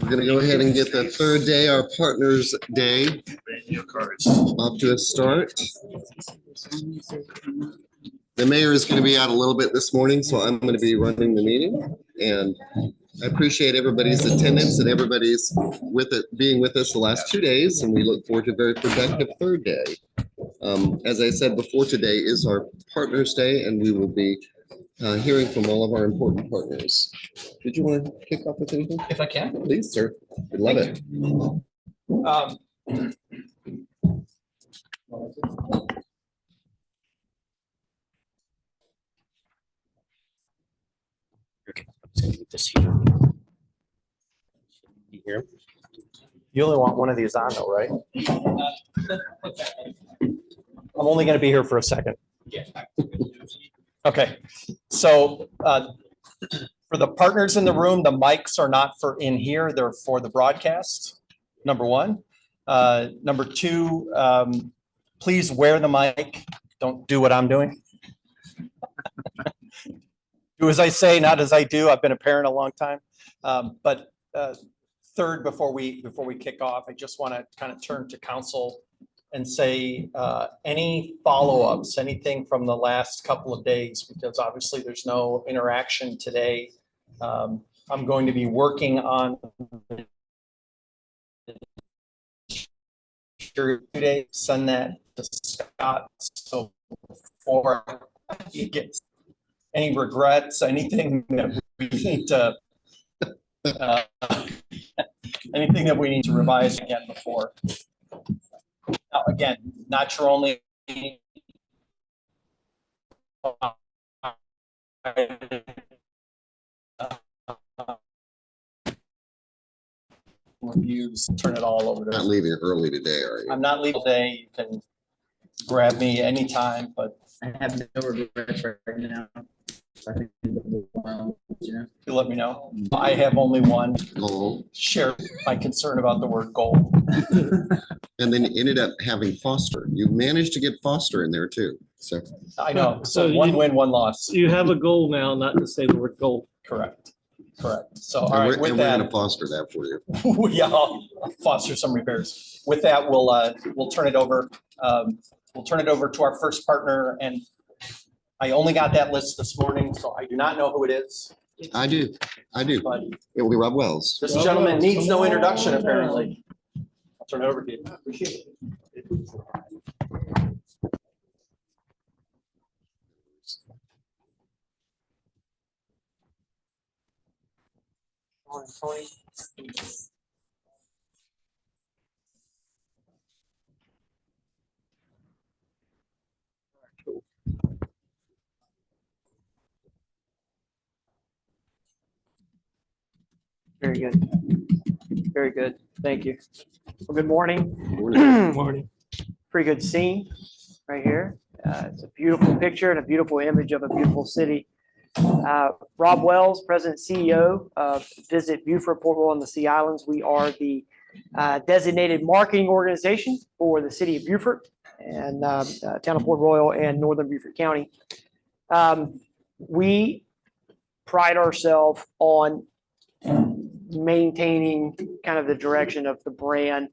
We're going to go ahead and get the third day, our Partners Day, off to a start. The mayor is going to be out a little bit this morning, so I'm going to be running the meeting. And I appreciate everybody's attendance and everybody's being with us the last 2 days, and we look forward to a very productive third day. As I said before, today is our Partners Day, and we will be hearing from all of our important partners. Did you want to kick off with anything? If I can. Please, sir. We'd love it. This here. You only want one of these on though, right? I'm only going to be here for a second. Okay, so for the partners in the room, the mics are not for in here, they're for the broadcast, number one. Number two, please wear the mic. Don't do what I'm doing. Do as I say, not as I do. I've been a parent a long time. But third, before we kick off, I just want to kind of turn to council and say any follow-ups, anything from the last couple of days, because obviously there's no interaction today. I'm going to be working on today, send that to Scott. So before he gets any regrets, anything that we need to anything that we need to revise again before. Now, again, not your only reviews, turn it all over to Not leaving early today, are you? I'm not leaving today. You can grab me anytime, but I have no regrets right now. I think you you let me know. I have only one. Goal. Share my concern about the word goal. And then you ended up having Foster. You managed to get Foster in there too. So I know. So So one you- win, one loss. You have a goal now, not to say the word goal. Correct. So all right, with we're that, gonna foster that for you. yeah, I'll foster some repairs. With that, we'll turn it over. We'll turn it over to our first partner, and I only got that list this morning, so I do not know who it is. I do. But It will be Rob Wells. this gentleman needs no introduction, apparently. I'll turn it over to you. Appreciate it. Very good. Very good. Thank you. Well, good morning. Morning. Pretty good scene right here. It's a beautiful picture and a beautiful image of a beautiful city. Rob Wells, President CEO of Visit Beaufort, Port Royal, and the Sea Islands. We are the designated marketing organization for the city of Beaufort and town of Port Royal and Northern Beaufort County. We pride ourselves on maintaining kind of the direction of the brand,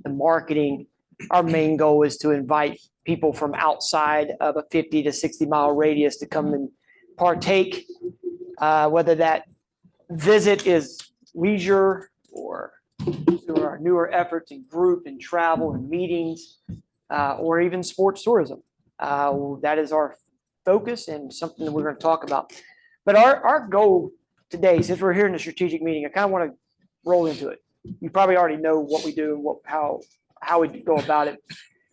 the marketing. Our main goal is to invite people from outside of a 50 to 60 mile radius to come and partake, whether that visit is leisure or through our newer efforts in group and travel and meetings, or even sports tourism. That is our focus and something that we're going to talk about. But our goal today, since we're here in the strategic meeting, I kind of want to roll into it. You probably already know what we do and how we go about it.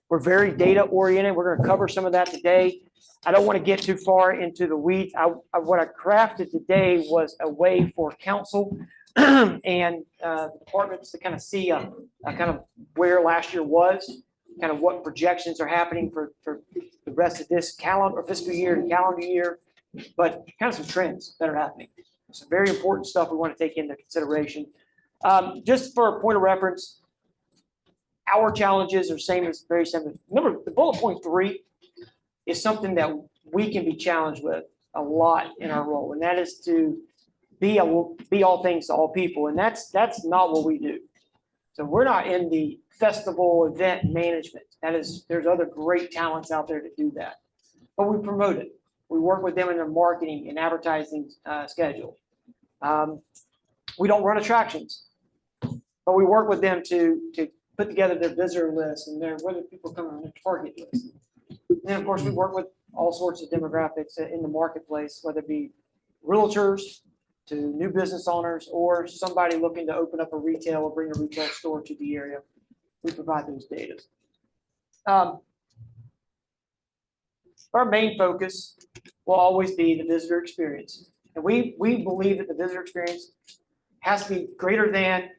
We're very data oriented. We're going to cover some of that today. I don't want to get too far into the weeds. What I crafted today was a way for council and departments to kind of see kind of where last year was, kind of what projections are happening for the rest of this calendar or fiscal year and calendar year, but kind of some trends that are happening. Some very important stuff we want to take into consideration. Just for a point of reference, our challenges are very similar. Remember, the bullet point 3 is something that we can be challenged with a lot in our role, and that is to be all things to all people. And that's not what we do. So we're not in the festival event management. There's other great talents out there to do that. But we promote it. We work with them in their marketing and advertising schedule. We don't run attractions, but we work with them to put together their visitor list and whether people come on their target list. And then, of course, we work with all sorts of demographics in the marketplace, whether it be realtors to new business owners or somebody looking to open up a retail or bring a retail store to the area. We provide those data. Our main focus will always be the visitor experience. And we believe that the visitor experience has to be greater than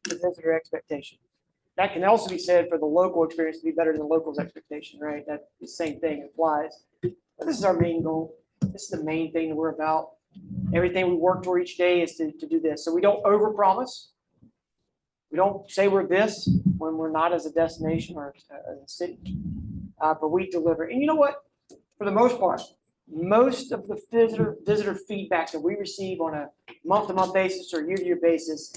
the visitor expectation. That can also be said for the local experience to be better than the local's expectation, right? That the same thing applies. But this is our main goal. This is the main thing that we're about. Everything we work toward each day is to do this. So we don't overpromise. We don't say we're this when we're not as a destination or a city, but we deliver. And you know what? For the most part, most of the visitor feedback that we receive on a month-to-month basis or year-to-year basis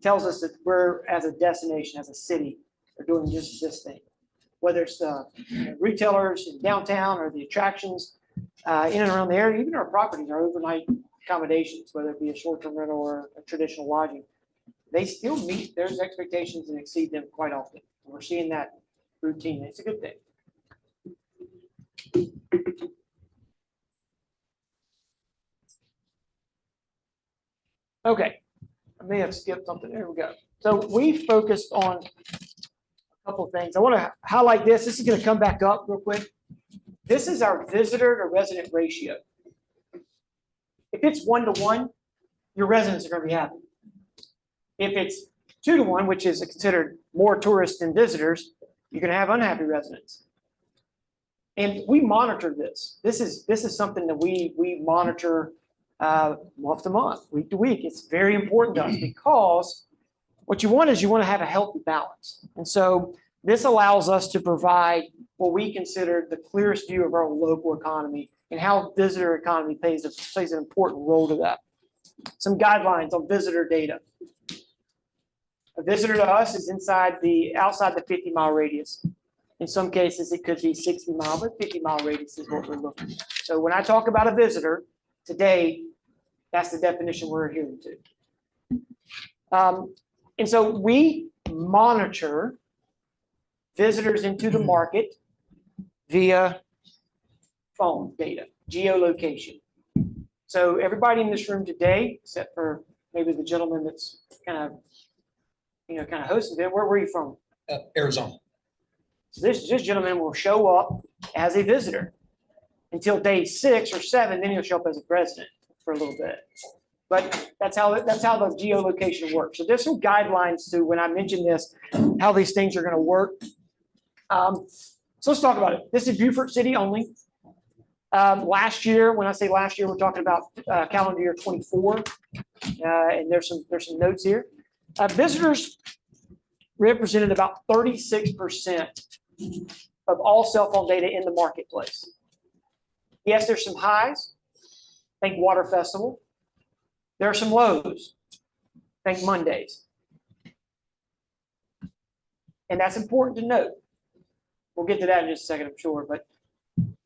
tells us that we're, as a destination, as a city, are doing just this thing. Whether it's the retailers in downtown or the attractions in and around the area, even our properties, our overnight accommodations, whether it be a short-term rental or a traditional lodging, they still meet their expectations and exceed them quite often. And we're seeing that routinely. It's a good thing. Okay, I may have skipped something. There we go. So we focused on a couple of things. I want to highlight this. This is going to come back up real quick. This is our visitor to resident ratio. If it's 1-to-1, your residents are going to be happy. If it's 2-to-1, which is considered more tourists than visitors, you're going to have unhappy residents. And we monitor this. This is something that we monitor month to month, week to week. It's very important to us because what you want is you want to have a healthy balance. And so this allows us to provide what we consider the clearest view of our local economy and how visitor economy plays an important role to that. Some guidelines on visitor data. A visitor to us is outside the 50-mile radius. In some cases, it could be 60-mile, but 50-mile radius is what we're looking at. So when I talk about a visitor today, that's the definition we're adhering to. And so we monitor visitors into the market via phone data, geolocation. So everybody in this room today, except for maybe the gentleman that's kind of hosting it, where were you from? Arizona. So this gentleman will show up as a visitor until day 6 or 7, then he'll show up as a resident for a little bit. But that's how the geolocation works. So there's some guidelines to, when I mention this, how these things are going to work. So let's talk about it. This is Beaufort City only. Last year, when I say last year, we're talking about calendar year 24, and there's some notes here. Visitors represented about 36% of all cell phone data in the marketplace. Yes, there's some highs. Think Water Festival. There are some lows. Think Mondays. And that's important to note. We'll get to that in just a second, I'm sure. But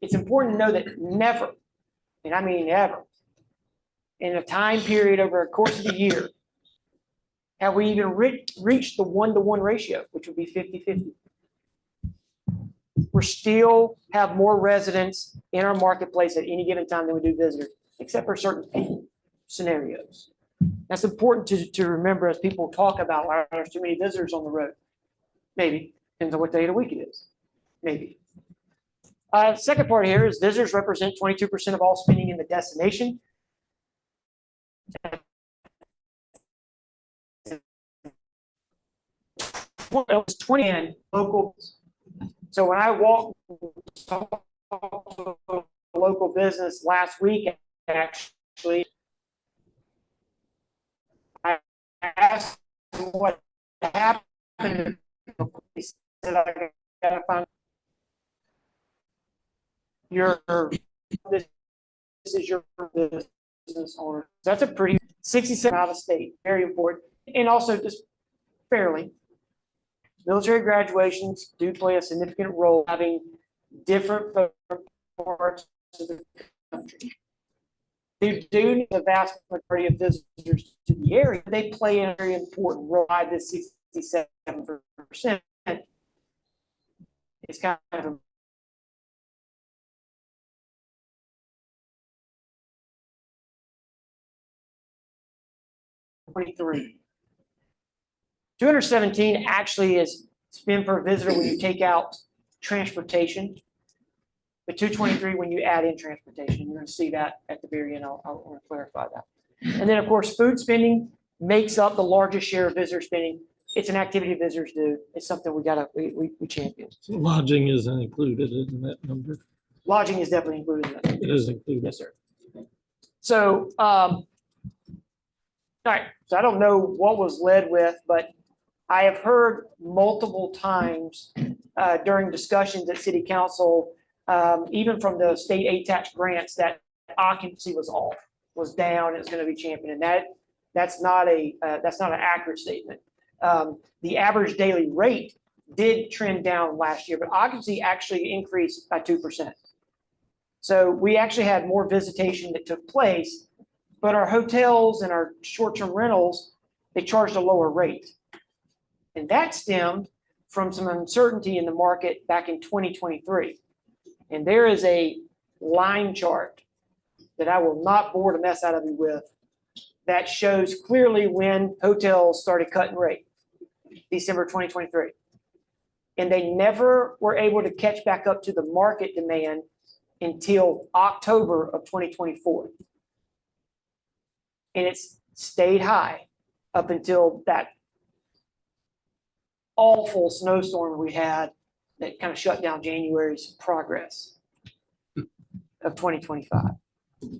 it's important to know that never, and I mean ever, in a time period over a course of the year, have we even reached the 1-to-1 ratio, which would be 50-50. We still have more residents in our marketplace at any given time than we do visitors, except for certain scenarios. That's important to remember as people talk about, "Wow, there's too many visitors on the road." Maybe. Depends on what day of the week it is. Maybe. Second part here is visitors represent 22% of all spending in the destination. Well, it was 20 in local. So when I walked a local business last week, actually, I asked them what happened. He said, "I gotta find this is your business. business owners. That's a pretty 67 out of state, very important. And also just fairly, military graduations do play a significant role having different parts of the country. They do need the vast majority of visitors to the area. They play a very important role by the 67%. It's kind of 23. 217 actually is spend per visitor when you take out transportation. But 223 when you add in transportation. You're going to see that at the very end. I'll want to clarify that. And then, of course, food spending makes up the largest share of visitor spending. It's an activity visitors do. It's something we champion. So lodging isn't included in that number. Lodging is definitely included in that. It is included. Yes, sir. So, all right. So I don't know what was led with, but I have heard multiple times during discussions at City Council, even from the state aid tax grants, that occupancy was down. It's going to be championed, and that's not an accurate statement. The average daily rate did trend down last year, but occupancy actually increased by 2%. So we actually had more visitation that took place, but our hotels and our short-term rentals, they charged a lower rate. And that stemmed from some uncertainty in the market back in 2023. And there is a line chart that I will not bore the mess out of you with that shows clearly when hotels started cutting rate, December 2023. And they never were able to catch back up to the market demand until October of 2024. And it's stayed high up until that awful snowstorm we had that kind of shut down January's progress of 2025.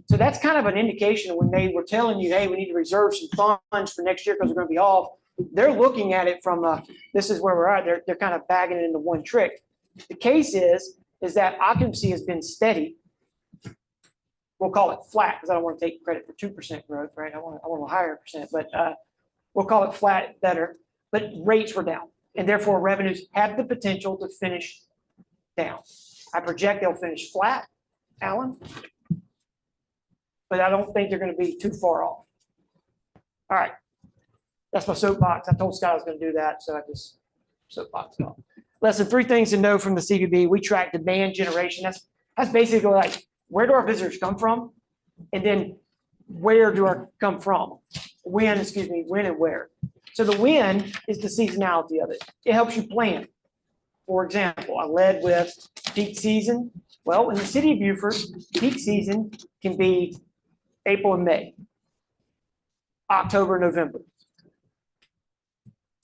So that's kind of an indication when they were telling you, hey, we need to reserve some funds for next year because we're going to be off. They're looking at it from this is where we're at. They're kind of bagging it into one trick. The case is that occupancy has been steady. We'll call it flat because I don't want to take credit for 2% growth, right? I want a higher percent, but we'll call it flat better. But rates were down, and therefore revenues have the potential to finish down. I project they'll finish flat, Alan, but I don't think they're going to be too far off. All right. That's my soapbox. I told Scott I was going to do that, so I just soapbox off. Lesson 3 things to know from the CVB. We track demand generation. That's basically like, where do our visitors come from? And then where do our come from? When and where. So the when is the seasonality of it. It helps you plan. For example, I led with peak season. Well, in the city of Beaufort, peak season can be April and May, October, November.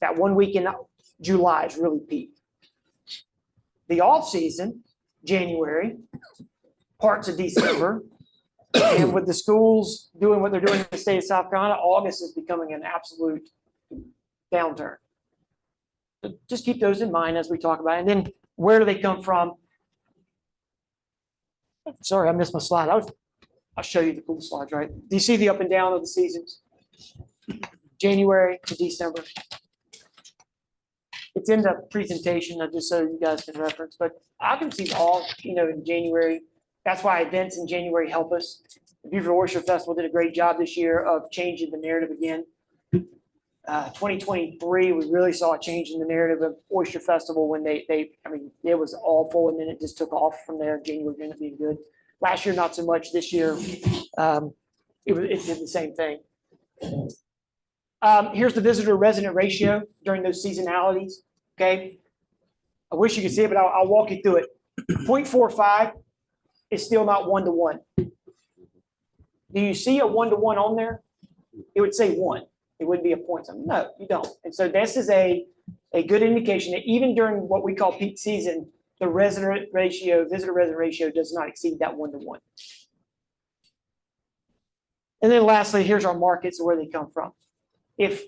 That 1 week in July is really peak. The off season, January, parts of December, and with the schools doing what they're doing in the state of South Carolina, August is becoming an absolute downturn. So just keep those in mind as we talk about it. And then where do they come from? Sorry, I missed my slide. I'll show you the cool slides, right? Do you see the up and down of the seasons? January to December. It's in the presentation, just so you guys can reference, but occupancy all, in January. That's why events in January help us. The Beaufort Oyster Festival did a great job this year of changing the narrative again. 2023, we really saw a change in the narrative of Oyster Festival when it was awful, and then it just took off from there. January ended up being good. Last year, not so much. This year, it did the same thing. Here's the visitor-resident ratio during those seasonalities, okay? I wish you could see it, but I'll walk you through it. 0.45 is still not 1-to-1. Do you see a 1-to-1 on there? It would say 1. It wouldn't be a point. No, you don't. And so this is a good indication that even during what we call peak season, the visitor-resident ratio does not exceed that 1-to-1. And then lastly, here's our markets and where they come from. If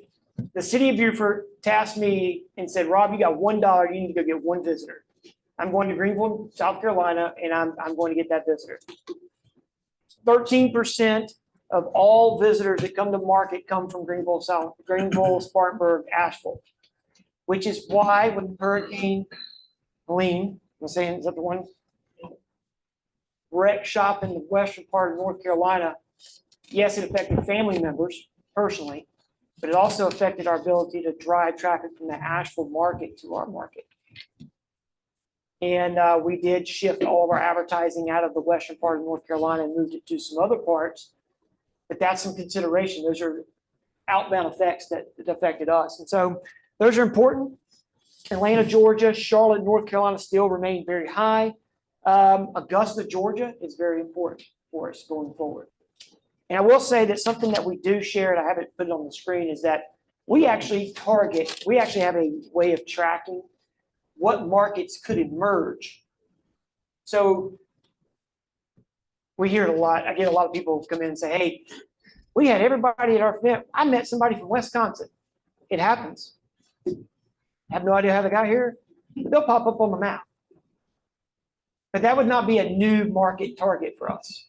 the city of Beaufort tasked me and said, Rob, you got $1, you need to go get one visitor. I'm going to Greenville, South Carolina, and I'm going to get that visitor. 13% of all visitors that come to market come from Greenville, Spartanburg, Asheville, which is why when Hurricane Helene, I'm saying, is that the one? Wreck shop in the western part of North Carolina, yes, it affected family members personally, but it also affected our ability to drive traffic from the Asheville market to our market. And we did shift all of our advertising out of the western part of North Carolina and moved it to some other parts. But that's some consideration. Those are outbound effects that affected us. And so those are important. Atlanta, Georgia, Charlotte, North Carolina still remain very high. Augusta, Georgia is very important for us going forward. And I will say that something that we do share, and I haven't put it on the screen, is that we actually have a way of tracking what markets could emerge. So we hear it a lot. I get a lot of people come in and say, hey, we had everybody at our event. I met somebody from Wisconsin. It happens. I have no idea how they got here. They'll pop up on the map. But that would not be a new market target for us.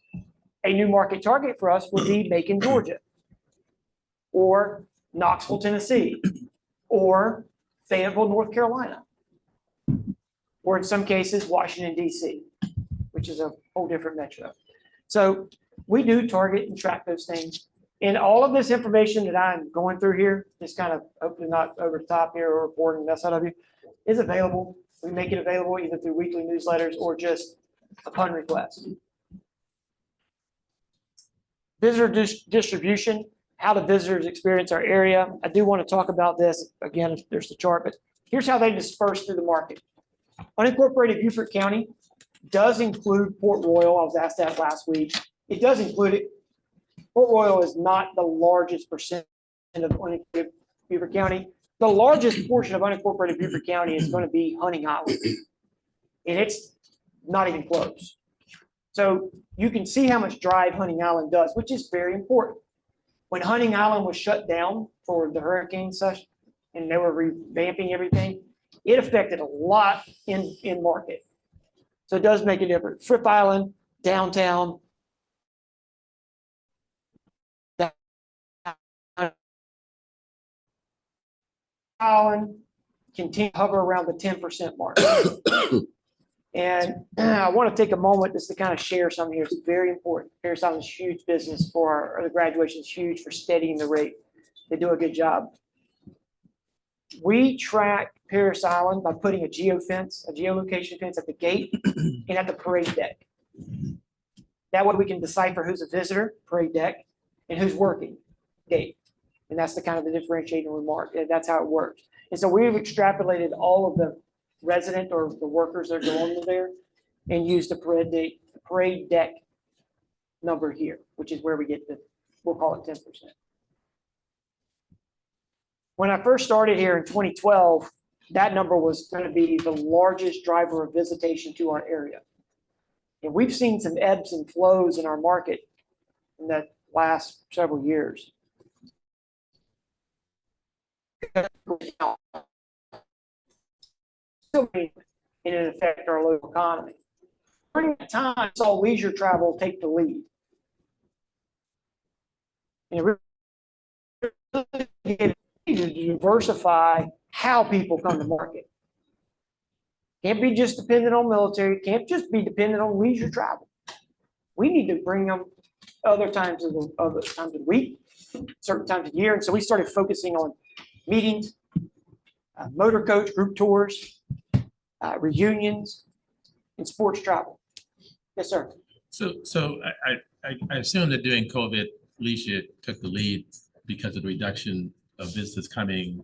A new market target for us would be Macon, Georgia, or Knoxville, Tennessee, or Fayetteville, North Carolina, or in some cases, Washington, D.C., which is a whole different metro. So we do target and track those things. And all of this information that I'm going through here, just kind of hopefully not over the top here or boring the mess out of you, is available. We make it available either through weekly newsletters or just upon request. Visitor distribution, how do visitors experience our area? I do want to talk about this. Again, there's the chart, but here's how they disperse through the market. Unincorporated Beaufort County does include Port Royal. I was asked that last week. It does include it. Port Royal is not the largest percent of unincorporated Beaufort County. The largest portion of unincorporated Beaufort County is going to be Hunting Island, and it's not even close. So you can see how much drive Hunting Island does, which is very important. When Hunting Island was shut down for the hurricane session and they were revamping everything, it affected a lot in market. So it does make a difference. Fripp Island, downtown, Island continue to hover around the 10% mark. And I want to take a moment just to kind of share something here. It's very important. Parris Island is huge business for the graduation is huge for steadying the rate. They do a good job. We track Parris Island by putting a geolocation fence at the gate and at the parade deck. That way we can decipher who's a visitor, parade deck, and who's working, gate. And that's the kind of the differentiating remark. That's how it works. And so we've extrapolated all of the resident or the workers that are going there and used the parade deck number here, which is where we get the, we'll call it 10%. When I first started here in 2012, that number was going to be the largest driver of visitation to our area. And we've seen some ebbs and flows in our market in the last several years. Still and it affect our local economy. During that time, I saw leisure travel take the lead. And it really to diversify how people come to market. Can't be just dependent on military, can't just be dependent on leisure travel. We need to bring them other times of the week, certain times of year. And so we started focusing on meetings, motor coach group tours, reunions, and sports travel. Yes, sir. So I assume that during COVID, leisure took the lead because of the reduction of visitors coming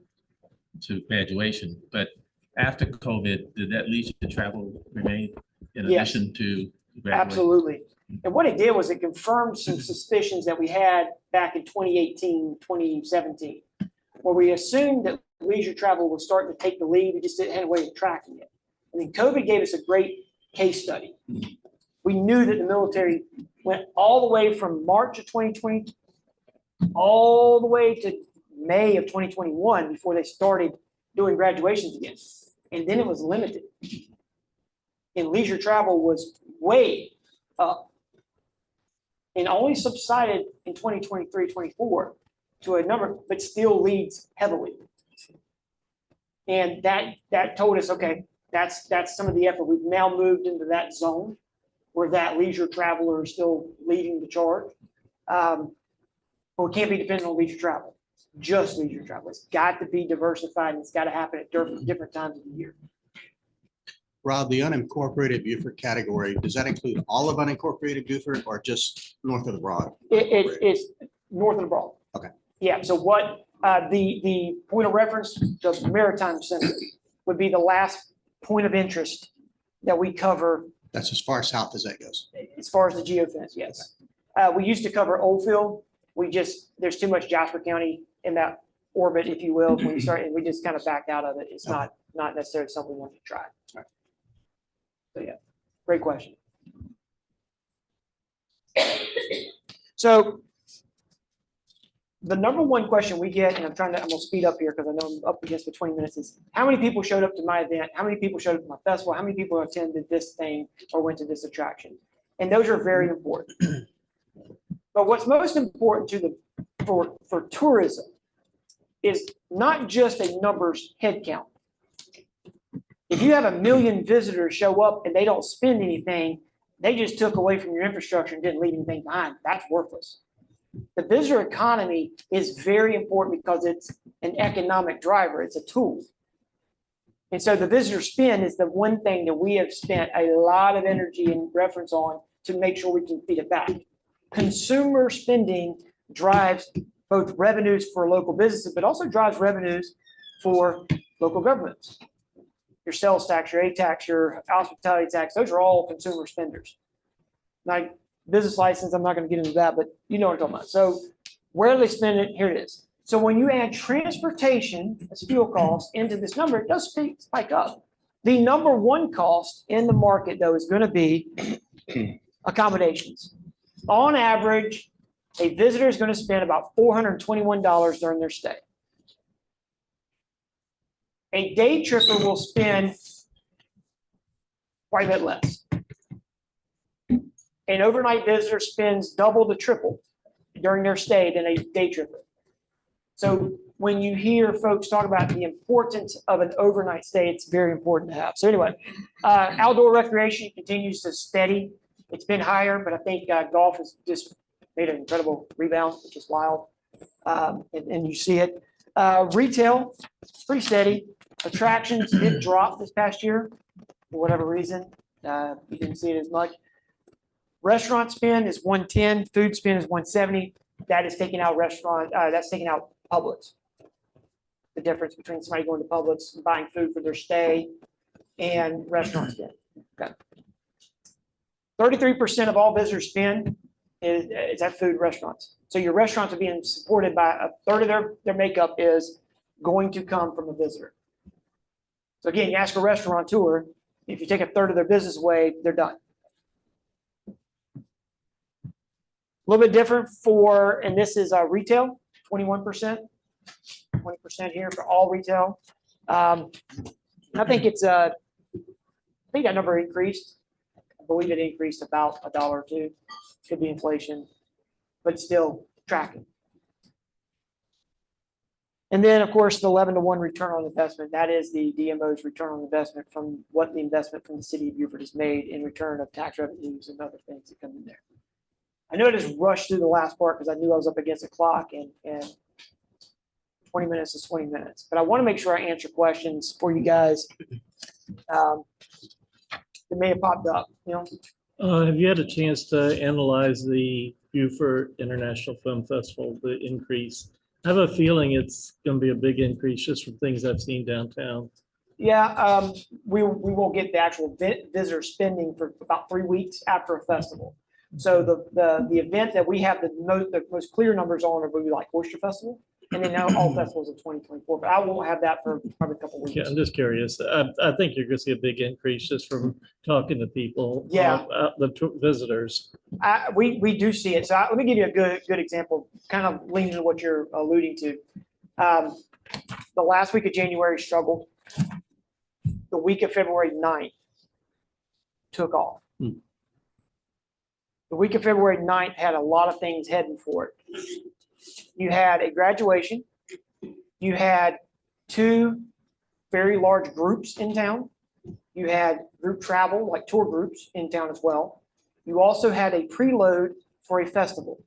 to graduation. But after COVID, did that leisure travel remain in Yes. addition to graduation? Absolutely. And what it did was it confirmed some suspicions that we had back in 2018, 2017, where we assumed that leisure travel was starting to take the lead. We just didn't have a way of tracking it. And then COVID gave us a great case study. We knew that the military went all the way from March of 2020 all the way to May of 2021 before they started doing graduations again. And then it was limited. And leisure travel was way up. and only subsided in 2023-24 to a number, but still leads heavily. And that told us, okay, that's some of the effort. We've now moved into that zone where that leisure traveler is still leading the charge. But we can't be dependent on leisure travel, just leisure travel. It's got to be diversified and it's got to happen at different times of the year. Rob, the unincorporated Beaufort category, does that include all of unincorporated Beaufort or just north of the Broad? It's north of the Broad. Okay. Yeah, so what, the point of reference, the Maritime Center would be the last point of interest that we cover That's as far south as that goes. as far as the geofence, yes. We used to cover Oldfield. There's too much Jasper County in that orbit, if you will. When you start, and we just kind of backed out of it. It's not necessarily something we want to try. Right. So yeah, great question. So the number one question we get, and I'm gonna speed up here because I know I'm up against the 20 minutes, is how many people showed up to my event? How many people showed up to my festival? How many people attended this thing or went to this attraction? And those are very important. But what's most important for tourism is not just a numbers head count. If you have 1 million visitors show up and they don't spend anything, they just took away from your infrastructure and didn't leave anything behind. That's worthless. The visitor economy is very important because it's an economic driver. It's a tool. And so the visitor spend is the one thing that we have spent a lot of energy and reference on to make sure we can feed it back. Consumer spending drives both revenues for local businesses, but also drives revenues for local governments. Your sales tax, your A tax, your hospitality tax, those are all consumer spenders. Like business license, I'm not going to get into that, but you know what I'm talking about. So where do they spend it? Here it is. So when you add transportation as fuel costs into this number, it does spike up. The number one cost in the market, though, is going to be accommodations. On average, a visitor is going to spend about $421 during their stay. A day tripper will spend quite a bit less. An overnight visitor spends double to triple during their stay than a day tripper. So when you hear folks talk about the importance of an overnight stay, it's very important to have. So anyway, outdoor recreation continues to steady. It's been higher, but I think golf has just made an incredible rebound, which is wild. And you see it. Retail, pretty steady. Attractions did drop this past year for whatever reason. You didn't see it as much. Restaurant spend is 110, food spend is 170. That is taking out restaurant, that's taking out Publix. The difference between somebody going to Publix and buying food for their stay and restaurant spend. Okay. 33% of all visitor spend is at food restaurants. So your restaurants are being supported by a third of their makeup is going to come from a visitor. So again, you ask a restaurateur, if you take a third of their business away, they're done. A little bit different and this is retail, 21%, 20% here for all retail. I think I think that number increased. I believe it increased about $1 or $2. Could be inflation, but still tracking. And then, of course, the 11-to-1 return on investment. That is the DMO's return on investment from what the investment from the city of Beaufort has made in return of tax revenues and other things that come in there. I know I just rushed through the last part because I knew I was up against the clock and 20 minutes is 20 minutes. But I want to make sure I answer questions for you guys that may have popped up. Have you had a chance to analyze the Beaufort International Film Festival, the increase? I have a feeling it's going to be a big increase just from things I've seen downtown. Yeah, we won't get the actual visitor spending for about 3 weeks after a festival. So the event that we have the most clear numbers on are maybe like Oyster Festival, and then now all festivals in 2024. But I won't have that for probably a couple of weeks. Yeah, I'm just curious. I think you're going to see a big increase just from talking to people. Yeah. Visitors. We do see it. So let me give you a good example, kind of leaning to what you're alluding to. The last week of January struggled. The week of February 9th took off. The week of February 9th had a lot of things heading for it. You had a graduation. You had two very large groups in town. You had group travel, like tour groups in town as well. You also had a preload for a festival,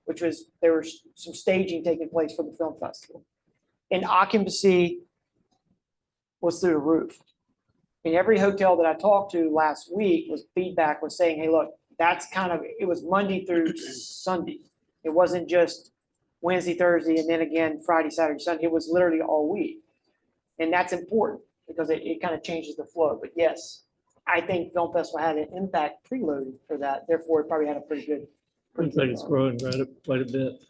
which was, there was some staging taking place for the film festival. And occupancy was through the roof. And every hotel that I talked to last week was feedback was saying, hey, look, that's kind of, it was Monday through Sunday. It wasn't just Wednesday, Thursday, and then again, Friday, Saturday, Sunday. It was literally all week. And that's important because it kind of changes the flow. But yes, I think Film Festival had an impact preloading for that. Therefore, it probably had a pretty good. Looks like it's growing quite a bit.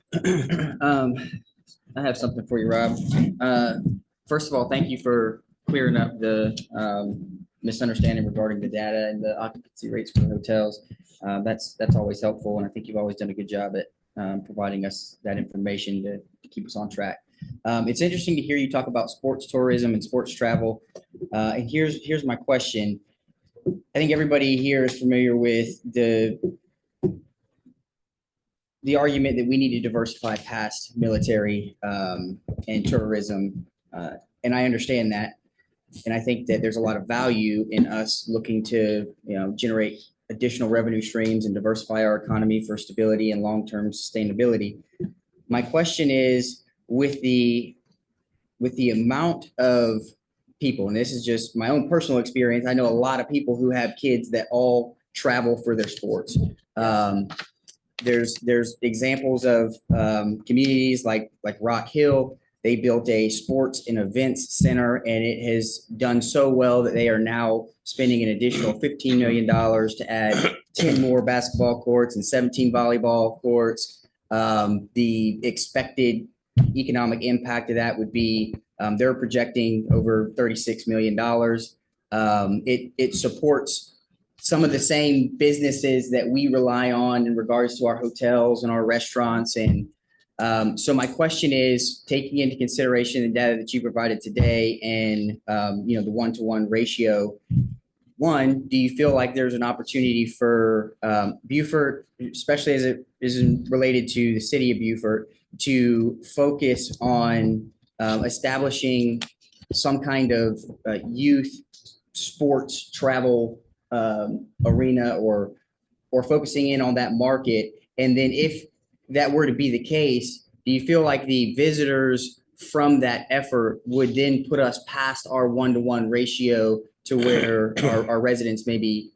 I have something for you, Rob. First of all, thank you for clearing up the misunderstanding regarding the data and the occupancy rates for the hotels. That's always helpful, and I think you've always done a good job at providing us that information to keep us on track. It's interesting to hear you talk about sports tourism and sports travel. And here's my question. I think everybody here is familiar with the argument that we need to diversify past military and tourism. And I understand that. And I think that there's a lot of value in us looking to, generate additional revenue streams and diversify our economy for stability and long-term sustainability. My question is, with the amount of people, and this is just my own personal experience, I know a lot of people who have kids that all travel for their sports. There's examples of communities like Rock Hill. They built a sports and events center, and it has done so well that they are now spending an additional $15 million to add 10 more basketball courts and 17 volleyball courts. The expected economic impact of that would be they're projecting over $36 million. It supports some of the same businesses that we rely on in regards to our hotels and our restaurants. And so my question is, taking into consideration the data that you provided today and the 1-to-1 ratio, one, do you feel like there's an opportunity for Beaufort, especially as it is related to the city of Beaufort, to focus on establishing some kind of youth sports travel arena or focusing in on that market? And then if that were to be the case, do you feel like the visitors from that effort would then put us past our 1-to-1 ratio to where our residents may be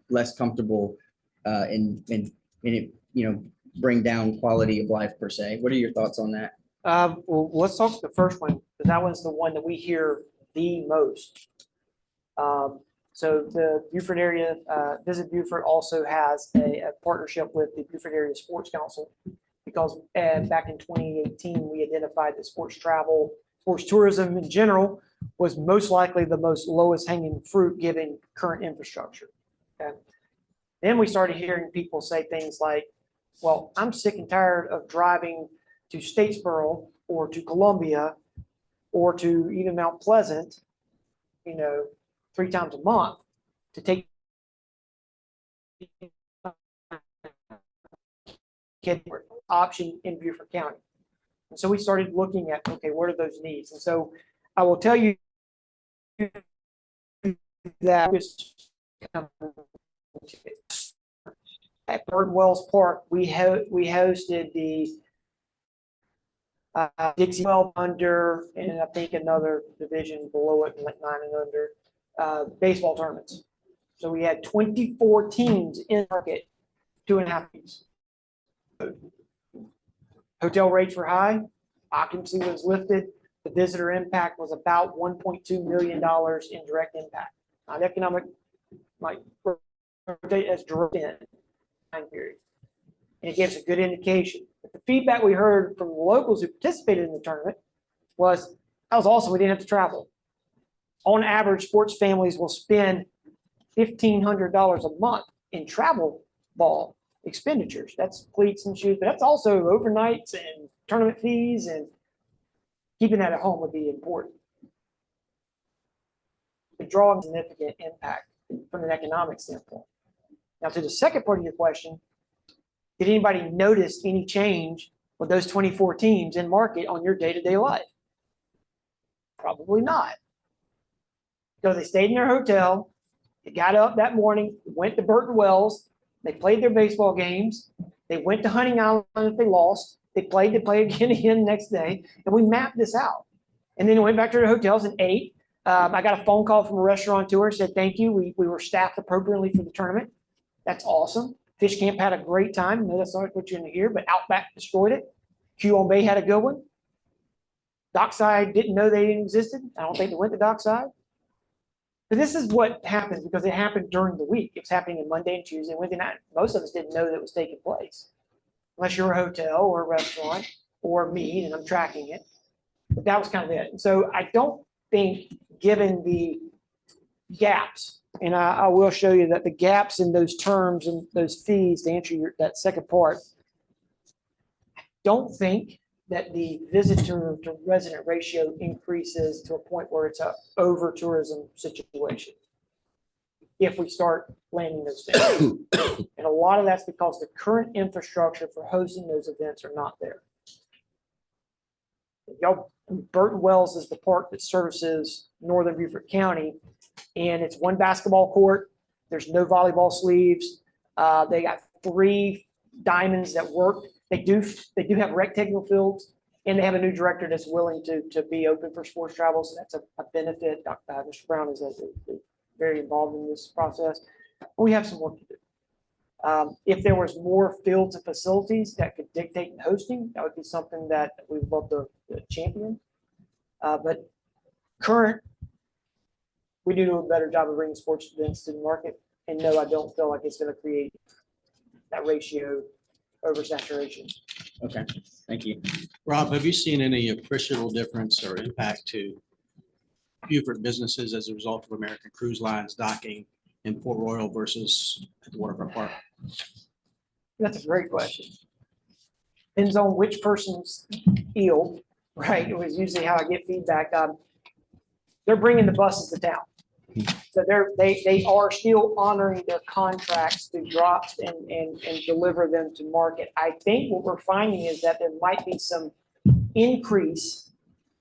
less comfortable and bring down quality of life per se? What are your thoughts on that? Well, let's talk the first one, because that one's the one that we hear the most. So the Beaufort area, Visit Beaufort also has a partnership with the Beaufort Area Sports Council, because back in 2018, we identified that sports travel, sports tourism in general was most likely the most lowest hanging fruit given current infrastructure. Okay. Then we started hearing people say things like, well, I'm sick and tired of driving to Statesboro or to Columbia or to even Mount Pleasant, 3 times a month to take option in Beaufort County. And so we started looking at, okay, what are those needs? And so I will tell you that at Bird Wells Park, we hosted the Dixie 12 under, and I think another division below it, like 9 and under, baseball tournaments. So we had 24 teams in market, 2.5 weeks. Hotel rates were high, occupancy was lifted, the visitor impact was about $1.2 million in direct impact. Not economic, like as direct in time period. And it gives a good indication. But the feedback we heard from the locals who participated in the tournament was, that was awesome, we didn't have to travel. On average, sports families will spend $1,500 a month in travel ball expenditures. That's cleats and shoes, but that's also overnights and tournament fees, and keeping that at home would be important. The draw significant impact from an economic standpoint. Now, to the second part of your question, Did anybody notice any change with those 24 teams in market on your day-to-day life? Probably not. Because they stayed in their hotel, they got up that morning, went to Burton Wells, they played their baseball games, they went to Hunting Island if they lost, they play again the next day, and we mapped this out. And then went back to their hotels and ate. I got a phone call from a restaurateur, said, thank you, we were staffed appropriately for the tournament. That's awesome. Fish Camp had a great time. No, that's not what you're in here, but Outback destroyed it. Q on Bay had a good one. Dockside didn't know they existed. I don't think they went to Dockside. But this is what happens because it happened during the week. It's happening on Monday and Tuesday and Wednesday night. Most of us didn't know that it was taking place. Unless you're a hotel or a restaurant or me, and I'm tracking it. But that was kind of it. And so I don't think, given the gaps, and I will show you that the gaps in those terms and those fees to answer that second part, I don't think that the visitor to resident ratio increases to a point where it's a over tourism situation. If we start landing those things. And a lot of that's because the current infrastructure for hosting those events are not there. Y'all, Burton Wells is the park that services Northern Beaufort County, and it's one basketball court. There's no volleyball sleeves. They got 3 diamonds that work. They do have rectangle fields, and they have a new director that's willing to be open for sports travel. So that's a benefit. Mr. Brown is very involved in this process. We have some work to do. If there was more fields and facilities that could dictate the hosting, that would be something that we would love to champion. But we do a better job of bringing sports events to the market. And no, I don't feel like it's going to create that ratio oversaturation. Okay, thank you. Rob, have you seen any appreciable difference or impact to Beaufort businesses as a result of American Cruise Lines docking in Port Royal versus at the Waterfront Park? That's a great question. Depends on which person's eel, right? It was usually how I get feedback. They're bringing the buses to town. So they are still honoring their contracts to drops and deliver them to market. I think what we're finding is that there might be some increase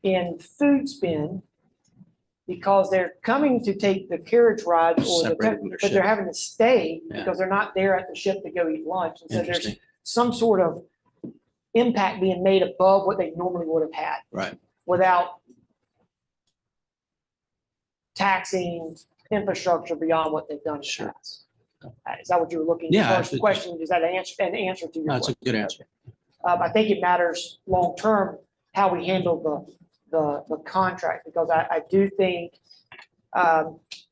in food spend because they're coming to take the carriage ride Separated from their but they're ship. having to stay Yeah. because they're not there at the ship to go eat lunch. And so there's Interesting. some sort of impact being made above what they normally would have had Right. without taxing infrastructure beyond what they've done in the Sure. past. Is that what you were looking Yeah, for? I The think- question, is that an answer to your No, it's question? a good answer. I think it matters long-term how we handle the contract, because I do think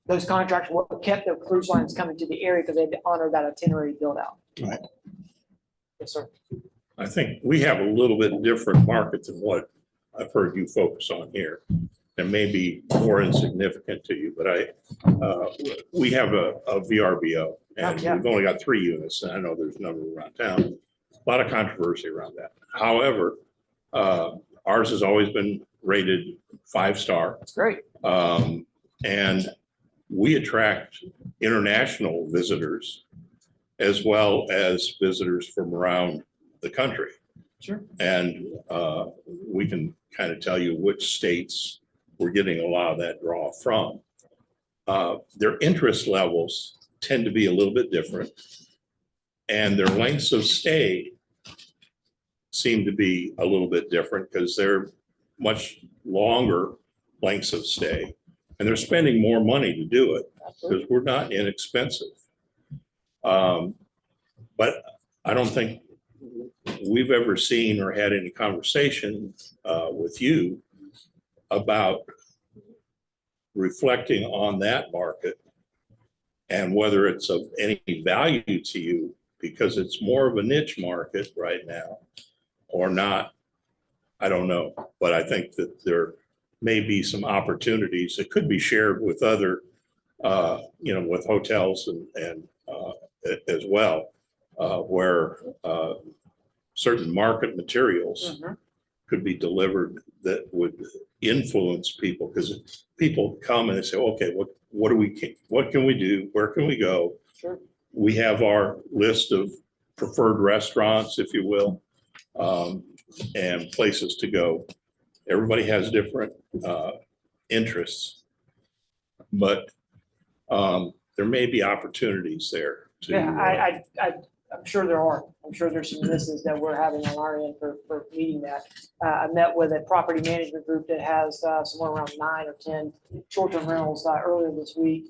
those contracts were kept the cruise lines coming to the area because they honor that itinerary build out. Right. Yes, sir. I think we have a little bit different market than what I've heard you focus on here. And maybe more insignificant to you, but we have a VRBO and Yeah. we've only got 3 units. And I know there's a number around town. A lot of controversy around that. However, ours has always been rated 5-star. That's great. And we attract international visitors as well as visitors from around the country. Sure. And we can kind of tell you which states we're getting a lot of that draw from. Their interest levels tend to be a little bit different. And their lengths of stay seem to be a little bit different because they're much longer lengths of stay. And they're spending more money to do it because we're not inexpensive. But I don't think we've ever seen or had any conversation with you about reflecting on that market and whether it's of any value to you because it's more of a niche market right now or not. I don't know, but I think that there may be some opportunities that could be shared with other, with hotels and as well, where certain market materials Mhm. could be delivered that would influence people, because people come and they say, okay, what can we do? Where can we go? Sure. We have our list of preferred restaurants, if you will, and places to go. Everybody has different interests, but there may be opportunities there to. Yeah, I'm sure there are. I'm sure there's some misses that we're having on our end for meeting that. I met with a property management group that has somewhere around 9 or 10 short-term rentals earlier this week.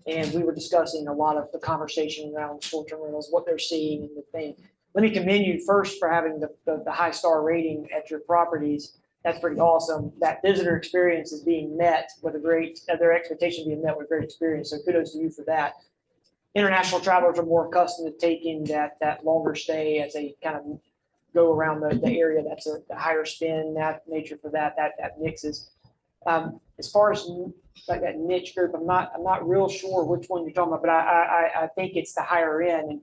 And we were discussing a lot of the conversation around short-term rentals, what they're seeing and the thing. Let me commend you first for having the high star rating at your properties. That's pretty awesome. That visitor experience is being met with their expectation being met with great experience. So kudos to you for that. International travelers are more accustomed to taking that longer stay as they kind of go around the area. That's the higher spend, that nature for that mixes. As far as like that niche group, I'm not real sure which one you're talking about, but I think it's the higher end.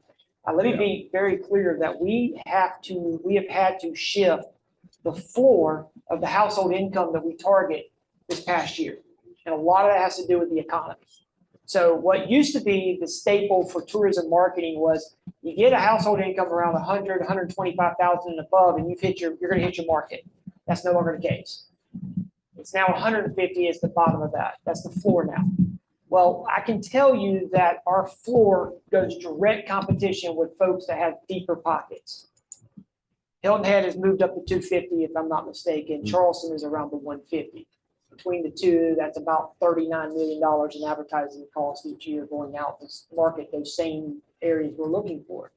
And let me be very clear that we have had to shift the floor of the household income that we target this past year. And a lot of that has to do with the economy. So what used to be the staple for tourism marketing was you get a household income around 100, 125,000 and above, and you're going to hit your market. That's no longer the case. It's now 150 is the bottom of that. That's the floor now. Well, I can tell you that our floor goes direct competition with folks that have deeper pockets. Hilton Head has moved up to 250, if I'm not mistaken. Charleston is around the 150. Between the two, that's about $39 million in advertising costs each year going out to market those same areas we're looking for.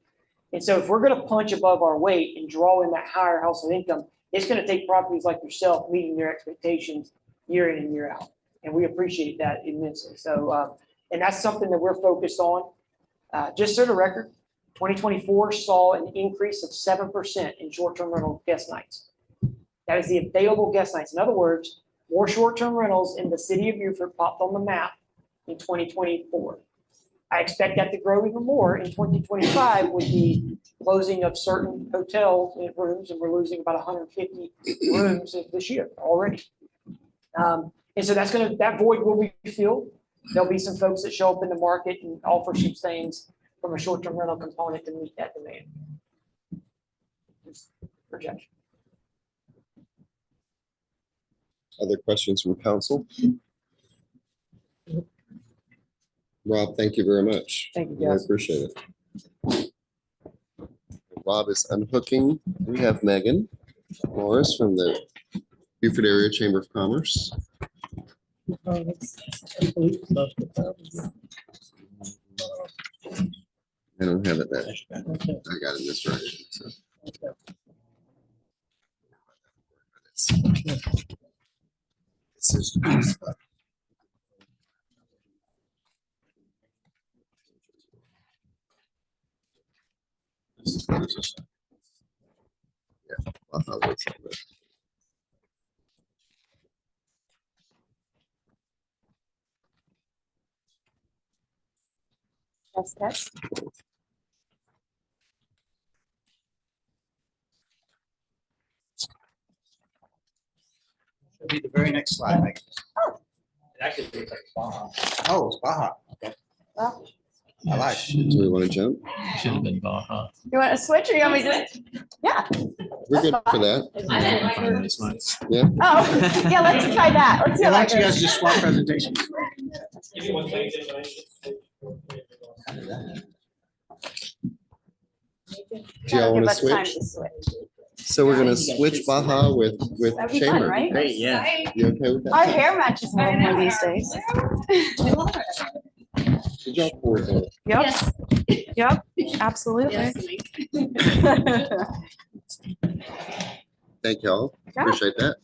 And so if we're going to punch above our weight and draw in that higher household income, it's going to take properties like yourself meeting their expectations year in and year out. And we appreciate that immensely. So, and that's something that we're focused on. Just so the record, 2024 saw an increase of 7% in short-term rental guest nights. That is the available guest nights. In other words, more short-term rentals in the city of Beaufort popped on the map in 2024. I expect that to grow even more in 2025 with the closing of certain hotel rooms, and we're losing about 150 rooms this year already. And so that void will be filled. There'll be some folks that show up in the market and offer some things from a short-term rental component to meet that demand. Just projection. Other questions from council? Rob, thank you very much. Thank you, I guys. appreciate it. Rob is unhooking. We have Megan Morris from the Beaufort Area Chamber of Commerce. Oh, I don't have it that. okay. I got it this direction. So. This is yeah, I thought it was something. Yes. Should be the very next slide. Megan. It actually looks like Baja. Oh, it's Baja. Okay. Well, I like. Do we want to jump? Should have been Baja. you want to switch or you want me to? Yeah. We're good for that. Yeah. Oh, yeah, let's try that. Let's see Yeah, how why that don't you guys goes. just swap presentations? Do y'all That'll want give to us time switch? to switch. So we're gonna switch Baja with That'd be fun, Chamber. right? Great, yeah. You okay with Our that? hair matches more and more these days. Good job, Cory. Yep. Yep, absolutely. Thank y'all. Yeah. Appreciate that.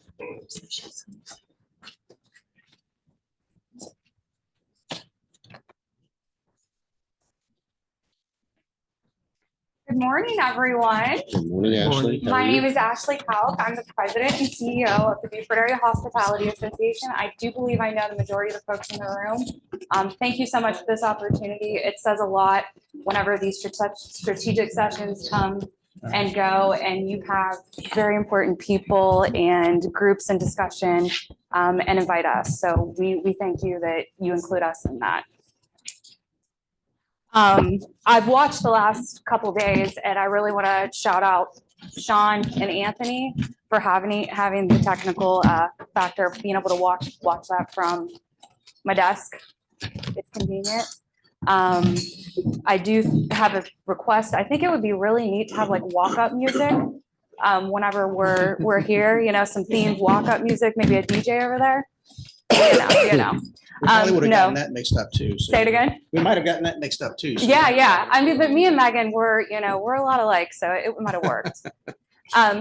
Good morning, everyone. Good morning, Ashley. How are My you? name is Ashley Kalk. I'm the president and CEO of the Beaufort Area Hospitality Association. I do believe I know the majority of the folks in the room. Thank you so much for this opportunity. It says a lot whenever these strategic sessions come and go, and you have very important people and groups and discussion and invite us. So we thank you that you include us in that. I've watched the last couple days and I really want to shout out Sean and Anthony for having the technical factor of being able to watch that from my desk. It's convenient. I do have a request. I think it would be really neat to have like walk-up music whenever we're here, you know, some themed walk-up music, maybe a DJ over there. You know. We probably would have no. gotten that mixed up too. so- Say it again. We might have gotten that mixed up too. so- Yeah. I mean, but me and Megan, we're a lot alike, so it might have worked.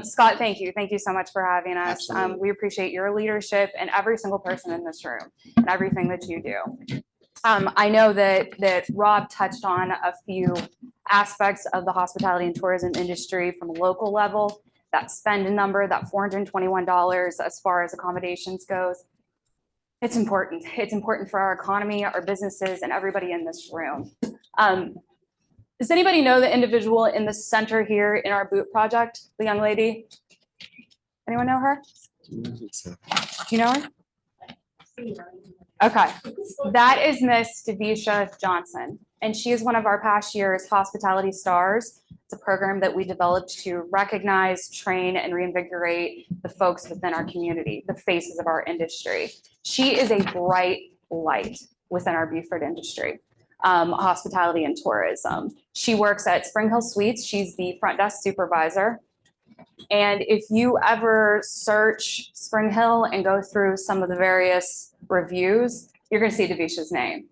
Scott, thank you. Thank you so much for having us. Absolutely. We appreciate your leadership and every single person in this room and everything that you do. I know that Rob touched on a few aspects of the hospitality and tourism industry from a local level. That spend number, that $421 as far as accommodations goes. It's important. It's important for our economy, our businesses, and everybody in this room. Does anybody know the individual in the center here in our boot project, the young lady? Anyone know her? Do you know her? Okay, that is Miss Devisha Johnson, and she is one of our past year's Hospitality Stars. It's a program that we developed to recognize, train, and reinvigorate the folks within our community, the faces of our industry. She is a bright light within our Beaufort industry, hospitality and tourism. She works at Spring Hill Suites. She's the front desk supervisor. And if you ever search Spring Hill and go through some of the various reviews, you're going to see Devisha's name.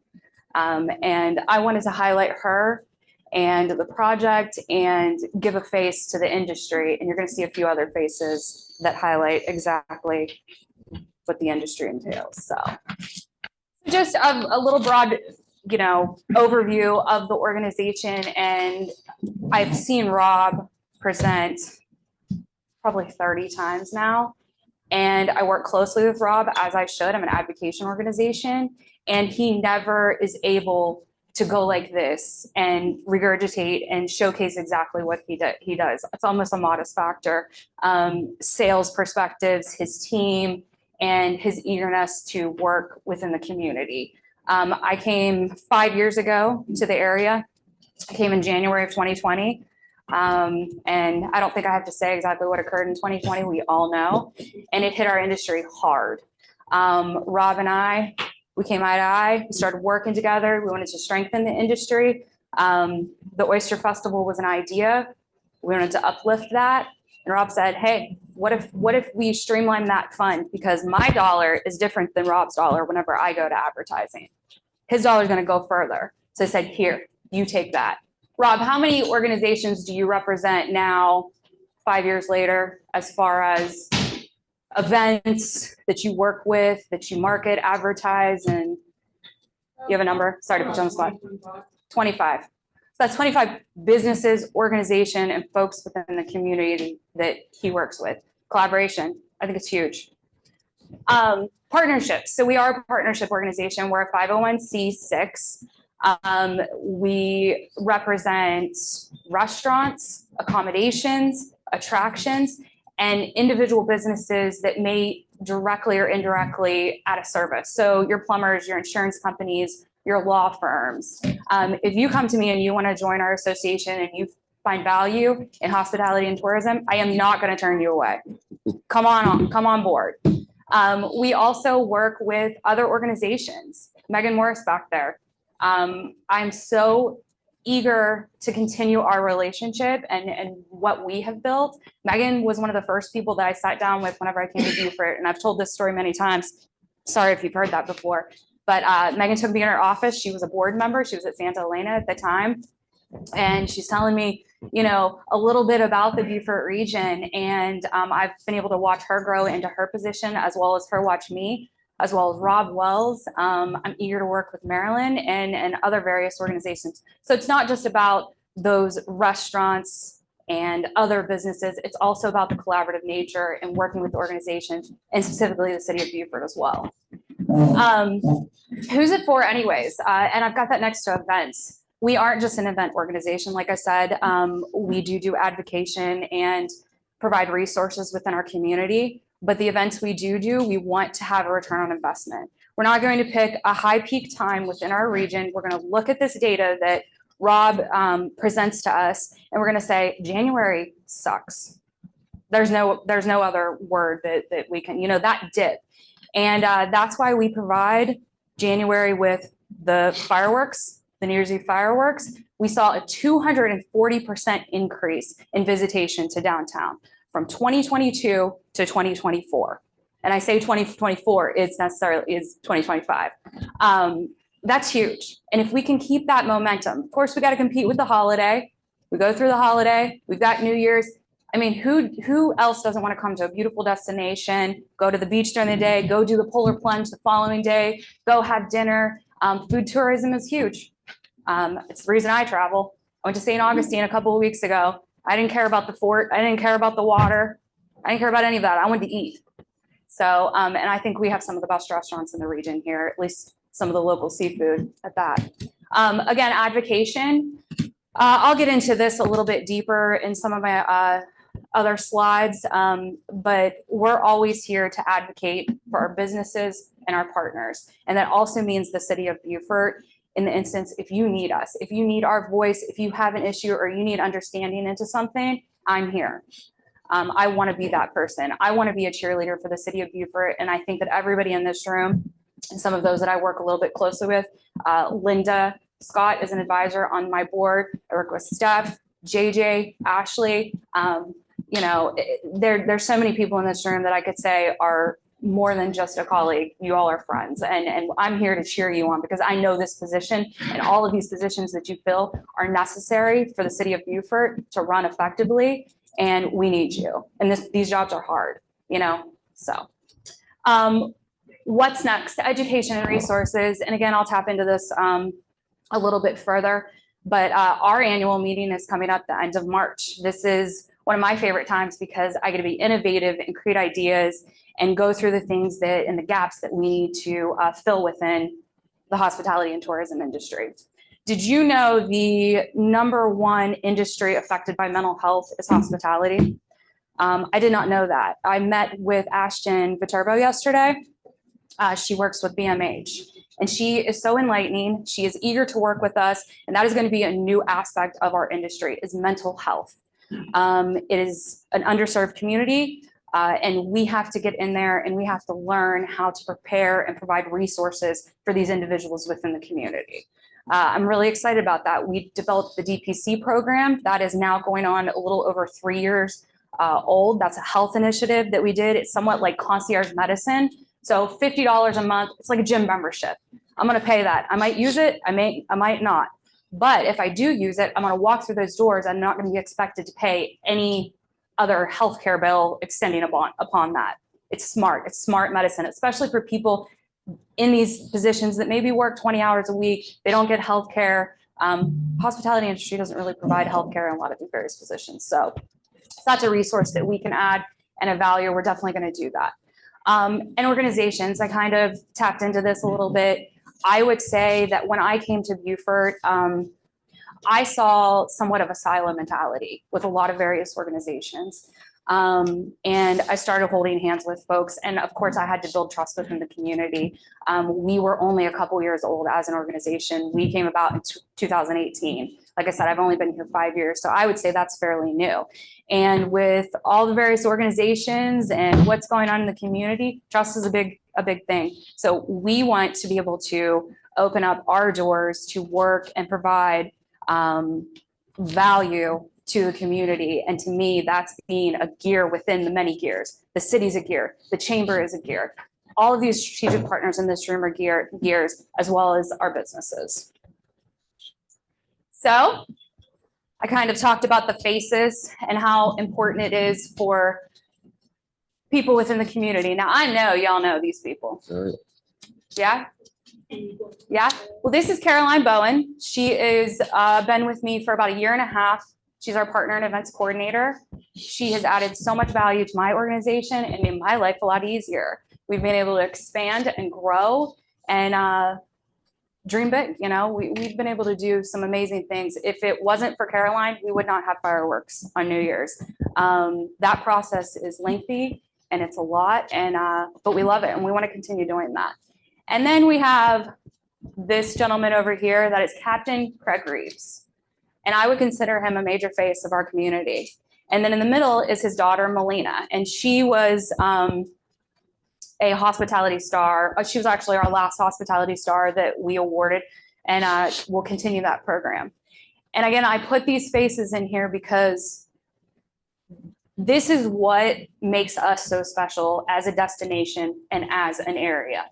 And I wanted to highlight her and the project and give a face to the industry. And you're going to see a few other faces that highlight exactly what the industry entails. So just a little broad, you know, overview of the organization. And I've seen Rob present probably 30 times now. And I work closely with Rob, as I should. I'm an advocacy organization, and he never is able to go like this and regurgitate and showcase exactly what he does. It's almost a modest factor. Sales perspectives, his team, and his eagerness to work within the community. I came 5 years ago to the area. I came in January of 2020. And I don't think I have to say exactly what occurred in 2020. We all know, and it hit our industry hard. Rob and I, we came eye to eye, we started working together. We wanted to strengthen the industry. The Oyster Festival was an idea. We wanted to uplift that. And Rob said, hey, what if we streamline that fund? Because my dollar is different than Rob's dollar whenever I go to advertising. His dollar is going to go further. So I said, here, you take that. Rob, how many organizations do you represent now, 5 years later, as far as events that you work with, that you market, advertise, and you have a number? Sorry to put you on the spot. 25. So that's 25 businesses, organization, and folks within the community that he works with. Collaboration, I think it's huge. Partnerships. So we are a partnership organization. We're a 501c6. We represent restaurants, accommodations, attractions, and individual businesses that may directly or indirectly add a service. So your plumbers, your insurance companies, your law firms. If you come to me and you want to join our association and you find value in hospitality and tourism, I am not going to turn you away. Come on board. We also work with other organizations. Megan Morris back there. I'm so eager to continue our relationship and what we have built. Megan was one of the first people that I sat down with whenever I came to Beaufort, and I've told this story many times. Sorry if you've heard that before, but Megan took me in her office. She was a board member. She was at Santa Elena at the time. And she's telling me, you know, a little bit about the Beaufort region. And I've been able to watch her grow into her position, as well as her watch me, as well as Rob Wells. I'm eager to work with Marilyn and other various organizations. So it's not just about those restaurants and other businesses. It's also about the collaborative nature and working with organizations, and specifically the city of Beaufort as well. Who's it for anyways? And I've got that next to events. We aren't just an event organization. Like I said, we do advocacy and provide resources within our community. But the events we do, we want to have a return on investment. We're not going to pick a high peak time within our region. We're going to look at this data that Rob presents to us, and we're going to say January sucks. There's no other word that we can, that dip. And that's why we provide January with the fireworks, the New Year's Eve fireworks. We saw a 240% increase in visitation to downtown from 2022 to 2024. And I say 2024, it's 2025. That's huge. And if we can keep that momentum, of course, we got to compete with the holiday. We go through the holiday. We've got New Year's. I mean, who else doesn't want to come to a beautiful destination, go to the beach during the day, go do the polar plunge the following day, go have dinner. Food tourism is huge. It's the reason I travel. I went to St. Augustine a couple of weeks ago. I didn't care about the fort. I didn't care about the water. I didn't care about any of that. I wanted to eat. So, and I think we have some of the best restaurants in the region here, at least some of the local seafood at that. Again, advocation. I'll get into this a little bit deeper in some of my other slides, but we're always here to advocate for our businesses and our partners. And that also means the city of Beaufort. In the instance, if you need us, if you need our voice, if you have an issue or you need understanding into something, I'm here. I want to be that person. I want to be a cheerleader for the city of Beaufort. And I think that everybody in this room and some of those that I work a little bit closely with, Linda Scott is an advisor on my board. I work with Steph, JJ, Ashley. There's so many people in this room that I could say are more than just a colleague. You all are friends, and I'm here to cheer you on because I know this position and all of these positions that you fill are necessary for the city of Beaufort to run effectively, and we need you. And these jobs are hard, so. What's next? Education and resources. And again, I'll tap into this a little bit further, but our annual meeting is coming up the end of March. This is one of my favorite times because I get to be innovative and create ideas and go through the things and the gaps that we need to fill within the hospitality and tourism industry. Did you know the #1 industry affected by mental health is hospitality? I did not know that. I met with Ashton Viterbo yesterday. She works with BMH, and she is so enlightening. She is eager to work with us, and that is going to be a new aspect of our industry is mental health. It is an underserved community, and we have to get in there and we have to learn how to prepare and provide resources for these individuals within the community. I'm really excited about that. We developed the DPC program that is now going on a little over 3 years old. That's a health initiative that we did. It's somewhat like concierge medicine. So $50 a month, it's like a gym membership. I'm going to pay that. I might use it. I might not. But if I do use it, I'm going to walk through those doors. I'm not going to be expected to pay any other healthcare bill extending upon that. It's smart. It's smart medicine, especially for people in these positions that maybe work 20 hours a week. They don't get healthcare. Hospitality industry doesn't really provide healthcare in a lot of these various positions. So that's a resource that we can add and a value. We're definitely going to do that. And organizations, I kind of tapped into this a little bit. I would say that when I came to Beaufort, I saw somewhat of a silo mentality with a lot of various organizations. And I started holding hands with folks. And of course, I had to build trust within the community. We were only a couple years old as an organization. We came about in 2018. Like I said, I've only been here 5 years, so I would say that's fairly new. And with all the various organizations and what's going on in the community, trust is a big thing. So we want to be able to open up our doors to work and provide value to the community. And to me, that's being a gear within the many gears. The city's a gear, the chamber is a gear. All of these strategic partners in this room are gears, as well as our businesses. So I kind of talked about the faces and how important it is for people within the community. Now, I know y'all know these people. Yeah? Yeah? Well, this is Caroline Bowen. She is been with me for about 1.5 years. She's our partner and events coordinator. She has added so much value to my organization and made my life a lot easier. We've been able to expand and grow and dream big. We've been able to do some amazing things. If it wasn't for Caroline, we would not have fireworks on New Year's. That process is lengthy and it's a lot, but we love it and we want to continue doing that. And then we have this gentleman over here that is Captain Craig Reeves. And I would consider him a major face of our community. And then in the middle is his daughter, Melina. And she was a hospitality star. She was actually our last hospitality star that we awarded, and we'll continue that program. And again, I put these faces in here because this is what makes us so special as a destination and as an area.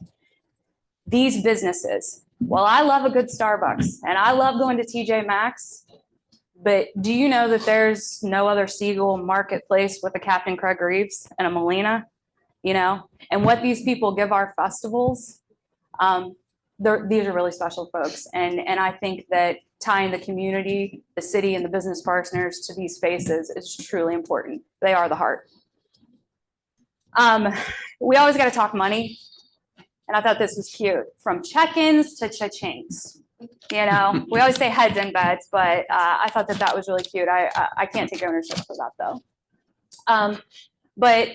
These businesses, well, I love a good Starbucks and I love going to TJ Maxx, but do you know that there's no other Siegel marketplace with a Captain Craig Reeves and a Molina, you know? And what these people give our festivals, these are really special folks. And I think that tying the community, the city, and the business partners to these spaces is truly important. They are the heart. We always got to talk money. And I thought this was cute. From check-ins to cha-chings. You know, we always say heads and beds, but I thought that that was really cute. I can't take ownership for that though. But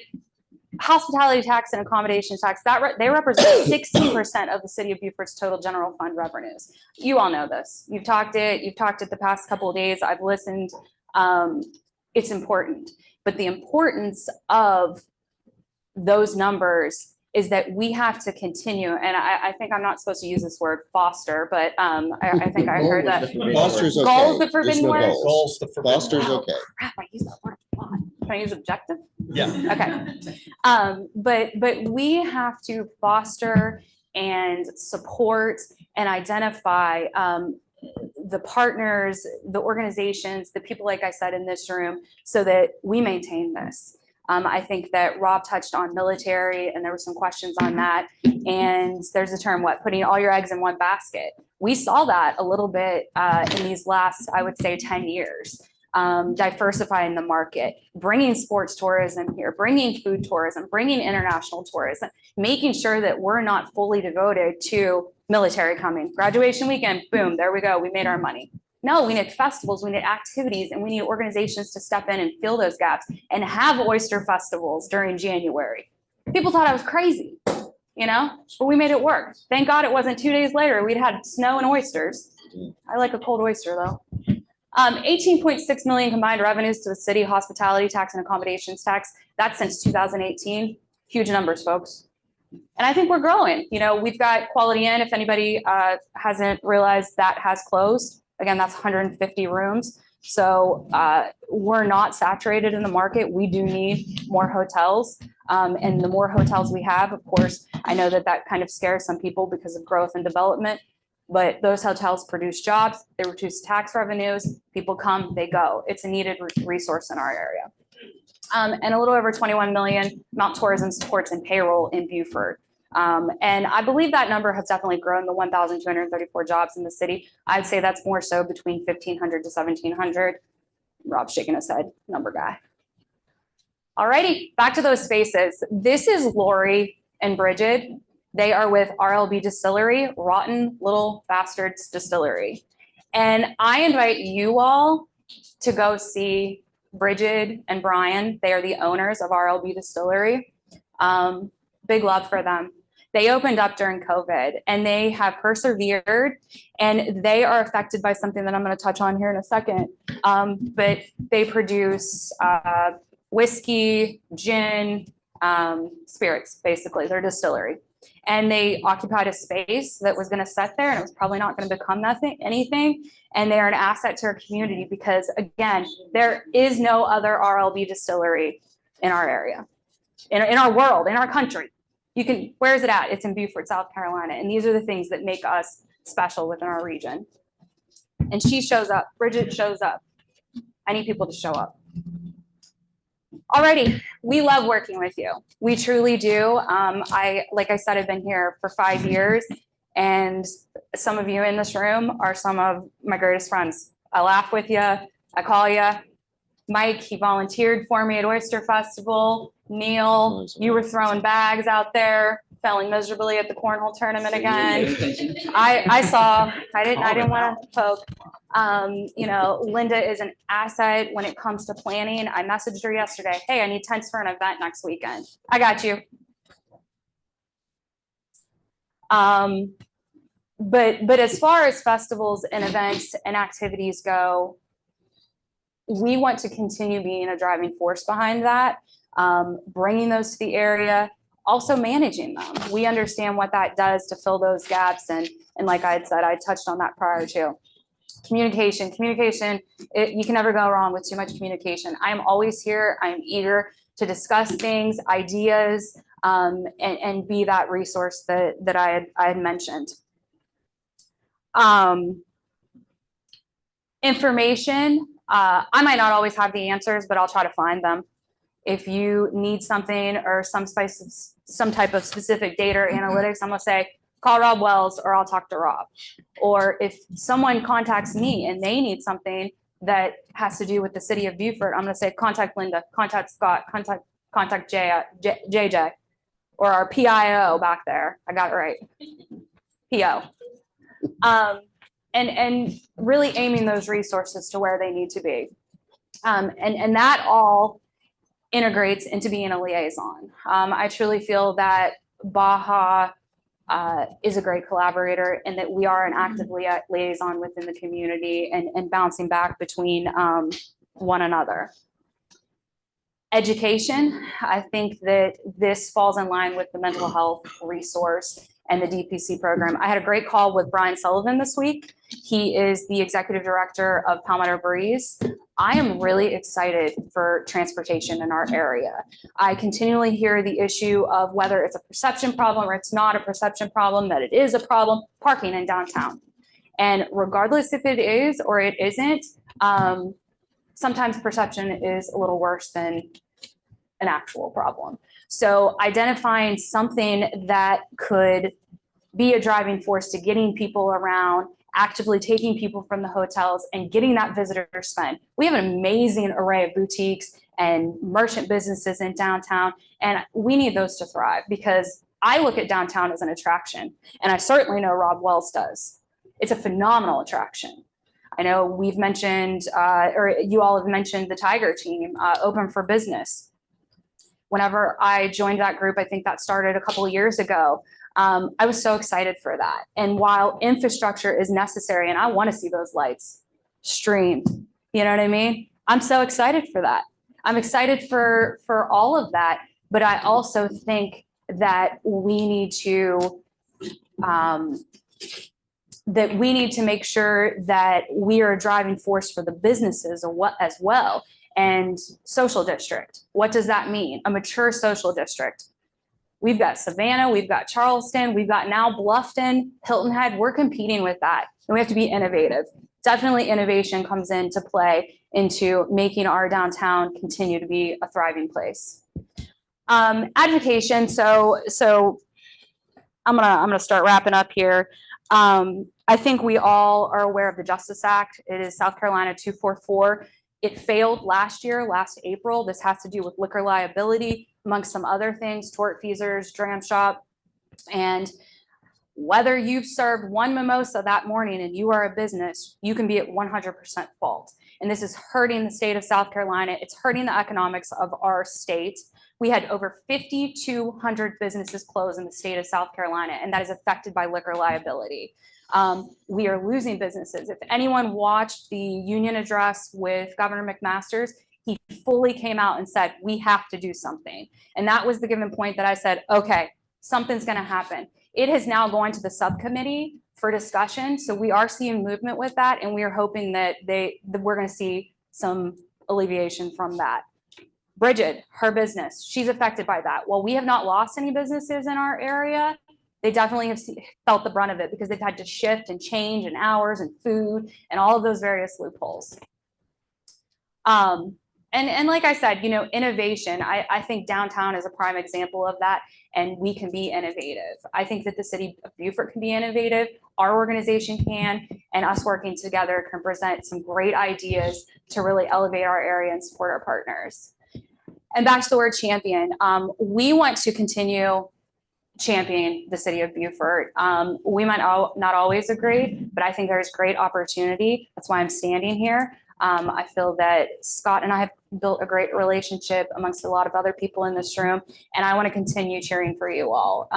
hospitality tax and accommodation tax, they represent 16% of the city of Beaufort's total general fund revenues. You all know this. You've talked it the past couple of days. I've listened. It's important. But the importance of those numbers is that we have to continue, and I think I'm not supposed to use this word foster, but I think I heard that. Foster's okay. Goals the forbidden There's no word? goals. Goals the forbidden Foster's word. okay. Crap, I use that word a lot. Can I use objective? Yeah. Okay. But we have to foster and support and identify the partners, the organizations, the people, like I said, in this room, so that we maintain this. I think that Rob touched on military, and there were some questions on that. And there's a term, putting all your eggs in one basket. We saw that a little bit in these last, I would say, 10 years. Diversifying the market, bringing sports tourism here, bringing food tourism, bringing international tourism, making sure that we're not fully devoted to military coming. Graduation weekend, boom, there we go. We made our money. No, we need festivals, we need activities, and we need organizations to step in and fill those gaps and have oyster festivals during January. People thought I was crazy, you know, but we made it work. Thank God it wasn't 2 days later. We'd had snow and oysters. I like a cold oyster though. 18.6 million combined revenues to the city, hospitality tax and accommodations tax. That's since 2018. Huge numbers, folks. And I think we're growing. You know, we've got Quality Inn. If anybody hasn't realized, that has closed. Again, that's 150 rooms. So we're not saturated in the market. We do need more hotels. And the more hotels we have, of course, I know that that kind of scares some people because of growth and development. But those hotels produce jobs, they produce tax revenues, people come, they go. It's a needed resource in our area. And a little over 21 million Mount Tourism supports and payroll in Beaufort. And I believe that number has definitely grown, the 1,234 jobs in the city. I'd say that's more so between 1,500 to 1,700. Rob's shaking his head, number guy. All righty, back to those spaces. This is Lori and Bridget. They are with RLB Distillery, Rotten Little Bastards Distillery. And I invite you all to go see Bridget and Brian. They are the owners of RLB Distillery. Big love for them. They opened up during COVID and they have persevered, and they are affected by something that I'm going to touch on here in a second. But they produce whiskey, gin, spirits, basically. They're a distillery. And they occupied a space that was going to sit there and it was probably not going to become anything. And they are an asset to our community because, again, there is no other RLB distillery in our area, in our world, in our country. Where is it at? It's in Beaufort, South Carolina. And these are the things that make us special within our region. And she shows up. Bridget shows up. I need people to show up. Alrighty, we love working with you. We truly do. Like I said, I've been here for 5 years, and some of you in this room are some of my greatest friends. I laugh with you. I call you. Mike, he volunteered for me at Oyster Festival. Neil, you were throwing bags out there, failing miserably at the cornhole tournament again. I saw. I didn't want to poke. You know, Linda is an asset when it comes to planning. I messaged her yesterday. Hey, I need tents for an event next weekend. I got you. But as far as festivals and events and activities go, we want to continue being a driving force behind that, bringing those to the area, also managing them. We understand what that does to fill those gaps. And like I had said, I touched on that prior to. Communication, you can never go wrong with too much communication. I am always here. I am eager to discuss things, ideas, and be that resource that I had mentioned. Information, I might not always have the answers, but I'll try to find them. If you need something or some type of specific data or analytics, I'm gonna say, call Rob Wells or I'll talk to Rob. Or if someone contacts me and they need something that has to do with the city of Beaufort, I'm gonna say, contact Linda, contact Scott, contact JJ, or our PIO back there. I got it right. PO. And really aiming those resources to where they need to be. And that all integrates into being a liaison. I truly feel that Baja is a great collaborator and that we are an active liaison within the community and bouncing back between one another. Education, I think that this falls in line with the mental health resource and the DPC program. I had a great call with Brian Sullivan this week. He is the executive director of Palmetto Breeze. I am really excited for transportation in our area. I continually hear the issue of whether it's a perception problem or it's not a perception problem, that it is a problem, parking in downtown. And regardless if it is or it isn't, sometimes perception is a little worse than an actual problem. So identifying something that could be a driving force to getting people around, actively taking people from the hotels and getting that visitor spend. We have an amazing array of boutiques and merchant businesses in downtown, and we need those to thrive because I look at downtown as an attraction, and I certainly know Rob Wells does. It's a phenomenal attraction. I know we've mentioned, or you all have mentioned the Tiger team, Open for Business. Whenever I joined that group, I think that started a couple of years ago. I was so excited for that. And while infrastructure is necessary, and I want to see those lights streamed, you know what I mean? I'm so excited for that. I'm excited for all of that. But I also think that we need to make sure that we are a driving force for the businesses as well. And social district, what does that mean? A mature social district. We've got Savannah, we've got Charleston, we've got now Bluffton, Hilton Head. We're competing with that, and we have to be innovative. Definitely innovation comes into play into making our downtown continue to be a thriving place. Advocation, so I'm gonna start wrapping up here. I think we all are aware of the Justice Act. It is South Carolina 244. It failed last April. This has to do with liquor liability, amongst some other things, tortfeasors, dram shop. And whether you've served one mimosa that morning and you are a business, you can be at 100% fault. And this is hurting the state of South Carolina. It's hurting the economics of our state. We had over 5,200 businesses close in the state of South Carolina, and that is affected by liquor liability. We are losing businesses. If anyone watched the union address with Governor McMaster's, he fully came out and said, we have to do something. And that was the given point that I said, okay, something's going to happen. It has now gone to the subcommittee for discussion. So we are seeing movement with that. And we are hoping that we're going to see some alleviation from that. Bridget, her business, she's affected by that. Well, we have not lost any businesses in our area. They definitely have felt the brunt of it because they've had to shift and change in hours and food and all of those various loopholes. And like I said, you know, innovation, I think downtown is a prime example of that, and we can be innovative. I think that the city of Beaufort can be innovative, our organization can, and us working together can present some great ideas to really elevate our area and support our partners. And back to the word champion, we want to continue championing the city of Beaufort. We might not always agree, but I think there's great opportunity. That's why I'm standing here. I feel that Scott and I have built a great relationship amongst a lot of other people in this room, and I want to continue cheering for you all.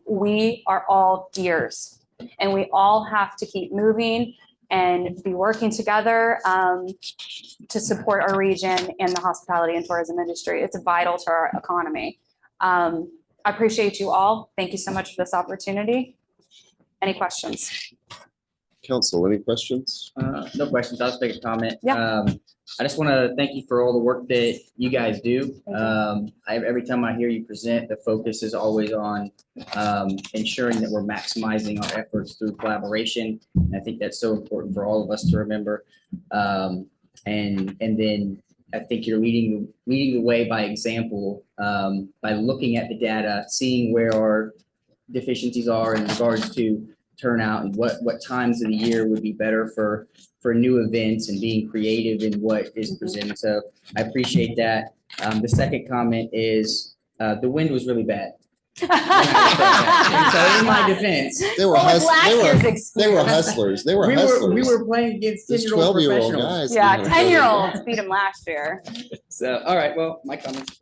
We are all gears, and we all have to keep moving and be working together to support our region and the hospitality and tourism industry. It's vital to our economy. I appreciate you all. Thank you so much for this opportunity. Any questions? Council, any questions? No questions. I'll just make a comment. Yeah. I just want to thank you for all the work that you guys do. Thank you. Every time I hear you present, the focus is always on ensuring that we're maximizing our efforts through collaboration. And I think that's so important for all of us to remember. And then I think you're leading the way by example, by looking at the data, seeing where our deficiencies are in regards to turnout and what times of the year would be better for new events and being creative in what is presented. So I appreciate that. The second comment is the wind was really bad. And so in my defense, They were Well, with last year's they were experience. hustlers. They were we hustlers. were playing against There's 10-year-old 12-year-old professionals. guys. Yeah, being 10-year-olds beat them last year. So, all right, well, my comments.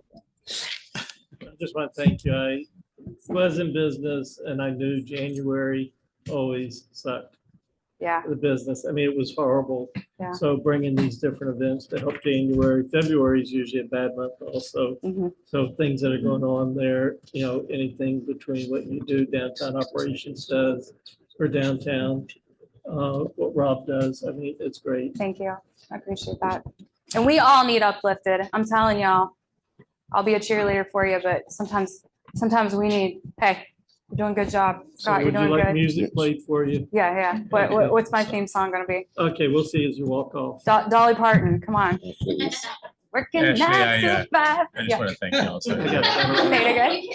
I just want to thank you. I was in business and I knew January always sucked Yeah, the business. I mean, it was horrible. Yeah. So bringing these different events to help January, February is usually a bad month also. Mhm. So things that are going on there, you know, anything between what you do downtown operations does or downtown, what Rob does. I mean, it's great. thank you. I appreciate that. And we all need uplifted. I'm telling y'all, I'll be a cheerleader for you, but sometimes we need, hey, you're doing a good job. So Scott, you're would you doing like good. music played for you? Yeah, yeah. What's my theme song gonna be? Okay, we'll see as you walk off. Dolly Parton, come on. Please. Working Actually, nine to five. I just Yeah. want to thank you also. I got that. Say it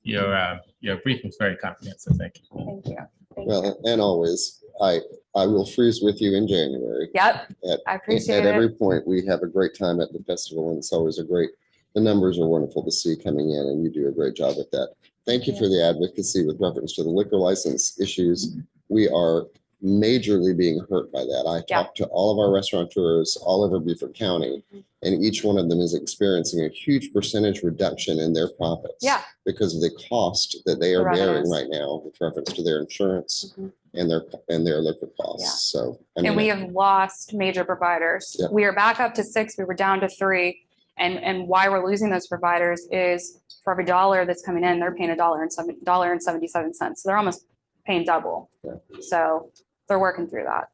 again. Your brief was very comprehensive. Thank you. Thank you. Thank you. Well, and always, I will freeze with you in January. Yep, At, I appreciate at every it. point, we have a great time at the festival, and it's always the numbers are wonderful to see coming in, and you do a great job at that. Thank you for the advocacy with reference to the liquor license issues. We are majorly being hurt by that. I Yeah. talked to all of our restaurateurs all over Beaufort County, and each one of them is experiencing a huge percentage reduction in their profits. Yeah. Because of the cost that they are The bearing revenues. right now with reference to their insurance Mhm. and their liquor costs. So. I And mean, we have lost major providers. Yep. We are back up to 6, we were down to 3. And why we're losing those providers is for every dollar that's coming in, they're paying $1.77. So they're almost paying double. Yeah. So they're working through that.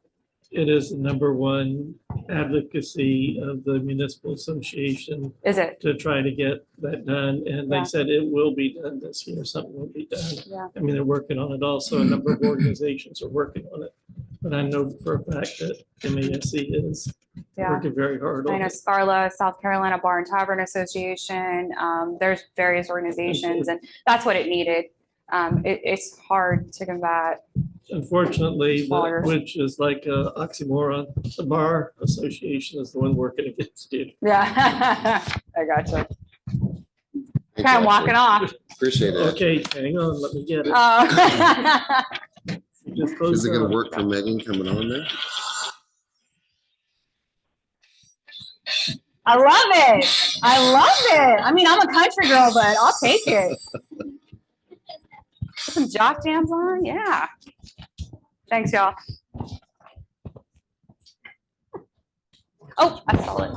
It is the number one advocacy of the municipal association Is it? to try to get that done. And Yeah. they said it will be done this year. Something will be done. Yeah. I mean, they're working on it also. A number of organizations are working on it. But I know for a fact that MASC is Yeah. working very hard I on know it. Scarla, South Carolina Bar and Tavern Association, there's various organizations and that's what it needed. It's hard to combat. Unfortunately, Smaller. which is like a oxymoron, the bar association is the one working against you. Yeah. I gotcha. thank Okay, I'm you, walking off. Appreciate it. Okay, hang on, let me get it. You just close Is it gonna up. work for Megan coming on there? I love it. I love it. I mean, I'm a country girl, but I'll take it. Put some jock jams on. Yeah. Thanks, y'all. Oh, I saw it.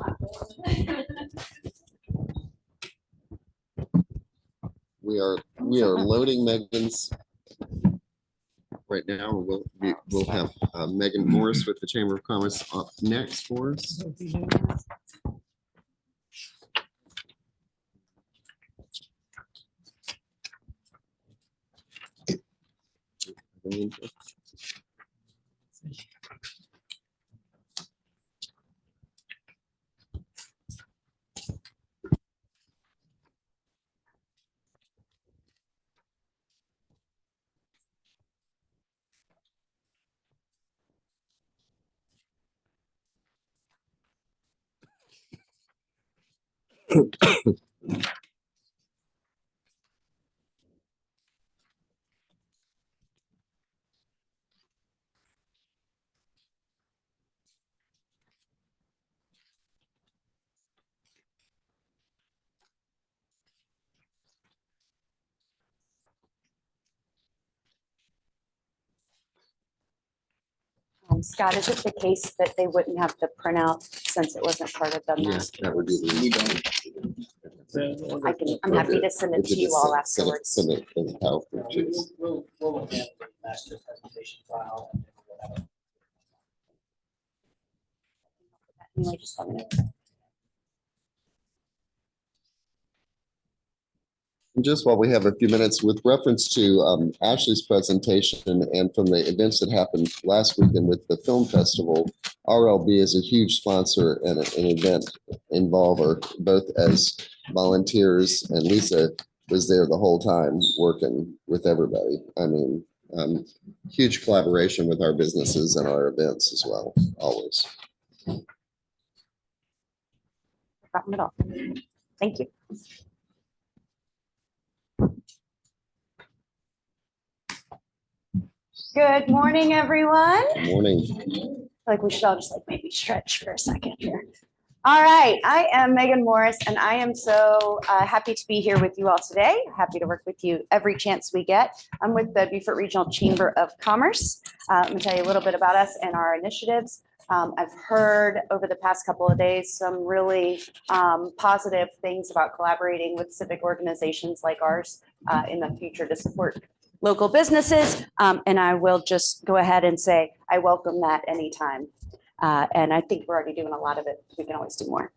We are loading Megan's right now. We'll have Megan Morris with the Chamber of Commerce up next for us. Scott, is it the case that they wouldn't have the printout since it wasn't part of the Yes, master? that would be the. We don't. I'm happy to send it to you all afterwards. Send it in PowerPoint, please. We'll look at the master presentation file. And then we'll have Anyway, just let me know. And just while we have a few minutes, with reference to Ashley's presentation and from the events that happened last weekend with the film festival, RLB is a huge sponsor and an event involver, both as volunteers, and Lisa was there the whole time working with everybody. I mean, huge collaboration with our businesses and our events as well, always. Problem at all. Thank you. Good morning, everyone. Good morning. Like we should all just like maybe stretch for a second here. All right, I am Megan Morris, and I am so happy to be here with you all today. Happy to work with you every chance we get. I'm with the Beaufort Regional Chamber of Commerce. Let me tell you a little bit about us and our initiatives. I've heard over the past couple of days some really positive things about collaborating with civic organizations like ours in the future to support local businesses. And I will just go ahead and say, I welcome that anytime. And I think we're already doing a lot of it. We can always do more.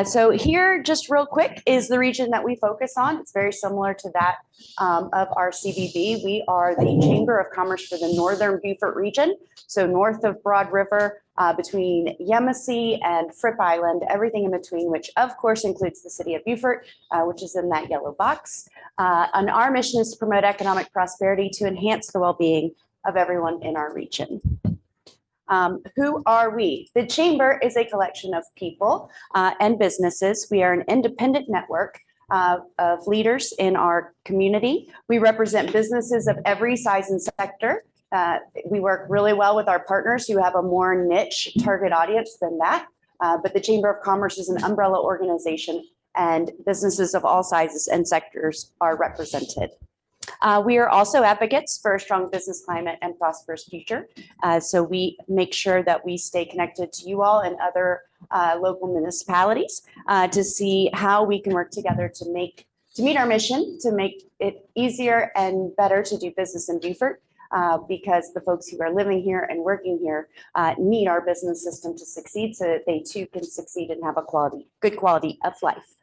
So here, just real quick, is the region that we focus on. It's very similar to that of our CBB. We are the Chamber of Commerce for the Northern Beaufort region. So north of Broad River, between Yemassee and Fripp Island, everything in between, which of course includes the city of Beaufort, which is in that yellow box. And our mission is to promote economic prosperity to enhance the well-being of everyone in our region. Who are we? The Chamber is a collection of people and businesses. We are an independent network of leaders in our community. We represent businesses of every size and sector. We work really well with our partners who have a more niche target audience than that. But the Chamber of Commerce is an umbrella organization, and businesses of all sizes and sectors are represented. We are also advocates for a strong business climate and prosperous future. So we make sure that we stay connected to you all and other local municipalities to see how we can work together to meet our mission, to make it easier and better to do business in Beaufort. Because the folks who are living here and working here need our business system to succeed so that they too can succeed and have a good quality of life.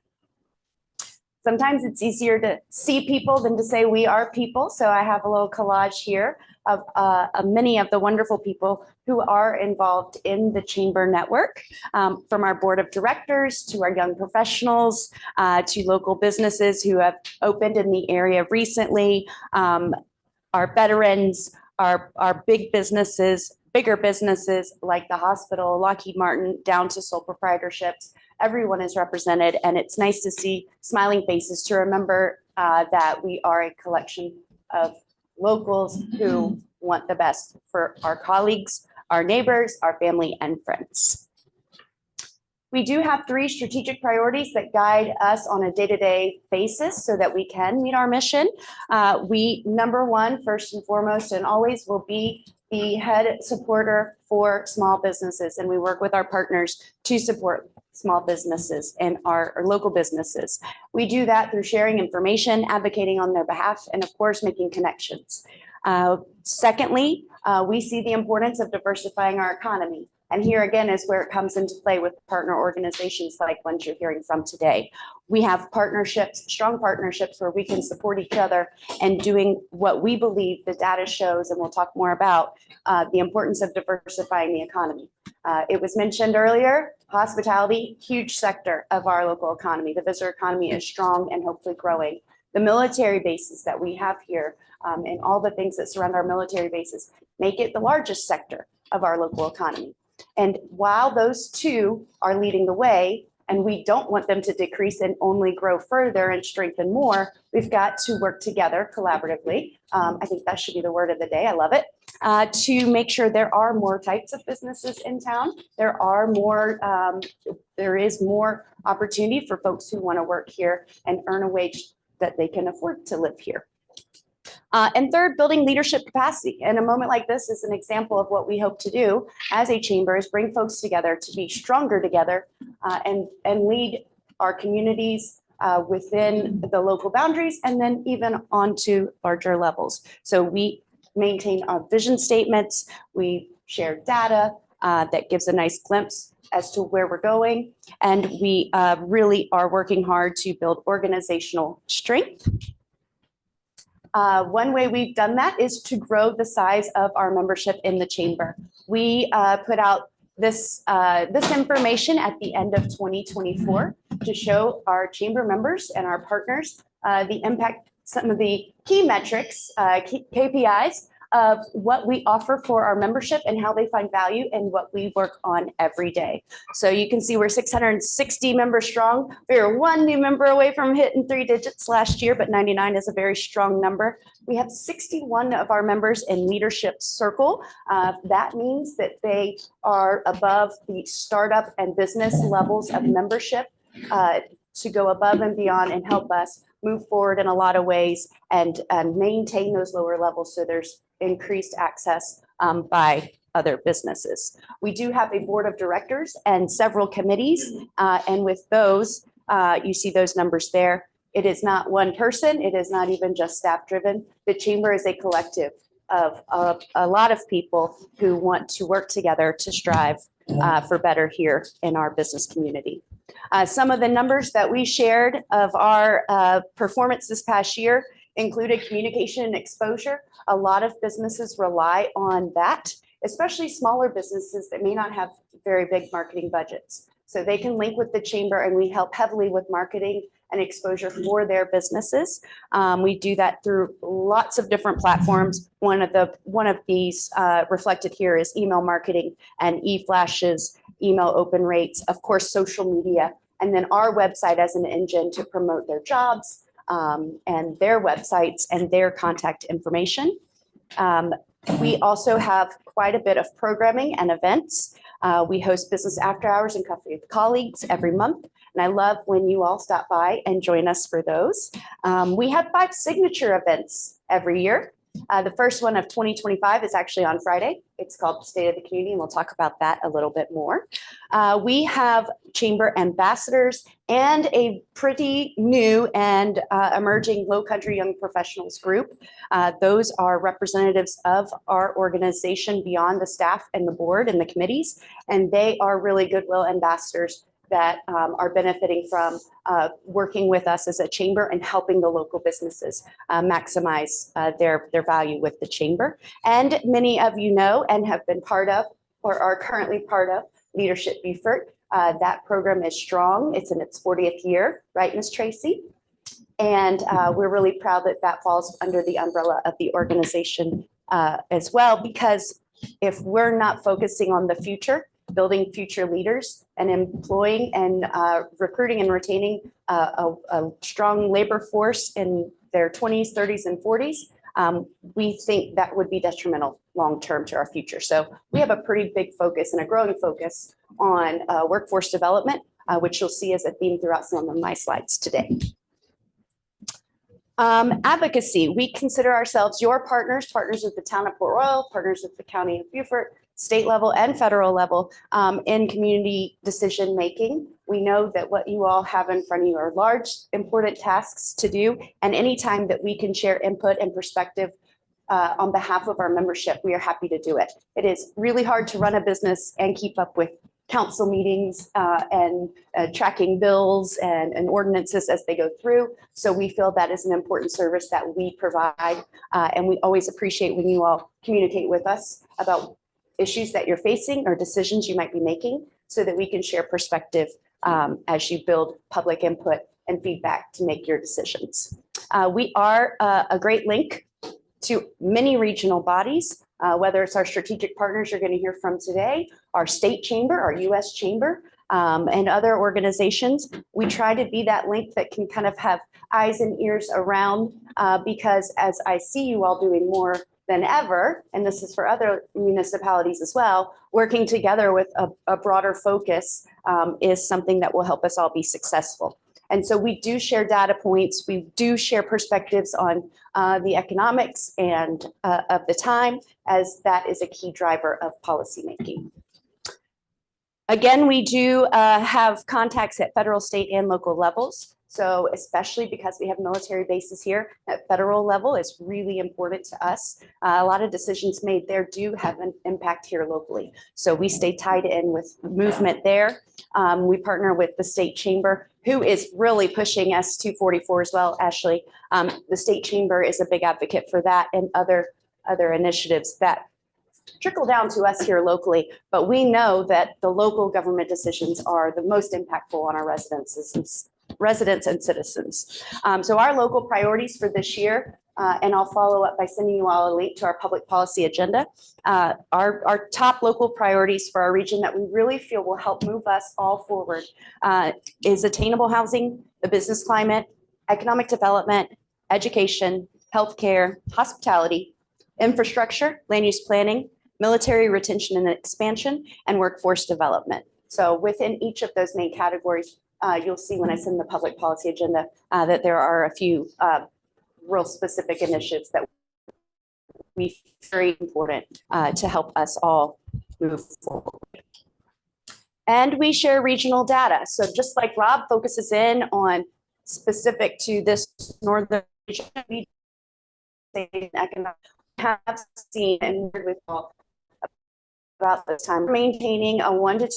Sometimes it's easier to see people than to say we are people. So I have a little collage here of many of the wonderful people who are involved in the Chamber network, from our board of directors to our young professionals, to local businesses who have opened in the area recently, our veterans, our big businesses, bigger businesses like the hospital, Lockheed Martin, down to sole proprietorships. Everyone is represented, and it's nice to see smiling faces to remember that we are a collection of locals who want the best for our colleagues, our neighbors, our family, and friends. We do have 3 strategic priorities that guide us on a day-to-day basis so that we can meet our mission. Number 1, first and foremost, and always will be the head supporter for small businesses. And we work with our partners to support small businesses and our local businesses. We do that through sharing information, advocating on their behalf, and of course, making connections. Secondly, we see the importance of diversifying our economy. And here again is where it comes into play with partner organizations like ones you're hearing from today. We have partnerships, strong partnerships where we can support each other and doing what we believe the data shows, and we'll talk more about the importance of diversifying the economy. It was mentioned earlier, hospitality, huge sector of our local economy. The visitor economy is strong and hopefully growing. The military bases that we have here and all the things that surround our military bases make it the largest sector of our local economy. And while those two are leading the way, and we don't want them to decrease and only grow further and strengthen more, we've got to work together collaboratively. I think that should be the word of the day. I love it. To make sure there are more types of businesses in town. There is more opportunity for folks who want to work here and earn a wage that they can afford to live here. And third, building leadership capacity. And a moment like this is an example of what we hope to do as a chamber, is bring folks together to be stronger together and lead our communities within the local boundaries and then even onto larger levels. So we maintain our vision statements, we share data that gives a nice glimpse as to where we're going, and we really are working hard to build organizational strength. One way we've done that is to grow the size of our membership in the chamber. We put out this information at the end of 2024 to show our chamber members and our partners the impact, some of the key metrics, KPIs of what we offer for our membership and how they find value in what we work on every day. So you can see we're 660 members strong. We were one new member away from hitting 3 digits last year, but 99 is a very strong number. We have 61 of our members in leadership circle. That means that they are above the startup and business levels of membership to go above and beyond and help us move forward in a lot of ways and maintain those lower levels so there's increased access by other businesses. We do have a board of directors and several committees, and with those, you see those numbers there. It is not one person. It is not even just staff driven. The chamber is a collective of a lot of people who want to work together to strive for better here in our business community. Some of the numbers that we shared of our performance this past year included communication and exposure. A lot of businesses rely on that, especially smaller businesses that may not have very big marketing budgets. So they can link with the chamber, and we help heavily with marketing and exposure for their businesses. We do that through lots of different platforms. One of these reflected here is email marketing and e-flashes, email open rates, of course, social media, and then our website as an engine to promote their jobs and their websites and their contact information. We also have quite a bit of programming and events. We host business after hours and coffee with colleagues every month. And I love when you all stop by and join us for those. We have 5 signature events every year. The first one of 2025 is actually on Friday. It's called State of the Community, and we'll talk about that a little bit more. We have chamber ambassadors and a pretty new and emerging Low Country Young Professionals group. Those are representatives of our organization beyond the staff and the board and the committees, and they are really goodwill ambassadors that are benefiting from working with us as a chamber and helping the local businesses maximize their value with the chamber. And many of you know and have been part of or are currently part of Leadership Beaufort. That program is strong. It's in its 40th year, right, Ms. Tracy? And we're really proud that that falls under the umbrella of the organization as well, because if we're not focusing on the future, building future leaders and employing and recruiting and retaining a strong labor force in their 20s, 30s, and 40s, we think that would be detrimental long-term to our future. So we have a pretty big focus and a growing focus on workforce development, which you'll see as a theme throughout some of my slides today. Advocacy. We consider ourselves your partners with the town of Port Royal, partners with the county of Beaufort, state level and federal level in community decision making. We know that what you all have in front of you are large, important tasks to do. And anytime that we can share input and perspective on behalf of our membership, we are happy to do it. It is really hard to run a business and keep up with council meetings and tracking bills and ordinances as they go through. So we feel that is an important service that we provide. And we always appreciate when you all communicate with us about issues that you're facing or decisions you might be making so that we can share perspective as you build public input and feedback to make your decisions. We are a great link to many regional bodies, whether it's our strategic partners you're going to hear from today, our state chamber, our US chamber, and other organizations. We try to be that link that can kind of have eyes and ears around because as I see you all doing more than ever, and this is for other municipalities as well, working together with a broader focus is something that will help us all be successful. And so we do share data points. We do share perspectives on the economics and of the time, as that is a key driver of policymaking. Again, we do have contacts at federal, state, and local levels. So especially because we have military bases here at federal level, it's really important to us. A lot of decisions made there do have an impact here locally. So we stay tied in with movement there. We partner with the state chamber, who is really pushing S244 as well, Ashley. The state chamber is a big advocate for that and other initiatives that trickle down to us here locally, but we know that the local government decisions are the most impactful on our residents and citizens. So our local priorities for this year, and I'll follow up by sending you all a link to our public policy agenda. Our top local priorities for our region that we really feel will help move us all forward is attainable housing, the business climate, economic development, education, healthcare, hospitality, infrastructure, land use planning, military retention and expansion, and workforce development. So within each of those main categories, you'll see when I send the public policy agenda that there are a few real specific initiatives that we feel very important to help us all move forward. And we share regional data. So just like Rob focuses in on specific to this northern region, we have seen and with all about this time maintaining a 1 to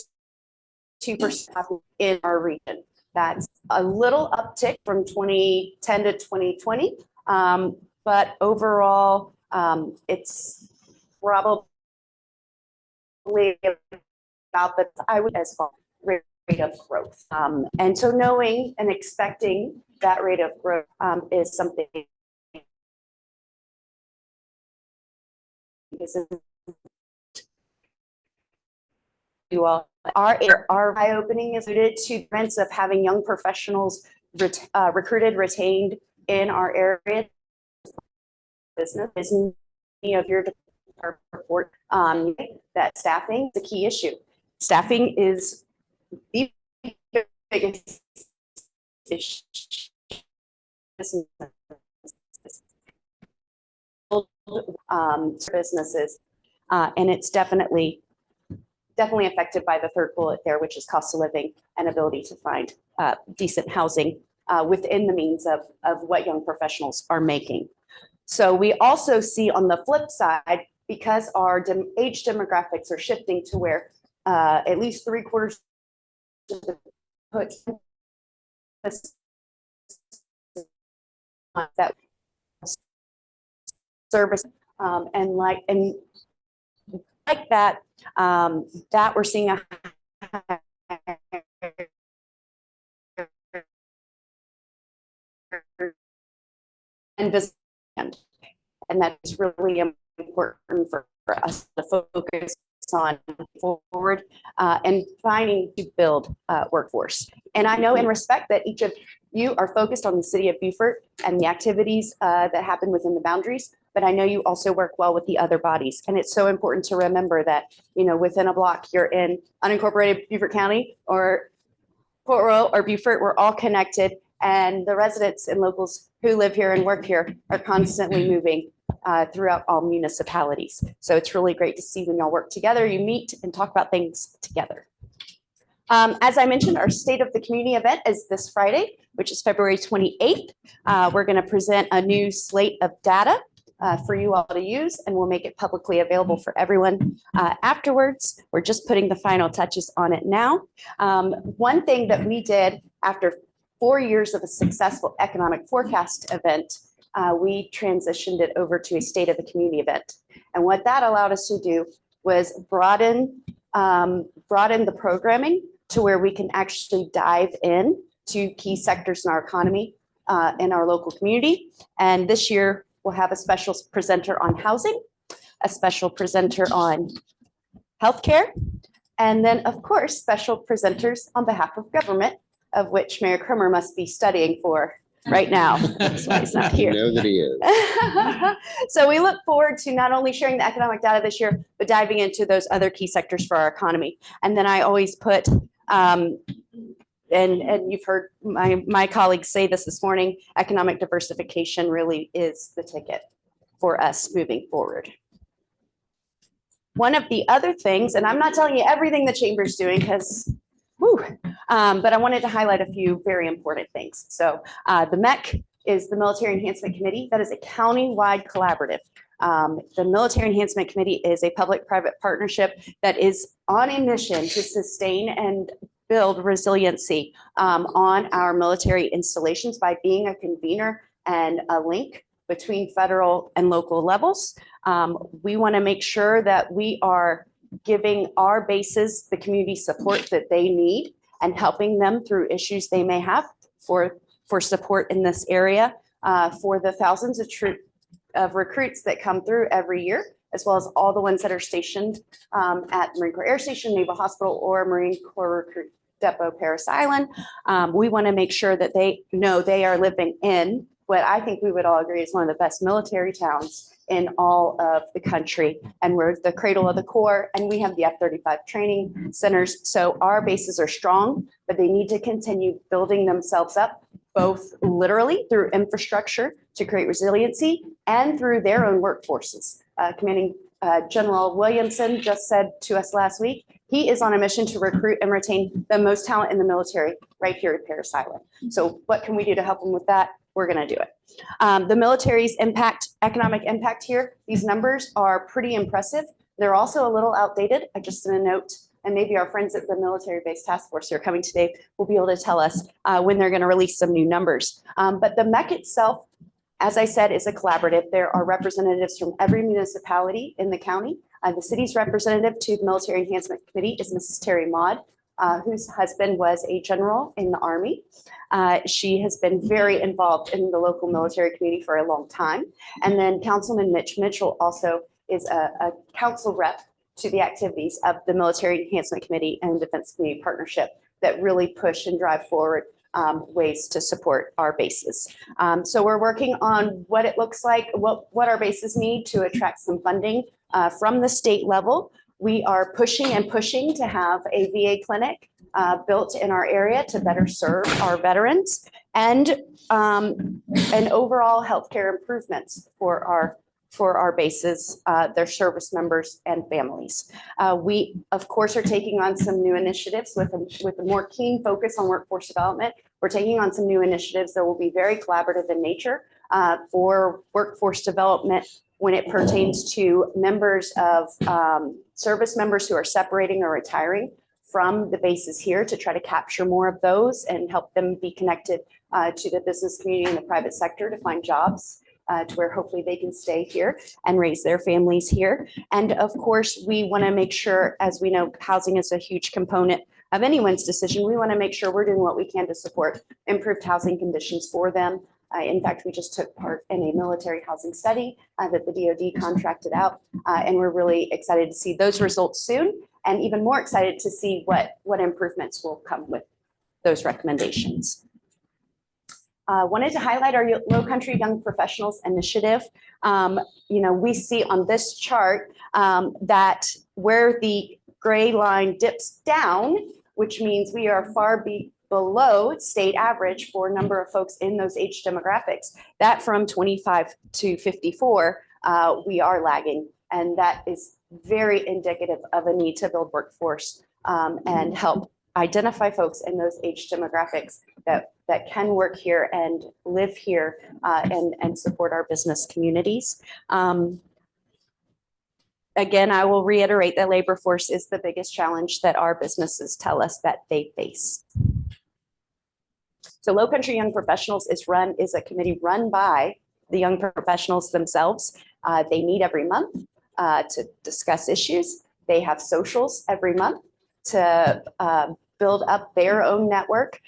2% in our region. That's a little uptick from 2010 to 2020, but overall, it's probably about the I would as far rate of growth. And so knowing and expecting that rate of growth is something. You all our eye-opening is related to trends of having young professionals recruited, retained in our area. Business is many of your report that staffing is a key issue. Staffing is the biggest issue. Businesses, and it's definitely affected by the third bullet there, which is cost of living and ability to find decent housing within the means of what young professionals are making. So we also see on the flip side, because our age demographics are shifting to where at least 3/4 of the puts that service and like that that we're seeing a and that's really important for us to focus on forward and finding to build workforce. And I know and respect that each of you are focused on the city of Beaufort and the activities that happen within the boundaries, but I know you also work well with the other bodies. And it's so important to remember that, you know, within a block, you're in unincorporated Beaufort County or Port Royal or Beaufort, we're all connected. And the residents and locals who live here and work here are constantly moving throughout all municipalities. So it's really great to see when y'all work together, you meet and talk about things together. As I mentioned, our State of the Community event is this Friday, which is February 28th. We're going to present a new slate of data for you all to use, and we'll make it publicly available for everyone afterwards. We're just putting the final touches on it now. One thing that we did after 4 years of a successful economic forecast event, we transitioned it over to a State of the Community event. And what that allowed us to do was broaden the programming to where we can actually dive in to key sectors in our economy in our local community. And this year we'll have a special presenter on housing, a special presenter on healthcare, and then of course, special presenters on behalf of government, of which Mayor Crimmer must be studying for right now. That's why he's not You here. know that he is. So we look forward to not only sharing the economic data this year, but diving into those other key sectors for our economy. And then I always put and you've heard my colleagues say this morning, economic diversification really is the ticket for us moving forward. One of the other things, and I'm not telling you everything the chamber's doing because, but I wanted to highlight a few very important things. So the MEC is the Military Enhancement Committee. That is a county-wide collaborative. The Military Enhancement Committee is a public-private partnership that is on a mission to sustain and build resiliency on our military installations by being a convener and a link between federal and local levels. We want to make sure that we are giving our bases the community support that they need and helping them through issues they may have for support in this area, for the thousands of recruits that come through every year, as well as all the ones that are stationed at Marine Corps Air Station, Naval Hospital, or Marine Corps Recruit Depot Parris Island. We want to make sure that they know they are living in what I think we would all agree is one of the best military towns in all of the country. And we're the cradle of the Corps, and we have the F-35 training centers. So our bases are strong, but they need to continue building themselves up, both literally through infrastructure to create resiliency and through their own workforces. Commanding General Williamson just said to us last week, he is on a mission to recruit and retain the most talent in the military right here at Parris Island. So what can we do to help them with that? We're going to do it. The military's economic impact here, these numbers are pretty impressive. They're also a little outdated. I just did a note, and maybe our friends at the Military Base Task Force who are coming today will be able to tell us when they're going to release some new numbers. But the MEC itself, as I said, is a collaborative. There are representatives from every municipality in the county. The city's representative to the Military Enhancement Committee is Mrs. Terry Maud, whose husband was a general in the Army. She has been very involved in the local military community for a long time. And then Councilman Mitch Mitchell also is a council rep to the activities of the Military Enhancement Committee and Defense Community Partnership that really push and drive forward ways to support our bases. So we're working on what it looks like, what our bases need to attract some funding from the state level. We are pushing to have a VA clinic built in our area to better serve our veterans and overall healthcare improvements for our bases, their service members and families. We, of course, are taking on some new initiatives with a more keen focus on workforce development. We're taking on some new initiatives that will be very collaborative in nature for workforce development when it pertains to members of service members who are separating or retiring from the bases here to try to capture more of those and help them be connected to the business community and the private sector to find jobs to where hopefully they can stay here and raise their families here. And of course, we want to make sure, as we know, housing is a huge component of anyone's decision. We want to make sure we're doing what we can to support improved housing conditions for them. In fact, we just took part in a military housing study that the DoD contracted out, and we're really excited to see those results soon, and even more excited to see what improvements will come with those recommendations. Wanted to highlight our Low Country Young Professionals Initiative. We see on this chart that where the gray line dips down, which means we are far below state average for a number of folks in those age demographics, that from 25 to 54, we are lagging. And that is very indicative of a need to build workforce and help identify folks in those age demographics that can work here and live here and support our business communities. Again, I will reiterate that labor force is the biggest challenge that our businesses tell us that they face. So Low Country Young Professionals is a committee run by the young professionals themselves. They meet every month to discuss issues. They have socials every month to build up their own network.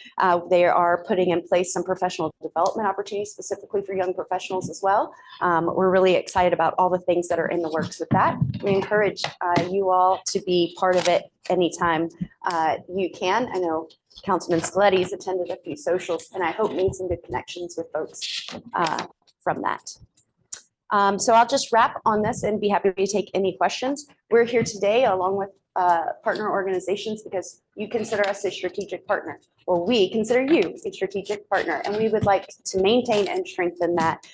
They are putting in place some professional development opportunities specifically for young professionals as well. We're really excited about all the things that are in the works with that. We encourage you all to be part of it anytime you can. I know Councilman Scoletti's attended a few socials, and I hope made some good connections with folks from that. So I'll just wrap on this and be happy to take any questions. We're here today along with partner organizations because you consider us a strategic partner, or we consider you a strategic partner, and we would like to maintain and strengthen that.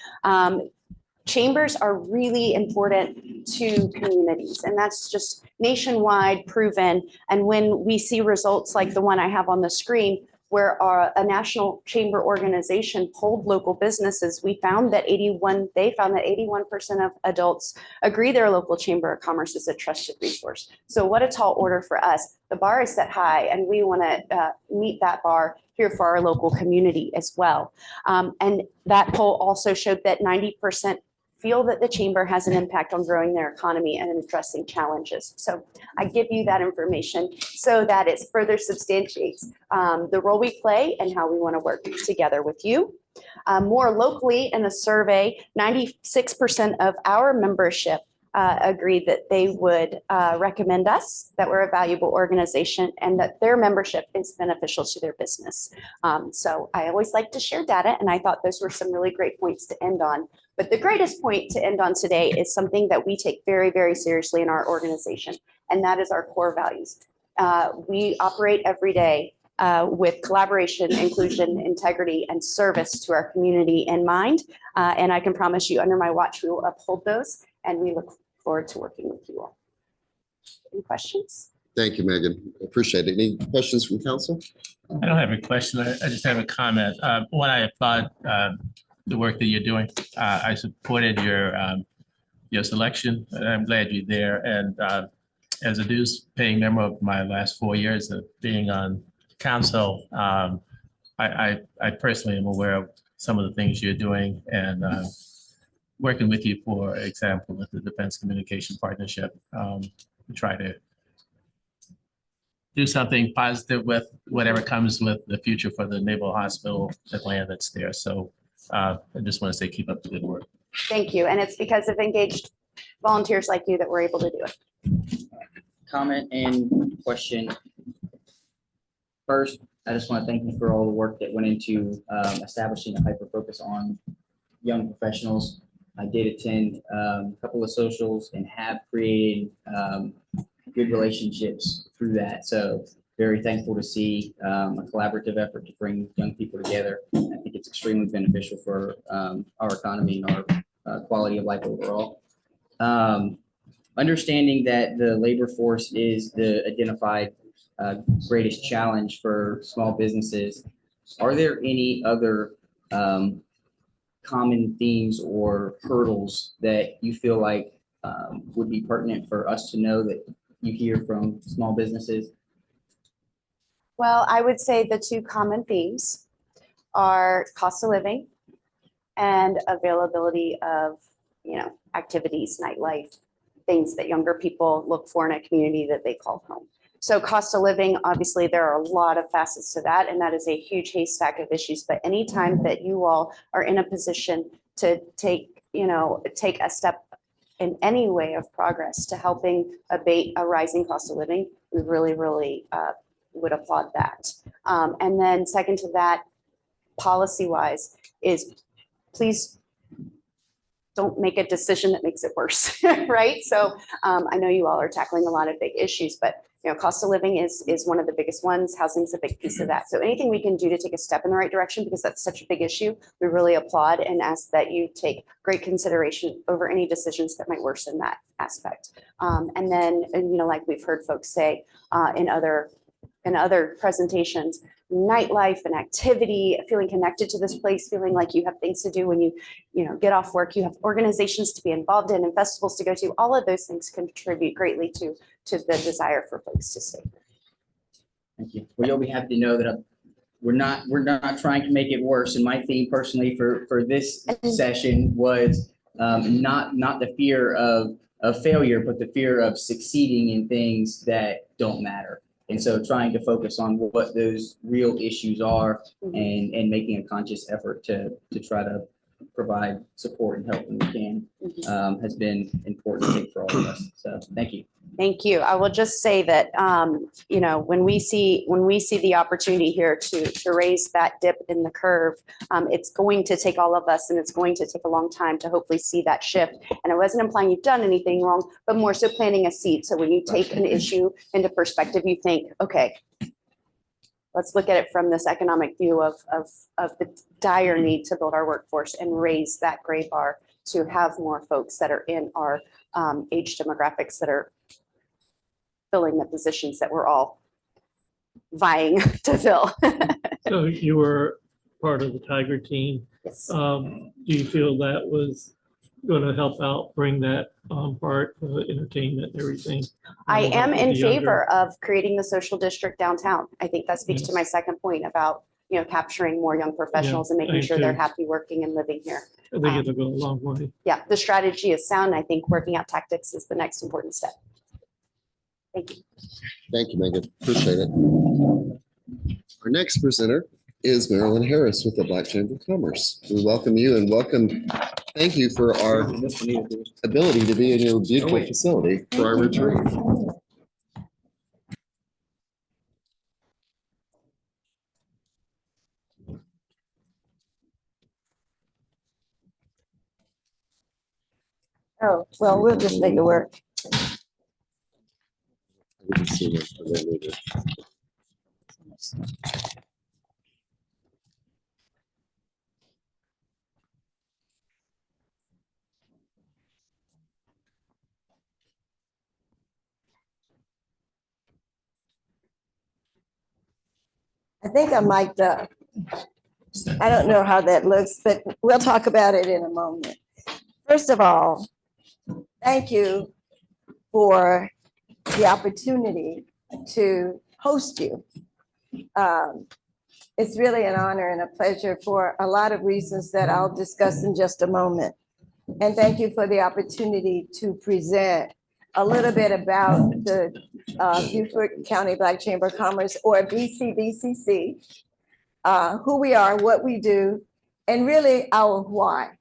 Chambers are really important to communities, and that's just nationwide proven. And when we see results like the one I have on the screen, where a national chamber organization polled local businesses, they found that 81% of adults agree their local chamber of commerce is a trusted resource. So what a tall order for us. The bar is set high, and we want to meet that bar here for our local community as well. And that poll also showed that 90% feel that the chamber has an impact on growing their economy and addressing challenges. So I give you that information so that it further substantiates the role we play and how we want to work together with you. More locally, in a survey, 96% of our membership agreed that they would recommend us, that we're a valuable organization, and that their membership is beneficial to their business. So I always like to share data, and I thought those were some really great points to end on. But the greatest point to end on today is something that we take very, very seriously in our organization, and that is our core values. We operate every day with collaboration, inclusion, integrity, and service to our community in mind. And I can promise you, under my watch, we will uphold those, and we look forward to working with you all. Any questions? Thank you, Megan. Appreciate it. Any questions from council? I don't have a question. I just have a comment. When I applaud the work that you're doing, I supported your selection. And I'm glad you're there. And as a dues paying member of my last 4 years of being on council, I personally am aware of some of the things you're doing, and working with you, for example, with the Defense Communication Partnership, try to do something positive with whatever comes with the future for the Naval Hospital, the land that's there. So I just want to say, keep up the good work. Thank you. And it's because of engaged volunteers like you that we're able to do it. Comment and question. First, I just want to thank you for all the work that went into establishing a hyper focus on young professionals. I did attend a couple of socials and have created good relationships through that. So very thankful to see a collaborative effort to bring young people together. I think it's extremely beneficial for our economy and our quality of life overall. Understanding that the labor force is the identified greatest challenge for small businesses, are there any other common themes or hurdles that you feel like would be pertinent for us to know that you hear from small businesses? Well, I would say the two common themes are cost of living and availability of, activities, nightlife, things that younger people look for in a community that they call home. So cost of living, obviously, there are a lot of facets to that, and that is a huge haystack of issues. But anytime that you all are in a position to take a step in any way of progress to helping abate a rising cost of living, we really, really would applaud that. And then second to that, policy-wise, is please don't make a decision that makes it worse, right? So I know you all are tackling a lot of big issues, but cost of living is one of the biggest ones. Housing's a big piece of that. So anything we can do to take a step in the right direction, because that's such a big issue, we really applaud and ask that you take great consideration over any decisions that might worsen that aspect. And then, like we've heard folks say in other presentations, nightlife and activity, feeling connected to this place, feeling like you have things to do when you get off work, you have organizations to be involved in and festivals to go to. All of those things contribute greatly to the desire for folks to stay. Thank you. Well, you'll be happy to know that we're not trying to make it worse. And my theme personally for this session was not the fear of failure, but the fear of succeeding in things that don't matter. And so trying to focus on what those real issues are and making a conscious effort to try to provide support and help when we can has been important, I think, for all of us. So thank you. Thank you. I will just say that, you know, when we see the opportunity here to raise that dip in the curve, it's going to take all of us, and it's going to take a long time to hopefully see that shift. And I wasn't implying you've done anything wrong, but more so planting a seed. So when you take an issue into perspective, you think, okay, let's look at it from this economic view of the dire need to build our workforce and raise that gray bar to have more folks that are in our age demographics that are filling the positions that we're all vying to fill. So you were part of the Tiger team. Yes. Do you feel that was going to help out bring that part, entertainment and everything? I am With in the younger- favor of creating the social district downtown. I think that speaks to Yes. my second point about, you know, capturing more young professionals and I making sure they're too. happy working and living here. I think it'll go a long way. Yeah, the strategy is sound. I think working out tactics is the next important step. Thank you. Thank you, Megan. Appreciate it. Our next presenter is Marilyn Harris with the Black Chamber of Commerce. We welcome you and thank you for our ability to be in your beautiful facility for our retreat. Oh, well, we'll just make it work. I didn't see it. I didn't read it. I think I'm mic'd up. I don't know how that looks, but we'll talk about it in a moment. First of all, thank you for the opportunity to host you. It's really an honor and a pleasure for a lot of reasons that I'll discuss in just a moment. And thank you for the opportunity to present a little bit about the Beaufort County Black Chamber of Commerce, or BCBCC, who we are, what we do, and really our why.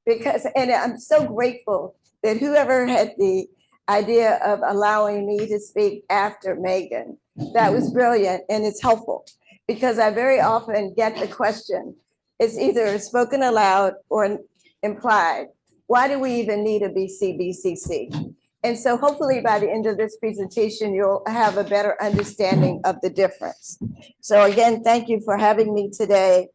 Because, and I'm so grateful that whoever had the idea of allowing me to speak after Megan, that was brilliant, and it's helpful. Because I very often get the question, it's either spoken aloud or implied, why do we even need a BCBCC? And so hopefully by the end of this presentation, you'll have a better understanding of the difference. So again, thank you for having me today.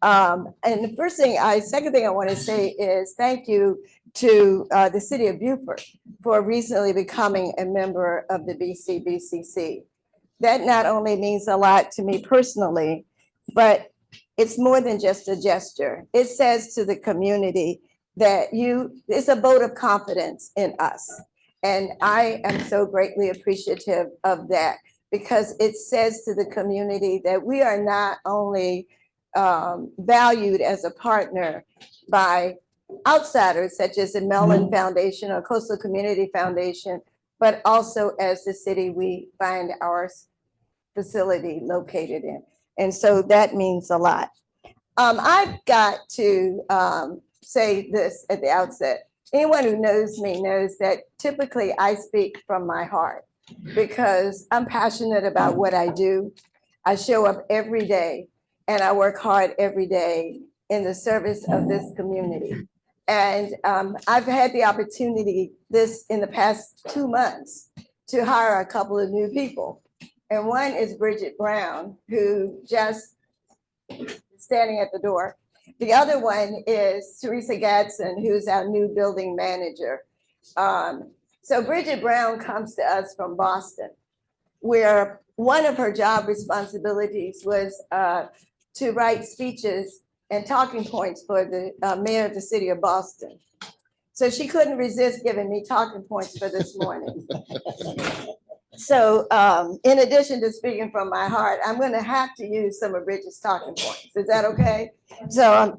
And the second thing I want to say is thank you to the city of Beaufort for recently becoming a member of the BCBCC. That not only means a lot to me personally, but it's more than just a gesture. It says to the community that it's a vote of confidence in us. And I am so greatly appreciative of that, because it says to the community that we are not only valued as a partner by outsiders such as the Mellon Foundation or Coastal Community Foundation, but also as the city we find our facility located in. And so that means a lot. I've got to say this at the outset. Anyone who knows me knows that typically I speak from my heart because I'm passionate about what I do. I show up every day and I work hard every day in the service of this community. And I've had the opportunity in the past 2 months to hire a couple of new people. And one is Bridget Brown, who just standing at the door. The other one is Teresa Gadsden, who's our new building manager. So Bridget Brown comes to us from Boston, where one of her job responsibilities was to write speeches and talking points for the mayor of the city of Boston. So she couldn't resist giving me talking points for this morning. So in addition to speaking from my heart, I'm going to have to use some of Bridget's talking points. Is that okay? So,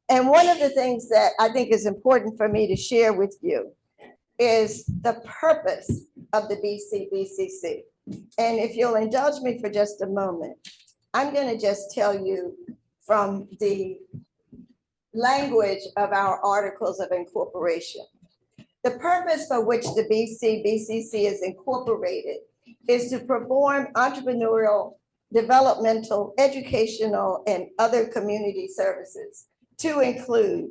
and one of the things that I think is important for me to share with you is the purpose of the BCBCC. And if you'll indulge me for just a moment, I'm going to just tell you from the language of our articles of incorporation. The purpose for which the BCBCC is incorporated is to perform entrepreneurial, developmental, educational, and other community services to include,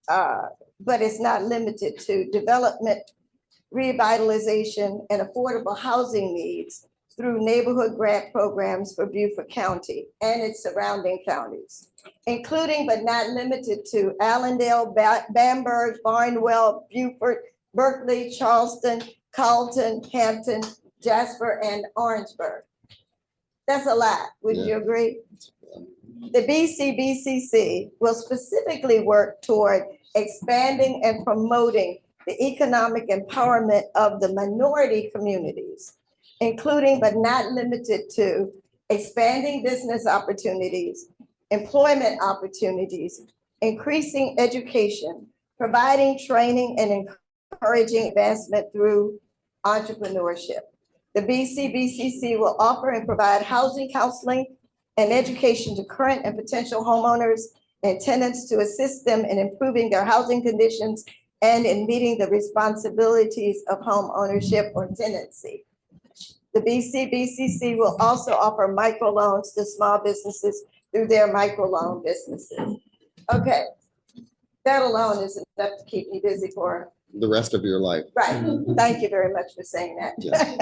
but it's not limited to, development, revitalization, and affordable housing needs through neighborhood grant programs for Beaufort County and its surrounding counties, including but not limited to Allendale, Bamberg, Barnwell, Beaufort, Berkeley, Charleston, Carlton, Hampton, Jasper, and Orangeburg. That's a lot, wouldn't you agree? The BCBCC will specifically work toward expanding and promoting the economic empowerment of the minority communities, including but not limited to expanding business opportunities, employment opportunities, increasing education, providing training, and encouraging advancement through entrepreneurship. The BCBCC will offer and provide housing counseling and education to current and potential homeowners and tenants to assist them in improving their housing conditions and in meeting the responsibilities of home ownership or tenancy. The BCBCC will also offer microloans to small businesses through their microloan businesses. Okay, that alone is enough to keep me busy for The rest of your life. right. Thank you very much for saying that. Yeah.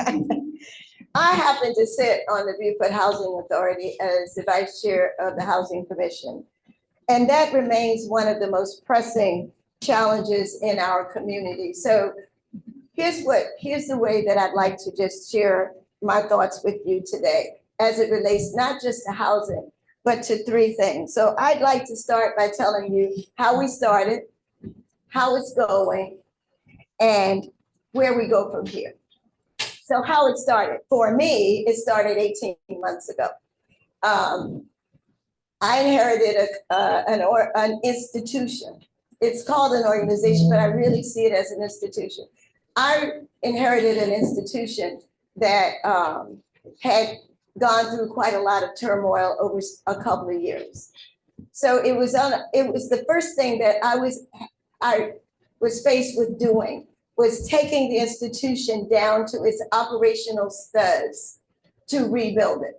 I happen to sit on the Beaufort Housing Authority as the vice chair of the Housing Commission. And that remains one of the most pressing challenges in our community. So here's the way that I'd like to just share my thoughts with you today as it relates not just to housing, but to three things. So I'd like to start by telling you how we started, how it's going, and where we go from here. So how it started. For me, it started 18 months ago. I inherited an institution. It's called an organization, but I really see it as an institution. I inherited an institution that had gone through quite a lot of turmoil over a couple of years. So it was the first thing that I was faced with doing was taking the institution down to its operational studs to rebuild it.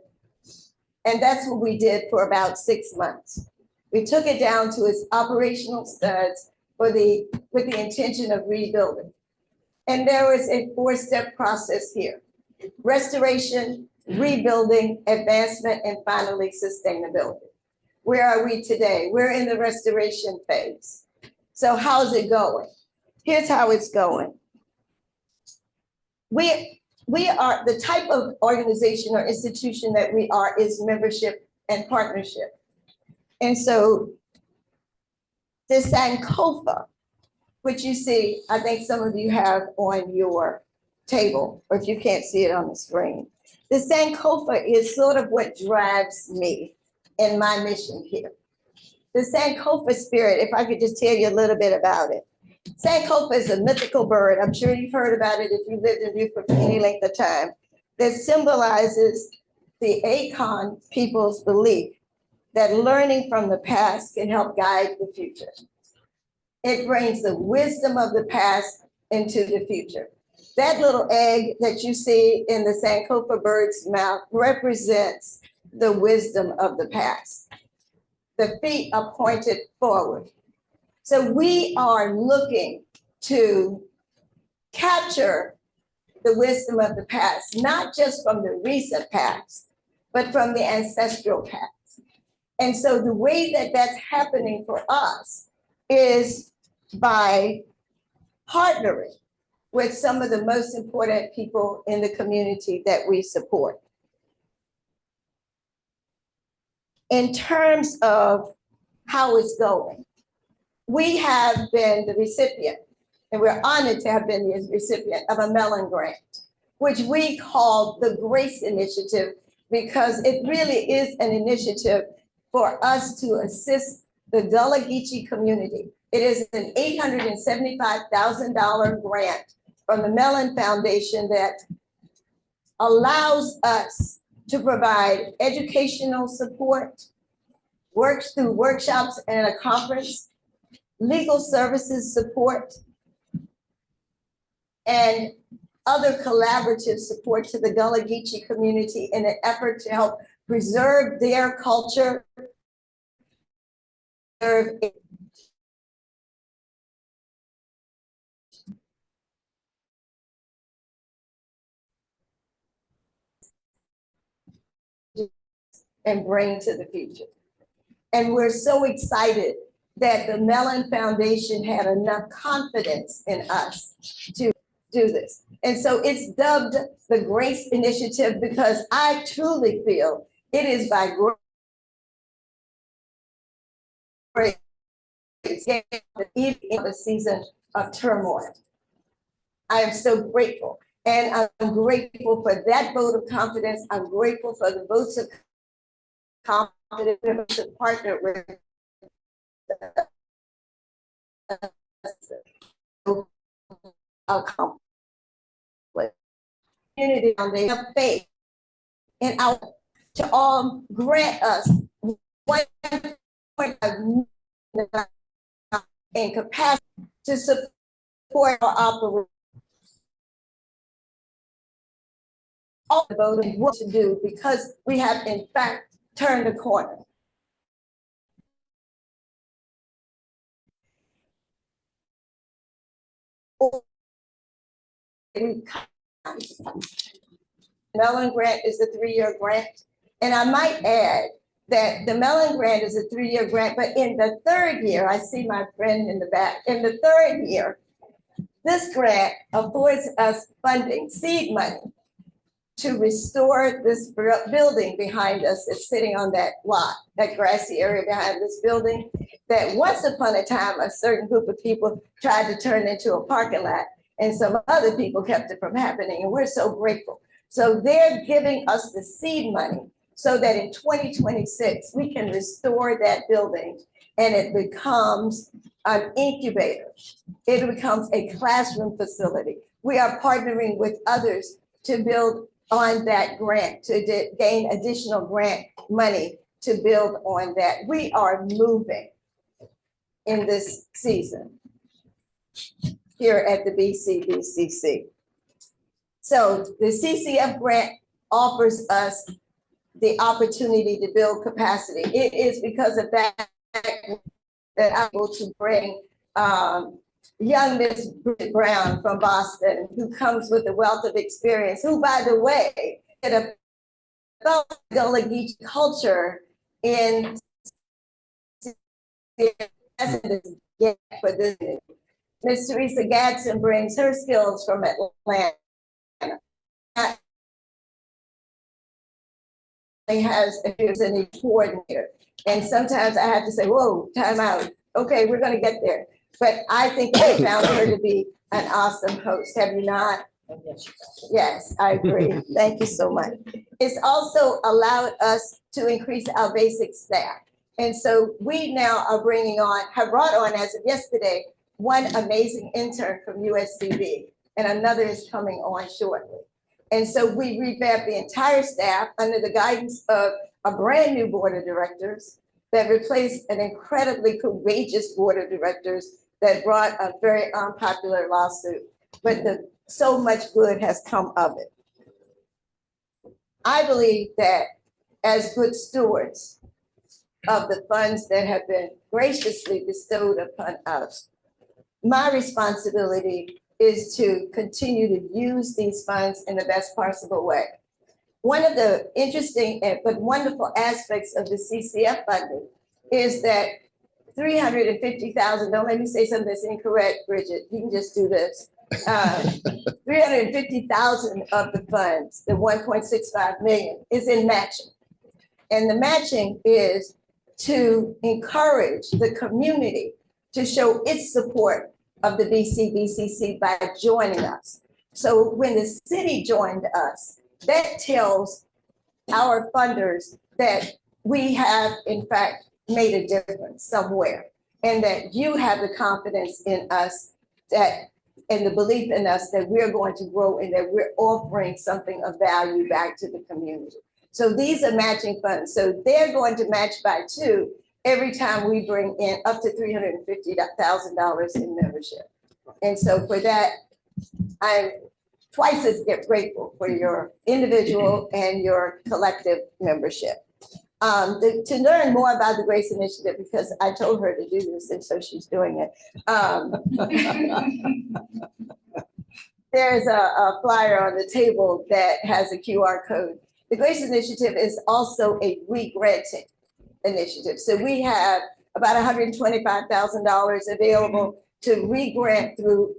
And that's what we did for about 6 months. We took it down to its operational studs with the intention of rebuilding. And there was a 4-step process here: restoration, rebuilding, advancement, and finally sustainability. Where are we today? We're in the restoration phase. So how's it going? Here's how it's going. We are the type of organization or institution that we are is membership and partnership. And so the Sankofa, which you see, I think some of you have on your table, or if you can't see it on the screen. The Sankofa is sort of what drives me in my mission here. The Sankofa spirit, if I could just tell you a little bit about it. Sankofa is a mythical bird. I'm sure you've heard about it if you lived in Beaufort for any length of time, that symbolizes the Akan people's belief that learning from the past can help guide the future. It brings the wisdom of the past into the future. That little egg that you see in the Sankofa bird's mouth represents the wisdom of the past. The feet are pointed forward. So we are looking to capture the wisdom of the past, not just from the recent past, but from the ancestral past. And so the way that that's happening for us is by partnering with some of the most important people in the community that we support. In terms of how it's going, we have been the recipient, and we're honored to have been the recipient of a Mellon grant, which we call the Grace Initiative, because it really is an initiative for us to assist the Gullah Geechee community. It is an $875,000 grant from the Mellon Foundation that allows us to provide educational support, works through workshops and a conference, legal services support, and other collaborative support to the Gullah Geechee community in an effort to help preserve their culture. And bring to the future. And we're so excited that the Mellon Foundation had enough confidence in us to do this. And so it's dubbed the Grace Initiative because I truly feel it is by grace, even in a season of turmoil. I am so grateful. And I'm grateful for that vote of confidence. I'm grateful for the votes of confidence to partner with community on their faith and our to all grant us 1.5 in capacity to support our operation. All the voting what to do because we have in fact turned the corner. Mellon grant is a 3-year grant. And I might add that the Mellon grant is a 3-year grant, but in the 3rd year, I see my friend in the back, in the 3rd year, this grant affords us funding, seed money, to restore this building behind us that's sitting on that lot, that grassy area behind this building, that once upon a time, a certain group of people tried to turn into a parking lot, and some other people kept it from happening, and we're so grateful. So they're giving us the seed money so that in 2026, we can restore that building and it becomes an incubator. It becomes a classroom facility. We are partnering with others to build on that grant, to gain additional grant money to build on that. We are moving in this season here at the BCBCC. So the CCF grant offers us the opportunity to build capacity. It is because of that that I'm able to bring young Miss Bridget Brown from Boston, who comes with a wealth of experience, who, by the way, did a Gullah Geechee culture in for this. Miss Teresa Gadsden brings her skills from Atlanta. He has a coordinator. And sometimes I have to say, whoa, time out. Okay, we're gonna get there. But I think I found her to be an awesome host. Have you not? Yes, I agree. Thank you so much. It's also allowed us to increase our basic staff. And so we now are have brought on as of yesterday, one amazing intern from USCB and another is coming on shortly. And so we revamped the entire staff under the guidance of a brand new board of directors that replaced an incredibly courageous board of directors that brought a very unpopular lawsuit, but so much good has come of it. I believe that as good stewards of the funds that have been graciously bestowed upon us, my responsibility is to continue to use these funds in the best possible way. One of the interesting but wonderful aspects of the CCF funding is that 350,000, don't let me say something that's incorrect, Bridget, you can just do this. 350,000 of the funds, the 1.65 million, is in matching. And the matching is to encourage the community to show its support of the BCBCC by joining us. So when the city joined us, that tells our funders that we have in fact made a difference somewhere and that you have the confidence in us and the belief in us that we're going to grow and that we're offering something of value back to the community. So these are matching funds. So they're going to match by 2 every time we bring in up to $350,000 in membership. And so for that, I'm twice as grateful for your individual and your collective membership. To learn more about the Grace Initiative, because I told her to do this, and so she's doing it. There's a flyer on the table that has a QR code. The Grace Initiative is also a re-granting initiative. So we have about $125,000 available to re-grant through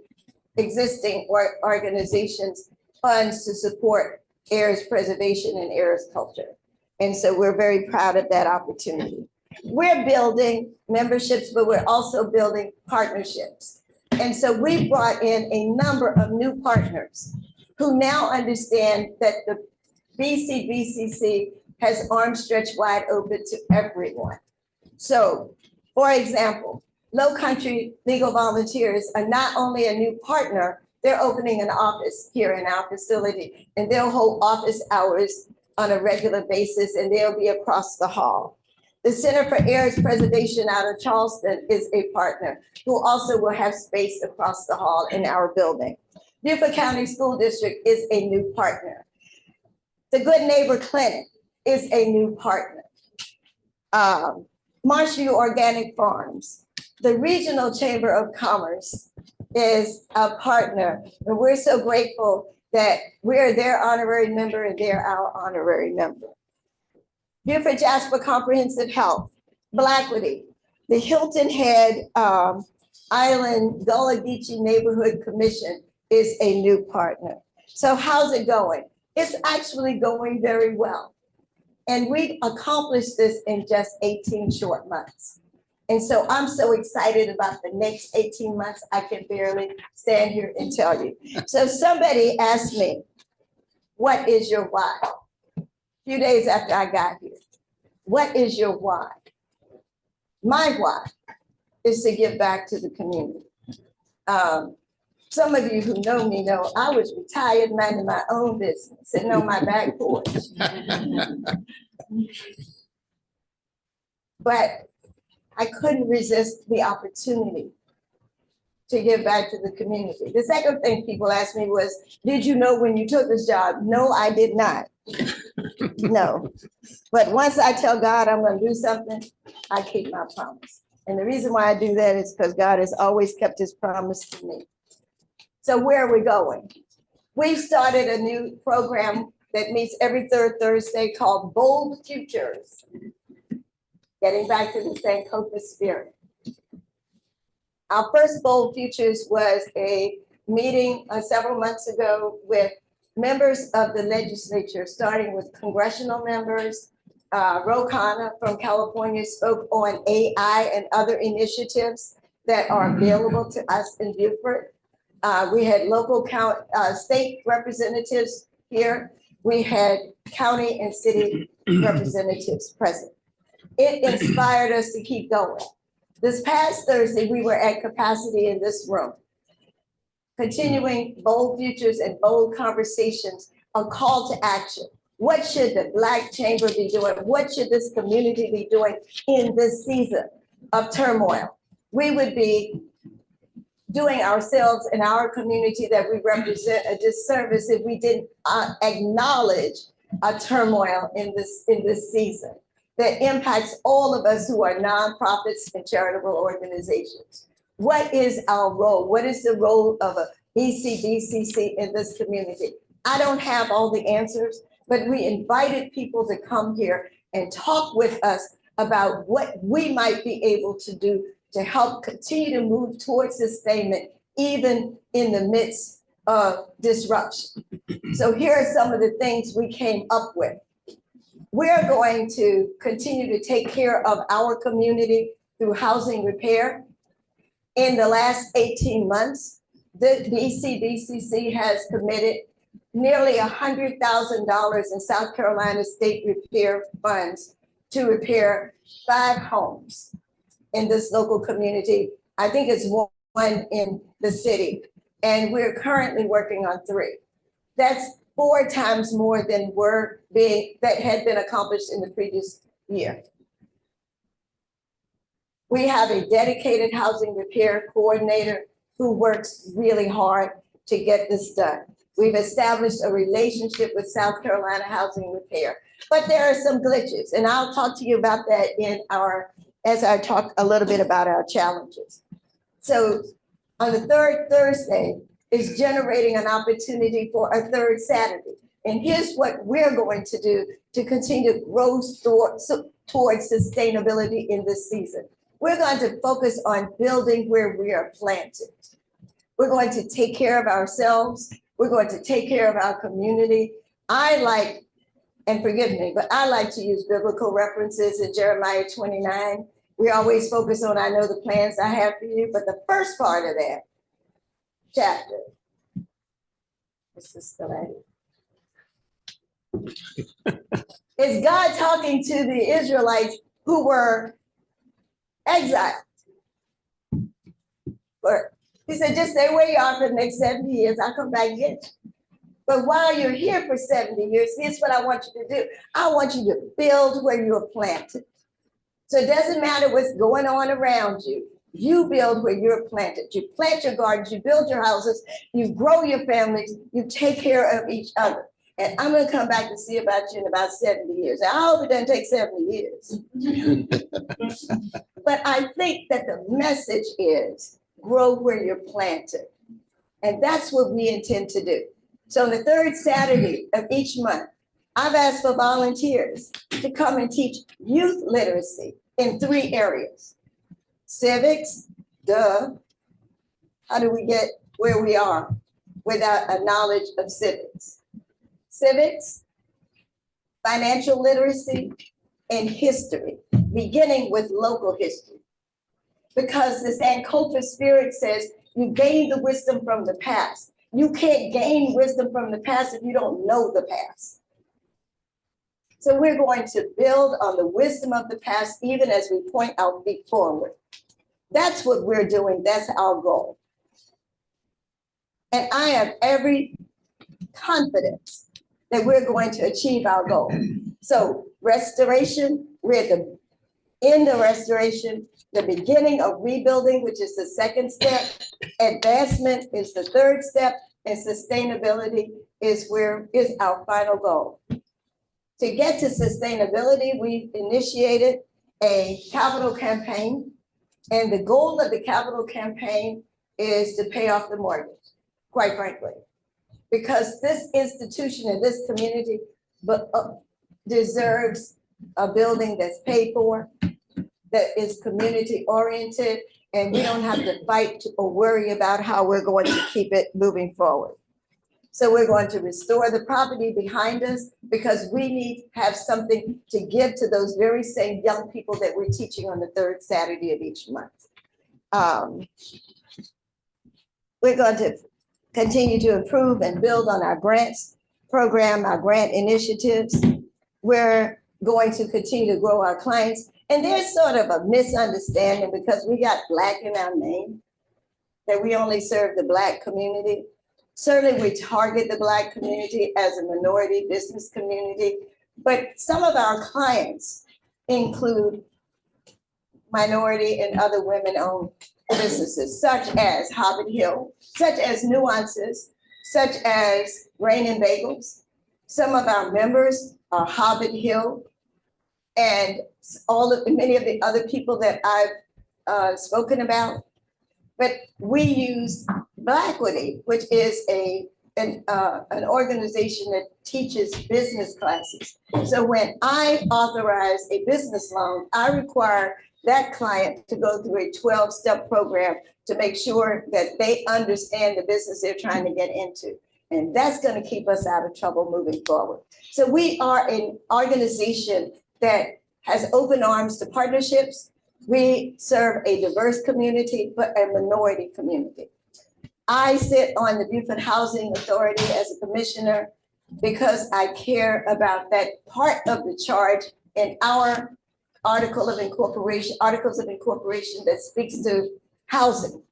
existing organizations funds to support Ayers preservation and Ayers culture. And so we're very proud of that opportunity. We're building memberships, but we're also building partnerships. And so we brought in a number of new partners who now understand that the BCBCC has arms stretched wide open to everyone. So, for example, Low Country Legal Volunteers are not only a new partner, they're opening an office here in our facility, and they'll hold office hours on a regular basis, and they'll be across the hall. The Center for Ayers Preservation out of Charleston is a partner who also will have space across the hall in our building. Beaufort County School District is a new partner. The Good Neighbor Clinic is a new partner. Marshview Organic Farms, the Regional Chamber of Commerce is a partner, and we're so grateful that we're their honorary member and they're our honorary member. Beaufort Jasper Comprehensive Health, Blackwoody, the Hilton Head Island Gullah Geechee Neighborhood Commission is a new partner. So how's it going? It's actually going very well. And we accomplished this in just 18 short months. And so I'm so excited about the next 18 months, I can barely stand here and tell you. So somebody asked me, what is your why? A few days after I got here, what is your why? My why is to give back to the community. Some of you who know me know I was retired minding my own business, sitting on my back porch. But I couldn't resist the opportunity to give back to the community. The second thing people asked me was, did you know when you took this job? No, I did not. No. But once I tell God I'm going to do something, I keep my promise. And the reason why I do that is because God has always kept his promise to me. So where are we going? We've started a new program that meets every third Thursday called Bold Futures. Getting back to the Sankofa spirit. Our first Bold Futures was a meeting several months ago with members of the legislature, starting with congressional members. Ro Khanna from California spoke on AI and other initiatives that are available to us in Beaufort. We had local state representatives here. We had county and city representatives present. It inspired us to keep going. This past Thursday, we were at capacity in this room, continuing Bold Futures and Bold Conversations, a call to action. What should the Black Chamber be doing? What should this community be doing in this season of turmoil? We would be doing ourselves and our community that we represent a disservice if we didn't acknowledge a turmoil in this season that impacts all of us who are nonprofits and charitable organizations. What is our role? What is the role of a BCBCC in this community? I don't have all the answers, but we invited people to come here and talk with us about what we might be able to do to help continue to move towards sustainment, even in the midst of disruption. So here are some of the things we came up with. We're going to continue to take care of our community through housing repair. In the last 18 months, the BCBCC has committed nearly $100,000 in South Carolina state repair funds to repair 5 homes in this local community. I think it's one in the city, and we're currently working on 3. That's 4 times more than that had been accomplished in the previous year. We have a dedicated housing repair coordinator who works really hard to get this done. We've established a relationship with South Carolina Housing Repair, but there are some glitches, and I'll talk to you about that as I talk a little bit about our challenges. So on the third Thursday is generating an opportunity for a third Saturday. And here's what we're going to do to continue to grow towards sustainability in this season. We're going to focus on building where we are planted. We're going to take care of ourselves. We're going to take care of our community. And forgive me, but I like to use biblical references in Jeremiah 29. We always focus on, I know the plans I have for you, but the first part of that chapter, is God talking to the Israelites who were exiled. He said, just stay where you are for the next 70 years. I'll come back and get you. But while you're here for 70 years, here's what I want you to do. I want you to build where you are planted. So it doesn't matter what's going on around you. You build where you're planted. You plant your gardens, you build your houses, you grow your families, you take care of each other. And I'm going to come back to see about you in about 70 years. I hope it doesn't take 70 years. But I think that the message is grow where you're planted. And that's what we intend to do. So on the third Saturday of each month, I've asked for volunteers to come and teach youth literacy in 3 areas. Civics, how do we get where we are without a knowledge of civics? Civics, financial literacy, and history, beginning with local history. Because the Sankofa spirit says you gain the wisdom from the past. You can't gain wisdom from the past if you don't know the past. So we're going to build on the wisdom of the past, even as we point our feet forward. That's what we're doing. That's our goal. And I have every confidence that we're going to achieve our goal. So restoration, we're at the end of restoration, the beginning of rebuilding, which is the second step. Advancement is the third step, and sustainability is our final goal. To get to sustainability, we've initiated a capital campaign, and the goal of the capital campaign is to pay off the mortgage, quite frankly, because this institution and this community deserves a building that's paid for, that is community oriented, and we don't have to fight or worry about how we're going to keep it moving forward. So we're going to restore the property behind us because we need to have something to give to those very same young people that we're teaching on the third Saturday of each month. We're going to continue to improve and build on our grants program, our grant initiatives. We're going to continue to grow our clients. And there's sort of a misunderstanding because we got Black in our name, that we only serve the Black community. Certainly we target the Black community as a minority business community, but some of our clients include minority and other women-owned businesses, such as Hobbit Hill, such as Nuances, such as Rain and Bagels. Some of our members are Hobbit Hill, and many of the other people that I've spoken about. But we use Blackwity, which is an organization that teaches business classes. So when I authorize a business loan, I require that client to go through a 12-step program to make sure that they understand the business they're trying to get into. And that's going to keep us out of trouble moving forward. So we are an organization that has open arms to partnerships. We serve a diverse community, but a minority community. I sit on the Beaufort Housing Authority as a commissioner because I care about that part of the charge in our articles of incorporation that speaks to housing.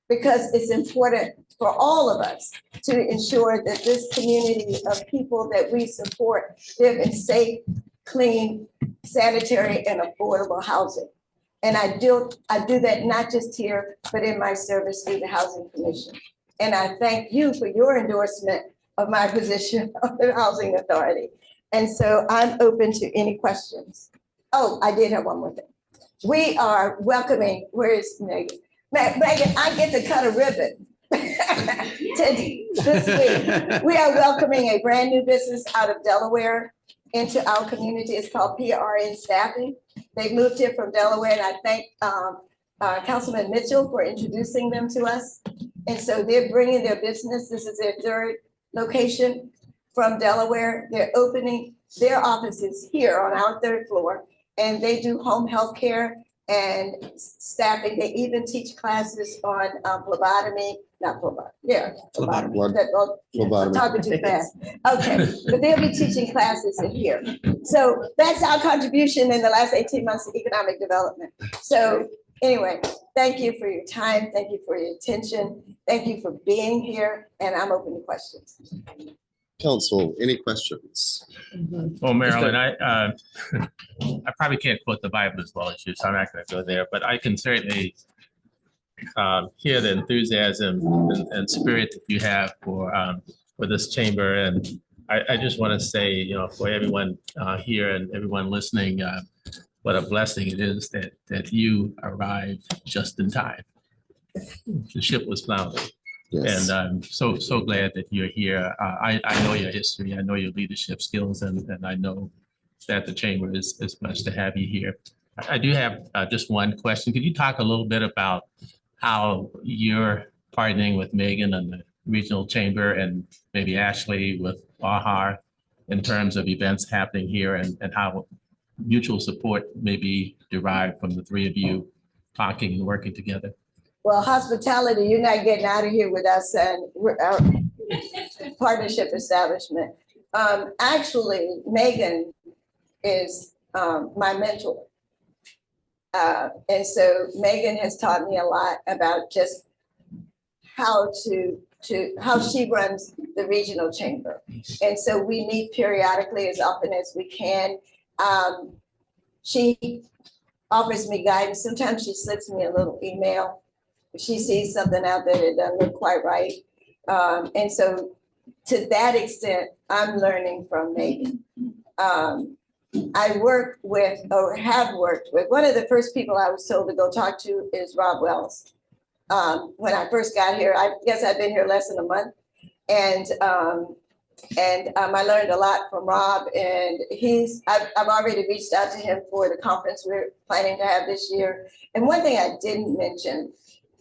Because it's important for all of us to ensure that this community of people that we support live in safe, clean, sanitary, and affordable housing. And I do that not just here, but in my service through the Housing Commission. And I thank you for your endorsement of my position on the Housing Authority. And so I'm open to any questions. Oh, I did have one more thing. We are welcoming, where is Megan? Megan, I get to cut a ribbon this week. We are welcoming a brand new business out of Delaware into our community. It's called PRN Staffing. They moved here from Delaware, and I thank Councilman Mitchell for introducing them to us. And so they're bringing their business. This is their third location from Delaware. They're opening their offices here on our third floor, and they do home health care and staffing. They even teach classes on phlebotomy, not phlebotomy, yeah. Phlebotomy. I'm talking too fast. Okay, but they'll be teaching classes in here. So that's our contribution in the last 18 months to economic development. So anyway, thank you for your time. Thank you for your attention. Thank you for being here, and I'm open to questions. Council, any questions? Well, Marilyn, I probably can't quote the Bible as well as you, so I'm not going to go there, but I can certainly hear the enthusiasm and spirit that you have for this chamber. And I just want to say, you know, for everyone here and everyone listening, what a blessing it is that you arrived just in time. The ship was founded. Yes. And I'm so glad that you're here. I know your history, I know your leadership skills, and I know that the chamber is blessed to have you here. I do have just one question. Could you talk a little bit about how you're partnering with Megan and the regional chamber, and maybe Ashley with AHAR in terms of events happening here, and how mutual support may be derived from the three of you talking and working together? Well, hospitality, you're not getting out of here with us and our partnership establishment. Actually, Megan is my mentor. And so Megan has taught me a lot about just how she runs the regional chamber. And so we meet periodically as often as we can. She offers me guidance. Sometimes she slips me a little email. She sees something out there that doesn't look quite right. And so to that extent, I'm learning from Megan. I work with, or have worked with, one of the first people I was told to go talk to is Rob Wells. When I first got here, I guess I've been here less than a month. And I learned a lot from Rob, and I've already reached out to him for the conference we're planning to have this year. And one thing I didn't mention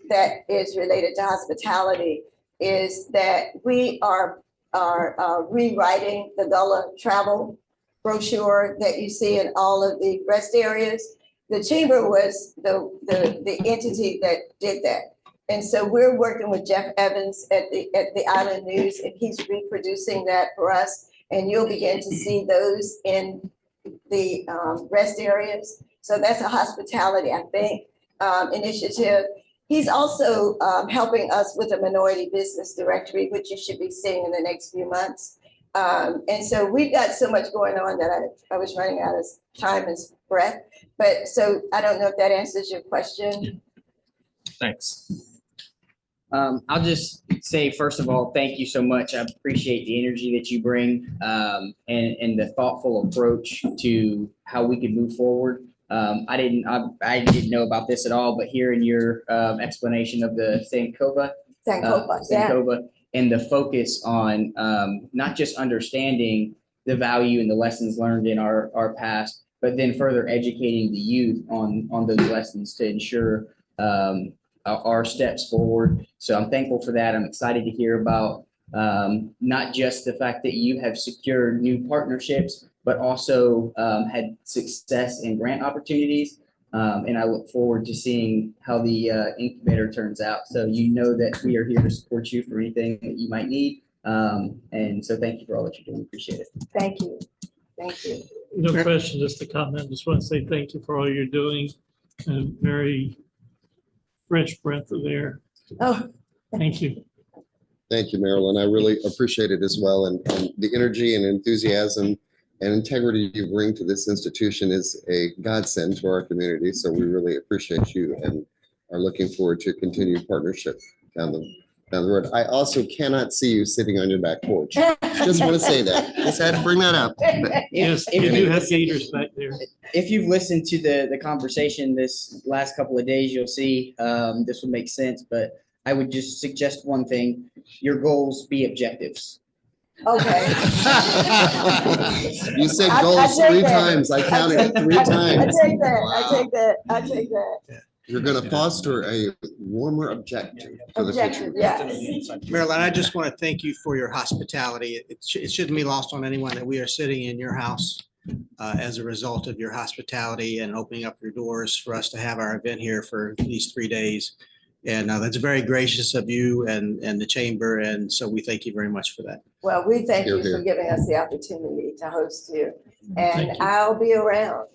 that is related to hospitality is that we are rewriting the Gullah travel brochure that you see in all of the rest areas. The chamber was the entity that did that. And so we're working with Jeff Evans at the Island News, and he's reproducing that for us. And you'll begin to see those in the rest areas. So that's a hospitality, I think, initiative. He's also helping us with a minority business directory, which you should be seeing in the next few months. And so we've got so much going on that I was running out of time and breath. But so I don't know if that answers your question. Yeah. Thanks. I'll just say, first of all, thank you so much. I appreciate the energy that you bring and the thoughtful approach to how we can move forward. I didn't know about this at all, but hearing your explanation of the Sankofa, and the focus on not just understanding the value and the lessons learned in our past, but then further educating the youth on those lessons to ensure our steps forward. So I'm thankful for that. I'm excited to hear about not just the fact that you have secured new partnerships, but also had success in grant opportunities. And I look forward to seeing how the incubator turns out. So you know that we are here to support you for anything that you might need. And so thank you for all that you're doing. Appreciate it. Thank you. Thank you. No question, just a comment. Just want to say thank you for all you're doing. And very fresh breath of air. Oh, Thank you. Thank you, Marilyn. I really appreciate it as well. And the energy and enthusiasm and integrity you bring to this institution is a godsend to our community. So we really appreciate you and are looking forward to continued partnership down the road. I also cannot see you sitting on your back porch. Just want to say that. Just had to bring that up. But Yes, If we do you- have gators back there. If you've listened to the conversation this last couple of days, you'll see this would make sense, but I would just suggest one thing, your goals be objectives. Okay. You said I goals take 3 that. times. I counted it 3 I times. take that. I take that. You're going to foster a warmer objective for the Objective, future. yes. Marilyn, I just want to thank you for your hospitality. It shouldn't be lost on anyone that we are sitting in your house as a result of your hospitality and opening up your doors for us to have our event here for these 3 days. And that's very gracious of you and the chamber. And so we thank you very much for that. Well, we thank you Here, here. for giving us the opportunity to host you. Thank And you. I'll be around.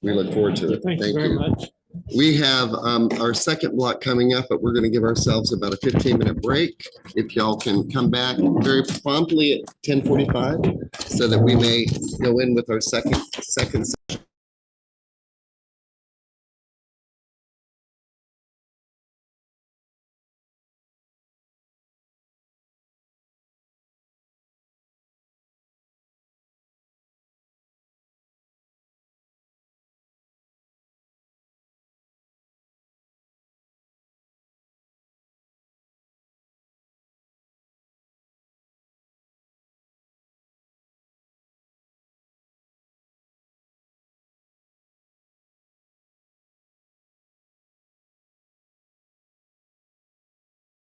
We look forward to it. Thank you very much. We have our second block coming up, but we're going to give ourselves about a 15-minute break. If y'all can come back very promptly at 10:45 so that we may go in with our second session.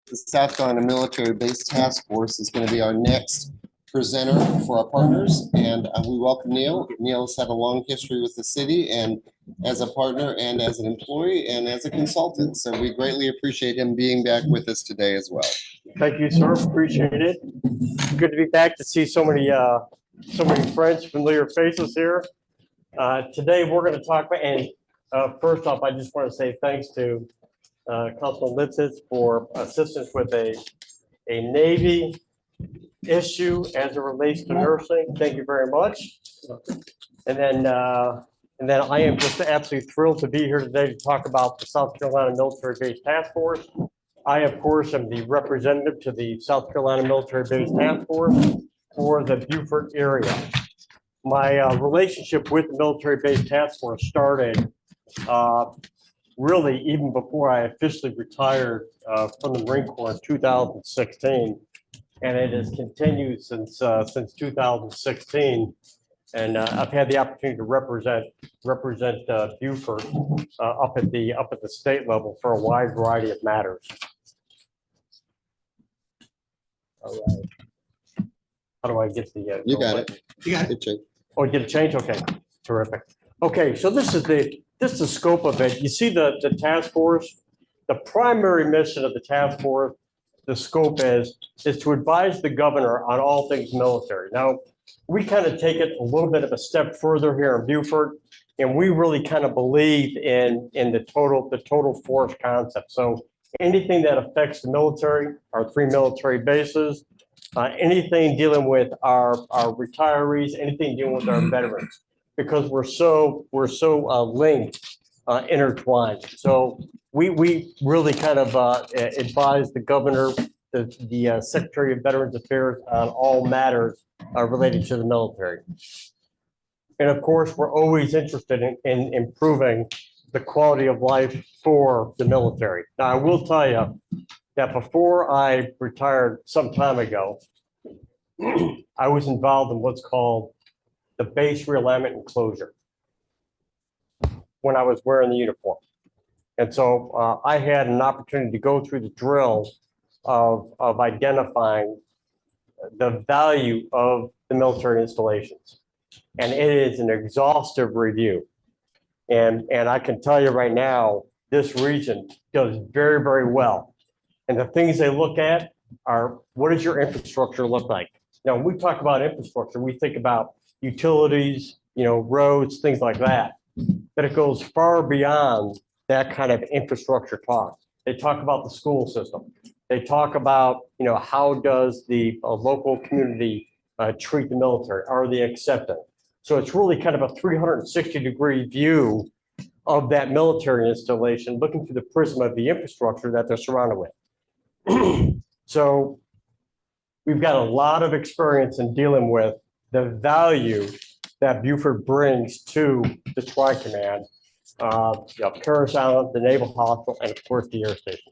The South Carolina Military Base Task Force is going to be our next presenter for our partners, and we welcome Neil. Neil's had a long history with the city and as a partner and as an employee and as a consultant. So we greatly appreciate him being back with us today as well. Thank you, sir. Appreciate it. Good to be back to see so many friends, familiar faces here. Today, we're going to talk about, and first off, I just want to say thanks to Councilman Lipsitz for assistance with a Navy issue as it relates to nursing. Thank you very much. And then I am just absolutely thrilled to be here today to talk about the South Carolina Military Base Task Force. I, of course, am the representative to the South Carolina Military Base Task Force for the Beaufort area. My relationship with the Military Base Task Force started really even before I officially retired from the Marine Corps in 2016. And it has continued since 2016. And I've had the opportunity to represent Beaufort up at the state level for a wide variety of matters. All right. How do I get the? You got it. You got it. Good check. Oh, get a change? Okay, terrific. Okay, so this is the scope of it. You see the task force, the primary mission of the task force, the scope is to advise the governor on all things military. Now, we kind of take it a little bit of a step further here in Beaufort, and we really kind of believe in the total force concept. So anything that affects the military, our 3 military bases, anything dealing with our retirees, anything dealing with our veterans, because we're so linked, intertwined. So we really kind of advise the governor, the Secretary of Veterans Affairs on all matters related to the military. And of course, we're always interested in improving the quality of life for the military. Now, I will tell you that before I retired some time ago, I was involved in what's called the base realignment and closure when I was wearing the uniform. And so I had an opportunity to go through the drill of identifying the value of the military installations. And it is an exhaustive review. And I can tell you right now, this region does very, very well. And the things they look at are, what does your infrastructure look like? Now, when we talk about infrastructure, we think about utilities, roads, things like that. But it goes far beyond that kind of infrastructure talk. They talk about the school system. They talk about, how does the local community treat the military? Are they accepting? So it's really kind of a 360-degree view of that military installation, looking through the prism of the infrastructure that they're surrounded with. So we've got a lot of experience in dealing with the value that Buford brings to the Tri-Command, Parris Island, the Naval Hospital, and of course the Air Station.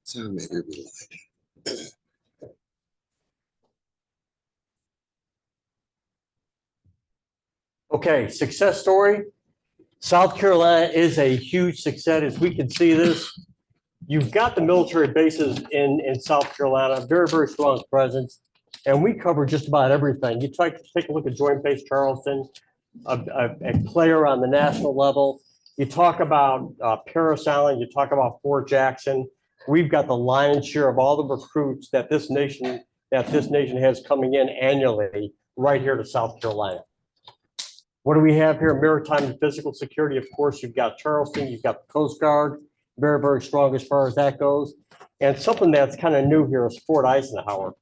So maybe we lied. Okay, success story. South Carolina is a huge success. As we can see this, you've got the military bases in South Carolina, very, very strong presence. And we cover just about everything. You take a look at Joint Base Charleston, a player on the national level. You talk about Parris Island, you talk about Fort Jackson. We've got the lion's share of all the recruits that this nation has coming in annually right here to South Carolina. What do we have here? Maritime and physical security. Of course, you've got Charleston, you've got the Coast Guard, very, very strong as far as that goes. And something that's kind of new here is Fort Eisenhower.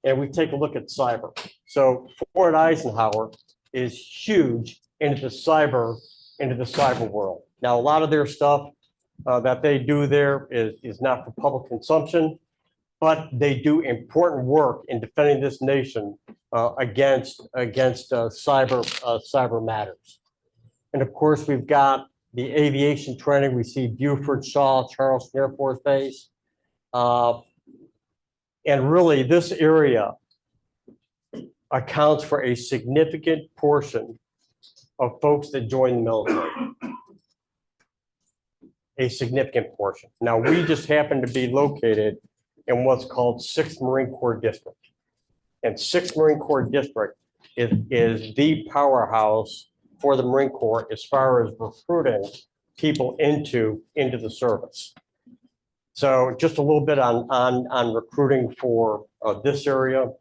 And we take a look at cyber. So Fort Eisenhower is huge into the cyber world. Now, a lot of their stuff that they do there is not for public consumption, but they do important work in defending this nation against cyber matters. And of course, we've got the aviation training. We see Beaufort, Shaw, Charleston Air Force Base. And really, this area accounts for a significant portion of folks that join the military. A significant portion. Now, we just happen to be located in what's called 6th Marine Corps District. And 6th Marine Corps District is the powerhouse for the Marine Corps as far as recruiting people into the service. So just a little bit on recruiting for this area.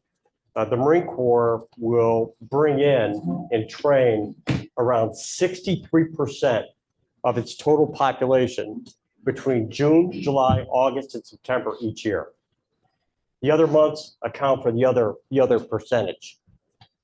The Marine Corps will bring in and train around 63% of its total population between June, July, August, and September each year. The other months account for the other percentage.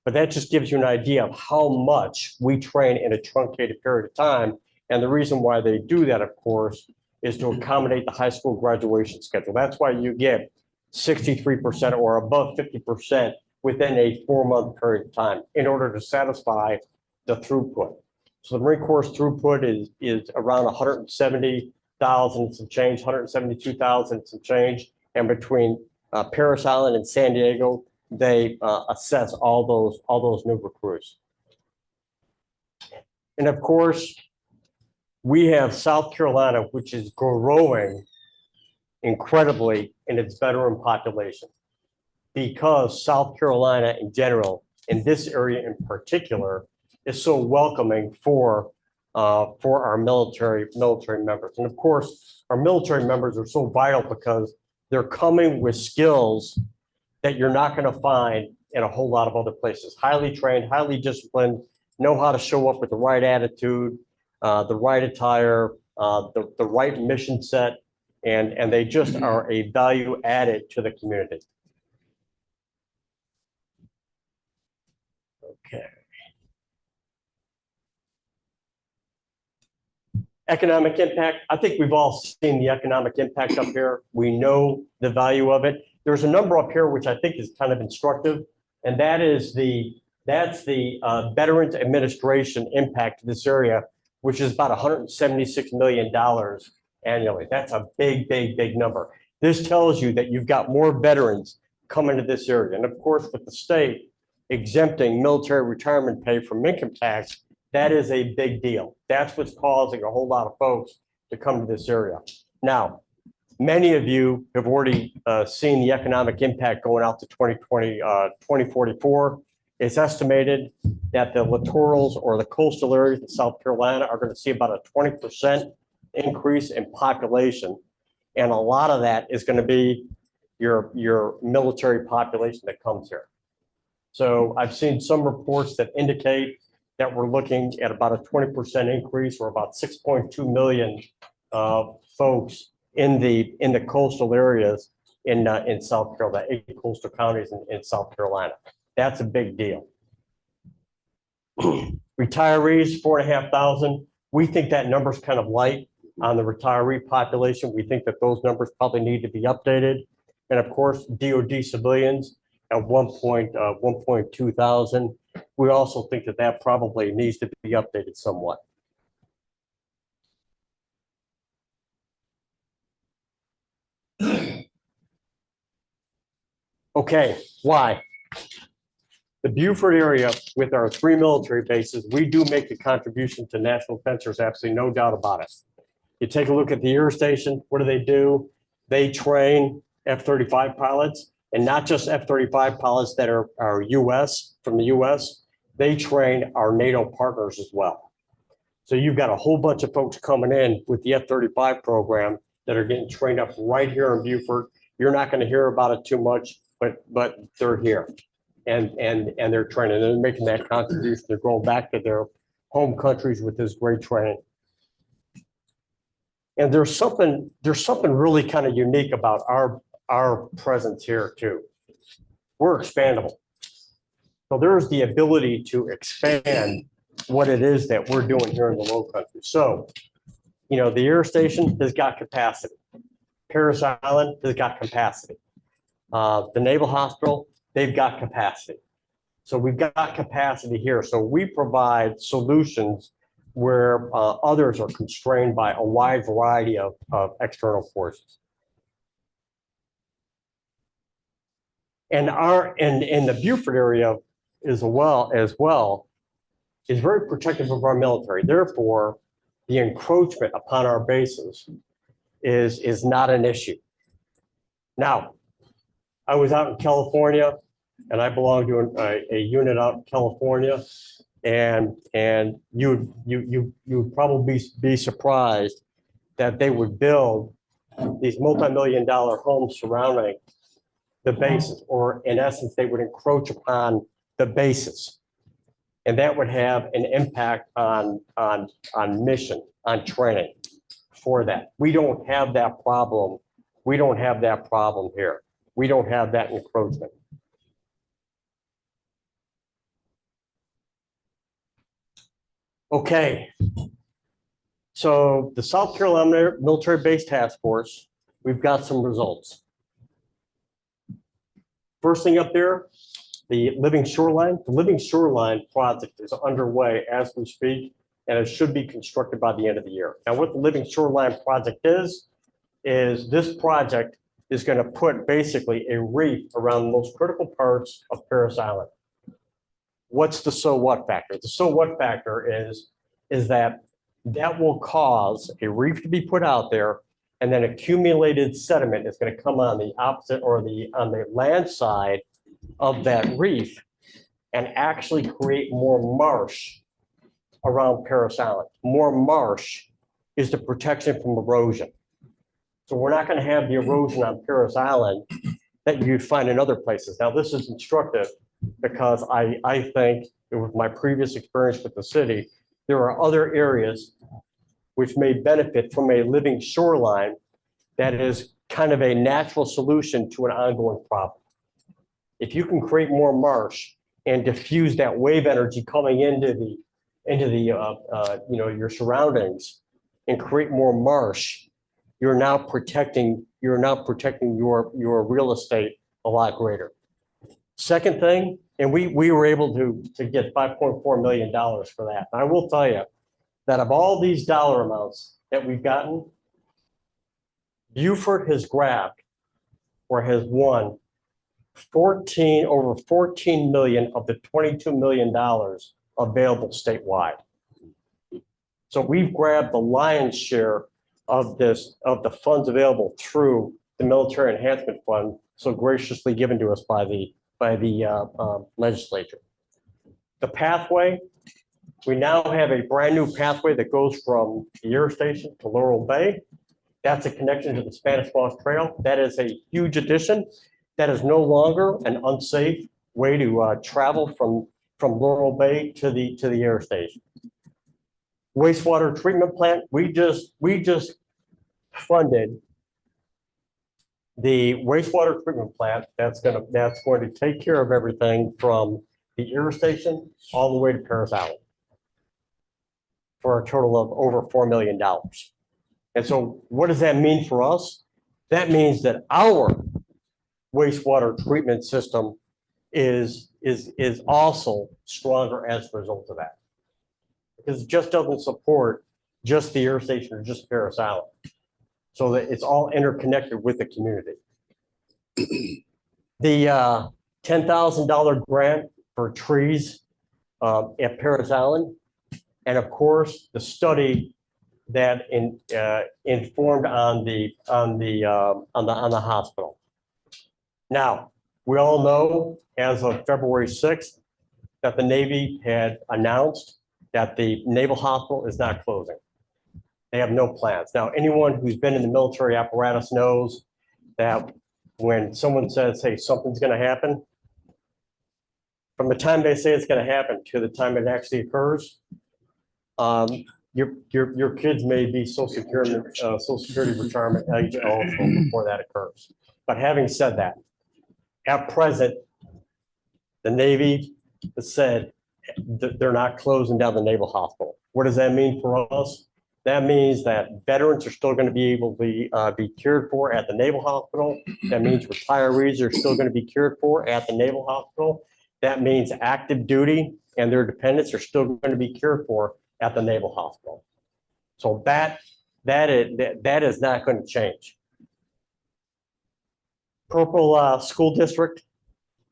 But that just gives you an idea of how much we train in a truncated period of time. And the reason why they do that, of course, is to accommodate the high school graduation schedule. That's why you get 63% or above 50% within a 4-month period of time in order to satisfy the throughput. So the Marine Corps throughput is around 170,000 some change, 172,000 some change. And between Parris Island and San Diego, they assess all those new recruits. And of course, we have South Carolina, which is growing incredibly in its veteran population, because South Carolina in general, in this area in particular, is so welcoming for our military members. And of course, our military members are so vital because they're coming with skills that you're not going to find in a whole lot of other places. Highly trained, highly disciplined, know how to show up with the right attitude, the right attire, the right mission set, and they just are a value added to the community. Okay. Economic impact. I think we've all seen the economic impact up here. We know the value of it. There's a number up here which I think is kind of instructive, and that's the Veterans Administration impact to this area, which is about $176 million annually. That's a big, big, big number. This tells you that you've got more veterans coming to this area. And of course, with the state exempting military retirement pay from income tax, that is a big deal. That's what's causing a whole lot of folks to come to this area. Now, many of you have already seen the economic impact going out to 2044. It's estimated that the littorals or the coastal areas in South Carolina are going to see about a 20% increase in population. And a lot of that is going to be your military population that comes here. So I've seen some reports that indicate that we're looking at about a 20% increase, or about 6.2 million folks in the coastal areas in South Carolina, 8 coastal counties in South Carolina. That's a big deal. Retirees, 4,500. We think that number's kind of light on the retiree population. We think that those numbers probably need to be updated. And of course, DoD civilians at 1.2 thousand. We also think that that probably needs to be updated somewhat. Okay, why? The Beaufort area with our 3 military bases, we do make a contribution to national defense. There's absolutely no doubt about it. You take a look at the air station, what do? They train F-35 pilots, and not just F-35 pilots that are US, from the US, they train our NATO partners as well. So you've got a whole bunch of folks coming in with the F-35 program that are getting trained up right here in Beaufort. You're not going to hear about it too much, but they're here. And they're training, they're making that contribution. They're going back to their home countries with this great training. And there's something really kind of unique about our presence here too. We're expandable. So there's the ability to expand what it is that we're doing here in the Low Country. So, you know, the air station has got capacity. Parris Island has got capacity. The Naval Hospital, they've got capacity. So we've got capacity here. So we provide solutions where others are constrained by a wide variety of external forces. And in the Beaufort area as well is very protective of our military. Therefore, the encroachment upon our bases is not an issue. Now, I was out in California, and I belong to a unit out in California, and you would probably be surprised that they would build these multi-million-dollar homes surrounding the bases, or in essence, they would encroach upon the bases. And that would have an impact on mission, on training for that. We don't have that problem. We don't have that problem here. We don't have that encroachment. Okay. So the South Carolina Military Base Task Force, we've got some results. First thing up there, the Living Shoreline. The Living Shoreline project is underway as we speak, and it should be constructed by the end of the year. Now, what the Living Shoreline project is this project is going to put basically a reef around the most critical parts of Parris Island. What's the so what factor? The so what factor is that will cause a reef to be put out there, and then accumulated sediment is going to come on the opposite or on the land side of that reef and actually create more marsh around Parris Island. More marsh is the protection from erosion. So we're not going to have the erosion on Parris Island that you'd find in other places. Now, this is instructive because I think with my previous experience with the city, there are other areas which may benefit from a living shoreline that is kind of a natural solution to an ongoing problem. If you can create more marsh and diffuse that wave energy coming into your surroundings and create more marsh, you're now protecting your real estate a lot greater. Second thing, and we were able to get $5.4 million for that. And I will tell you that of all these dollar amounts that we've gotten, Beaufort has grabbed or has won over 14 million of the $22 million available statewide. So we've grabbed the lion's share of the funds available through the Military Enhancement Fund, so graciously given to us by the legislature. The pathway, we now have a brand new pathway that goes from the air station to Laurel Bay. That's a connection to the Spanish Moss Trail. That is a huge addition. That is no longer an unsafe way to travel from Laurel Bay to the air station. Wastewater treatment plant, we just funded the wastewater treatment plant, that's going to take care of everything from the air station all the way to Paris Island for a total of over $4 million. And so what does that mean for us? That means that our wastewater treatment system is also stronger as a result of that. Because it just doesn't support just the air station or just Paris Island. So that it's all interconnected with the community. The $10,000 grant for trees at Paris Island, and of course, the study that informed on the hospital. Now, we all know as of February 6th that the Navy had announced that the Naval Hospital is not closing. They have no plans. Now, anyone who's been in the military apparatus knows that when someone says, hey, something's going to happen, from the time they say it's going to happen to the time it actually occurs, your kids may be Social Security retirement age eligible before that occurs. But having said that, at present, the Navy has said that they're not closing down the Naval Hospital. What does that mean for us? That means that veterans are still going to be able to be cared for at the Naval Hospital. That means retirees are still going to be cared for at the Naval Hospital. That means active duty and their dependents are still going to be cared for at the Naval Hospital. So that is not going to change. Purple School District,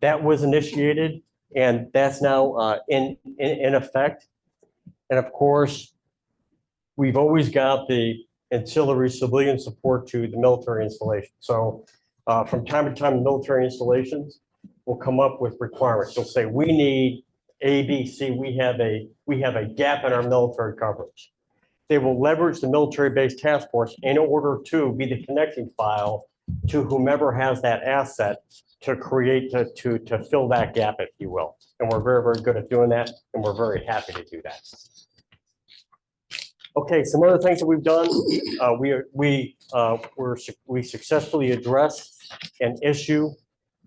that was initiated, and that's now in effect. And of course, we've always got the ancillary civilian support to the military installation. So from time to time, military installations will come up with requirements. They'll say, we need A, B, C. We have a gap in our military coverage. They will leverage the military-based task force in order to be the connecting file to whomever has that asset to create, to fill that gap, if you will. And we're very, very good at doing that, and we're very happy to do that. Okay, some other things that we've done, we successfully addressed an issue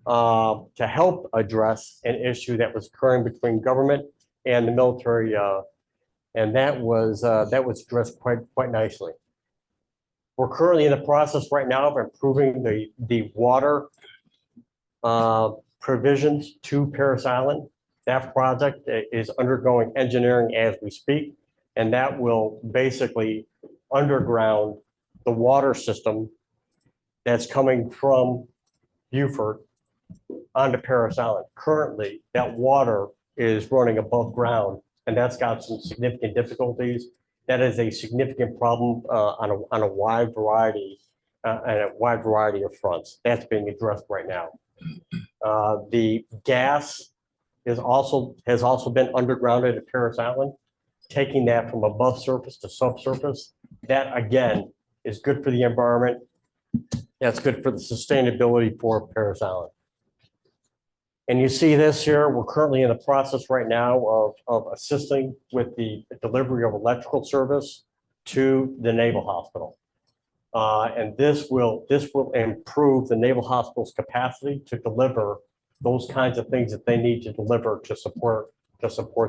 to help address an issue that was occurring between government and the military, and that was addressed quite nicely. We're currently in the process right now of improving the water provisions to Paris Island. That project is undergoing engineering as we speak, and that will basically underground the water system that's coming from Beaufort onto Paris Island. Currently, that water is running above ground, and that's got some significant difficulties. That is a significant problem on a wide variety of fronts. That's being addressed right now. The gas has also been undergrounded at Paris Island, taking that from above surface to subsurface. That again is good for the environment. That's good for the sustainability for Paris Island. And you see this here, we're currently in the process right now of assisting with the delivery of electrical service to the Naval Hospital. And this will improve the Naval Hospital's capacity to deliver those kinds of things that they need to deliver to support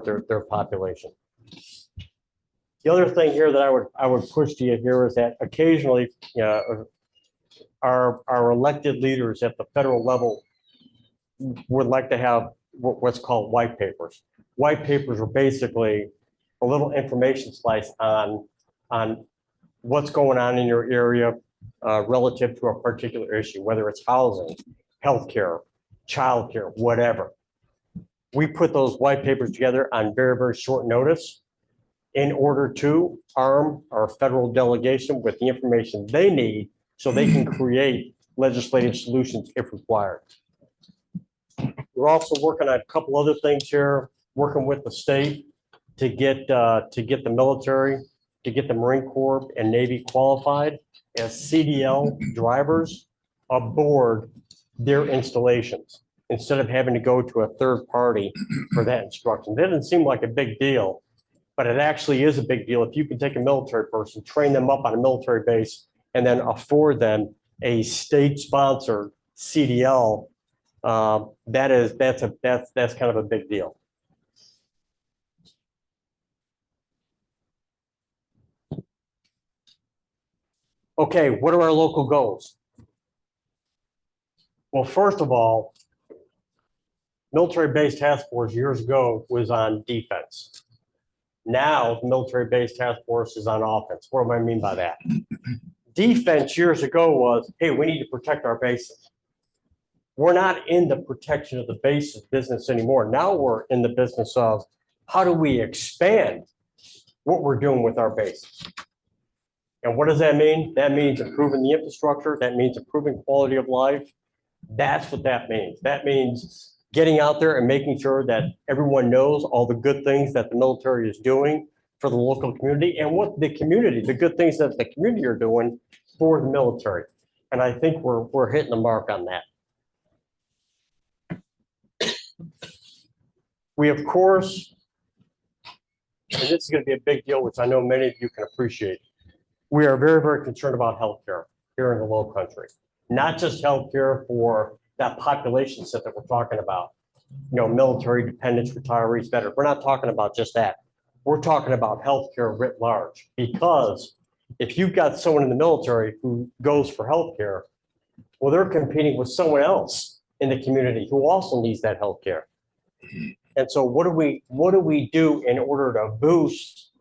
their population. The other thing here that I would push to you here is that occasionally our elected leaders at the federal level would like to have what's called white papers. White papers are basically a little information slice on what's going on in your area relative to a particular issue, whether it's housing, healthcare, childcare, whatever. We put those white papers together on very, very short notice in order to arm our federal delegation with the information they need so they can create legislative solutions if required. We're also working on a couple other things here, working with the state to get the military, to get the Marine Corps and Navy qualified as CDL drivers aboard their installations, instead of having to go to a third party for that instruction. That doesn't seem like a big deal, but it actually is a big deal if you can take a military person, train them up on a military base, and then afford them a state-sponsored CDL, that's kind of a big deal. Okay, what are our local goals? Well, first of all, military-based task force years ago was on defense. Now, the military-based task force is on offense. What do I mean by that? Defense years ago was, hey, we need to protect our bases. We're not in the protection of the bases business anymore. Now we're in the business of how do we expand what we're doing with our bases? And what does that mean? That means improving the infrastructure. That means improving quality of life. That's what that means. That means getting out there and making sure that everyone knows all the good things that the military is doing for the local community and what the community, the good things that the community are doing for the military. And I think we're hitting the mark on that. We, of course, and this is going to be a big deal, which I know many of you can appreciate. We are very, very concerned about healthcare here in the Low Country. Not just healthcare for that population set that we're talking about, you know, military dependents, retirees, veterans. We're not talking about just that. We're talking about healthcare writ large, because if you've got someone in the military who goes for healthcare, well, they're competing with someone else in the community who also needs that healthcare. And so what do we do in order to boost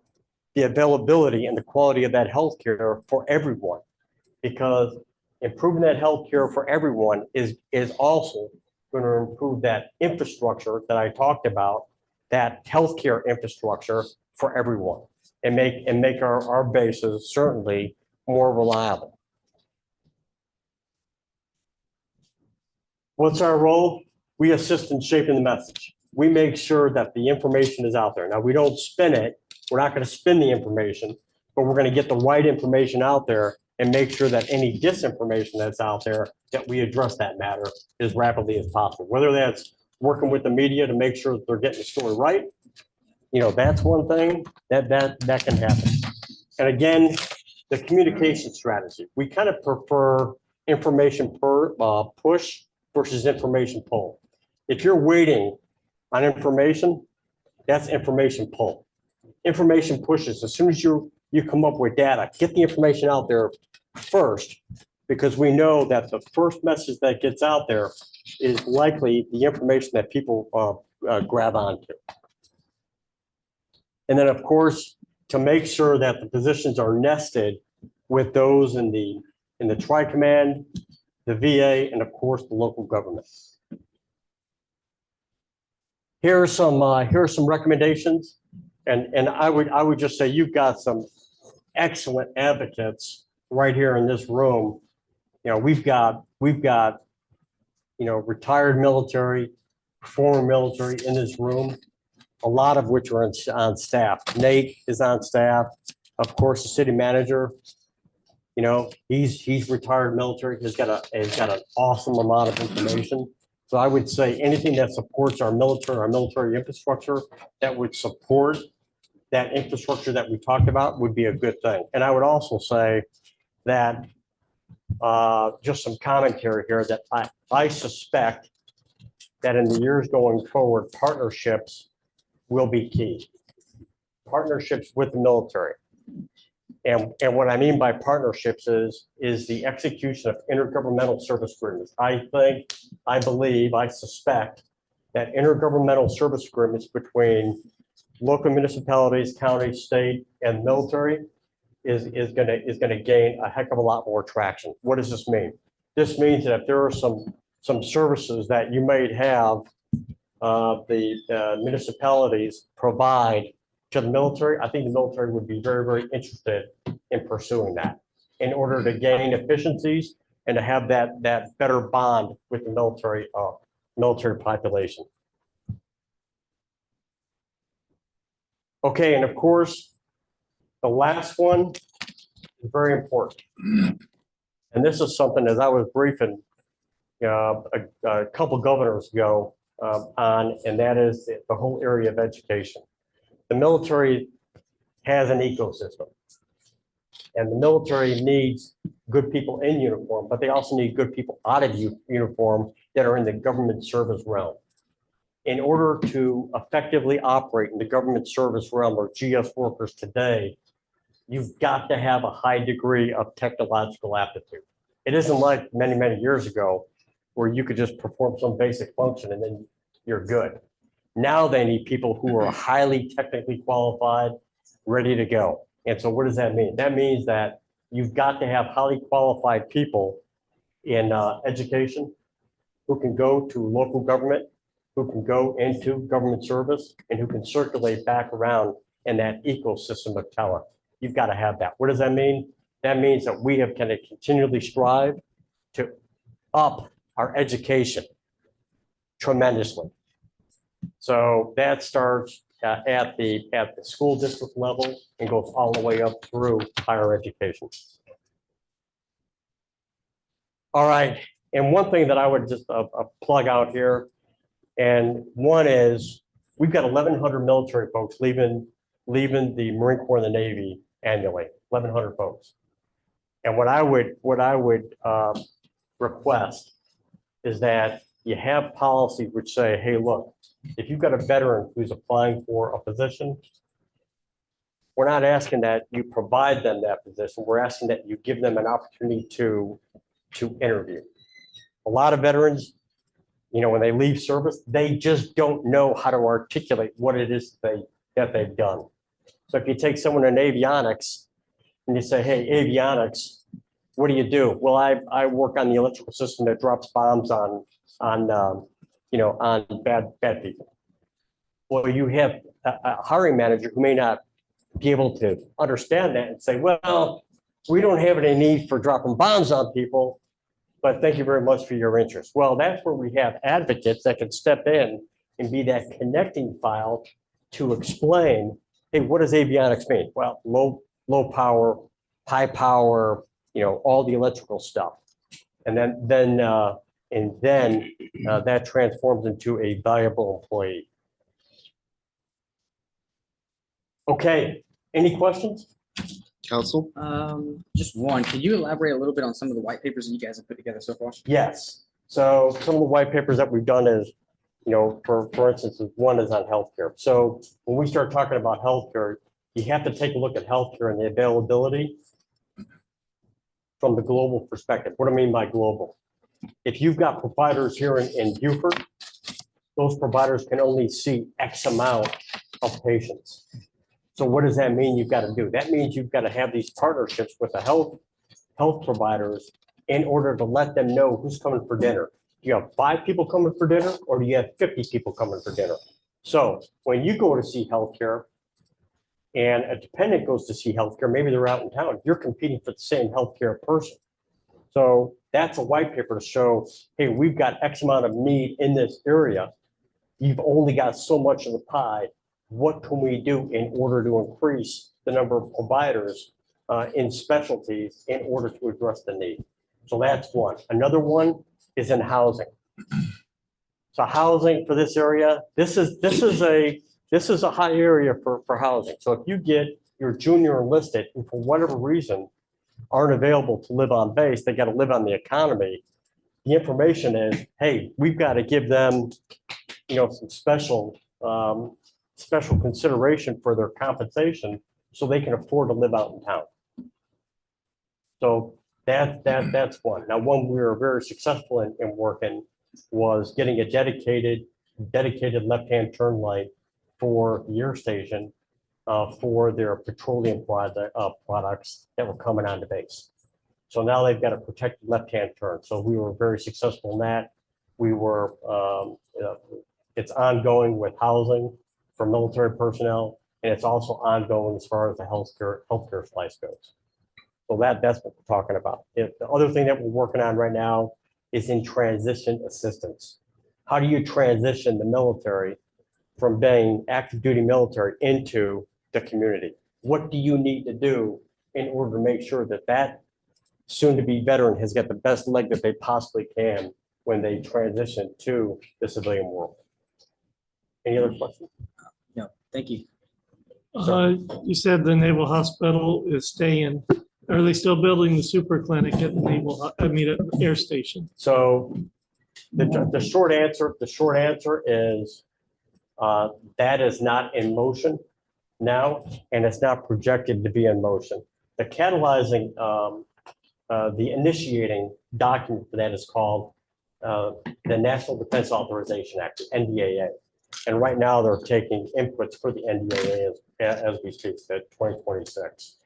the availability and the quality of that healthcare for everyone? Because improving that healthcare for everyone is also going to improve that infrastructure that I talked about, that healthcare infrastructure for everyone, and make our bases certainly more reliable. What's our role? We assist in shaping the message. We make sure that the information is out there. Now, we don't spin it. We're not going to spin the information, but we're going to get the right information out there and make sure that any disinformation that's out there, that we address that matter as rapidly as possible. Whether that's working with the media to make sure that they're getting the story right, you know, that's one thing that can happen. And again, the communication strategy. We kind of prefer information push versus information pull. If you're waiting on information, that's information pull. Information pushes. As soon as you come up with data, get the information out there first, because we know that the first message that gets out there is likely the information that people grab onto. And then, of course, to make sure that the positions are nested with those in the Tri-Command, the VA, and of course, the local government. Here are some recommendations, and I would just say you've got some excellent advocates right here in this room. You know, we've got you know, retired military, former military in this room, a lot of which are on staff. Nate is on staff, of course, the city manager. You know, he's retired military. He's got an awesome amount of information. So I would say anything that supports our military infrastructure, that would support that infrastructure that we talked about, would be a good thing. And I would also say that just some commentary here, that I suspect that in the years going forward, partnerships will be key. Partnerships with the military. And what I mean by partnerships is the execution of intergovernmental service agreements. I believe, I suspect that intergovernmental service agreements between local municipalities, counties, state, and military is gonna gain a heck of a lot more traction. What does this mean? This means that if there are some services that you might have the municipalities provide to the military, I think the military would be very, very interested in pursuing that in order to gain efficiencies and to have that better bond with the military population. Okay, and of course, the last one is very important. And this is something, as I was briefing a couple governors ago on, and that is the whole area of education. The military has an ecosystem. And the military needs good people in uniform, but they also need good people out of uniform that are in the government service realm. In order to effectively operate in the government service realm or GS workers today, you've got to have a high degree of technological aptitude. It isn't like many, many years ago where you could just perform some basic function and then you're good. Now they need people who are highly technically qualified, ready to go. And so what does that mean? That means that you've got to have highly qualified people in education who can go to local government, who can go into government service, and who can circulate back around in that ecosystem of talent. You've got to have that. What does that mean? That means that we have kind of continually strive to up our education tremendously. So that starts at the school district level and goes all the way up through higher education. All right, and one thing that I would just plug out here, and one is we've got 1,100 military folks leaving the Marine Corps and the Navy annually, 1,100 folks. And what I would request is that you have policies which say, hey, look, if you've got a veteran who's applying for a position, we're not asking that you provide them that position. We're asking that you give them an opportunity to interview. A lot of veterans, you know, when they leave service, they just don't know how to articulate what it is that they've done. So if you take someone in avionics and you say, hey, avionics, what do you do? Well, I work on the electrical system that drops bombs on bad people. Well, you have a hiring manager who may not be able to understand that and say, well, we don't have any need for dropping bombs on people, but thank you very much for your interest. Well, that's where we have advocates that can step in and be that connecting file to explain, hey, what does avionics mean? Well, low power, high power, all the electrical stuff. And then that transforms into a valuable employee. Okay, any questions? Council? Just one. Could you elaborate a little bit on some of the white papers that you guys have put together so far? Yes. So some of the white papers that we've done is, for instance, one is on healthcare. So when we start talking about healthcare, you have to take a look at healthcare and the availability from the global perspective. What do I mean by global? If you've got providers here in Beaufort, those providers can only see X amount of patients. So what does that mean you've got to do? That means you've got to have these partnerships with the health providers in order to let them know who's coming for dinner. Do you have 5 people coming for dinner or do you have 50 people coming for dinner? So when you go to see healthcare and a dependent goes to see healthcare, maybe they're out in town, you're competing for the same healthcare person. So that's a white paper to show, hey, we've got X amount of need in this area. You've only got so much of the pie. What can we do in order to increase the number of providers in specialties in order to address the need? So that's one. Another one is in housing. So housing for this area, this is a high area for housing. So if you get your junior enlisted who for whatever reason aren't available to live on base, they got to live on the economy. The information is, hey, we've got to give them, some special consideration for their compensation so they can afford to live out in town. So that's one. Now, one we were very successful in working was getting a dedicated left-hand turn light for the air station for their petroleum products that were coming onto base. So now they've got a protected left-hand turn. So we were very successful in that. We were, it's ongoing with housing for military personnel, and it's also ongoing as far as the healthcare slice goes. So that's what we're talking about. The other thing that we're working on right now is in transition assistance. How do you transition the military from being active duty military into the community? What do you need to do in order to make sure that soon to be veteran has got the best leg that they possibly can when they transition to the civilian world? Any other questions? No, thank you. You said the Naval Hospital is staying Are they still building the super clinic at the naval, at the air station? So the short answer is that is not in motion now, and it's not projected to be in motion. The catalyzing, the initiating document for that is called the National Defense Authorization Act, NDAA. And right now they're taking inputs for the NDAA as we speak, at 2026.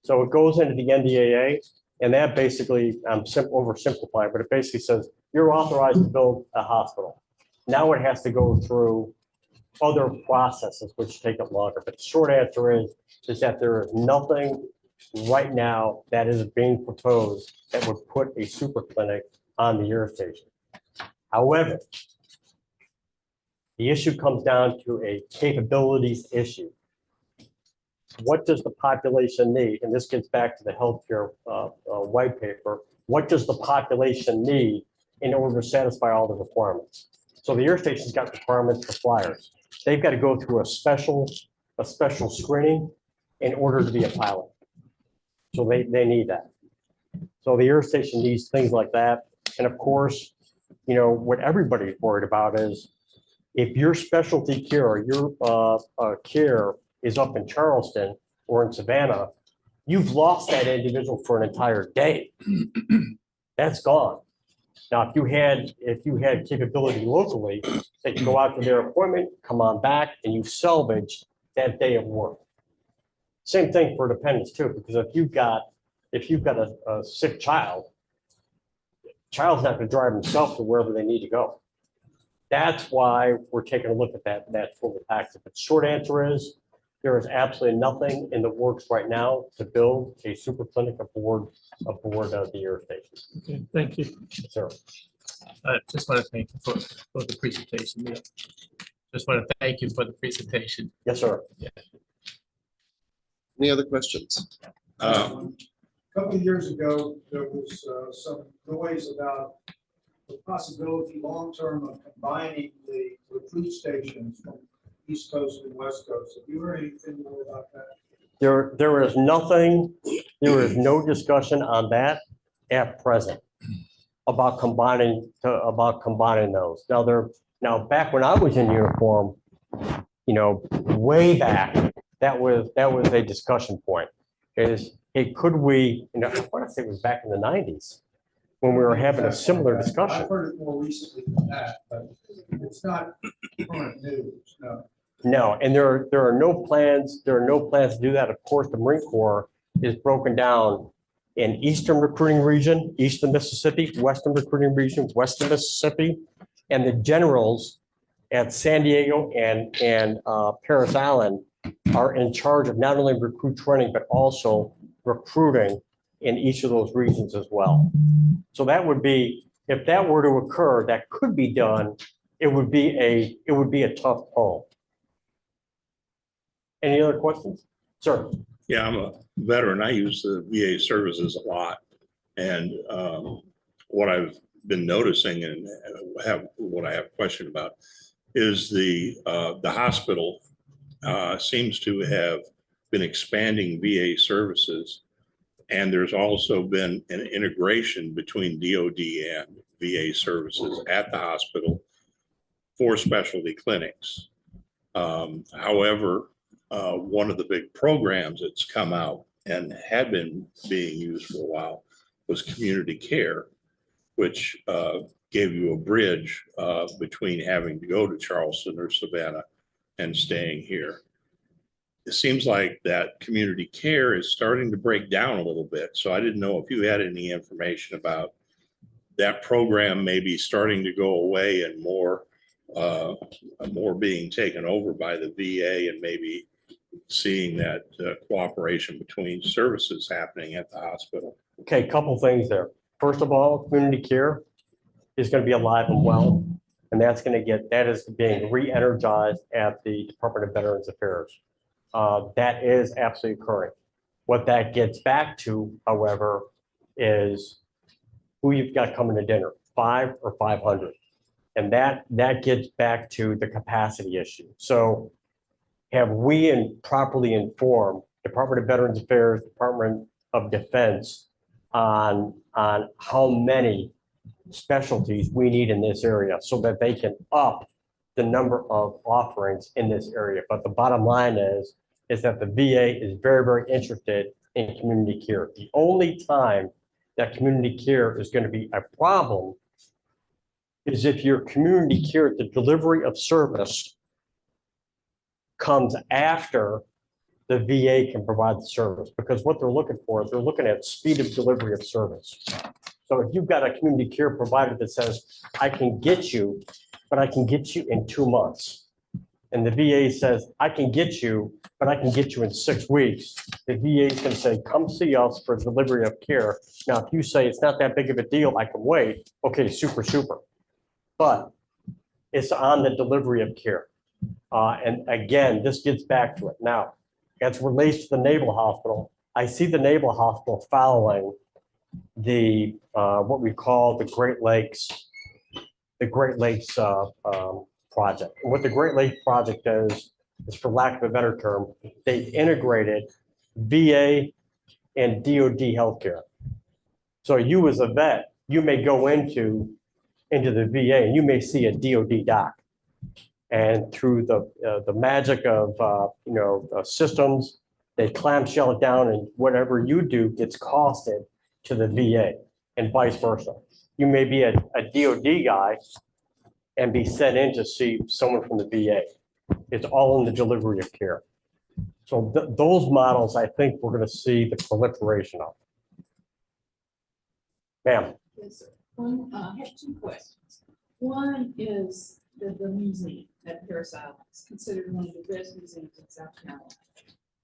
So it goes into the NDAA, and that basically, I'm oversimplifying, but it basically says you're authorized to build a hospital. Now it has to go through other processes which take it longer. But the short answer is that there is nothing right now that is being proposed that would put a super clinic on the air station. However, the issue comes down to a capabilities issue. What does the population need? And this gets back to the healthcare white paper. What does the population need in order to satisfy all the requirements? So the air station's got requirements for flyers. They've got to go through a special screening in order to be a pilot. So they need that. So the air station needs things like that. And of course, you know, what everybody's worried about is if your specialty care or your care is up in Charleston or in Savannah, you've lost that individual for an entire day. That's gone. Now, if you had capability locally, they can go out to their appointment, come on back, and you salvage that day of work. Same thing for dependents too, because if you've got a sick child's not going to drive himself to wherever they need to go. That's why we're taking a look at that total package. But short answer is there is absolutely nothing in the works right now to build a super clinic aboard the air station. Okay, thank you. Yes, sir. I just want to thank you for the presentation. Yeah. Just want to thank you for the presentation. Yes, sir. Any other questions? A couple of years ago, there was some noise about the possibility long-term of combining the recruit stations from East Coast and West Coast. Have you heard anything more about that? There is nothing, there is no discussion on that at present about combining those. Now back when I was in uniform, you know, way back, that was a discussion point. Could we, you know, I want to say it was back in the 90s when we were having a similar discussion. I've heard it more recently than that, but it's not current news, no. No, and there are no plans. There are no plans to do that. Of course, the Marine Corps is broken down in Eastern Recruiting Region, Eastern Mississippi, Western Recruiting Region, Western Mississippi, and the generals at San Diego and Parris Island are in charge of not only recruit training, but also recruiting in each of those regions as well. So that would be, if that were to occur, that could be done. It would be a tough call. Any other questions? Sir. Yeah, I'm a veteran. I use the VA services a lot. And what I've been noticing and what I have a question about is the hospital seems to have been expanding VA services. And there's also been an integration between DOD and VA services at the hospital for specialty clinics. However, one of the big programs that's come out and had been being used for a while was community care, which gave you a bridge between having to go to Charleston or Savannah and staying here. It seems like that community care is starting to break down a little bit. So I didn't know if you had any information about that program maybe starting to go away and more being taken over by the VA, and maybe seeing that cooperation between services happening at the hospital. Okay, couple things there. First of all, community care is going to be alive and well, and that is being re-energized at the Department of Veterans Affairs. That is absolutely occurring. What that gets back to, however, is who you've got coming to dinner, 5 or 500. And that gets back to the capacity issue. So have we properly informed Department of Veterans Affairs, Department of Defense on how many specialties we need in this area so that they can up the number of offerings in this area. But the bottom line is that the VA is very, very interested in community care. The only time that community care is going to be a problem is if your community care, the delivery of service comes after the VA can provide the service, because what they're looking for is they're looking at speed of delivery of service. So if you've got a community care provider that says, I can get you, but I can get you in 2 months. And the VA says, I can get you, but I can get you in 6 weeks. The VA is going to say, come see us for delivery of care. Now, if you say it's not that big of a deal, I can wait. Okay, super, super. But it's on the delivery of care. And again, this gets back to it. Now, as it relates to the Naval Hospital, I see the Naval Hospital following the, what we call the Great Lakes project. And what the Great Lakes project is for lack of a better term, they integrated VA and DoD healthcare. So you as a vet, you may go into the VA and you may see a DoD doc. And through the magic of systems, they clamshell it down, and whatever you do gets costed to the VA, and vice versa. You may be a DoD guy and be sent in to see someone from the VA. It's all in the delivery of care. So those models, I think we're going to see the proliferation of. Ma'am. Yes, sir. I have 2 questions. One is the museum at Parris Island. It's considered one of the best museums in South Carolina.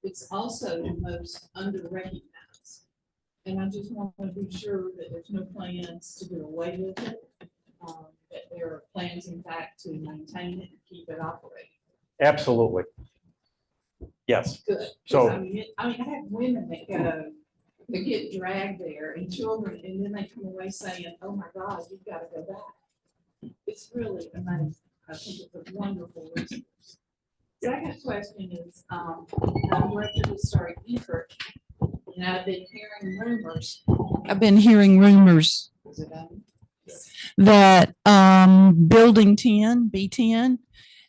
It's also the most under-recognized. And I just want to be sure that there's no plans to do away with it, that there are plans, in fact, to maintain it and keep it operating. Absolutely. Yes. Good. So I have women that go, they get dragged there, and children, and then they come away saying, oh my God, you've got to go back. It's really amazing. I think it's a wonderful resource. Second question is, I'm Director of Historic Effort, and I've been hearing rumors. Is it on? That Building 10, B10,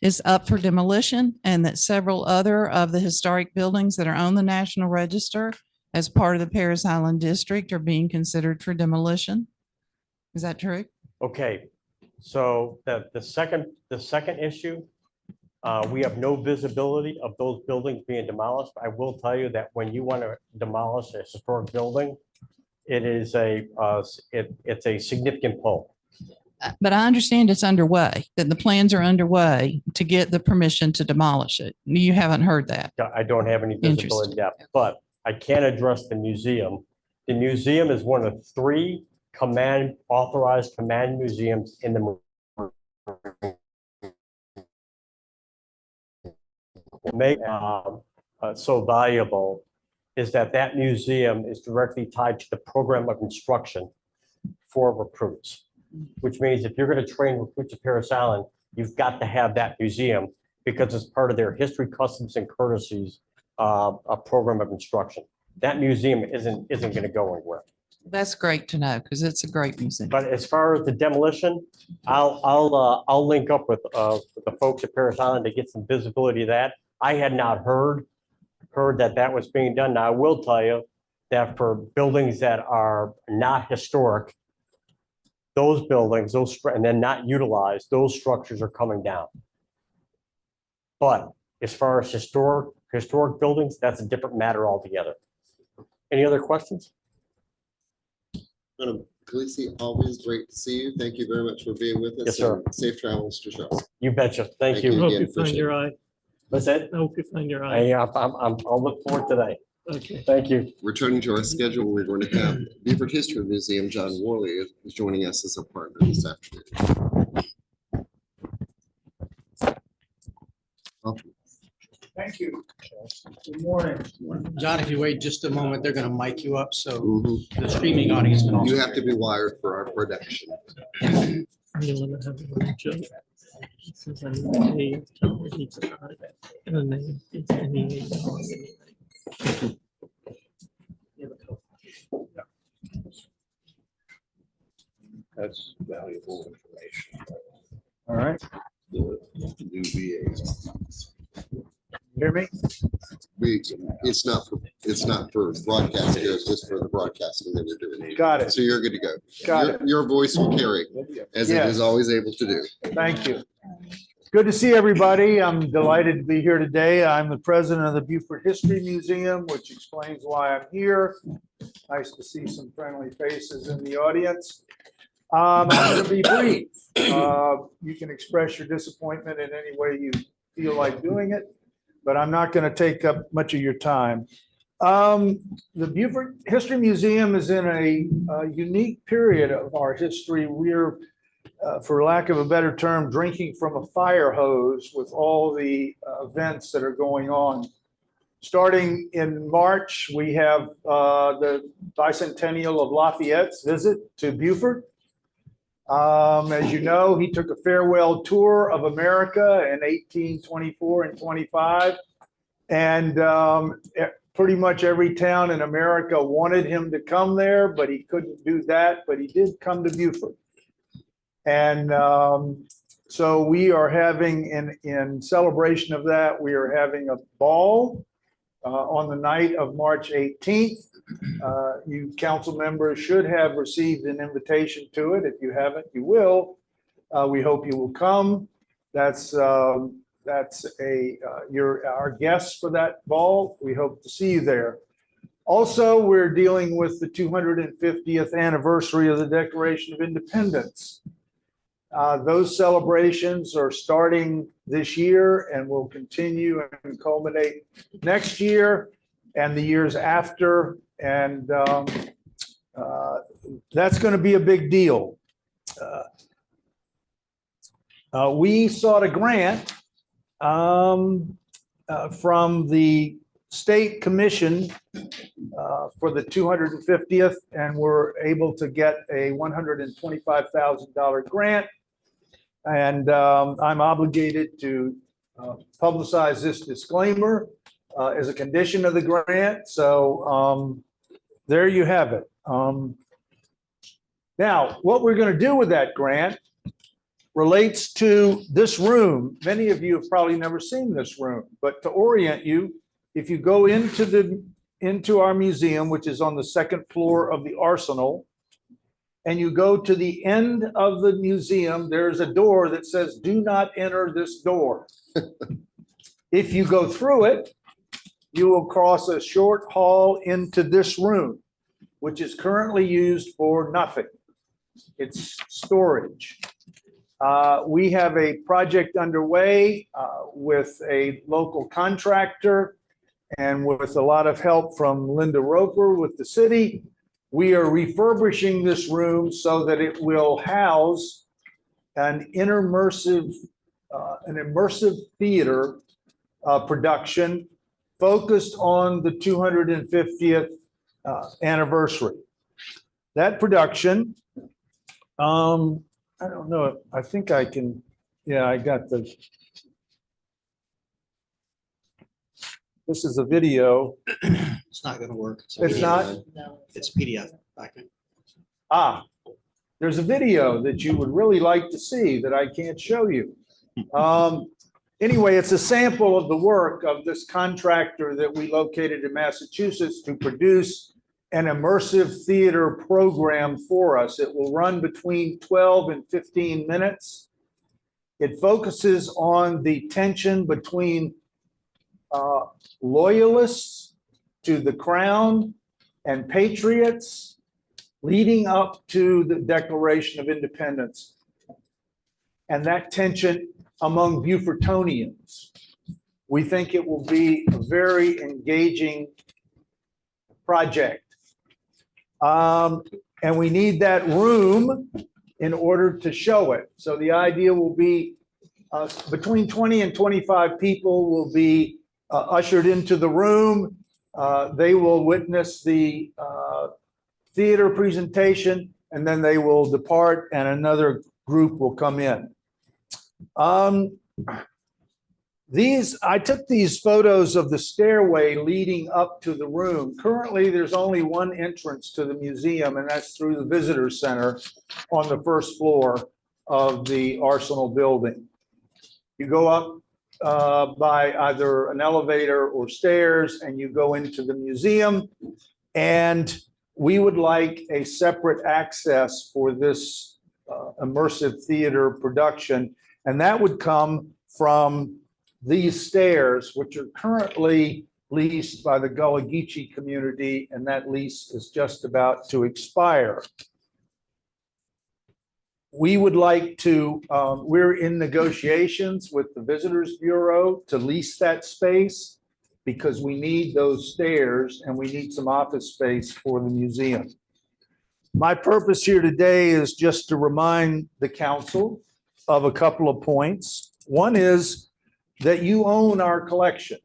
is up for demolition, and that several other of the historic buildings that are on the National Register as part of the Parris Island District are being considered for demolition. Is that true? okay, so the second issue, we have no visibility of those buildings being demolished. I will tell you that when you want to demolish a historic building, it is it's a significant pull. But I understand it's underway, that the plans are underway to get the permission to demolish it. You haven't heard that. I don't have any visibility depth, but I can address the museum. The museum is one of 3 authorized command museums in the make so valuable is that museum is directly tied to the program of instruction for recruits, which means if you're going to train recruits at Parris Island, you've got to have that museum because it's part of their history, customs, and courtesies a program of instruction. That museum isn't going to go anywhere. That's great to know, because it's a great museum. But as far as the demolition, I'll link up with the folks at Parris Island to get some visibility of that. I had not heard that was being done. Now, I will tell you that for buildings that are not historic, those buildings, and then not utilized, those structures are coming down. But as far as historic buildings, that's a different matter altogether. Any other questions? Madam Khaleesi, always great to see you. Thank you very much for being with us. Yes, sir. And safe travels to Charles. You betcha. Thank Thank you. you. Hope again, you find appreciate your eye. What's that? I hope you find your eye. I'll look forward to that. Okay. Thank you. Returning to our schedule, we're going to have Beaufort History Museum, John Worley is joining us as a partner this afternoon. Welcome. Thank you. Good morning. John, if you wait just a moment, they're going to mic you up, so Mhm. the streaming audience can also. You have to be wired for our production. I'm gonna have a little joke. Since I'm a Tom needs a card, and the name is NEA. That's valuable information. All right, The new VA. hear me? It's not for broadcasting, it's just for the broadcasting that we're doing. Got it. So you're good to go. Got it. Your voice will carry, as it Yes. is always able to do. Thank you. Good to see everybody. I'm delighted to be here today. I'm the president of the Beaufort History Museum, which explains why I'm here. Nice to see some friendly faces in the audience. I'm going to be brief. You can express your disappointment in any way you feel like doing it, but I'm not going to take up much of your time. The Beaufort History Museum is in a unique period of our history. We're for lack of a better term, drinking from a fire hose with all the events that are going on. Starting in March, we have the bicentennial of Lafayette's visit to Beaufort. As you know, he took a farewell tour of America in 1824 and 25. And pretty much every town in America wanted him to come there, but he couldn't do that. But he did come to Beaufort. And so we are having, in celebration of that, we are having a ball on the night of March 18th. You council members should have received an invitation to it. If you haven't, you will. We hope you will come. You're our guests for that ball. We hope to see you there. Also, we're dealing with the 250th anniversary of the Declaration of Independence. Those celebrations are starting this year and will continue and culminate next year and the years after. And that's going to be a big deal. We sought a grant from the State Commission for the 250th, and we're able to get a $125,000 grant. And I'm obligated to publicize this disclaimer as a condition of the grant. So there you have it. Now, what we're going to do with that grant relates to this room. Many of you have probably never seen this room, but to orient you, if you go into our museum, which is on the second floor of the Arsenal, and you go to the end of the museum, there's a door that says, "Do not enter this door." If you go through it, you will cross a short hall into this room, which is currently used for nothing. It's storage. We have a project underway with a local contractor and with a lot of help from Linda Roper with the city. We are refurbishing this room so that it will house an immersive theater production focused on the 250th anniversary. That production, I don't know, I think I can, yeah, I got the, this is a video. It's not going to work. It's not? It's PDF document. There's a video that you would really like to see that I can't show you. Anyway, it's a sample of the work of this contractor that we located in Massachusetts to produce an immersive theater program for us. It will run between 12 and 15 minutes. It focuses on the tension between loyalists to the crown and patriots leading up to the Declaration of Independence, and that tension among Beaufortonians. We think it will be a very engaging project. And we need that room in order to show it. So the idea will be between 20 and 25 people will be ushered into the room. They will witness the theater presentation, and then they will depart and another group will come in. I took these photos of the stairway leading up to the room. Currently, there's only one entrance to the museum, and that's through the visitor center on the first floor of the Arsenal building. You go up by either an elevator or stairs, and you go into the museum. And we would like a separate access for this immersive theater production, and that would come from these stairs, which are currently leased by the Gullah Geechee community, and that lease is just about to expire. We would like to, we're in negotiations with the Visitors Bureau to lease that space because we need those stairs and we need some office space for the museum. My purpose here today is just to remind the council of a couple of points. One is that you own our collection.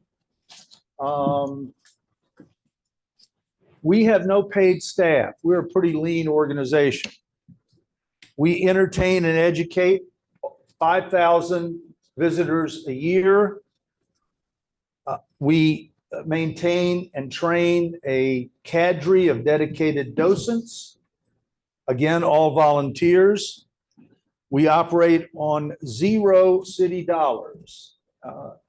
We have no paid staff. We're a pretty lean organization. We entertain and educate 5,000 visitors a year. We maintain and train a cadre of dedicated docents, again, all volunteers. We operate on 0 city dollars.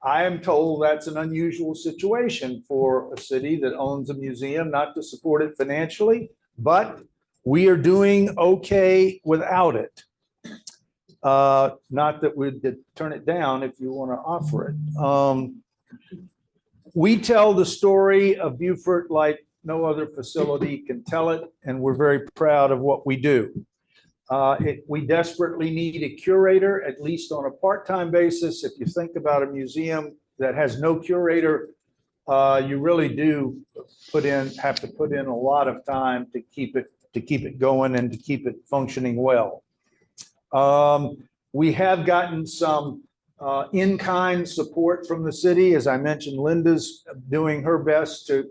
I am told that's an unusual situation for a city that owns a museum, not to support it financially, but we are doing okay without it. Not that we'd turn it down if you want to offer it. We tell the story of Beaufort like no other facility can tell it, and we're very proud of what we do. We desperately need a curator, at least on a part-time basis. If you think about a museum that has no curator, you really do have to put in a lot of time to keep it going and to keep it functioning well. We have gotten some in-kind support from the city. As I mentioned, Linda's doing her best to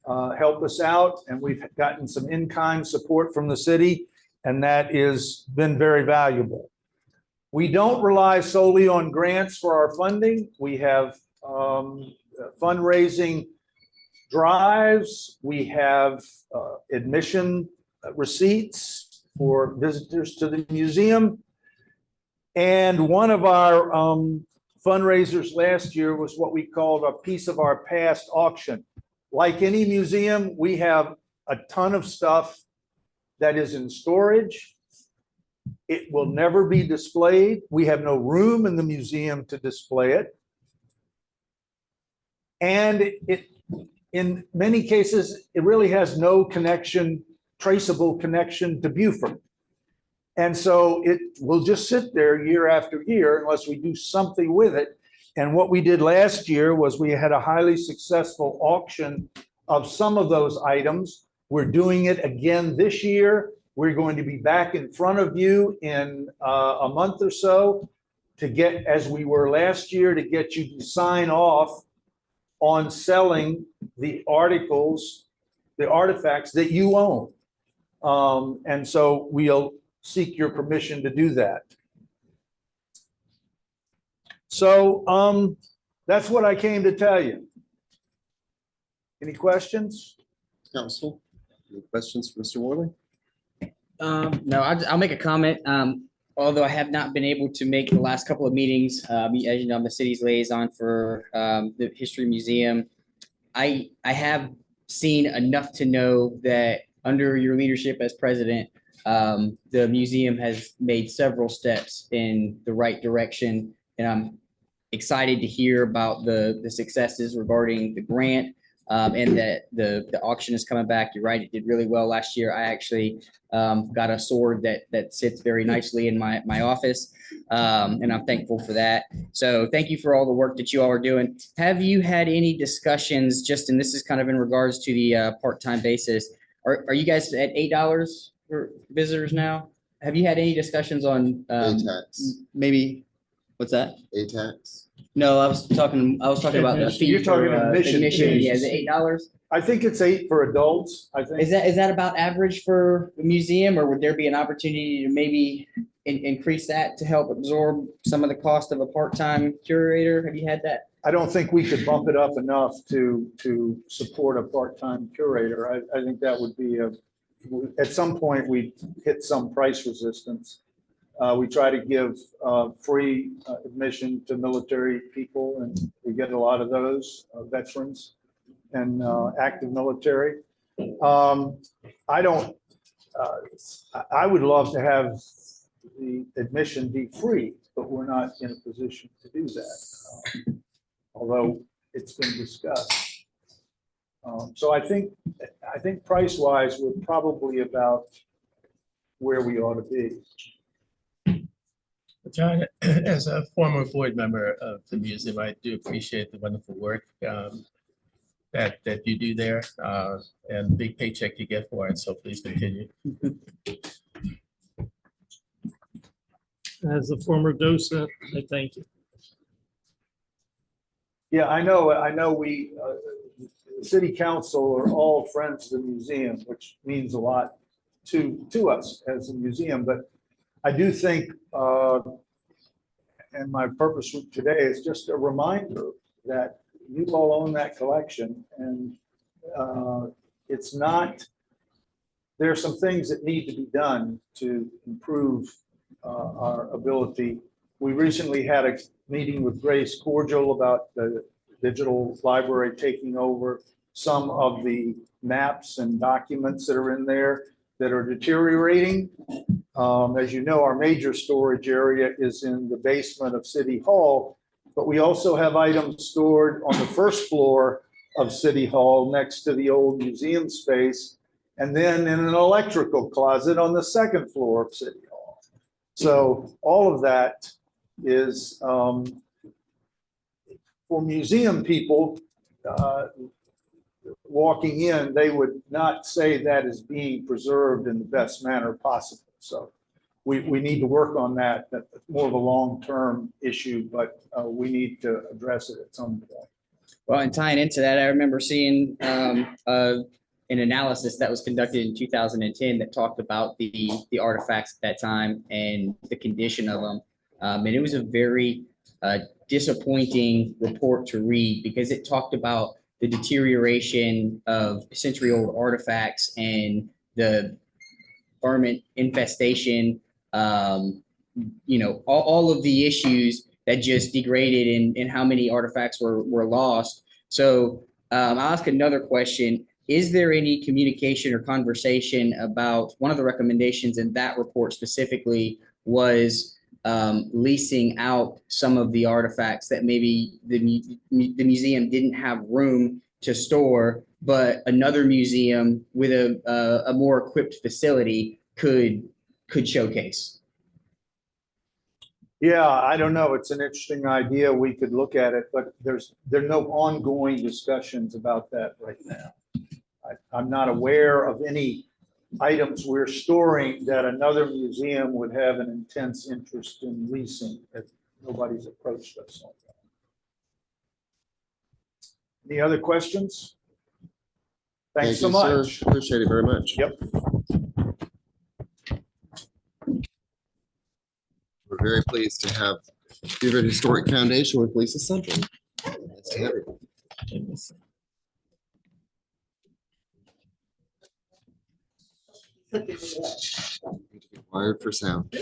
help us out, and we've gotten some in-kind support from the city, and that has been very valuable. We don't rely solely on grants for our funding. We have fundraising drives. We have admission receipts for visitors to the museum. And one of our fundraisers last year was what we called a Piece of Our Past auction. Like any museum, we have a ton of stuff that is in storage. It will never be displayed. We have no room in the museum to display it. And in many cases, it really has no connection, traceable connection to Beaufort. And so it will just sit there year after year unless we do something with it. And what we did last year was we had a highly successful auction of some of those items. We're doing it again this year. We're going to be back in front of you in a month or so to get, as we were last year, to get you to sign off on selling the articles, the artifacts that you own. And so we'll seek your permission to do that. So that's what I came to tell you. Any questions? Council, any questions for Mr. Worley? No, I'll make a comment. Although I have not been able to make the last couple of meetings, as you know, I'm the city's liaison for the History Museum. I have seen enough to know that under your leadership as president, the museum has made several steps in the right direction, and I'm excited to hear about the successes regarding the grant. And that the auction is coming back. You're right, it did really well last year. I actually got a sword that sits very nicely in my office, and I'm thankful for that. So thank you for all the work that you all are doing. Have you had any discussions, just, and this is kind of in regards to the part-time basis, are you guys at $8 for visitors now? Have you had any discussions on ATAX. maybe, what's that? ATAX. No, I was talking about the fee. You're talking for, admission fees. Yeah, is it $8? I think it's 8 for adults, I think. Is that about average for the museum, or would there be an opportunity to maybe increase that to help absorb some of the cost of a part-time curator? Have you had that? I don't think we could bump it up enough to support a part-time curator. I think that would be at some point, we hit some price resistance. We try to give free admission to military people, and we get a lot of those veterans and active military. I would love to have the admission be free, but we're not in a position to do that, although it's been discussed. So I think price-wise, we're probably about where we ought to be. John, as a former board member of the museum, I do appreciate the wonderful work that you do there, and big paycheck you get for it, so please continue. As a former docent, I thank you. Yeah, I know we, the city council are all friends of the museum, which means a lot to us as a museum, but I do think, and my purpose today is just a reminder that you all own that collection, and it's not, there are some things that need to be done to improve our ability. We recently had a meeting with Grace Cordial about the digital library taking over some of the maps and documents that are in there that are deteriorating. As you know, our major storage area is in the basement of City Hall, but we also have items stored on the first floor of City Hall next to the old museum space, and then in an electrical closet on the second floor of City Hall. So all of that is, for museum people walking in, they would not say that is being preserved in the best manner possible. So we need to work on that. That's more of a long-term issue, but we need to address it at some point. Well, and tying into that, I remember seeing an analysis that was conducted in 2010 that talked about the artifacts at that time and the condition of them. And it was a very disappointing report to read because it talked about the deterioration of century-old artifacts and the vermin infestation, all of the issues that just degraded in how many artifacts were lost. So I'll ask another question. Is there any communication or conversation about one of the recommendations in that report specifically was leasing out some of the artifacts that maybe the museum didn't have room to store, but another museum with a more equipped facility could showcase? Yeah, I don't know. It's an interesting idea. We could look at it, but there are no ongoing discussions about that right now. I'm not aware of any items we're storing that another museum would have an intense interest in leasing. Nobody's approached us on that. Any other questions? Thanks so Thank you, much. sir. Appreciate it very much. Yep. We're very pleased to have Beaver Historic Foundation with Lisa Central. Nice to have you. Wired for sound.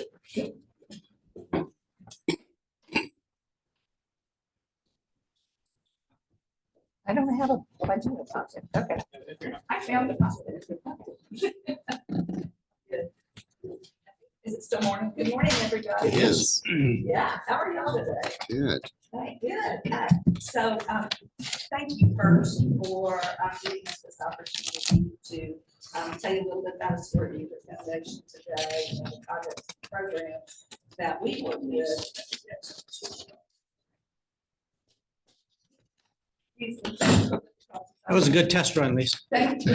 I don't have a budget about it. Okay. I found it. Good. Is it still morning? Good morning, everybody. It is. Yeah, how are y'all today? Good. Hey, good. So, thank you first for giving us this opportunity to tell you a little bit about the Stuart Beaver Foundation today and the projects and programs that we work with. That was a good test run, Lisa. Thank you.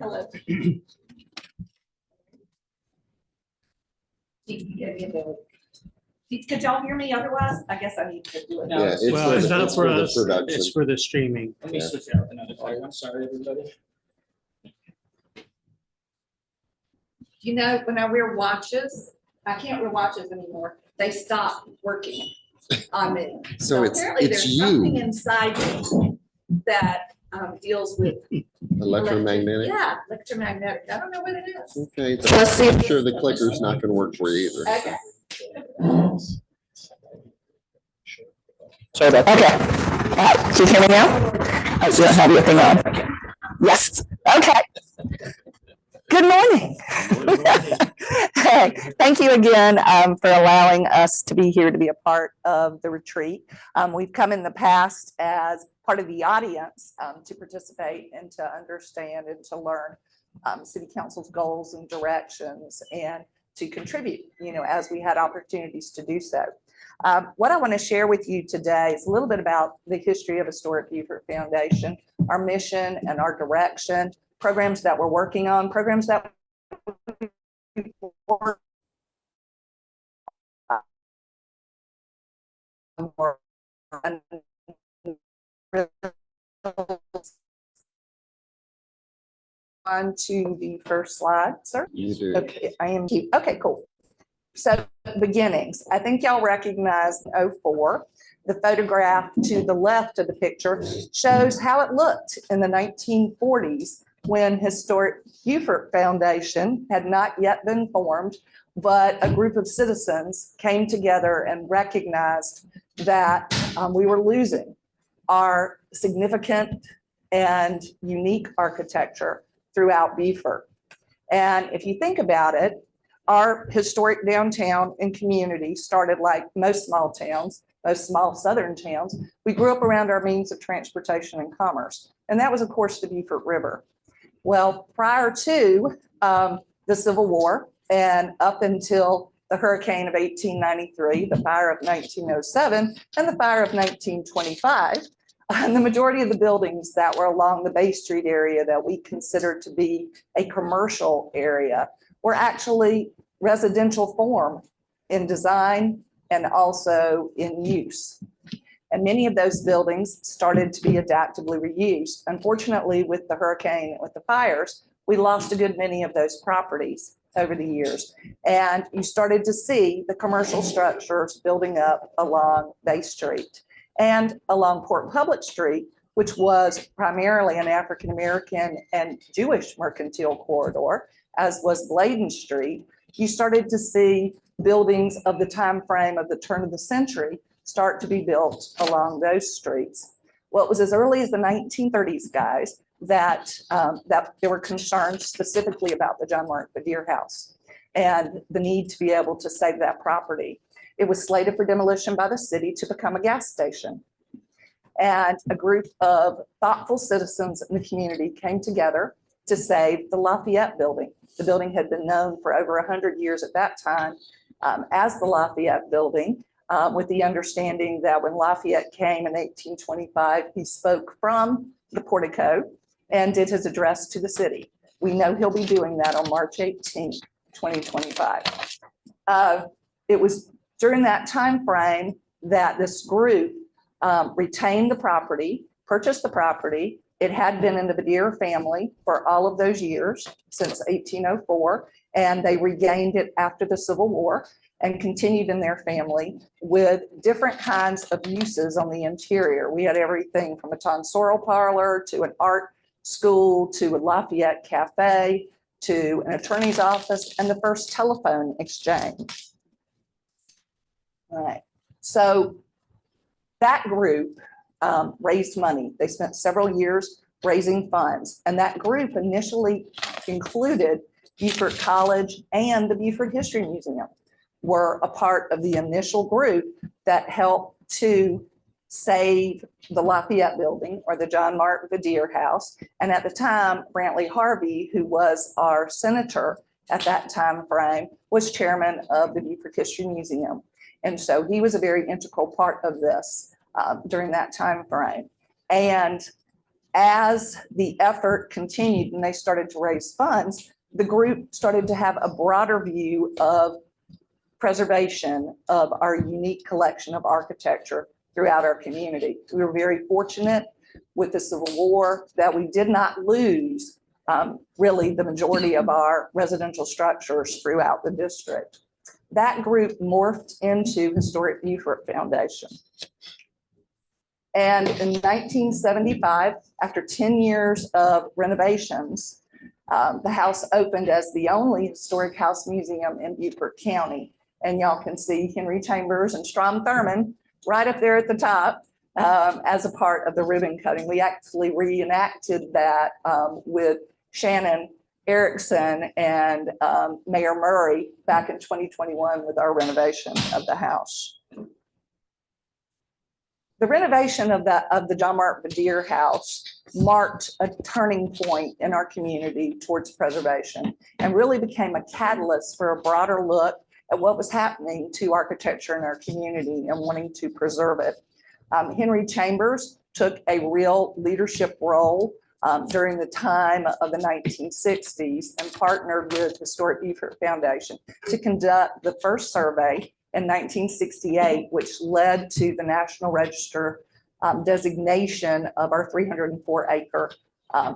Hello. Could y'all hear me otherwise? I guess I need to do it. Yeah, it's Well, it's not for for the us. production. It's for the streaming. Let me switch out another time. I'm sorry, everybody. You know, when I wear watches, I can't wear watches anymore. They stop working on me. So apparently it's there's something you, inside me that deals with. electromagnetic. Yeah, electromagnetic. I don't know what it is. Okay, Let's see. I'm sure the clicker's not gonna work for you either. Okay. Sorry about that. Okay. All right. Can you hear me now? I still have your thing on. Yes. Okay. Good morning. Hey, thank you again for allowing us to be here to be a part of the retreat. We've come in the past as part of the audience to participate and to understand and to learn City Council's goals and directions and to contribute, you know, as we had opportunities to do so. What I want to share with you today is a little bit about the history of Historic Beaufort Foundation, our mission and our direction, programs that we're working on, programs that on to the first slide, sir. You do. Okay, I am. Okay, cool. So beginnings, I think y'all recognize 04. The photograph to the left of the picture shows how it looked in the 1940s when Historic Beaufort Foundation had not yet been formed, but a group of citizens came together and recognized that we were losing our significant and unique architecture throughout Beaufort. And if you think about it, our historic downtown and community started like most small towns, most small southern towns. We grew up around our means of transportation and commerce. And that was, of course, the Beaufort River. Well, prior to the Civil War and up until the hurricane of 1893, the fire of 1907, and the fire of 1925, the majority of the buildings that were along the Bay Street area that we considered to be a commercial area were actually residential form in design and also in use. And many of those buildings started to be adaptively reused. Unfortunately, with the hurricane and with the fires, we lost a good many of those properties over the years. And you started to see the commercial structures building up along Bay Street and along Port Public Street, which was primarily an African-American and Jewish mercantile corridor, as was Bladen Street. You started to see buildings of the time frame of the turn of the century start to be built along those streets. Well, it was as early as the 1930s, guys, that there were concerns specifically about the John Mark Badier House and the need to be able to save that property. It was slated for demolition by the city to become a gas station. And a group of thoughtful citizens in the community came together to save the Lafayette Building. The building had been known for over 100 years at that time as the Lafayette Building, with the understanding that when Lafayette came in 1825, he spoke from the portico and did his address to the city. We know he'll be doing that on March 18, 2025. It was during that time frame that this group retained the property, purchased the property. It had been in the Badier family for all of those years since 1804, and they regained it after the Civil War and continued in their family with different kinds of uses on the interior. We had everything from a tonsorial parlor to an art school to a Lafayette Cafe to an attorney's office and the first telephone exchange. All right, so that group raised money. They spent several years raising funds, and that group initially included Beaufort College and the Beaufort History Museum were a part of the initial group that helped to save the Lafayette Building or the John Mark Badier House. And at the time, Brantley Harvey, who was our senator at that time frame, was chairman of the Beaufort History Museum. And so he was a very integral part of this during that time frame. And as the effort continued and they started to raise funds, the group started to have a broader view of preservation of our unique collection of architecture throughout our community. We were very fortunate with the Civil War that we did not lose really the majority of our residential structures throughout the district. That group morphed into Historic Beaufort Foundation. And in 1975, after 10 years of renovations, the house opened as the only historic house museum in Beaufort County. And y'all can see Henry Chambers and Strom Thurmond right up there at the top as a part of the ribbon cutting. We actually reenacted that with Shannon Erickson and Mayor Murray back in 2021 with our renovation of the house. The renovation of the John Mark Badier House marked a turning point in our community towards preservation and really became a catalyst for a broader look at what was happening to architecture in our community and wanting to preserve it. Henry Chambers took a real leadership role during the time of the 1960s and partnered with Historic Beaufort Foundation to conduct the first survey in 1968, which led to the National Register designation of our 304-acre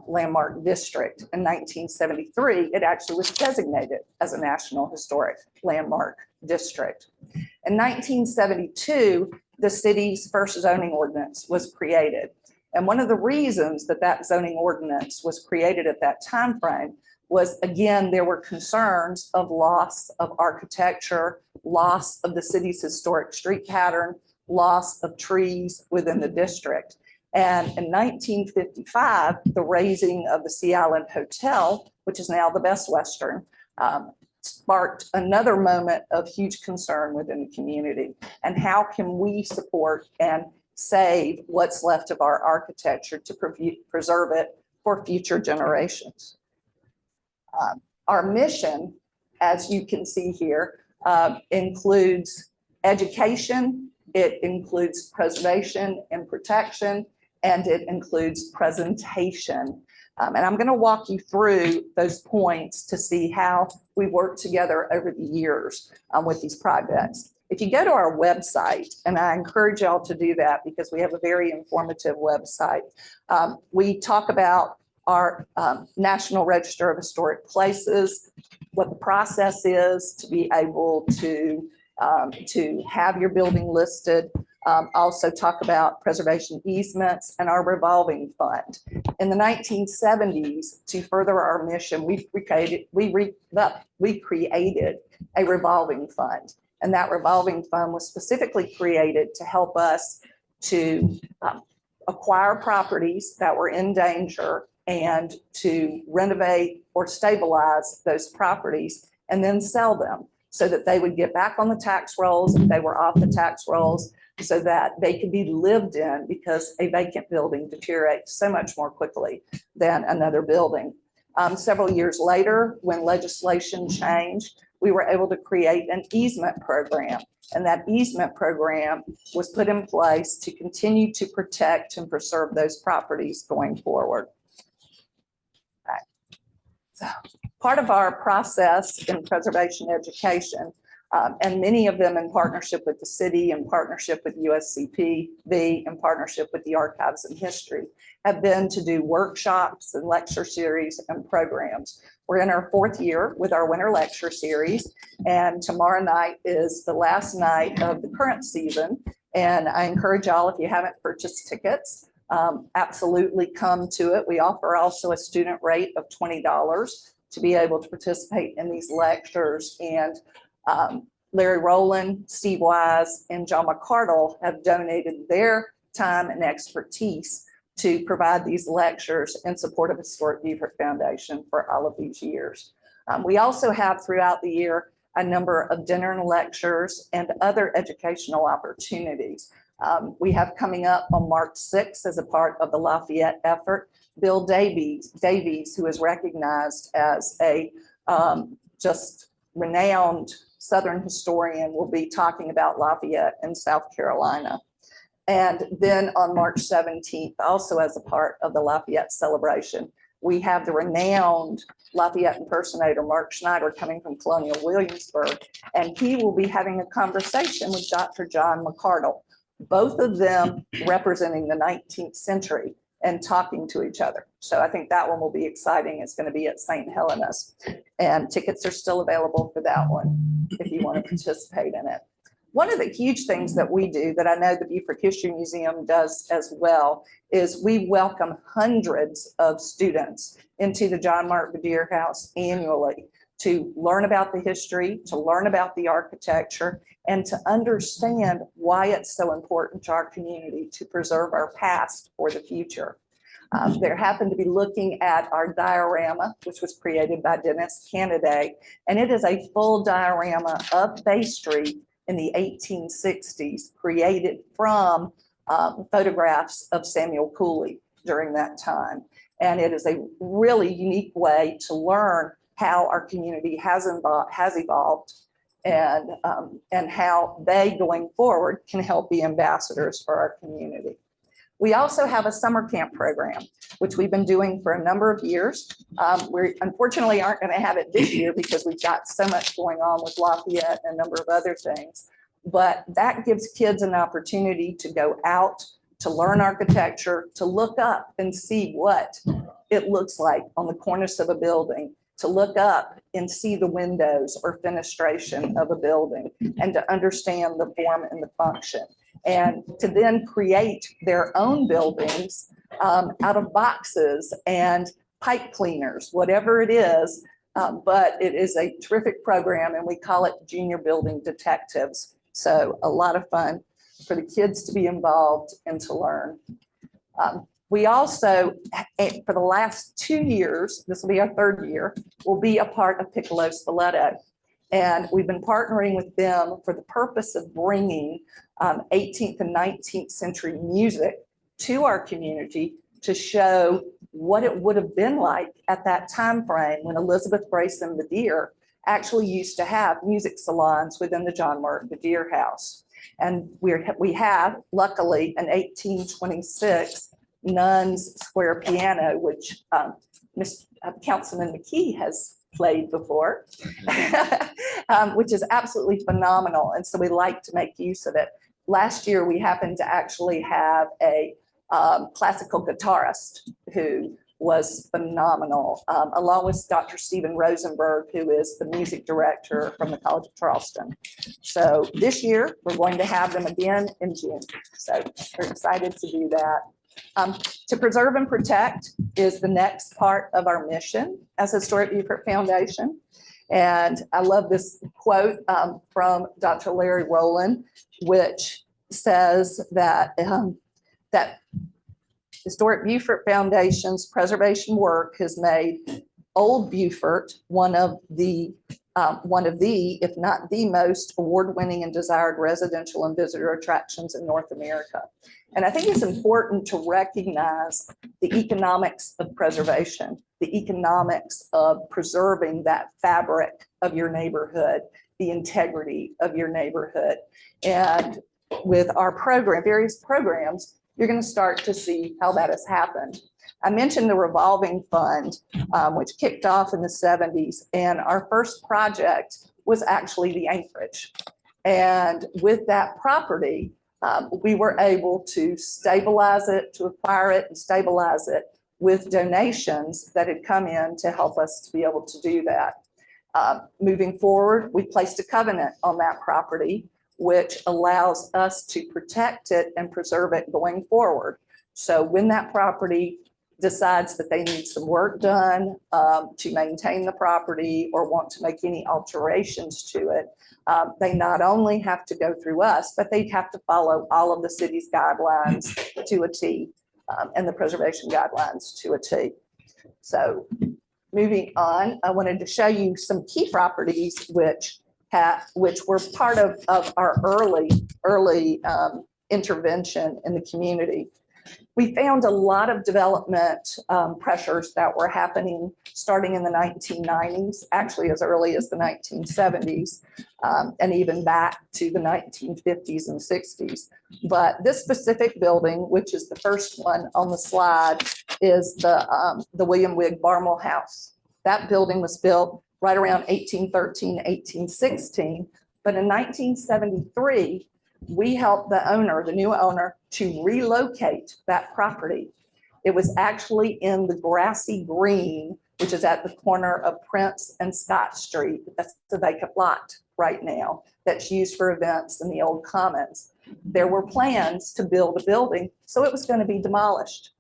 landmark district. In 1973, it actually was designated as a National Historic Landmark District. In 1972, the city's first zoning ordinance was created. And one of the reasons that that zoning ordinance was created at that time frame was, again, there were concerns of loss of architecture, loss of the city's historic street pattern, loss of trees within the district. And in 1955, the raising of the Sea Island Hotel, which is now the Best Western, sparked another moment of huge concern within the community. And how can we support and save what's left of our architecture to preserve it for future generations? Our mission, as you can see here, includes education, it includes preservation and protection, and it includes presentation. And I'm going to walk you through those points to see how we work together over the years with these projects. If you go to our website, and I encourage y'all to do that because we have a very informative website, we talk about our National Register of Historic Places, what the process is to be able to have your building listed. Also talk about preservation easements and our revolving fund. In the 1970s, to further our mission, we created a revolving fund. And that revolving fund was specifically created to help us to acquire properties that were in danger and to renovate or stabilize those properties and then sell them so that they would get back on the tax rolls if they were off the tax rolls, so that they could be lived in, because a vacant building deteriorates so much more quickly than another building. Several years later, when legislation changed, we were able to create an easement program. And that easement program was put in place to continue to protect and preserve those properties going forward. Right. So part of our process in preservation education, and many of them in partnership with the city, in partnership with USCPB, in partnership with the Archives and History, have been to do workshops and lecture series and programs. We're in our 4th year with our winter lecture series, and tomorrow night is the last night of the current season. And I encourage y'all, if you haven't purchased tickets, absolutely come to it. We offer also a student rate of $20 to be able to participate in these lectures. And Larry Rowland, Steve Wise, and John McCardle have donated their time and expertise to provide these lectures in support of Historic Beaufort Foundation for all of these years. We also have throughout the year a number of dinner and lectures and other educational opportunities. We have coming up on March 6th as a part of the Lafayette effort, Bill Davies, who is recognized as a just renowned Southern historian, will be talking about Lafayette in South Carolina. And then on March 17th, also as a part of the Lafayette celebration, we have the renowned Lafayette impersonator, Mark Schneider, coming from Colonial Williamsburg, and he will be having a conversation with Dr. John McCardle, both of them representing the 19th century and talking to each other. So I think that one will be exciting. It's going to be at St. Helena's. And tickets are still available for that one if you want to participate in it. One of the huge things that we do that I know the Beaufort History Museum does as well is we welcome hundreds of students into the John Mark Bedier House annually to learn about the history, to learn about the architecture, and to understand why it's so important to our community to preserve our past for the future. There happened to be looking at our diorama, which was created by Dennis Kennedy, and it is a full diorama of Bay Street in the 1860s, created from photographs of Samuel Cooley during that time. And it is a really unique way to learn how our community has evolved and how they, going forward, can help be ambassadors for our community. We also have a summer camp program, which we've been doing for a number of years. We unfortunately aren't going to have it this year because we've got so much going on with Lafayette and a number of other things. But that gives kids an opportunity to go out, to learn architecture, to look up and see what it looks like on the cornice of a building, to look up and see the windows or fenestration of a building, and to understand the form and the function, and to then create their own buildings out of boxes and pipe cleaners, whatever it is. But it is a terrific program, and we call it Junior Building Detectives. So a lot of fun for the kids to be involved and to learn. We also, for the last 2 years, this will be our 3rd year, will be a part of Piccolo Spoleto. And we've been partnering with them for the purpose of bringing 18th and 19th century music to our community to show what it would have been like at that time frame when Elizabeth Grayson Bedier actually used to have music salons within the John Mark Bedier House. And we have, luckily, an 1826 Nuns Square piano, which Councilman McKee has played before, which is absolutely phenomenal. And so we like to make use of it. Last year, we happened to actually have a classical guitarist who was phenomenal, along with Dr. Stephen Rosenberg, who is the music director from the College of Charleston. So this year, we're going to have them again in June. So we're excited to do that. To preserve and protect is the next part of our mission as Historic Beaufort Foundation. And I love this quote from Dr. Larry Rowland, which says that, that Historic Beaufort Foundation's preservation work has made Old Beaufort one of the, if not the most award-winning and desired residential and visitor attractions in North America. And I think it's important to recognize the economics of preservation, the economics of preserving that fabric of your neighborhood, the integrity of your neighborhood. And with our program, various programs, you're going to start to see how that has happened. I mentioned the revolving fund, which kicked off in the 70s, and our first project was actually the Anchorage. And with that property, we were able to stabilize it, to acquire it and stabilize it with donations that had come in to help us to be able to do that. Moving forward, we placed a covenant on that property, which allows us to protect it and preserve it going forward. So when that property decides that they need some work done to maintain the property or want to make any alterations to it, they not only have to go through us, but they have to follow all of the city's guidelines to a T and the preservation guidelines to a T. So moving on, I wanted to show you some key properties which were part of our early intervention in the community. We found a lot of development pressures that were happening starting in the 1990s, actually as early as the 1970s, and even back to the 1950s and 60s. But this specific building, which is the first one on the slide, is the William Wigg Barmel House. That building was built right around 1813, 1816. But in 1973, we helped the owner, the new owner, to relocate that property. It was actually in the grassy green, which is at the corner of Prince and Scott Street. That's the vacant lot right now that's used for events in the old Commons. There were plans to build a building, so it was going to be demolished.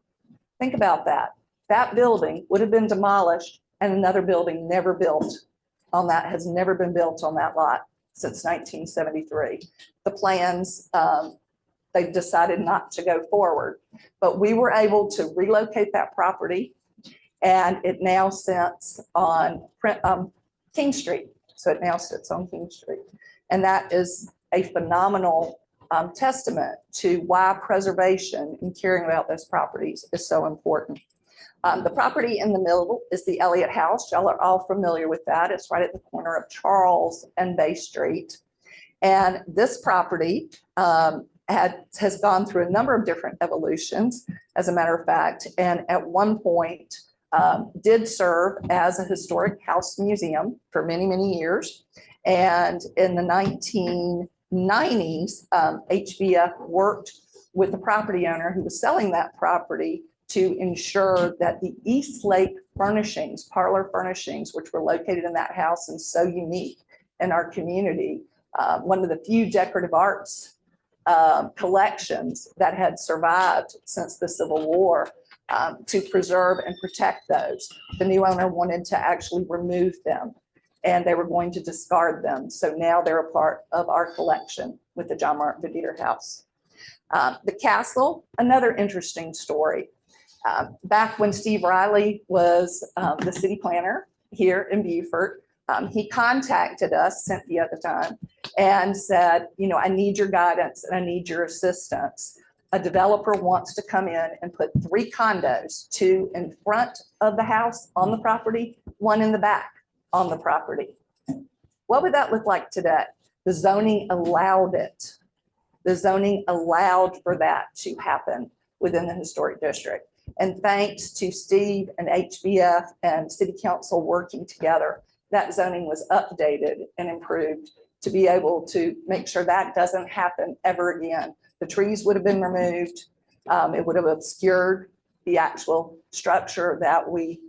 Think about that. That building would have been demolished and another building never built on that, has never been built on that lot since 1973. The plans, they decided not to go forward, but we were able to relocate that property and it now sits on King Street. So it now sits on King Street. And that is a phenomenal testament to why preservation and caring about those properties is so important. The property in the middle is the Elliott House. Y'all are all familiar with that. It's right at the corner of Charles and Bay Street. And this property has gone through a number of different evolutions, as a matter of fact, and at one point did serve as a historic house museum for many, many years. And in the 1990s, HBF worked with the property owner who was selling that property to ensure that the East Lake furnishings, parlor furnishings, which were located in that house and so unique in our community, one of the few decorative arts collections that had survived since the Civil War, to preserve and protect those. The new owner wanted to actually remove them and they were going to discard them. So now they're a part of our collection with the John Martin Vidier House. The castle, another interesting story. Back when Steve Riley was the city planner here in Beaufort, he contacted us, Cynthia at the time, and said, you know, I need your guidance and I need your assistance. A developer wants to come in and put 3 condos, 2 in front of the house on the property, 1 in the back on the property. What would that look like today? The zoning allowed it. The zoning allowed for that to happen within the historic district. And thanks to Steve and HBF and City Council working together, that zoning was updated and improved to be able to make sure that doesn't happen ever again. The trees would have been removed. It would have obscured the actual structure that we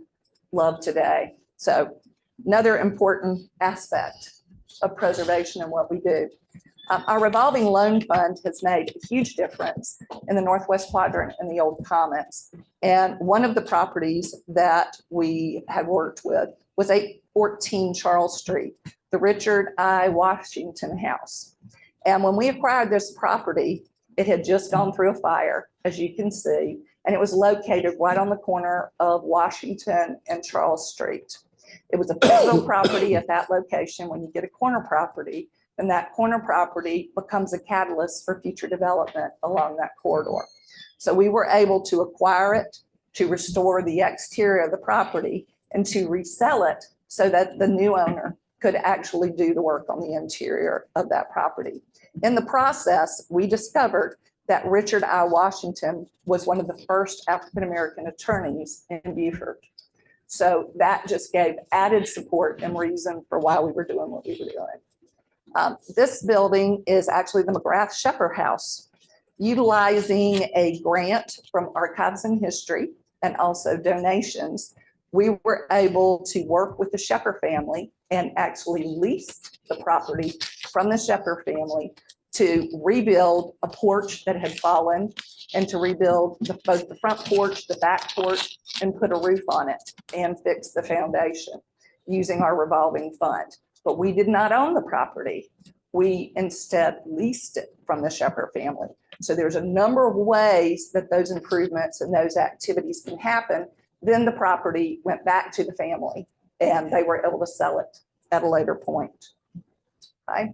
love today. So another important aspect of preservation and what we do. Our revolving loan fund has made a huge difference in the Northwest Quadrant and the Old Commons. And one of the properties that we had worked with was 814 Charles Street, the Richard I. Washington House. And when we acquired this property, it had just gone through a fire, as you can see, and it was located right on the corner of Washington and Charles Street. It was a physical property at that location. When you get a corner property, and that corner property becomes a catalyst for future development along that corridor. So we were able to acquire it, to restore the exterior of the property, and to resell it so that the new owner could actually do the work on the interior of that property. In the process, we discovered that Richard I. Washington was one of the first African-American attorneys in Beaufort. So that just gave added support and reason for why we were doing what we were doing. This building is actually the McGrath Shepard House, utilizing a grant from Archives and History and also donations. We were able to work with the Shepard family and actually lease the property from the Shepard family to rebuild a porch that had fallen and to rebuild both the front porch, the back porch, and put a roof on it and fix the foundation using our revolving fund. But we did not own the property. We instead leased it from the Shepard family. So there's a number of ways that those improvements and those activities can happen. Then the property went back to the family and they were able to sell it at a later point. Okay.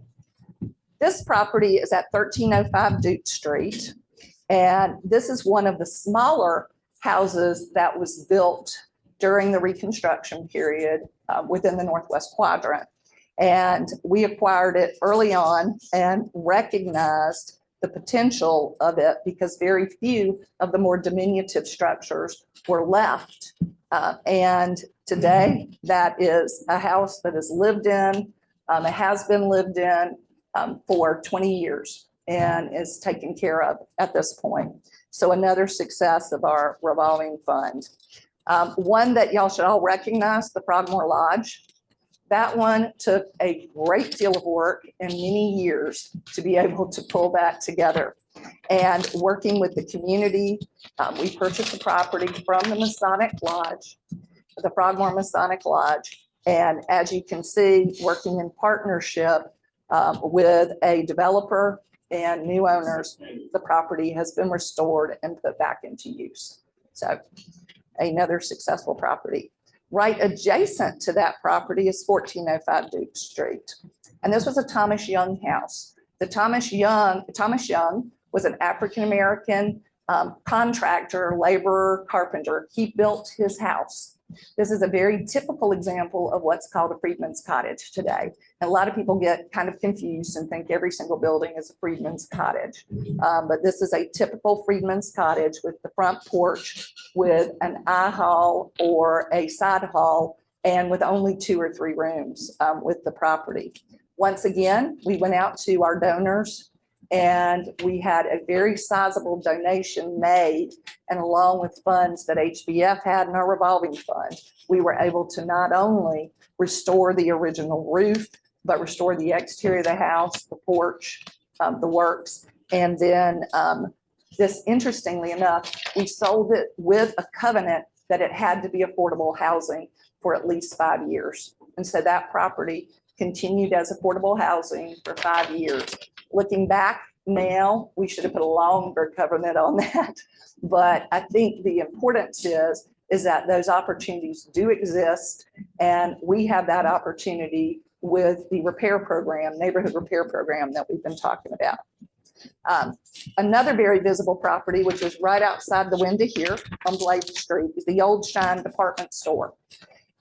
This property is at 1305 Duke Street. And this is one of the smaller houses that was built during the Reconstruction period within the Northwest Quadrant. And we acquired it early on and recognized the potential of it because very few of the more diminutive structures were left. And today that is a house that is lived in, it has been lived in for 20 years. and is taken care of at this point. So another success of our revolving fund. One that y'all should all recognize, the Frogmore Lodge. That one took a great deal of work and many years to be able to pull that together. And working with the community, we purchased the property from the Masonic Lodge, the Frogmore Masonic Lodge. And as you can see, working in partnership with a developer and new owners, the property has been restored and put back into use. So another successful property. Right adjacent to that property is 1405 Duke Street. And this was a Thomas Young house. The Thomas Young was an African-American contractor, laborer, carpenter. He built his house. This is a very typical example of what's called a freedman's cottage today. And a lot of people get kind of confused and think every single building is a freedman's cottage. But this is a typical freedman's cottage with the front porch, with an eye hall or a side hall, and with only 2 or 3 rooms with the property. Once again, we went out to our donors and we had a very sizable donation made, and along with funds that HBF had in our revolving fund, we were able to not only restore the original roof, but restore the exterior of the house, the porch, the works. And then this, interestingly enough, we sold it with a covenant that it had to be affordable housing for at least 5 years. And so that property continued as affordable housing for 5 years. Looking back now, we should have put a longer covenant on that. But I think the importance is that those opportunities do exist. And we have that opportunity with the repair program, neighborhood repair program that we've been talking about. Another very visible property, which is right outside the window here on Blade Street, is the Old Shine department store.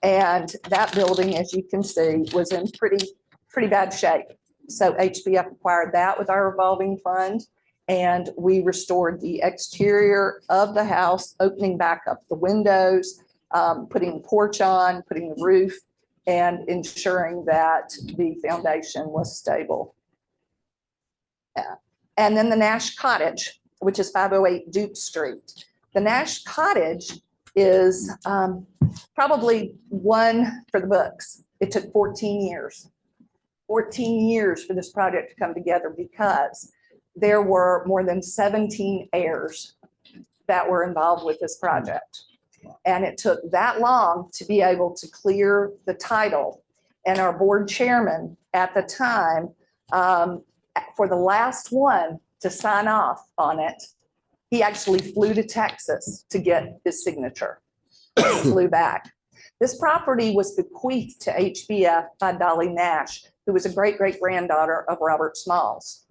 And that building, as you can see, was in pretty bad shape. So HBF acquired that with our revolving fund, and we restored the exterior of the house, opening back up the windows, putting the porch on, putting the roof, and ensuring that the foundation was stable. And then the Nash Cottage, which is 508 Duke Street. The Nash Cottage is probably one for the books. It took 14 years. 14 years for this project to come together because there were more than 17 heirs that were involved with this project. And it took that long to be able to clear the title. And our board chairman at the time, for the last one to sign off on it, he actually flew to Texas to get his signature. He flew back. This property was bequeathed to HBF by Dolly Nash, who was a great-great-granddaughter of Robert Smalls.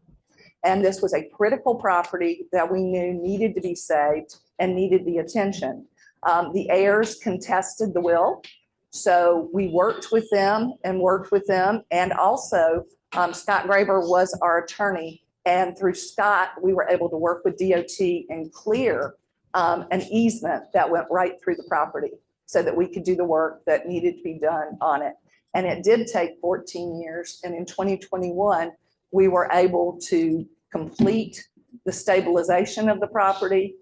And this was a critical property that we knew needed to be saved and needed the attention. The heirs contested the will, so we worked with them. And also Scott Graber was our attorney. And through Scott, we were able to work with DOT and clear an easement that went right through the property so that we could do the work that needed to be done on it. And it did take 14 years. And in 2021, we were able to complete the stabilization of the property,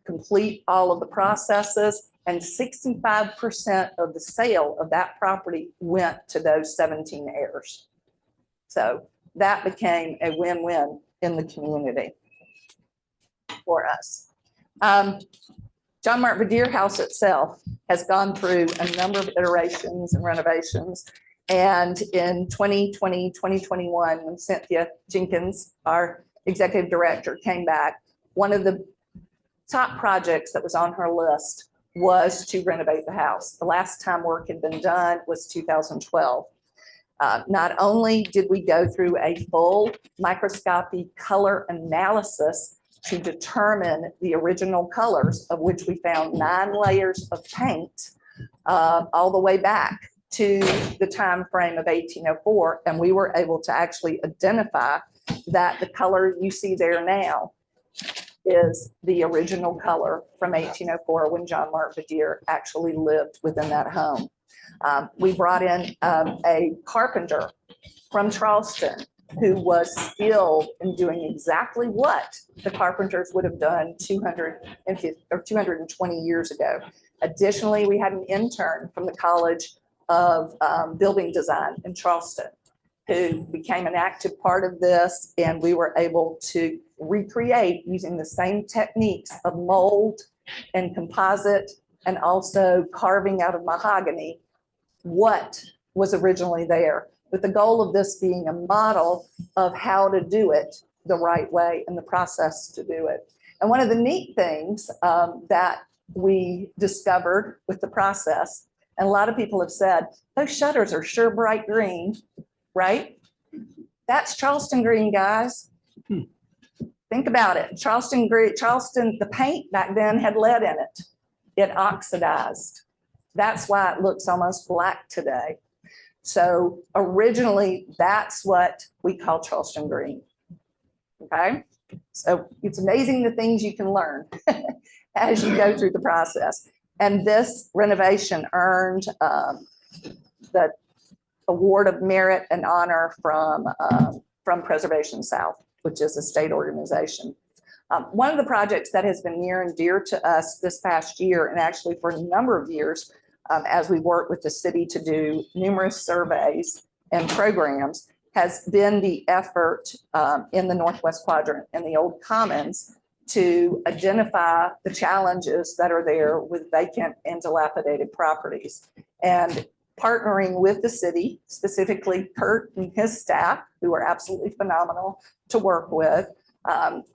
complete all of the processes, and 65% of the sale of that property went to those 17 heirs. So that became a win-win in the community for us. John Mark Verdier House itself has gone through a number of iterations and renovations. And in 2020, 2021, when Cynthia Jenkins, our executive director, came back, one of the top projects that was on her list was to renovate the house. The last time work had been done was 2012. Not only did we go through a full microscopy color analysis to determine the original colors, of which we found 9 layers of paint all the way back to the time frame of 1804, and we were able to actually identify that the color you see there now is the original color from 1804 when John Mark Verdier actually lived within that home. We brought in a carpenter from Charleston who was skilled in doing exactly what the carpenters would have done 250 or 220 years ago. Additionally, we had an intern from the College of Building Design in Charleston who became an active part of this, and we were able to recreate using the same techniques of mold and composite and also carving out of mahogany what was originally there, with the goal of this being a model of how to do it the right way and the process to do it. And one of the neat things that we discovered with the process, and a lot of people have said, those shutters are sure bright green, right? That's Charleston green, guys. Think about it. Charleston green, Charleston, the paint back then had lead in it. It oxidized. That's why it looks almost black today. So originally, that's what we call Charleston green. Okay, so it's amazing the things you can learn as you go through the process. And this renovation earned the Award of Merit and Honor from Preservation South, which is a state organization. One of the projects that has been near and dear to us this past year, and actually for a number of years, as we work with the city to do numerous surveys and programs, has been the effort in the Northwest Quadrant and the Old Commons to identify the challenges that are there with vacant and dilapidated properties. And partnering with the city, specifically Kurt and his staff, who are absolutely phenomenal to work with,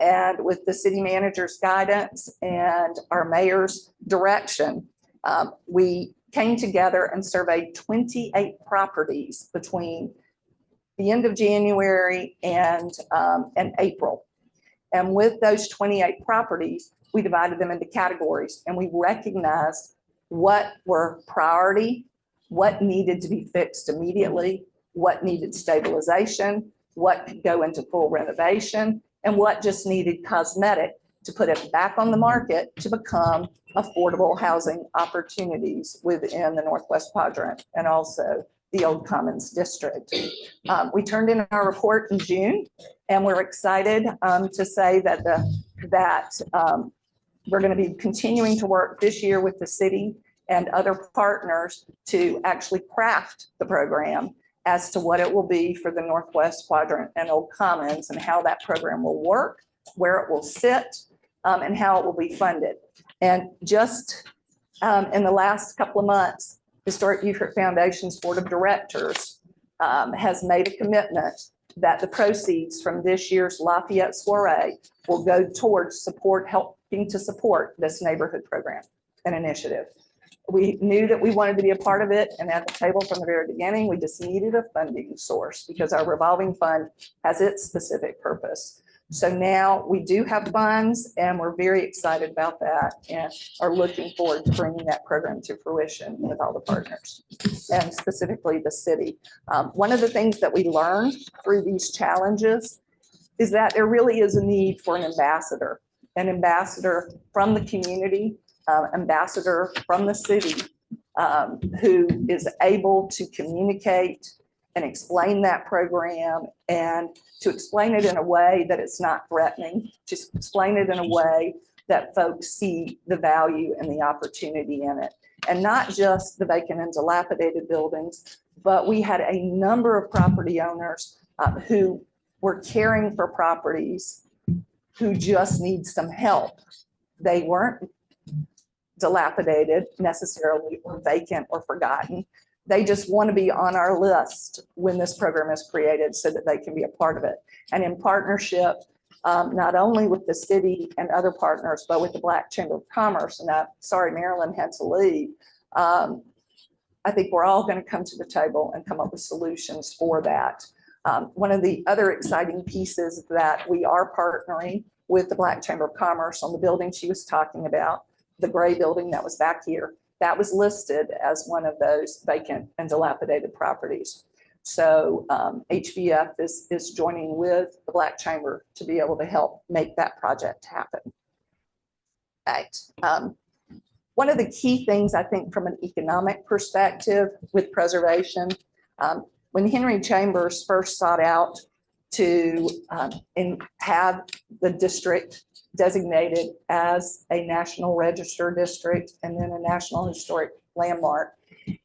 and with the city manager's guidance and our mayor's direction, we came together and surveyed 28 properties between the end of January and April. And with those 28 properties, we divided them into categories, and we recognized what were priority, what needed to be fixed immediately, what needed stabilization, what could go into full renovation, and what just needed cosmetic to put it back on the market to become affordable housing opportunities within the Northwest Quadrant and also the Old Commons District. We turned in our report in June, and we're excited to say that we're going to be continuing to work this year with the city and other partners to actually craft the program as to what it will be for the Northwest Quadrant and Old Commons and how that program will work, where it will sit, and how it will be funded. And just in the last couple of months, Historic Beaufort Foundation's Board of Directors has made a commitment that the proceeds from this year's Lafayette Soiree will go towards helping to support this neighborhood program and initiative. We knew that we wanted to be a part of it, and at the table from the very beginning, we just needed a funding source because our revolving fund has its specific purpose. So now we do have funds, and we're very excited about that and are looking forward to bringing that program to fruition with all the partners and specifically the city. One of the things that we learned through these challenges is that there really is a need for an ambassador from the community, ambassador from the city, who is able to communicate and explain that program, and to explain it in a way that it's not threatening, just explain it in a way that folks see the value and the opportunity in it. And not just the vacant and dilapidated buildings, but we had a number of property owners who were caring for properties who just need some help. They weren't dilapidated necessarily or vacant or forgotten. They just want to be on our list when this program is created so that they can be a part of it. And in partnership, not only with the city and other partners, but with the Black Chamber of Commerce, and sorry, Marilyn had to leave. I think we're all going to come to the table and come up with solutions for that. One of the other exciting pieces that we are partnering with the Black Chamber of Commerce on the building she was talking about, the gray building that was back here, that was listed as one of those vacant and dilapidated properties. So HVF is joining with the Black Chamber to be able to help make that project happen. Right. One of the key things I think from an economic perspective with preservation, when Henry Chambers first sought out to have the district designated as a National Register district and then a National Historic Landmark.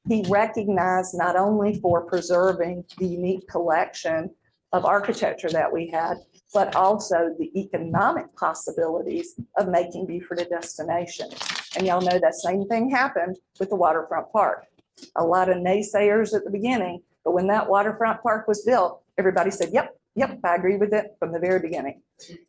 He recognized not only for preserving the unique collection of architecture that we had, but also the economic possibilities of making Beaufort a destination. And y'all know that same thing happened with the waterfront park. A lot of naysayers at the beginning, but when that waterfront park was built, everybody said, yep, I agree with it from the very beginning.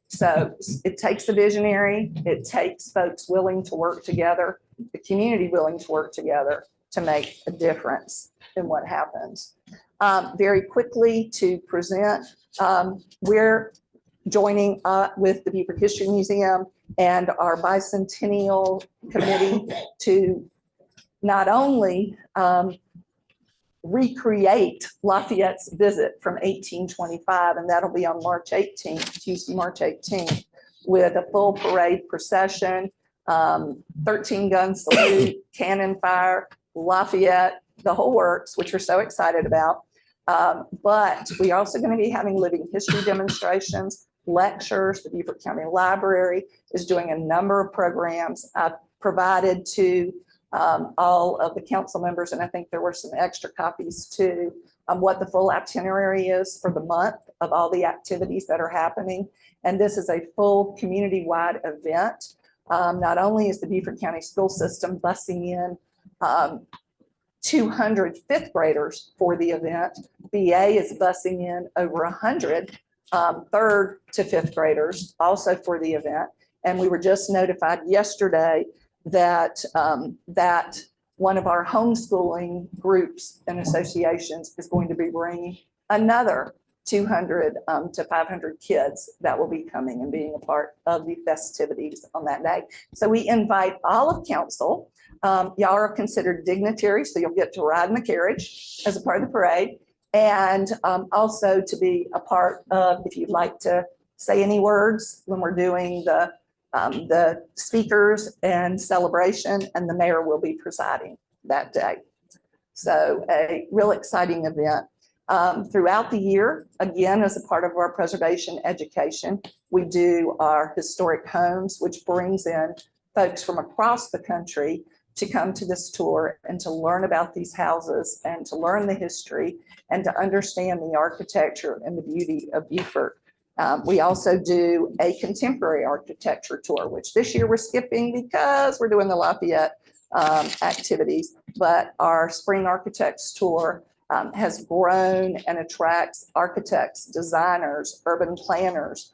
So it takes a visionary, it takes folks willing to work together, the community willing to work together to make a difference in what happens. Very quickly to present, we're joining with the Beaufort History Museum and our bicentennial committee to not only recreate Lafayette's visit from 1825, and that'll be on March 18th, Tuesday, March 18th, with a full parade procession, 13 gun salute, cannon fire, Lafayette, the whole works, which we're so excited about. But we're also going to be having living history demonstrations, lectures. The Beaufort County Library is doing a number of programs. I've provided to all of the council members, and I think there were some extra copies too, what the full itinerary is for the month of all the activities that are happening. And this is a full community-wide event. Not only is the Beaufort County school system busing in 200 fifth graders for the event, BA is busing in over 100 third to fifth graders also for the event. And we were just notified yesterday that that one of our homeschooling groups and associations is going to be bringing another 200 to 500 kids that will be coming and being a part of the festivities on that day. So we invite all of council. Y'all are considered dignitaries, so you'll get to ride in the carriage as a part of the parade, and also to be a part of, if you'd like to say any words when we're doing the speakers and celebration, and the mayor will be presiding that day. So a real exciting event. Throughout the year, again, as a part of our preservation education, we do our historic homes, which brings in folks from across the country to come to this tour and to learn about these houses and to learn the history and to understand the architecture and the beauty of Beaufort. We also do a contemporary architecture tour, which this year we're skipping because we're doing the Lafayette activities, but our Spring Architects Tour has grown and attracts architects, designers, urban planners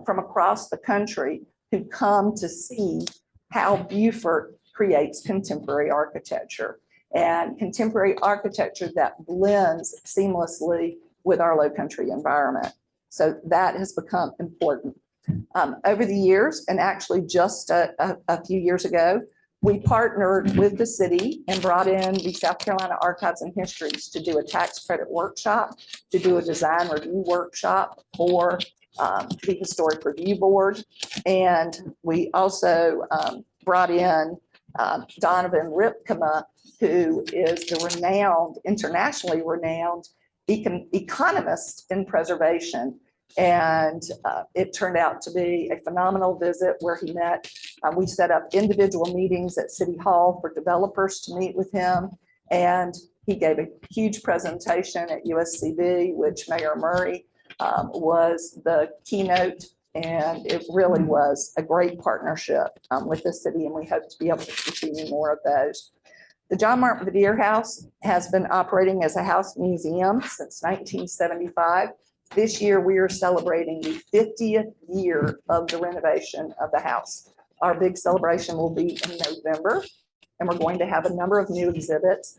from across the country who come to see how Beaufort creates contemporary architecture, and contemporary architecture that blends seamlessly with our low country environment. So that has become important. Over the years, and actually just a few years ago, we partnered with the city and brought in the South Carolina Archives and Histories to do a tax credit workshop, to do a design review workshop for the Historic Review Board. And we also brought in Donovan Ripkema, who is the renowned, internationally renowned economist in preservation. And it turned out to be a phenomenal visit where he met. We set up individual meetings at City Hall for developers to meet with him. And he gave a huge presentation at USCB, which Mayor Murray was the keynote. And it really was a great partnership with the city. And we hope to be able to continue more of those. The John Martin Vidier House has been operating as a house museum since 1975. This year, we are celebrating the 50th year of the renovation of the house. Our big celebration will be in November, and we're going to have a number of new exhibits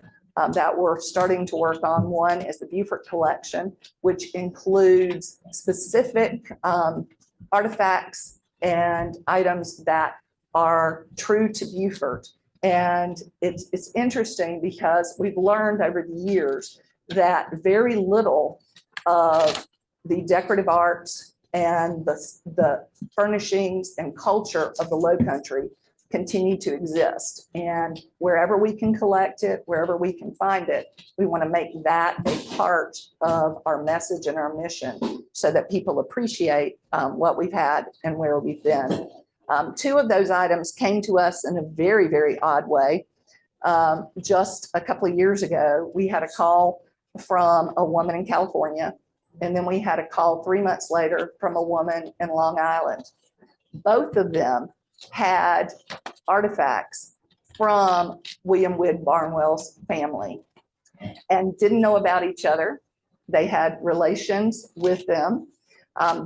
that we're starting to work on. One is the Beaufort Collection, which includes specific artifacts and items that are true to Beaufort. And it's interesting because we've learned over the years that very little of the decorative arts and the furnishings and culture of the Low Country continue to exist. And wherever we can collect it, wherever we can find it, we want to make that a part of our message and our mission so that people appreciate what we've had and where we've been. Two of those items came to us in a very, very odd way. Just a couple of years ago, we had a call from a woman in California, and then we had a call 3 months later from a woman in Long Island. Both of them had artifacts from William Wigg Barnwell's family and didn't know about each other. They had relations with them.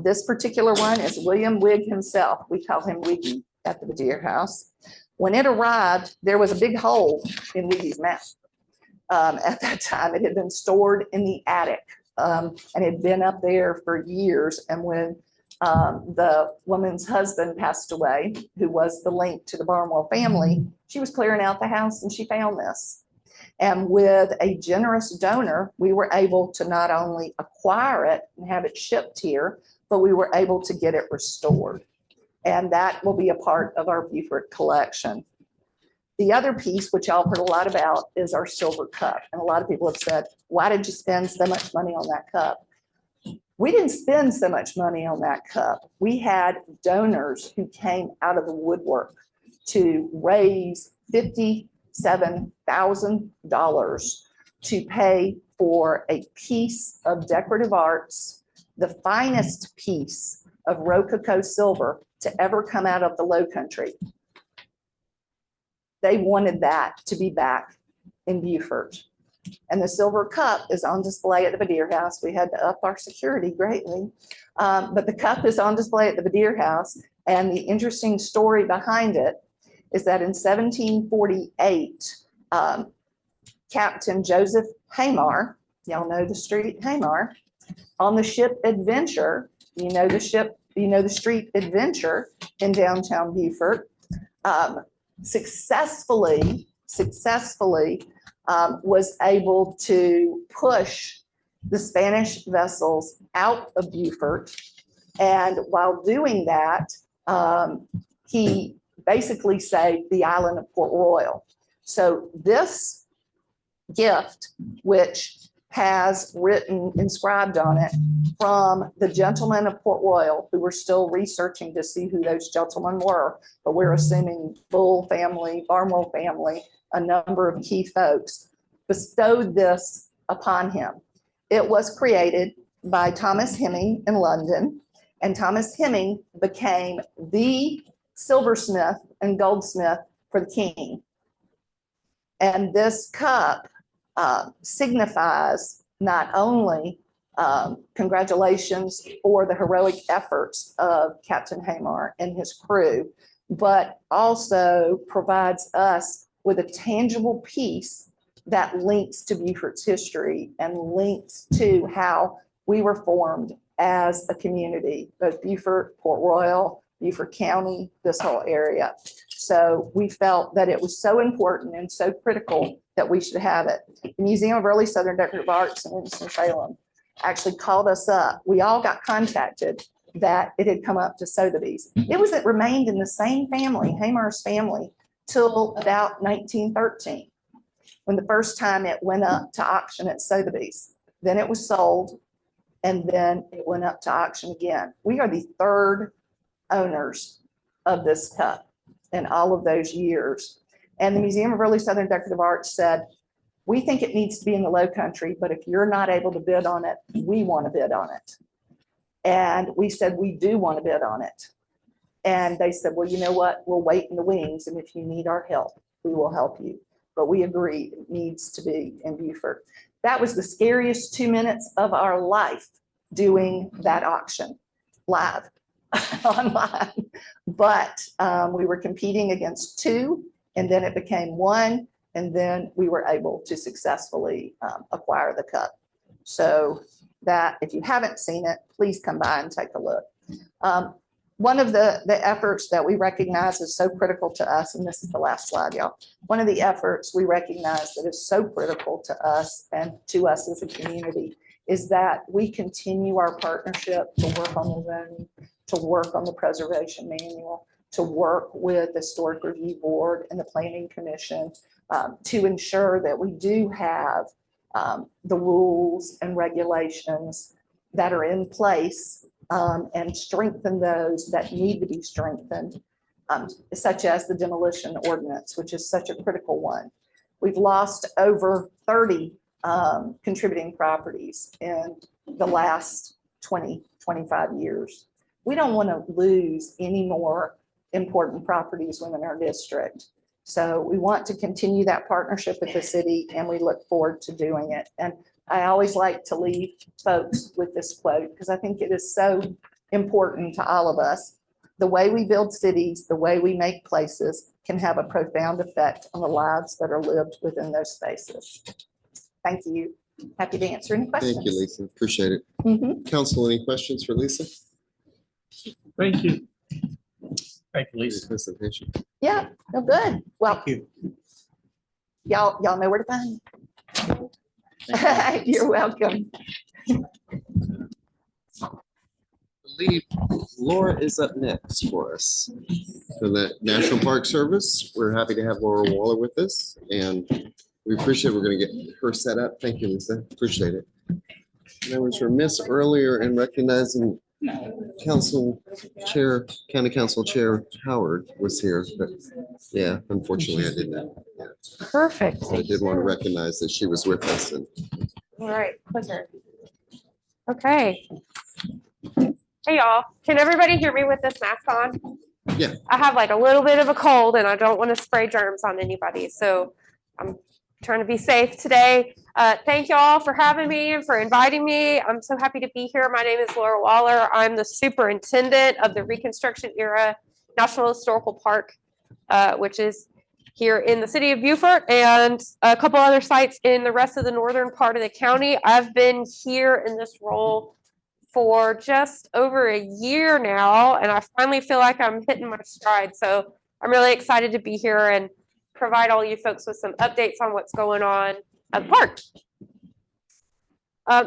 This particular one is William Wigg himself. We call him Wiggy at the Baddier House. When it arrived, there was a big hole in Wiggy's mouth. At that time, it had been stored in the attic and had been up there for years. And when the woman's husband passed away, who was the link to the Barnwell family, she was clearing out the house and she found this. And with a generous donor, we were able to not only acquire it and have it shipped here, but we were able to get it restored. And that will be a part of our Beaufort collection. The other piece, which y'all heard a lot about, is our silver cup. And a lot of people have said, why did you spend so much money on that cup? We didn't spend so much money on that cup. We had donors who came out of the woodwork to raise $57,000 to pay for a piece of decorative arts, the finest piece of Rococo silver to ever come out of the Low Country. They wanted that to be back in Beaufort. And the silver cup is on display at the Baddier House. We had to up our security greatly, but the cup is on display at the Baddier House. And the interesting story behind it is that in 1748, Captain Joseph Hamar, y'all know the street Hamar, on the ship Adventure, you know the street Adventure in downtown Beaufort, successfully was able to push the Spanish vessels out of Beaufort. And while doing that, he basically saved the island of Port Royal. So this gift, which has inscribed on it from the gentlemen of Port Royal, who were still researching to see who those gentlemen were, but we're assuming Bull family, Barnwell family, a number of key folks, bestowed this upon him. It was created by Thomas Hemming in London, and Thomas Hemming became the silversmith and goldsmith for the king. And this cup signifies not only congratulations for the heroic efforts of Captain Hamar and his crew, but also provides us with a tangible piece that links to Beaufort's history and links to how we were formed as a community, both Beaufort, Port Royal, Beaufort County, this whole area. So we felt that it was so important and so critical that we should have it. The Museum of Early Southern Decorative Arts in Winston-Salem actually called us up. We all got contacted that it had come up to Sotheby's. It remained in the same family, Hamar's family, till about 1913, when the first time it went up to auction at Sotheby's. Then it was sold, and then it went up to auction again. We are the third owners of this cup in all of those years. And the Museum of Early Southern Decorative Arts said, we think it needs to be in the Low Country, but if you're not able to bid on it, we want to bid on it. And we said, we do want to bid on it. And they said, well, you know what? We'll wait in the wings. And if you need our help, we will help you. But we agreed it needs to be in Beaufort. That was the scariest 2 minutes of our life doing that auction live online. But we were competing against two, and then it became one. And then we were able to successfully acquire the cup. So that, if you haven't seen it, please come by and take a look. One of the efforts that we recognize is so critical to us, and this is the last slide, y'all. One of the efforts we recognize that is so critical to us and to us as a community is that we continue our partnership to work on the zoning, to work on the preservation manual, to work with the Historic Review Board and the Planning Commission to ensure that we do have the rules and regulations that are in place and strengthen those that need to be strengthened, such as the demolition ordinance, which is such a critical one. We've lost over 30 contributing properties in the last 20, 25 years. We don't want to lose any more important properties within our district. So we want to continue that partnership with the city, and we look forward to doing it. And I always like to leave folks with this quote because I think it is so important to all of us. The way we build cities, the way we make places can have a profound effect on the lives that are lived within those spaces. Thank you. Happy to answer any questions. Thank you, Lisa. Appreciate it. Mhm. Council, any questions for Lisa? Thank you. Thank you, Lisa. Presentation. Yeah, no, good. Well, y'all know where to find me. You're welcome. I believe Laura is up next for us. From the National Park Service, we're happy to have Laura Waller with us, and we appreciate, we're going to get her set up. Thank you, Lisa. Appreciate it. And I was remiss earlier in recognizing Council Chair, County Council Chair Howard was here, but yeah, unfortunately I didn't. Perfect. I did want to recognize that she was with us, and All right, clicker. Okay. Hey, y'all. Can everybody hear me with this mask on? yeah, I have like a little bit of a cold and I don't want to spray germs on anybody. So I'm trying to be safe today. Thank y'all for having me and for inviting me. I'm so happy to be here. My name is Laura Waller. I'm the superintendent of the Reconstruction Era National Historical Park, which is here in the city of Beaufort and a couple other sites in the rest of the northern part of the county. I've been here in this role for just over a year now, and I finally feel like I'm hitting my stride. So I'm really excited to be here and provide all you folks with some updates on what's going on at the park.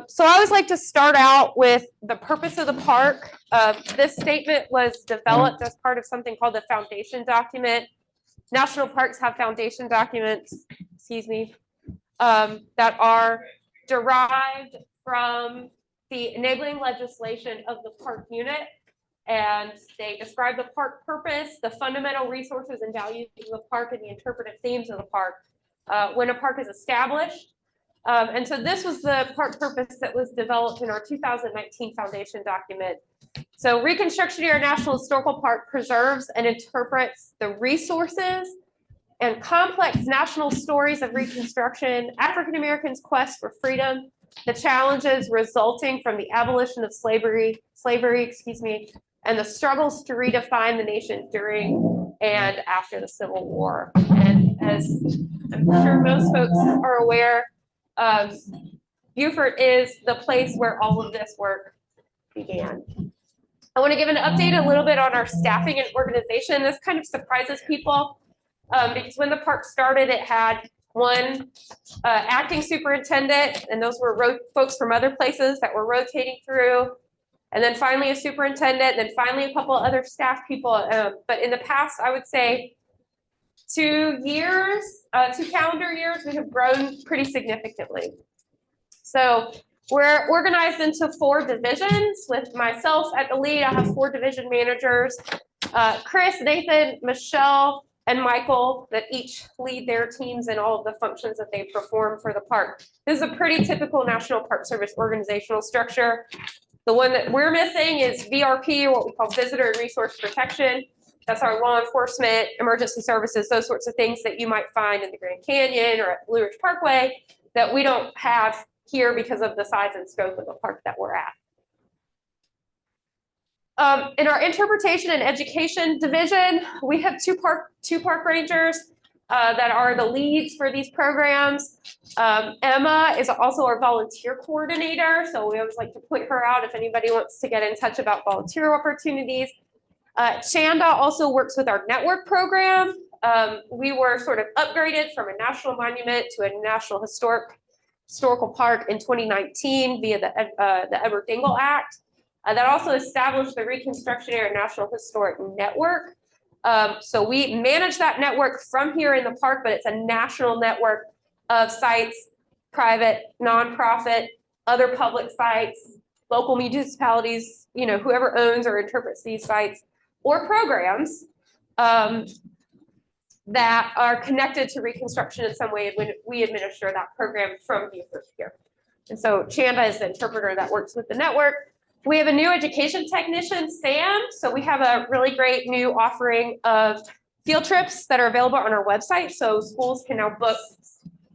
So I always like to start out with the purpose of the park. This statement was developed as part of something called the foundation document. National parks have foundation documents, excuse me, that are derived from the enabling legislation of the park unit. And they describe the park purpose, the fundamental resources and values of the park, and the interpretive themes of the park when a park is established. And so this was the park purpose that was developed in our 2019 foundation document. So Reconstruction Era National Historical Park preserves and interprets the resources and complex national stories of Reconstruction, African Americans' quest for freedom, the challenges resulting from the abolition of slavery, and the struggles to redefine the nation during and after the Civil War. And as I'm sure most folks are aware, Beaufort is the place where all of this work began. I want to give an update a little bit on our staffing and organization. This kind of surprises people because when the park started, it had one acting superintendent, and those were folks from other places that were rotating through. And then finally a superintendent, and then finally a couple other staff people. But in the past, I would say 2 calendar years, we have grown pretty significantly. So we're organized into 4 divisions. With myself at the lead, I have 4 division managers, Chris, Nathan, Michelle, and Michael, that each lead their teams and all of the functions that they perform for the park. This is a pretty typical National Park Service organizational structure. The one that we're missing is VRP, what we call Visitor and Resource Protection. That's our law enforcement, emergency services, those sorts of things that you might find in the Grand Canyon or at Blue Ridge Parkway that we don't have here because of the size and scope of the park that we're at. In our interpretation and education division, we have two park rangers that are the leads for these programs. Emma is also our volunteer coordinator, so we always like to point her out if anybody wants to get in touch about volunteer opportunities. Chanda also works with our network program. We were sort of upgraded from a national monument to a national historical park in 2019 via the Edward Dingell Act. That also established the Reconstruction Era National Historic Network. So we manage that network from here in the park, but it's a national network of sites, private, nonprofit, other public sites, local municipalities, you know, whoever owns or interprets these sites or programs that are connected to Reconstruction in some way when we administer that program from Beaufort here. And so Chanda is the interpreter that works with the network. We have a new education technician, Sam. So we have a really great new offering of field trips that are available on our website. So schools can now book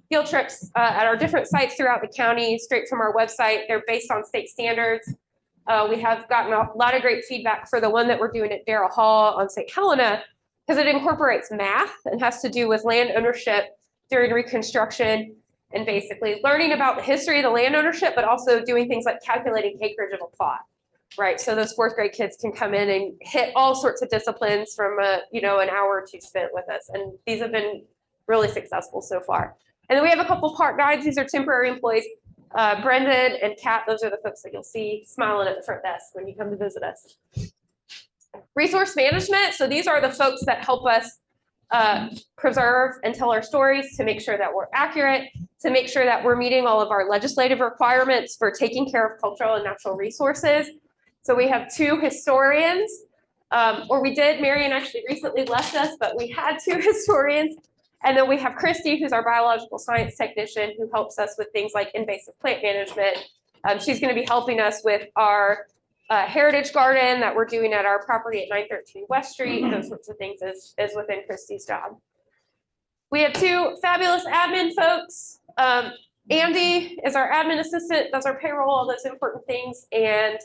field trips at our different sites throughout the county straight from our website. They're based on state standards. We have gotten a lot of great feedback for the one that we're doing at Darrell Hall on St. Helena, because it incorporates math and has to do with land ownership during Reconstruction and basically learning about the history of the land ownership, but also doing things like calculating acreage of a plot, right? So those fourth grade kids can come in and hit all sorts of disciplines from an hour or two spent with us. And these have been really successful so far. And then we have a couple park guides. These are temporary employees. Brendan and Kat, those are the folks that you'll see smiling at the front desk when you come to visit us. Resource management. So these are the folks that help us preserve and tell our stories, to make sure that we're accurate, to make sure that we're meeting all of our legislative requirements for taking care of cultural and natural resources. So we have 2 historians, or we did, Marion actually recently left us, but we had 2 historians. And then we have Christy, who's our biological science technician, who helps us with things like invasive plant management. She's going to be helping us with our heritage garden that we're doing at our property at 913 West Street. Those sorts of things is within Christy's job. We have 2 fabulous admin folks. Andy is our admin assistant, does our payroll, all those important things. And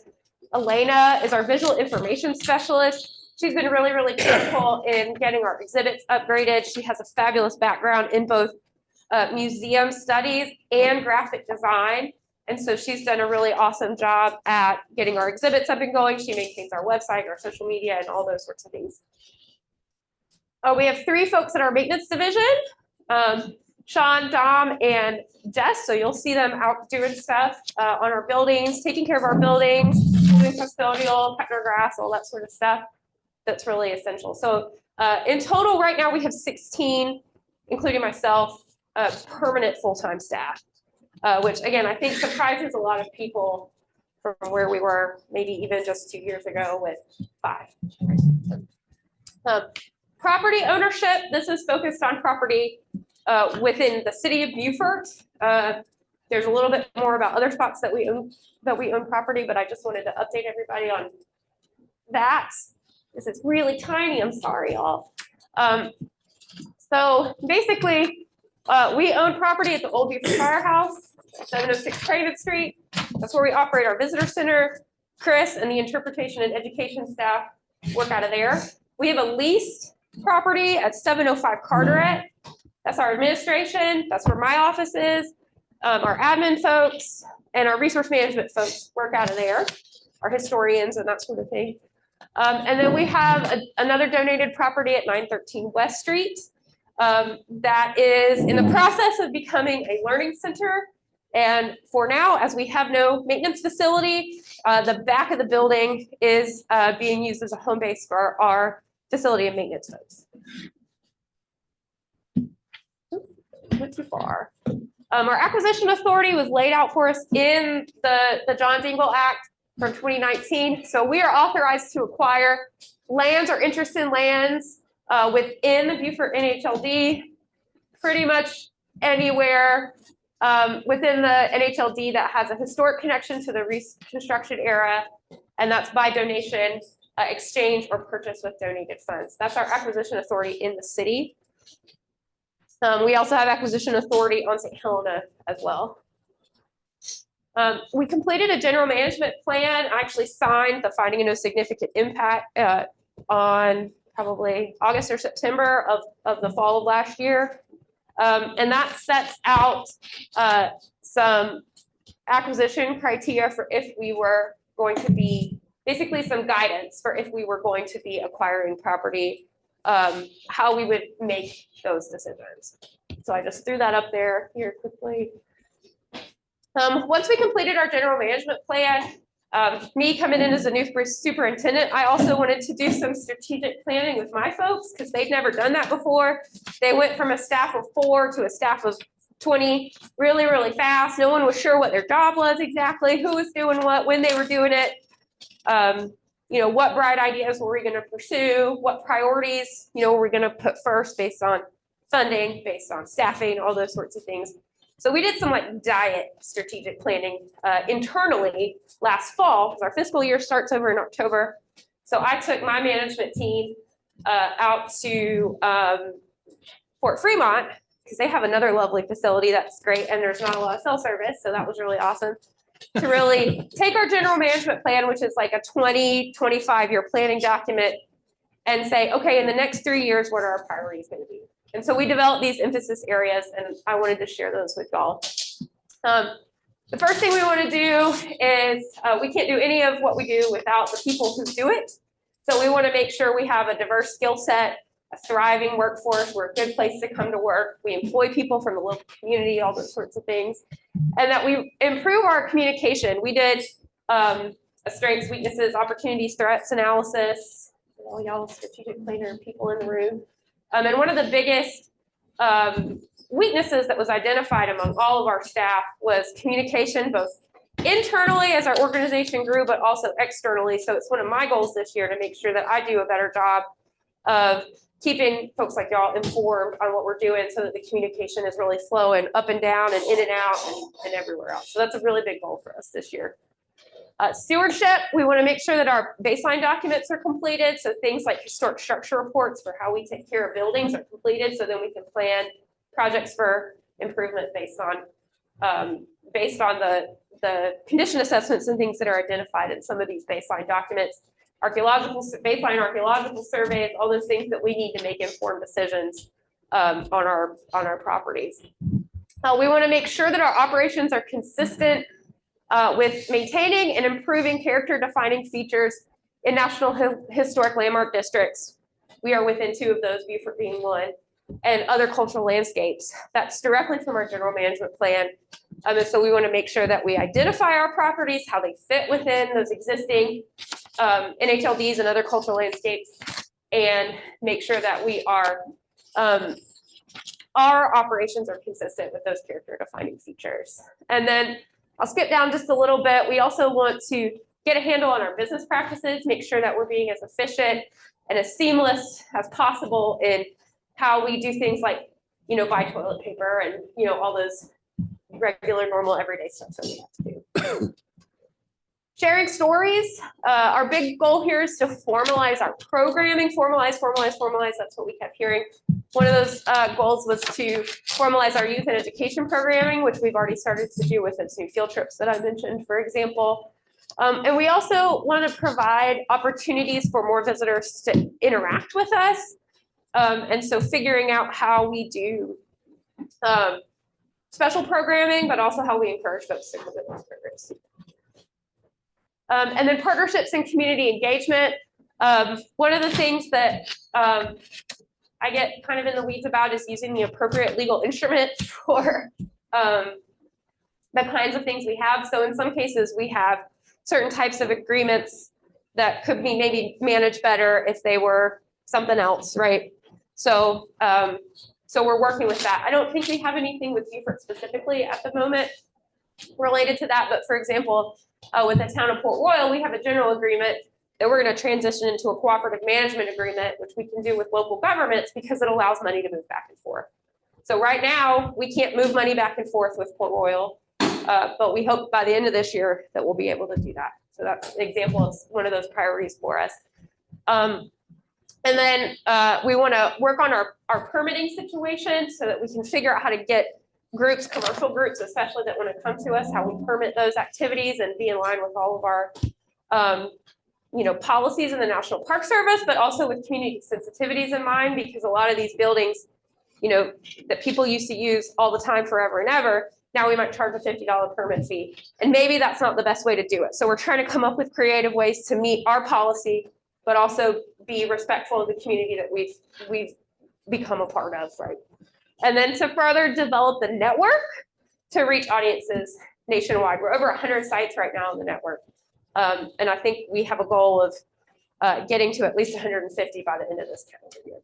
Elena is our visual information specialist. She's been really, really critical in getting our exhibits upgraded. She has a fabulous background in both museum studies and graphic design. And so she's done a really awesome job at getting our exhibits up and going. She maintains our website, our social media, and all those sorts of things. We have 3 folks in our maintenance division, Sean, Dom, and Jess. So you'll see them out doing stuff on our buildings, taking care of our buildings, doing custodial, cutting our grass, all that sort of stuff. That's really essential. So in total right now we have 16, including myself, permanent full-time staff, which again, I think surprises a lot of people from where we were maybe even just 2 years ago with 5. Property ownership, this is focused on property within the city of Beaufort. There's a little bit more about other spots that we own property, but I just wanted to update everybody on that. This is really tiny, I'm sorry, y'all. So basically, we own property at the Old Beaufort Firehouse, 706 Craven Street. That's where we operate our visitor center. Chris and the interpretation and education staff work out of there. We have a leased property at 705 Carteret. That's our administration. That's where my office is. Our admin folks and our resource management folks work out of there, our historians and that sort of thing. And then we have another donated property at 913 West Street that is in the process of becoming a learning center. And for now, as we have no maintenance facility, the back of the building is being used as a home base for our facility and maintenance folks. Went too far. Our acquisition authority was laid out for us in the John Dingell Act from 2019. So we are authorized to acquire lands or interest in lands within the Beaufort NHLD, pretty much anywhere within the NHLD that has a historic connection to the Reconstruction era, and that's by donation, exchange, or purchase with donated funds. That's our acquisition authority in the city. We also have acquisition authority on St. Helena as well. We completed a general management plan. I actually signed the finding of no significant impact on probably August or September of the fall of last year. And that sets out some acquisition criteria for if we were going to be, basically some guidance for if we were going to be acquiring property, how we would make those decisions. So I just threw that up there here quickly. Once we completed our general management plan, Me coming in as a new superintendent, I also wanted to do some strategic planning with my folks because they've never done that before. They went from a staff of 4 to a staff of 20 really, really fast. No one was sure what their job was exactly, who was doing what, when they were doing it. You know, what bright ideas were we going to pursue? What priorities, you know, were we going to put first based on funding, based on staffing, all those sorts of things. So we did some like diet strategic planning internally last fall because our fiscal year starts over in October. So I took my management team out to Fort Fremont because they have another lovely facility that's great and there's not a lot of cell service. So that was really awesome to really take our general management plan, which is like a 25 year planning document, and say, okay, in the next 3 years, what are our priorities going to be? And so we developed these emphasis areas, and I wanted to share those with y'all. The first thing we want to do is we can't do any of what we do without the people who do it. So we want to make sure we have a diverse skill set, a thriving workforce. We're a good place to come to work. We employ people from the local community, all those sorts of things, and that we improve our communication. We did a strengths, weaknesses, opportunities, threats analysis. All y'all strategic planner people in the room. And one of the biggest weaknesses that was identified among all of our staff was communication, both internally as our organization grew, but also externally. So it's one of my goals this year to make sure that I do a better job of keeping folks like y'all informed on what we're doing so that the communication is really flowing up and down and in and out and everywhere else. So that's a really big goal for us this year. Stewardship, we want to make sure that our baseline documents are completed. So things like historic structure reports for how we take care of buildings are completed. So then we can plan projects for improvement based on the condition assessments and things that are identified in some of these baseline documents. Baseline archaeological surveys, all those things that we need to make informed decisions on our properties. We want to make sure that our operations are consistent with maintaining and improving character defining features in National Historic Landmark districts. We are within 2 of those, Beaufort being one, and other cultural landscapes. That's directly from our general management plan. And so we want to make sure that we identify our properties, how they fit within those existing NHLDs and other cultural landscapes, and make sure that we are our operations are consistent with those character defining features. And then I'll skip down just a little bit. We also want to get a handle on our business practices, make sure that we're being as efficient and as seamless as possible in how we do things like, you know, buy toilet paper and, you know, all those regular, normal, everyday stuff that we have to do. Sharing stories. Our big goal here is to formalize our programming, formalize. That's what we kept hearing. One of those goals was to formalize our youth and education programming, which we've already started to do with those new field trips that I mentioned, for example. And we also want to provide opportunities for more visitors to interact with us. And so figuring out how we do special programming, but also how we encourage folks to come to those programs. And then partnerships and community engagement. One of the things that I get kind of in the weeds about is using the appropriate legal instrument for the kinds of things we have. So in some cases, we have certain types of agreements that could be maybe managed better if they were something else, right? So, so we're working with that. I don't think we have anything with Beaufort specifically at the moment related to that, but for example, with the town of Port Royal, we have a general agreement that we're going to transition into a cooperative management agreement, which we can do with local governments because it allows money to move back and forth. So right now, we can't move money back and forth with Port Royal, but we hope by the end of this year that we'll be able to do that. So that's an example of one of those priorities for us. And then we want to work on our permitting situation so that we can figure out how to get groups, commercial groups, especially that want to come to us, how we permit those activities and be in line with all of our you know, policies in the National Park Service, but also with community sensitivities in mind, because a lot of these buildings, you know, that people used to use all the time forever and ever, now we might charge a $50 permit fee. And maybe that's not the best way to do it. So we're trying to come up with creative ways to meet our policy, but also be respectful of the community that we've become a part of, right? And then to further develop the network to reach audiences nationwide. We're over 100 sites right now on the network. And I think we have a goal of getting to at least 150 by the end of this calendar year.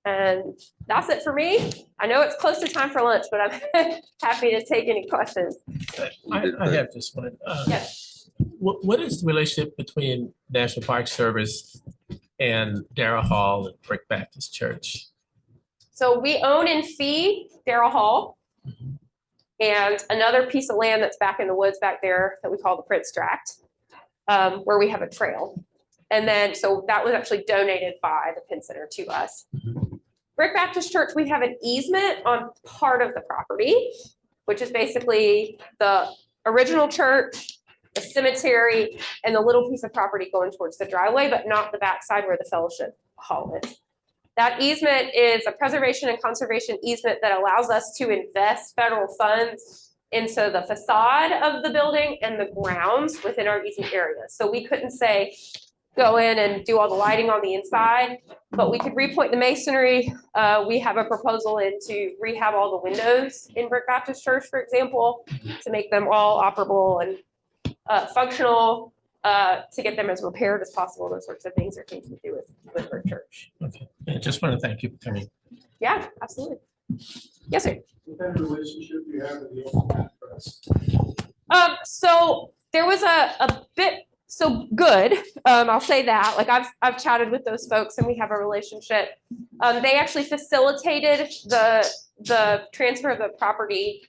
And that's it for me. I know it's close to time for lunch, but I'm happy to take any questions. I have just one. Yes. What is the relationship between National Park Service and Darrell Hall and Brick Baptist Church? So we own and fee Darrell Hall and another piece of land that's back in the woods back there that we call the Prince Tract, where we have a trail. And then, so that was actually donated by the Penn Center to us. Brick Baptist Church, we have an easement on part of the property, which is basically the original church, the cemetery, and the little piece of property going towards the driveway, but not the backside where the fellowship hall is. That easement is a preservation and conservation easement that allows us to invest federal funds into the facade of the building and the grounds within our easement area. So we couldn't say, go in and do all the lighting on the inside, but we could repoint the masonry. We have a proposal in to rehab all the windows in Brick Baptist Church, for example, to make them all operable and functional, to get them as repaired as possible. Those sorts of things are things we do with our church. Okay, I just want to thank you for coming. Yeah, absolutely. Yes, sir. What kind of relationship do you have with the Open Press? So there was a bit. So good. I'll say that. Like I've chatted with those folks and we have a relationship. They actually facilitated the transfer of the property,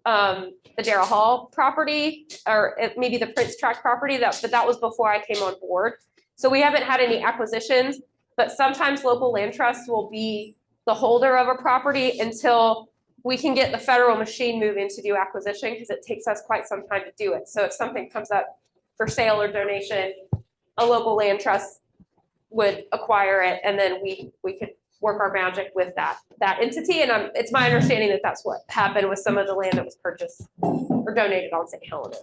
the Darrell Hall property, or maybe the Prince Tract property. But that was before I came on board. So we haven't had any acquisitions. But sometimes local land trusts will be the holder of a property until we can get the federal machine moving to do acquisition, because it takes us quite some time to do it. So if something comes up for sale or donation, a local land trust would acquire it, and then we could work our magic with that entity. And it's my understanding that that's what happened with some of the land that was purchased or donated on St. Helena.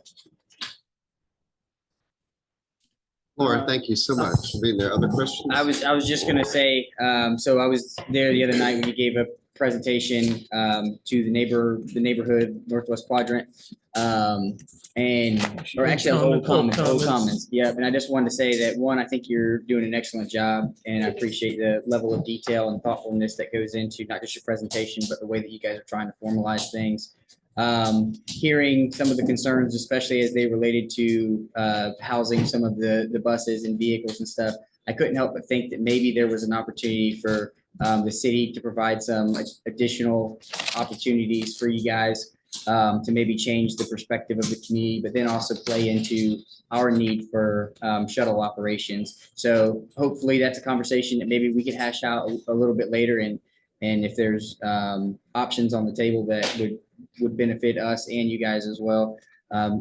Laura, thank you so much for being there. Other questions? I was just gonna say, so I was there the other night when you gave a presentation to the neighborhood Northwest Quadrant. Or actually it was Old Commons. Yeah, and I just wanted to say that, one, I think you're doing an excellent job, and I appreciate the level of detail and thoughtfulness that goes into not just your presentation, but the way that you guys are trying to formalize things. Hearing some of the concerns, especially as they related to housing some of the buses and vehicles and stuff, I couldn't help but think that maybe there was an opportunity for the city to provide some additional opportunities for you guys to maybe change the perspective of the community, but then also play into our need for shuttle operations. So hopefully that's a conversation that maybe we could hash out a little bit later, and if there's options on the table that would benefit us and you guys as well,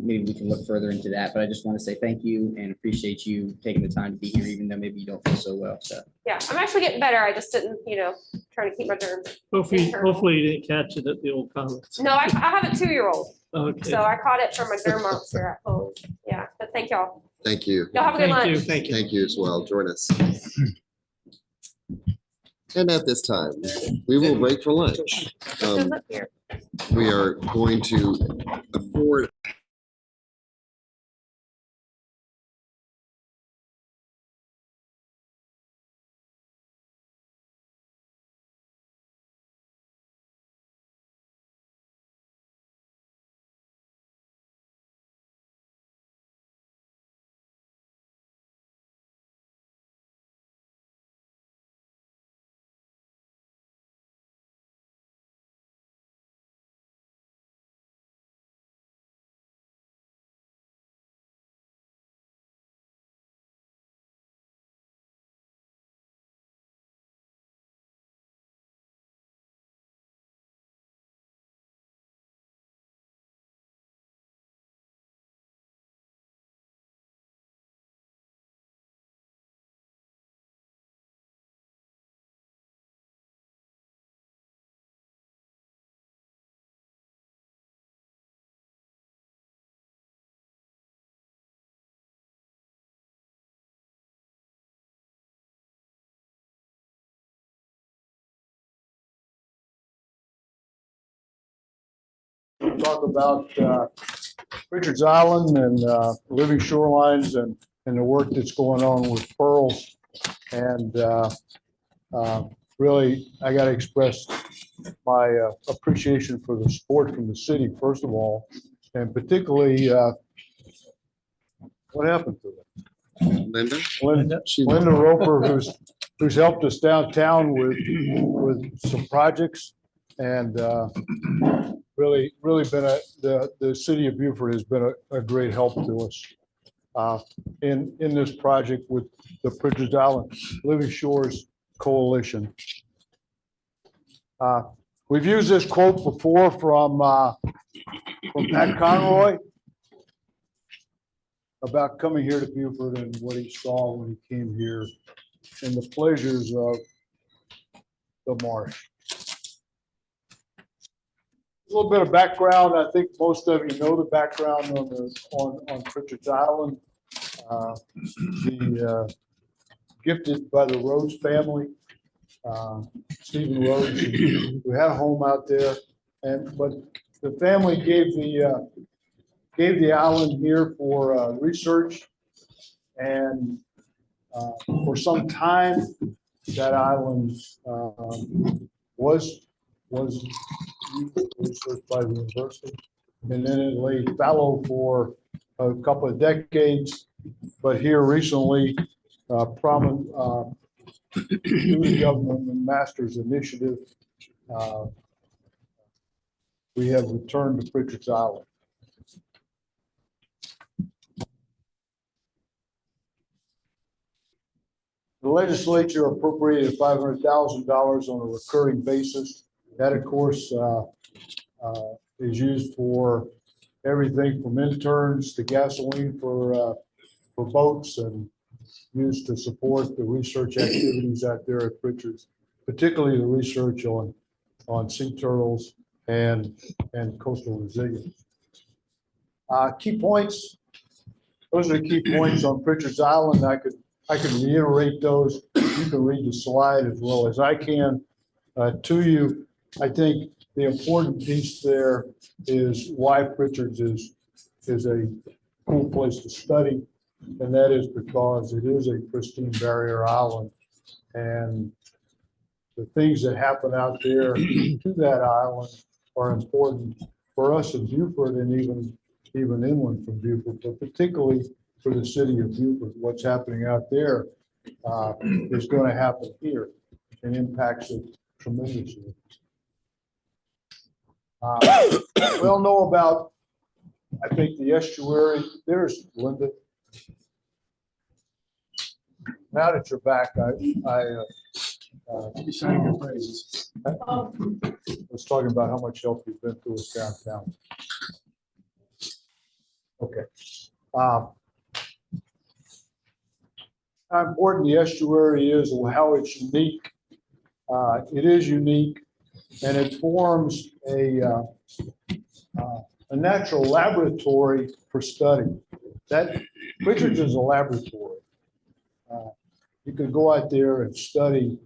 maybe we can look further into that. But I just want to say thank you and appreciate you taking the time to be here, even though maybe you don't feel so well. So Yeah, I'm actually getting better. I just didn't, try to keep my germs. Hopefully you didn't catch it at the Old Commons. No, I have a 2-year-old. Okay. So I caught it from a derm officer at home. Yeah, but thank y'all. Thank you. Y'all have a good lunch. Thank you. Thank you as well. Join us. And at this time, we will break for lunch. Who's up here? We are going to afford Talk about Richards Island and Living Shorelines and the work that's going on with Pearls. And really, I got to express my appreciation for the support from the city, first of all, and particularly what happened to them? Linda Roper, who's helped us downtown with some projects, and really been the city of Beaufort has been a great help to us in this project with the Pritchard's Island Living Shores Coalition. We've used this quote before from Pat Conroy about coming here to Beaufort and what he saw when he came here and the pleasures of the marsh. A little bit of background. I think most of you know the background on Pritchard's Island. Gifted by the Rhodes family, Stephen Rhodes, who had a home out there, but the family gave the island here for research, and for some time that island was researched by the university, and then it lay fallow for a couple of decades. But here recently, prominent through the government and Masters Initiative, we have returned to Pritchard's Island. The legislature appropriated $500,000 on a recurring basis. That, of course, is used for everything from interns to gasoline for boats, and used to support the research activities out there at Pritchard's, particularly the research on sea turtles and coastal resilience. Key points. Those are the key points on Pritchard's Island. I could reiterate those. You can read the slide as well as I can to you. I think the important piece there is why Pritchard's is a cool place to study. And that is because it is a pristine barrier island, and the things that happen out there to that island are important for us in Beaufort, and even inland from Beaufort, but particularly for the city of Beaufort. What's happening out there is going to happen here and impacts it tremendously. We all know about, I think, the estuary. There's Linda. Now that you're back, I sang your praises. I was talking about how much help you've been to us downtown. Okay. How important the estuary is, and how it's unique. It is unique, and it forms a natural laboratory for study. That Pritchard's is a laboratory. You can go out there and study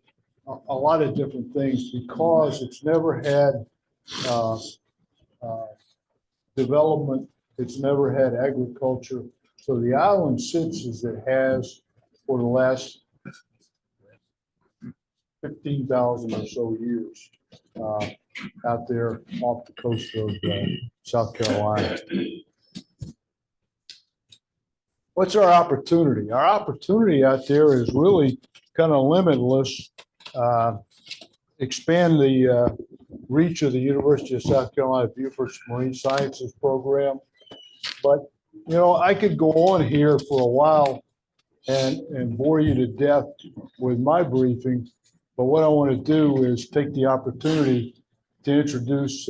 a lot of different things because it's never had development. It's never had agriculture. So the island sits as it has for the last 15,000 or so years out there off the coast of South Carolina. What's our opportunity? Our opportunity out there is really kind of limitless. Expand the reach of the University of South Carolina Beaufort's Marine Sciences program. But, you know, I could go on here for a while and bore you to death with my briefing. But what I want to do is take the opportunity to introduce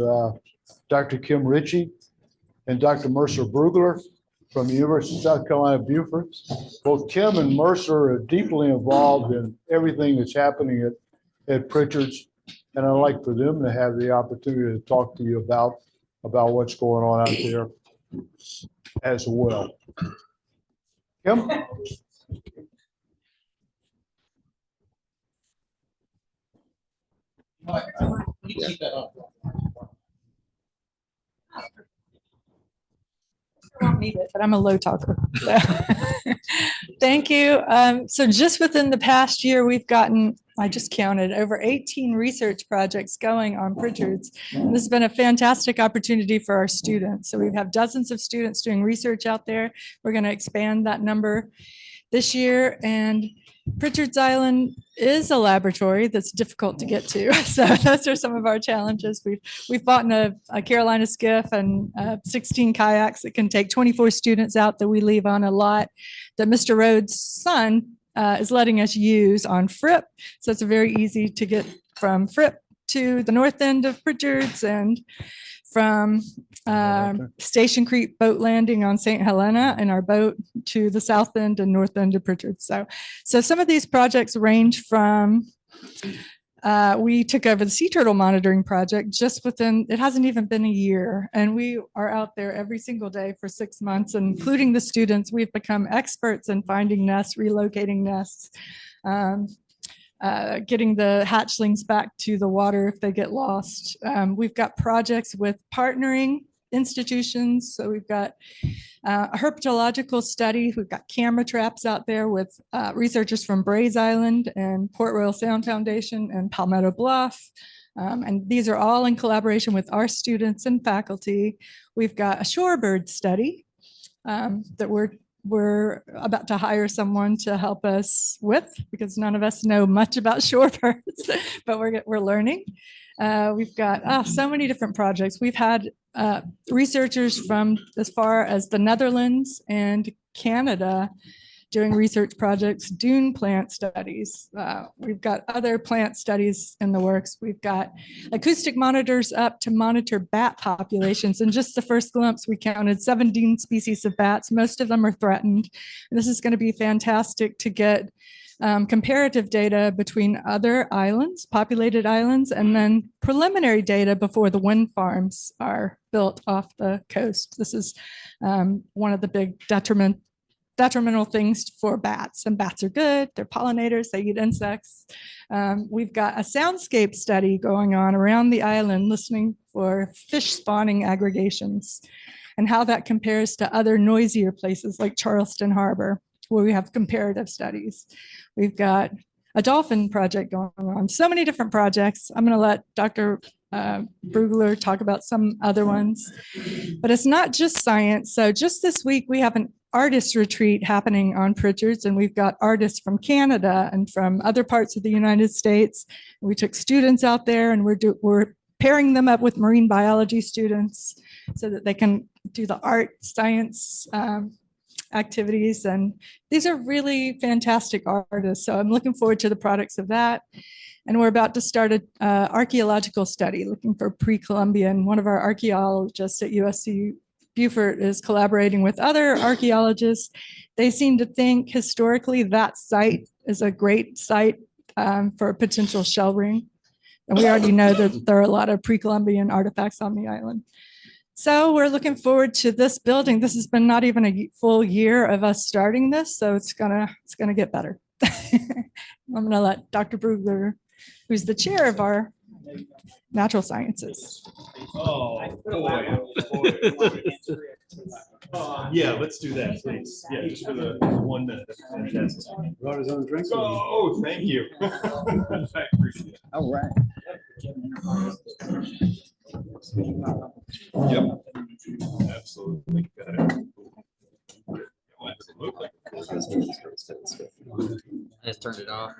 Dr. Kim Ritchie and Dr. Mercer Brugler from the University of South Carolina Beaufort. Both Kim and Mercer are deeply involved in everything that's happening at Pritchard's, and I'd like for them to have the opportunity to talk to you about what's going on out there as well. Kim? don't need it, but I'm a low talker. So. Thank you. So just within the past year, we've gotten, I just counted, over 18 research projects going on Pritchard's. And this has been a fantastic opportunity for our students. So we have dozens of students doing research out there. We're going to expand that number this year. And Pritchard's Island is a laboratory that's difficult to get to. So those are some of our challenges. We've bought in a Carolina skiff and 16 kayaks that can take 24 students out that we leave on a lot that Mr. Rhodes' son is letting us use on Fripp. So it's very easy to get from Fripp to the north end of Pritchard's and from Station Creek boat landing on St. Helena in our boat to the south end and north end of Pritchard. So some of these projects range from, we took over the sea turtle monitoring project just within, it hasn't even been a year. And we are out there every single day for 6 months, including the students. We've become experts in finding nests, relocating nests, getting the hatchlings back to the water if they get lost. We've got projects with partnering institutions. So we've got a herpetological study. We've got camera traps out there with researchers from Brays Island and Port Royal Sound Foundation and Palmetto Bluff. And these are all in collaboration with our students and faculty. We've got a shorebird study that we're about to hire someone to help us with, because none of us know much about shorebirds, but we're learning. We've got so many different projects. We've had researchers from as far as the Netherlands and Canada doing research projects, dune plant studies. We've got other plant studies in the works. We've got acoustic monitors up to monitor bat populations. In just the first glimpse, we counted 17 species of bats. Most of them are threatened. And this is going to be fantastic to get comparative data between other islands, populated islands, and then preliminary data before the wind farms are built off the coast. This is one of the big detrimental things for bats, and bats are good. They're pollinators, they eat insects. We've got a soundscape study going on around the island, listening for fish spawning aggregations and how that compares to other noisier places like Charleston Harbor, where we have comparative studies. We've got a dolphin project going on, so many different projects. I'm gonna let Dr. Brugler talk about some other ones, but it's not just science. So just this week, we have an artist retreat happening on Pritchard's, and we've got artists from Canada and from other parts of the United States. We took students out there, and we're pairing them up with marine biology students so that they can do the art, science, activities. And these are really fantastic artists. So I'm looking forward to the products of that. And we're about to start an archaeological study looking for pre-Columbian. One of our archaeologists at USC Beaufort is collaborating with other archaeologists. They seem to think historically that site is a great site for a potential shell ring. And we already know that there are a lot of pre-Columbian artifacts on the island. So we're looking forward to this building. This has been not even a full year of us starting this, so it's gonna get better. I'm gonna let Dr. Brugler, who's the chair of our natural sciences. Oh, boy. Yeah, let's do that, please. Yeah, just for the 1 minute. Fantastic. Brought his own drinks. Oh, thank you. I appreciate it. All right. Yep. Absolutely. Got it. Just turned it off.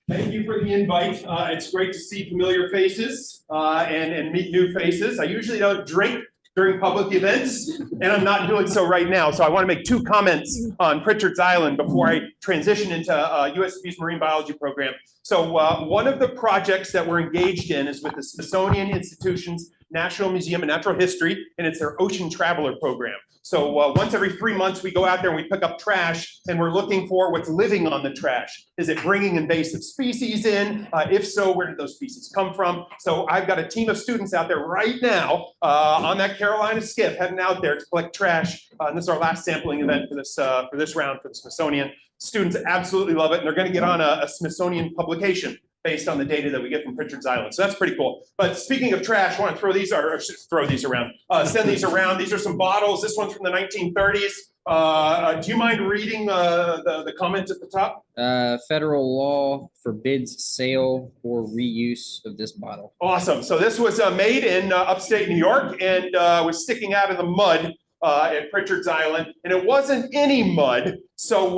Thank you for the invite. It's great to see familiar faces and meet new faces. I usually don't drink during public events, and I'm not doing so right now. So I want to make 2 comments on Pritchard's Island before I transition into USB's marine biology program. So one of the projects that we're engaged in is with the Smithsonian Institution's National Museum of Natural History, and it's their Ocean Traveler program. So once every 3 months, we go out there and we pick up trash, and we're looking for what's living on the trash. Is it bringing invasive species in? If so, where did those species come from? So I've got a team of students out there right now on that Carolina skiff heading out there to collect trash. And this is our last sampling event for this round for the Smithsonian. Students absolutely love it, and they're going to get on a Smithsonian publication. based on the data that we get from Pritchard's Island. So that's pretty cool. But speaking of trash, I want to throw these around, send these around. These are some bottles. This one's from the 1930s. Do you mind reading the comment at the top? Federal law forbids sale or reuse of this bottle. Awesome. So this was made in upstate New York and was sticking out of the mud at Pritchard's Island, and it wasn't any mud. So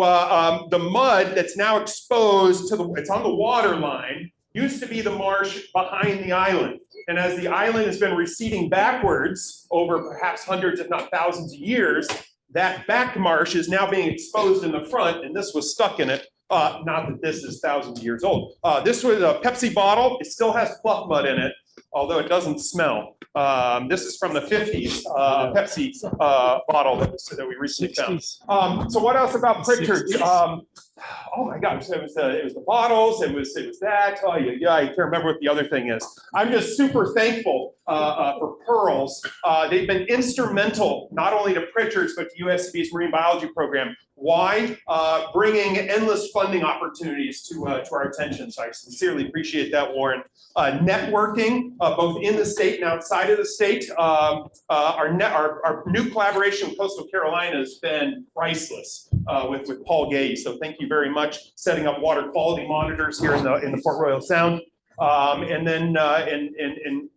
the mud that's now exposed to it's on the water line, used to be the marsh behind the island. And as the island has been receding backwards over perhaps hundreds, if not thousands of years, that back marsh is now being exposed in the front, and this was stuck in it. Not that this is thousands of years old. This was a Pepsi bottle. It still has pluff mud in it, although it doesn't smell. This is from the 50s, Pepsi bottle that we recently found. So what else about Pritchard's? Oh my gosh, it was the bottles, it was that. Oh yeah, I can't remember what the other thing is. I'm just super thankful for Pearls. They've been instrumental not only to Pritchard's but to USCB's marine biology program. Why? Bringing endless funding opportunities to our attention. So I sincerely appreciate that, Warren. Networking, both in the state and outside of the state. Our new collaboration with Coastal Carolina has been priceless with Paul Gay. So thank you very much. Setting up water quality monitors here in the Port Royal Sound. And then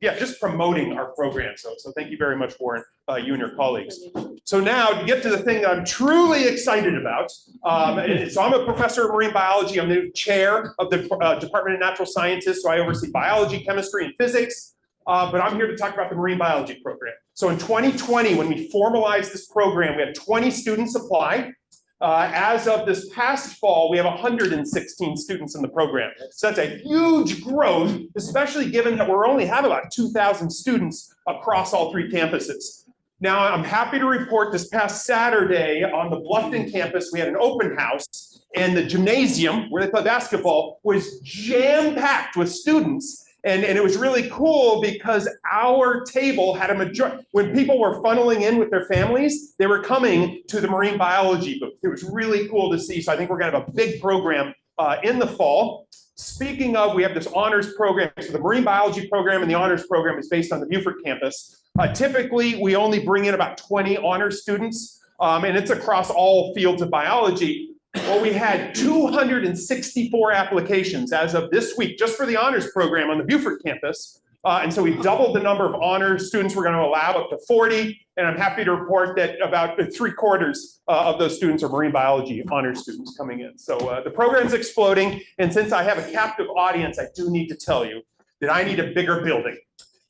just promoting our program. So thank you very much, Warren, you and your colleagues. So now to get to the thing that I'm truly excited about. So I'm a professor of marine biology. I'm the chair of the Department of Natural Sciences. So I oversee biology, chemistry, and physics. But I'm here to talk about the marine biology program. So in 2020, when we formalized this program, we had 20 students apply. As of this past fall, we have 116 students in the program. So that's a huge growth, especially given that we only have about 2,000 students across all 3 campuses. Now, I'm happy to report this past Saturday on the Bluffton campus, we had an open house, and the gymnasium where they play basketball was jam-packed with students. And it was really cool because our table had a majority, when people were funneling in with their families, they were coming to the marine biology booth. It was really cool to see. So I think we're gonna have a big program in the fall. Speaking of, we have this honors program. So the marine biology program and the honors program is based on the Beaufort campus. Typically, we only bring in about 20 honors students, and it's across all fields of biology. Well, we had 264 applications as of this week, just for the honors program on the Beaufort campus. And so we've doubled the number of honors students we're going to allow, up to 40. And I'm happy to report that about 3/4 of those students are marine biology honors students coming in. So the program's exploding. And since I have a captive audience, I do need to tell you that I need a bigger building.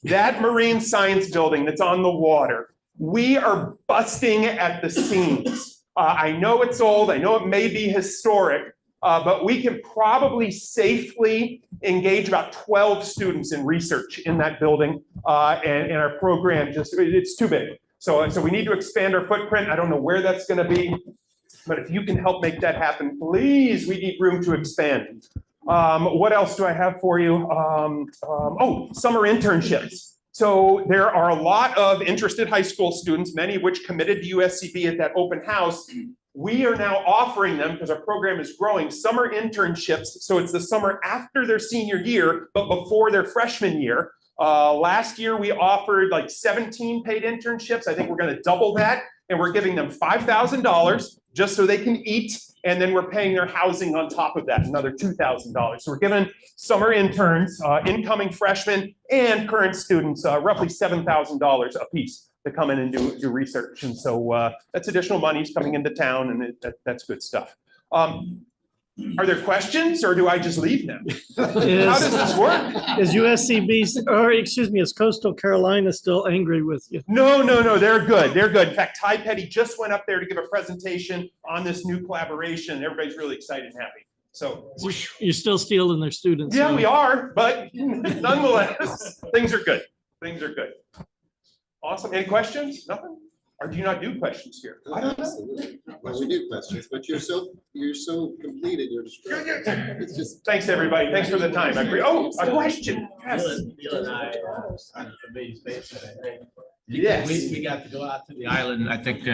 That marine science building that's on the water, we are busting at the seams. I know it's old, I know it may be historic, but we can probably safely engage about 12 students in research in that building, and our program it's too big. So we need to expand our footprint. I don't know where that's gonna be, but if you can help make that happen, please, we need room to expand. What else do I have for you? Summer internships. So there are a lot of interested high school students, many of which committed to USCB at that open house. We are now offering them, because our program is growing, summer internships. So it's the summer after their senior year, but before their freshman year. Last year, we offered like 17 paid internships. I think we're going to double that. And we're giving them $5,000 just so they can eat. And then we're paying their housing on top of that, another $2,000. So we're giving summer interns, incoming freshmen, and current students roughly $7,000 a piece to come in and do research. And so that's additional monies coming into town, and that's good stuff. Are there questions, or do I just leave now? How does this work? Is USCB, or excuse me, is Coastal Carolina still angry with you? No, they're good. They're good. In fact, Ty Petty just went up there to give a presentation on this new collaboration. Everybody's really excited and happy. So You're still stealing their students. yeah, we are, but nonetheless, things are good. Things are good. Awesome. Any questions? Nothing? Or do you not do questions here? I don't know. Absolutely. Well, we do questions, but you're so complete in your description. It's just. Thanks, everybody. Thanks for the time. I agree. Oh, a question. Yes. Bill and I on the base, I think. Yes. We got to go out to the island, I think,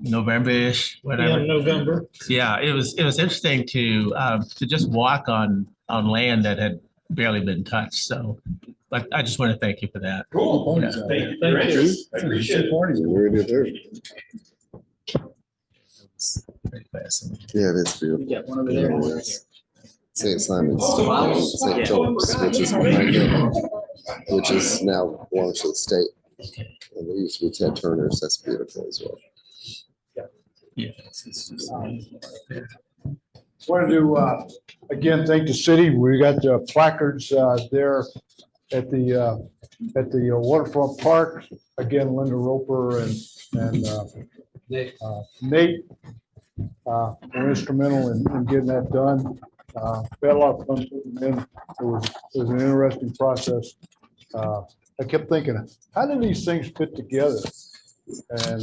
November-ish, whatever. Yeah, November. Yeah, it was interesting to just walk on land that had barely been touched, so, but I just want to thank you for that. Cool. Yeah. Thank you for your interest. I appreciate it. Very good there. Very fascinating. Yeah, it is beautiful. Yeah, one over there, Yeah, one it over is. St. Simon's, Wow. St. Philip's, which is behind them, which is now belongs to the state. And they used to be Ted Turner's. That's beautiful as well. Yeah. It's just, Wanted to, again, thank the city. We got the placards there at the waterfront park. Again, Linda Roper and Nate were instrumental in getting that done. We had a lot of fun putting them in. It was an interesting process. I kept thinking, how do these things fit together? And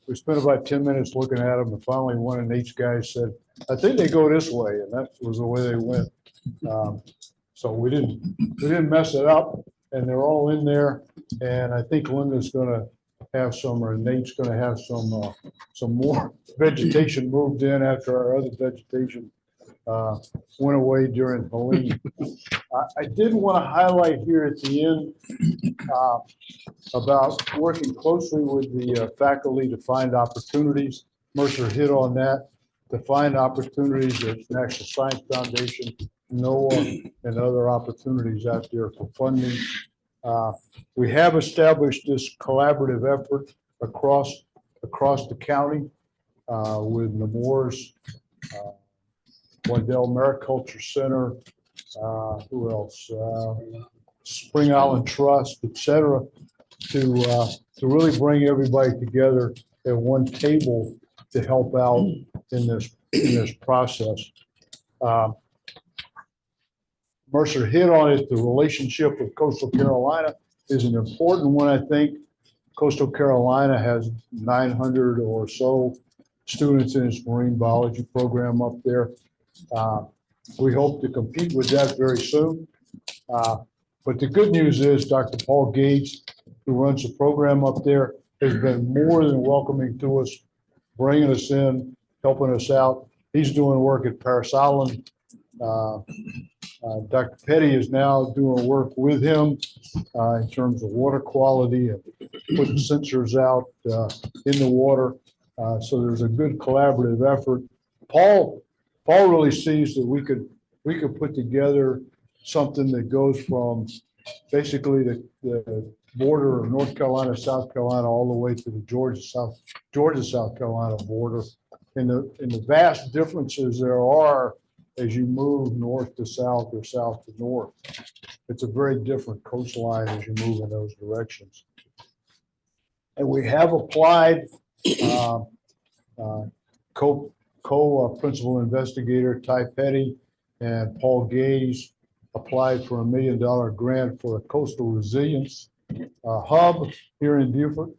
we spent about 10 minutes looking at them, and finally one of Nate's guys said, I think they go this way, and that was the way they went. So we didn't mess it up, and they're all in there. And I think Linda's gonna have some, or Nate's gonna have some more vegetation moved in after our other vegetation went away during Helene. I did want to highlight here at the end about working closely with the faculty to find opportunities. Mercer hit on that, to find opportunities at National Science Foundation, NOAA, and other opportunities out there for funding. We have established this collaborative effort across the county with Nemours, Waddell Mariculture Center, who else? Spring Island Trust, et cetera, to really bring everybody together at one table to help out in this process. Mercer hit on it. The relationship with Coastal Carolina is an important one, I think. Coastal Carolina has 900 or so students in its marine biology program up there. We hope to compete with that very soon. But the good news is Dr. Paul Gates, who runs the program up there, has been more than welcoming to us, bringing us in, helping us out. He's doing work at Parris Island. Dr. Petty is now doing work with him in terms of water quality and putting sensors out in the water. So there's a good collaborative effort. Paul really sees that we could put together something that goes from basically the border of North Carolina, South Carolina, all the way to the Georgia, South Carolina border. And the vast differences there are as you move north to south or south to north. It's a very different coastline as you move in those directions. And we have applied co-principal investigator Ty Petty and Paul Gaze applied for $1 million grant for a coastal resilience hub here in Beaufort.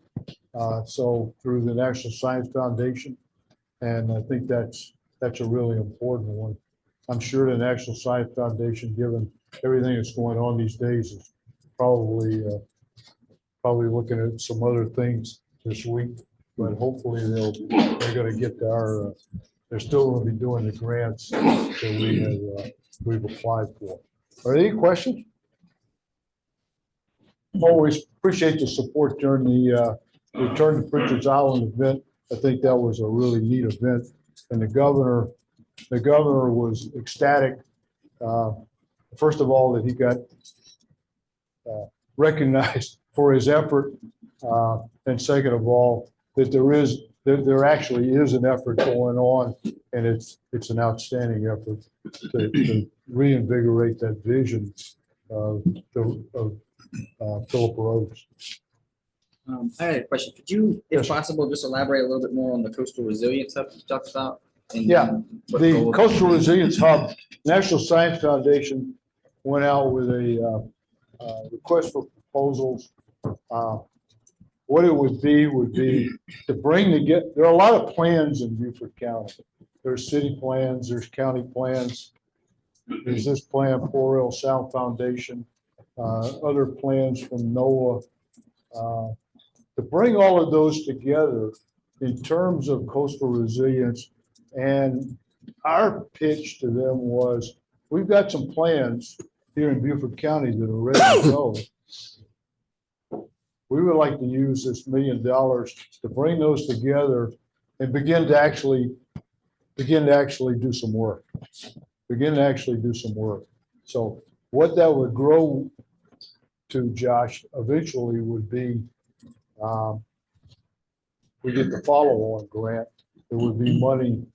So through the National Science Foundation. And I think that's a really important one. I'm sure the National Science Foundation, given everything that's going on these days, is probably looking at some other things this week. But hopefully they're going to get to our. They're still going to be doing the grants that we've applied for. Are there any questions? Always appreciate the support during the Return to Pritchard's Island event. I think that was a really neat event, and the governor was ecstatic. First of all, that he got recognized for his effort, and second of all, that there actually is an effort going on, and it's an outstanding effort to reinvigorate that vision of Philip Rhodes. I had a question. Could you, if Yes. possible, just elaborate a little bit more on the coastal resilience hub you talked about? And Yeah, what the goal- Coastal Resilience Hub, National Science Foundation went out with a request for proposals. What it would be to bring together, there are a lot of plans in Beaufort County. There's city plans, there's county plans. There's this plan, Poor Hill Sound Foundation, other plans from NOAA. To bring all of those together in terms of coastal resilience, and our pitch to them was we've got some plans here in Beaufort County that are ready to go. We would like to use this $1 million to bring those together and begin to actually do some work. So what that would grow to, Josh, eventually would be, we get the follow-on grant. There would be money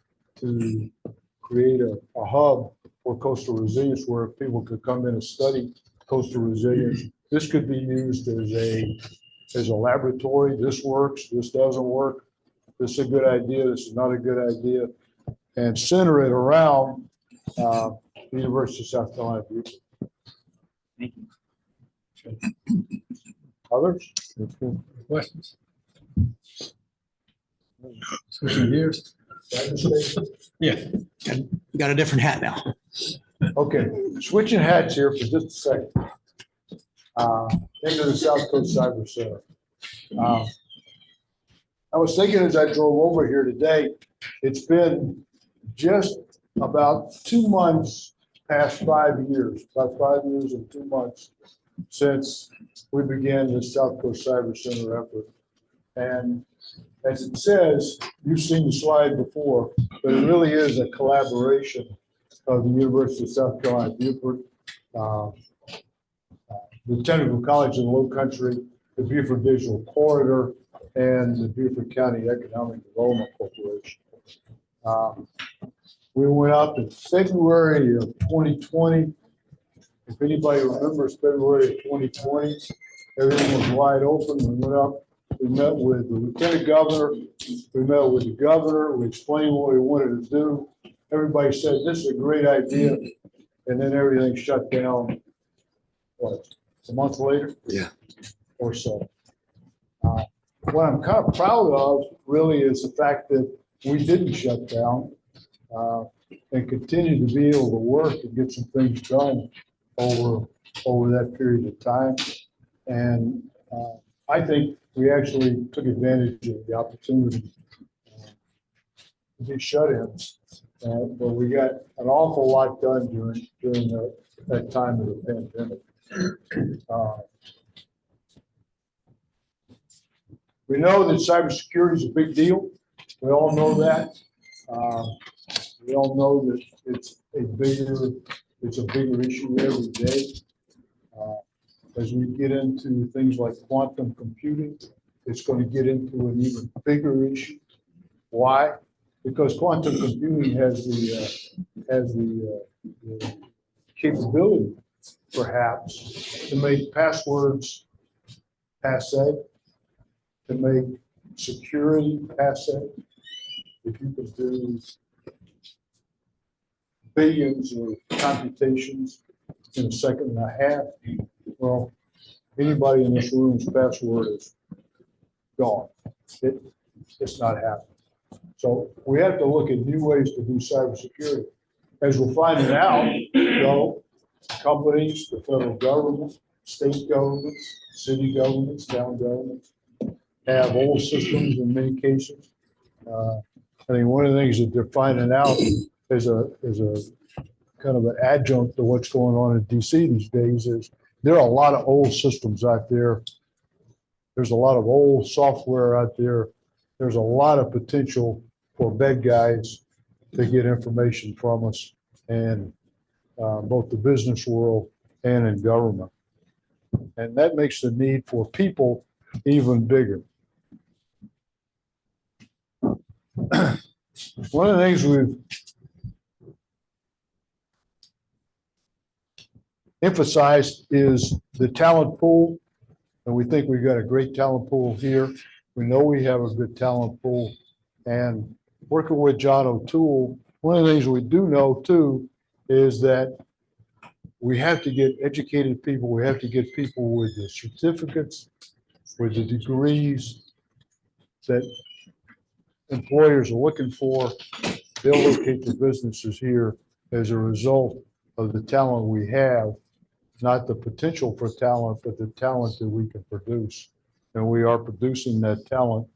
to create a hub for coastal resilience where people could come in and study coastal resilience. This could be used as a laboratory. This works, this doesn't work. This is a good idea, this is not a good idea. And center it around the University of South Carolina. Thank you. Others? Questions? Switching gears. Yeah. And you got a different hat now. Okay, switching hats here for just a second. Into the South Coast Cyber Center. I was thinking as I drove over here today, it's been just about 2 months past 5 years, about 5 years and 2 months since we began the South Coast Cyber Center effort. And as it says, you've seen the slide before, but it really is a collaboration of the University of South Carolina, Beaufort, the Technical College of the Low Country, the Beaufort Digital Corridor, and the Beaufort County Economic Development Corporation. We went out in February of 2020. If anybody remembers February of 2020, everything was wide open. We went up, we met with the Lieutenant Governor, we met with the Governor, we explained what we wanted to do. Everybody said, this is a great idea. And then everything shut down, what, a month later? Yeah. Or so. What I'm kind of proud of really is the fact that we didn't shut down and continue to be able to work and get some things done over that period of time. And I think we actually took advantage of the opportunity to be shut-ins. But we got an awful lot done during that time of the pandemic. We know that cybersecurity is a big deal. We all know that. We all know that it's a bigger issue every day. As we get into things like quantum computing, it's going to get into an even bigger issue. Why? Because quantum computing has the capability, perhaps, to make passwords passe, to make security passe. If you could do billions of computations in a second and a half, well, anybody in this room's password is gone. It's not happening. So we have to look at new ways to do cybersecurity. As we're finding out, though, companies, the federal government, state governments, city governments, town governments have old systems in many cases. I think one of the things that they're finding out is a kind of an adjunct to what's going on in DC these days is there are a lot of old systems out there. There's a lot of old software out there. There's a lot of potential for bad guys to get information from us and both the business world and in government. And that makes the need for people even bigger. One of the things we've emphasized is the talent pool. And we think we've got a great talent pool here. We know we have a good talent pool. And working with John O'Toole, one of the things we do know too is that we have to get educated people. We have to get people with the certificates, with the degrees that employers are looking for. They'll locate the businesses here as a result of the talent we have, not the potential for talent, but the talent that we can produce. And we are producing that talent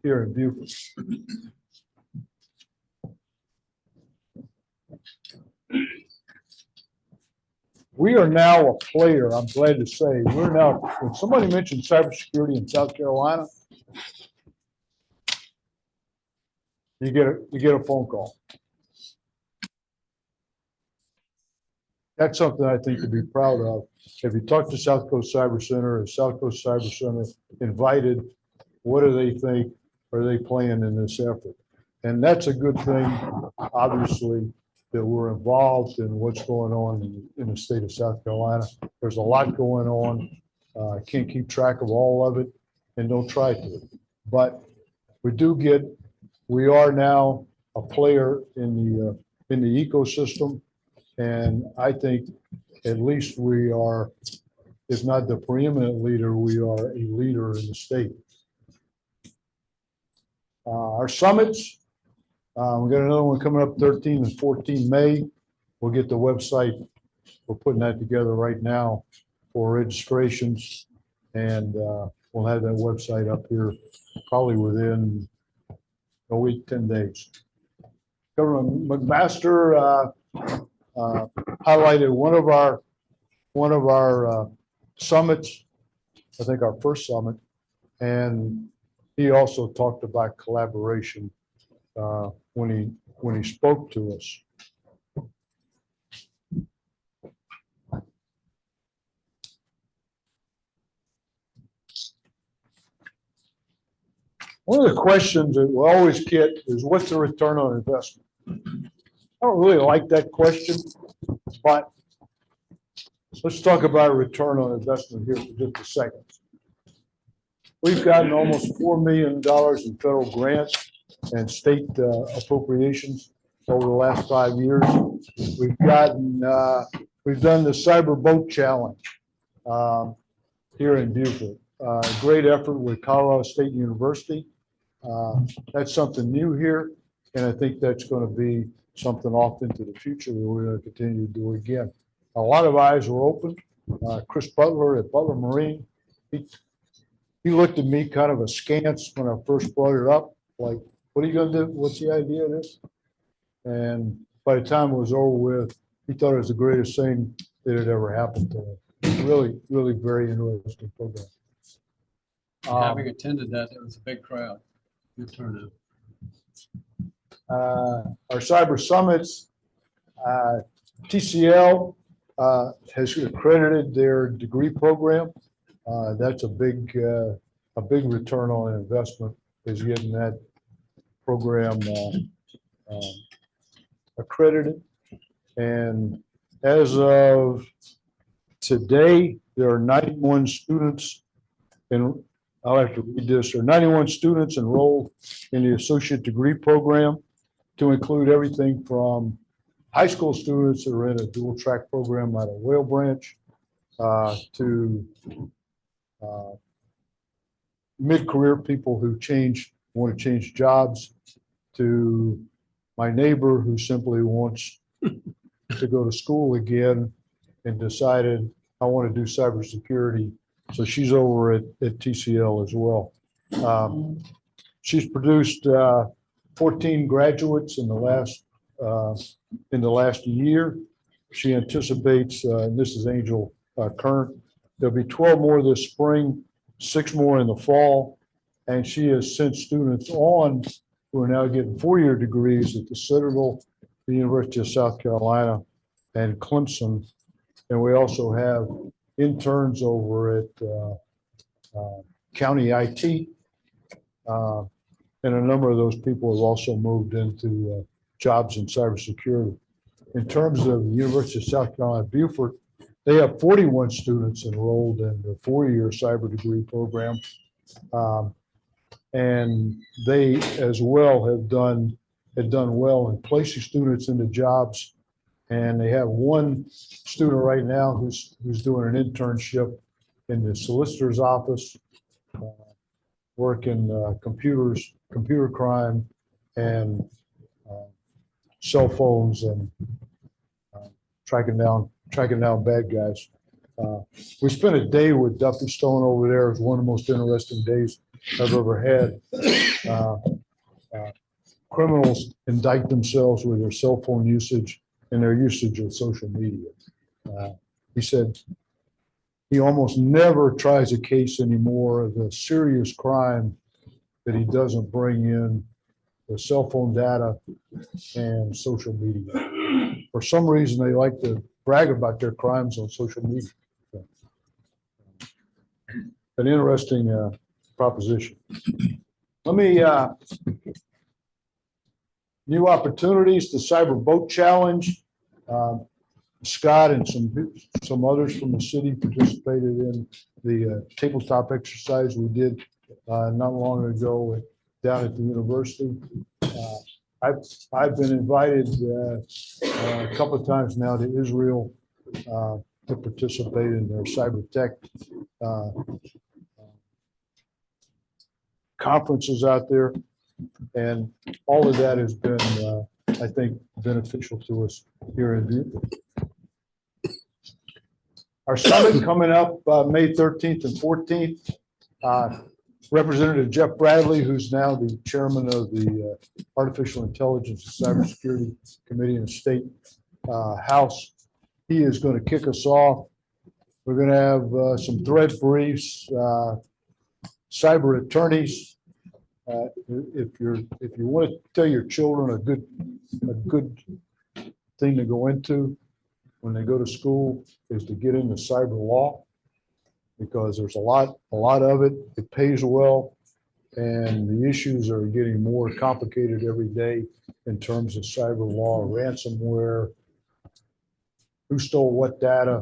here in Beaufort. We are now a player, I'm glad to say. We're now, when somebody mentioned cybersecurity in South Carolina, you get a phone call. That's something I think to be proud of. If you talk to South Coast Cyber Center, is South Coast Cyber Center invited? What do they think? Are they playing in this effort? And that's a good thing, obviously, that we're involved in what's going on in the state of South Carolina. There's a lot going on. I can't keep track of all of it and don't try to. But we are now a player in the ecosystem. And I think at least we are, if not the preeminent leader, we are a leader in the state. Our summits, we got another one coming up 13 and 14 May. We'll get the website. We're putting that together right now for registrations. And we'll have that website up here probably within a week, 10 days. Governor McMaster highlighted one of our summits, I think our first summit, and he also talked about collaboration when he spoke to us. One of the questions that we always get is, what's the return on investment? I don't really like that question, but let's talk about return on investment here for just a second. We've gotten almost $4 million in federal grants and state appropriations over the last 5 years. We've done the Cyber Boat Challenge here in Beaufort. Great effort with Colorado State University. That's something new here, and I think that's going to be something off into the future that we're going to continue to do again. A lot of eyes were opened. Chris Butler at Butler Marine, he looked at me kind of askance when I first brought it up, like, what are you going to do? What's the idea of this? And by the time it was over with, he thought it was the greatest thing that had ever happened to him. Really, really very interesting program. Having attended that, there was a big crowd. Good turnout. Our cyber summits, TCL has accredited their degree program. That's a big return on investment, is getting that program accredited. And as of today, there are 91 students, and I'll have to read this. There are 91 students enrolled in the associate degree program, to include everything from high school students that are in a dual track program out of Whale Branch to mid-career people who want to change jobs, to my neighbor who simply wants to go to school again and decided, I want to do cybersecurity. So she's over at TCL as well. She's produced 14 graduates in the last year. She anticipates, and this is Angel Current, there'll be 12 more this spring, 6 more in the fall, and she has sent students on who are now getting 4-year degrees at the Citadel, the University of South Carolina, and Clemson. And we also have interns over at County IT. And a number of those people have also moved into jobs in cybersecurity. In terms of the University of South Carolina, Beaufort, they have 41 students enrolled in the 4-year cyber degree program. And they as well have done well in placing students into jobs. And they have one student right now who's doing an internship in the solicitor's office, working computer crime and cell phones and tracking down bad guys. We spent a day with Duffy Stone over there. It was one of the most interesting days I've ever had. Criminals indict themselves with their cell phone usage and their usage of social media. he said he almost never tries a case anymore of a serious crime that he doesn't bring in the cell phone data and social media. For some reason, they like to brag about their crimes on social media. An interesting proposition. Let me, new opportunities, the Cyber Boat Challenge. Scott and some others from the city participated in the tabletop exercise we did not long ago down at the university. I've been invited a couple of times now to Israel to participate in their cyber tech conferences out there. And all of that has been, I think, beneficial to us here in Beaufort. Our summit coming up May 13th and 14th. Representative Jeff Bradley, who's now the chairman of the Artificial Intelligence and Cybersecurity Committee in the State House, he is going to kick us off. We're going to have some thread briefs, cyber attorneys. If you want to tell your children a good thing to go into when they go to school is to get into cyber law, because there's a lot of it. It pays well, and the issues are getting more complicated every day in terms of cyber law, ransomware, who stole what data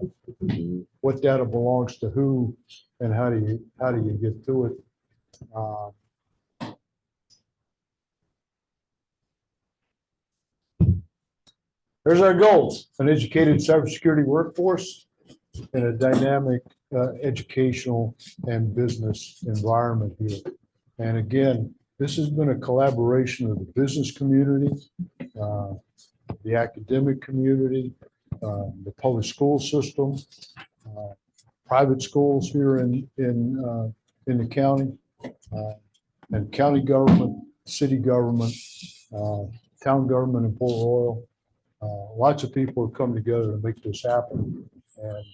belongs to who, and how do you get to it. There's our goals: an educated cybersecurity workforce and a dynamic educational and business environment here. And again, this has been a collaboration of the business community, the academic community, the public school system, private schools here in the county, and county government, city government, town government in Port Royal. Lots of people have come together to make this happen, and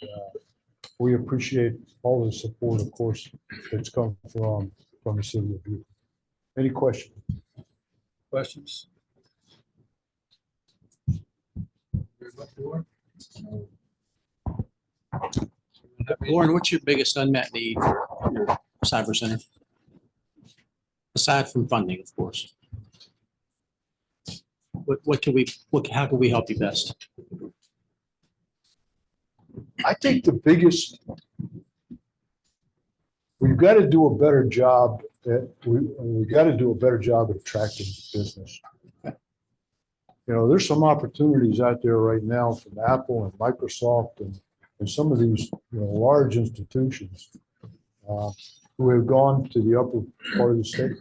we appreciate all the support, of course, that's come from the city of Beaufort. Any questions? Questions? Lauren, what's your biggest unmet need for your cyber center? Aside from funding, of course. How can we help you best? I think the biggest, we've got to do a better job we've got to do a better job at attracting business. You know, there's some opportunities out there right now from Apple and Microsoft and some of these large institutions who have gone to the upper part of the state.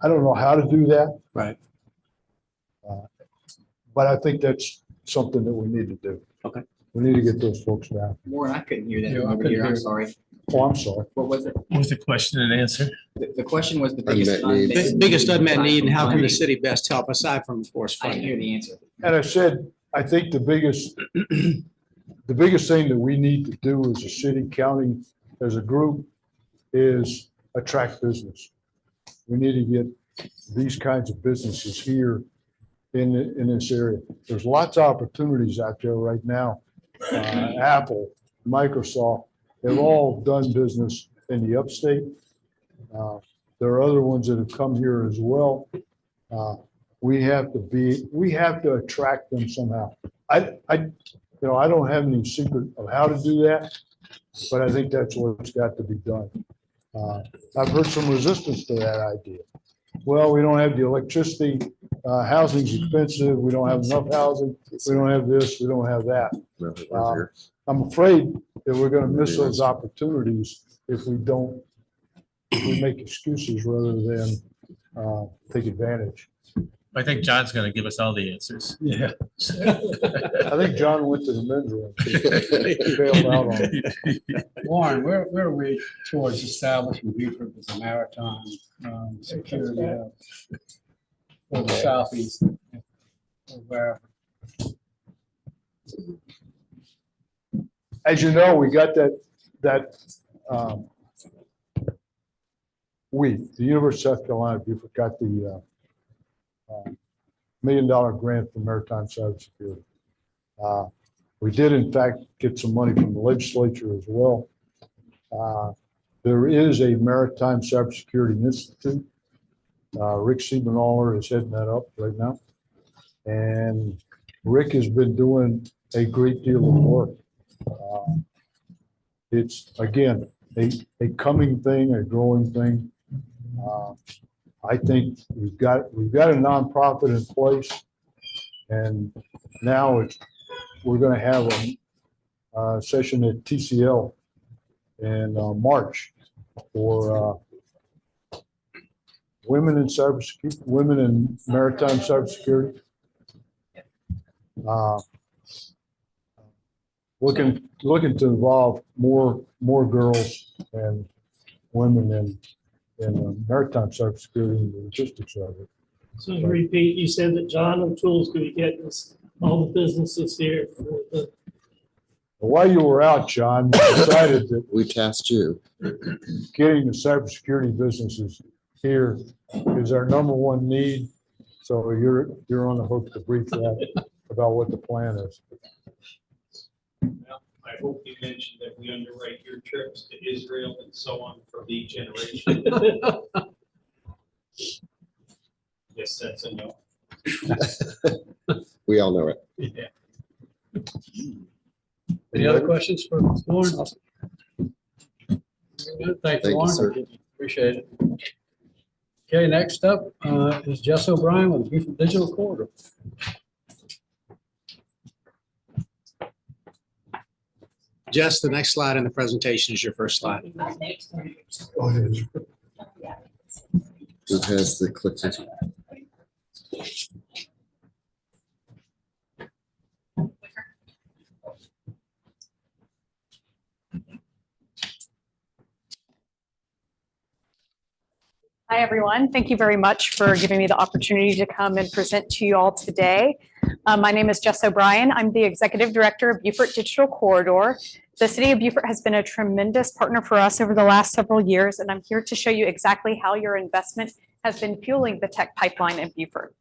I don't know how to do that. Right. But I think that's something that we need to do. Okay. We need to get those folks down. Warren, I couldn't hear that Yeah, from I over couldn't here. I'm hear. sorry. Oh, I'm sorry. What was it? What was the question and answer? The question was the biggest. Unmet needs. Biggest unmet need, and how can the city best help aside from, of course, I didn't hear funding? the answer. And I said, I think the biggest thing that we need to do as a city, county, as a group is attract business. We need to get these kinds of businesses here in this area. There's lots of opportunities out there right now. Apple, Microsoft, they've all done business in the upstate. There are other ones that have come here as well. We have to attract them somehow. I don't have any secret of how to do that, but I think that's what's got to be done. I've heard some resistance to that idea. Well, we don't have the electricity, housing's expensive, we don't have enough housing, we don't have this, we don't have that. I'm afraid that we're gonna miss those opportunities if we make excuses rather than take advantage. I think John's going to give us all the answers. Yeah. I think John went to the men's room. He bailed out on it. Warren, where are we towards establishing Beaufort as a maritime security hub for the southeast or wherever? As you know, we got the University of South Carolina, we got the $1 million grant for maritime cybersecurity. We did in fact get some money from the legislature as well. There is a Maritime Cybersecurity Institute. Rick Siebenoller is heading that up right now. And Rick has been doing a great deal of work. It's, again, a coming thing, a growing thing. I think we've got a nonprofit in place, and now we're going to have a session at TCL in March for women in cybersecurity, women in maritime cybersecurity. Looking to involve more girls and women in maritime cybersecurity and the logistics of it. So to repeat, you said that John O'Toole's going to get us all the businesses here for the. While you were out, John, we decided that we tasked you. Getting the cybersecurity businesses here is our number one need. So you're on the hook to brief that about what the plan is. I hope you mentioned that we underwrite your trips to Israel and so on for lead generation. Yes, that's a no. We all know it. Yeah. Any other questions for Lauren? Thank Thank you, you, Lauren. sir. Appreciate it. Okay, next up is Jess O'Brien with Beaufort Digital Corridor. Jess, the next slide in the presentation is your first slide. Who has the clips? Hi, everyone. Thank you very much for giving me the opportunity to come and present to you all today. My name is Jess O'Brien. I'm the Executive Director of Beaufort Digital Corridor. The City of Beaufort has been a tremendous partner for us over the last several years, and I'm here to show you exactly how your investment has been fueling the tech pipeline in Beaufort.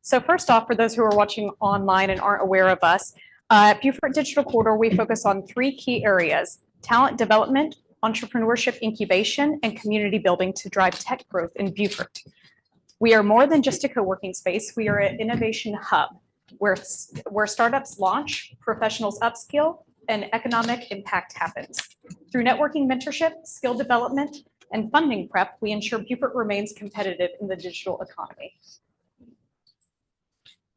So first off, for those who are watching online and aren't aware of us, at Beaufort Digital Corridor, we focus on 3 key areas: talent development, entrepreneurship incubation, and community building to drive tech growth in Beaufort. We are more than just a co-working space. We are an innovation hub where startups launch, professionals upskill, and economic impact happens. Through networking mentorship, skill development, and funding prep, we ensure Beaufort remains competitive in the digital economy.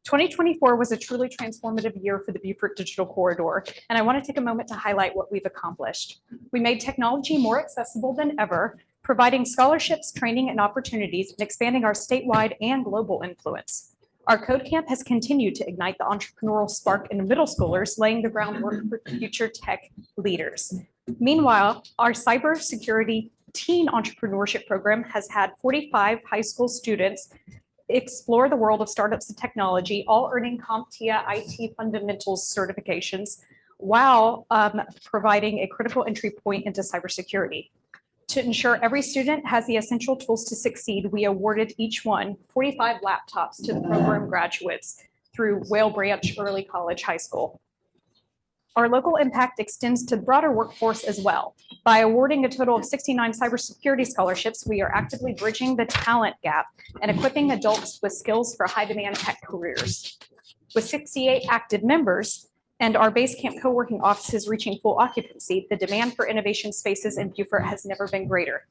2024 was a truly transformative year for the Beaufort Digital Corridor, and I want to take a moment to highlight what we've accomplished. We made technology more accessible than ever, providing scholarships, training, and opportunities, and expanding our statewide and global influence. Our Code Camp has continued to ignite the entrepreneurial spark in middle schoolers, laying the groundwork for future tech leaders. Meanwhile, our cybersecurity teen entrepreneurship program has had 45 high school students explore the world of startups and technology, all earning CompTIA IT fundamentals certifications while providing a critical entry point into cybersecurity. To ensure every student has the essential tools to succeed, we awarded each one 45 laptops to the program graduates through Whale Branch Early College High School. Our local impact extends to the broader workforce as well. By awarding a total of 69 cybersecurity scholarships, we are actively bridging the talent gap and equipping adults with skills for high-demand tech careers. With 68 active members and our Basecamp co-working offices reaching full occupancy, the demand for innovation spaces in Beaufort has never been greater.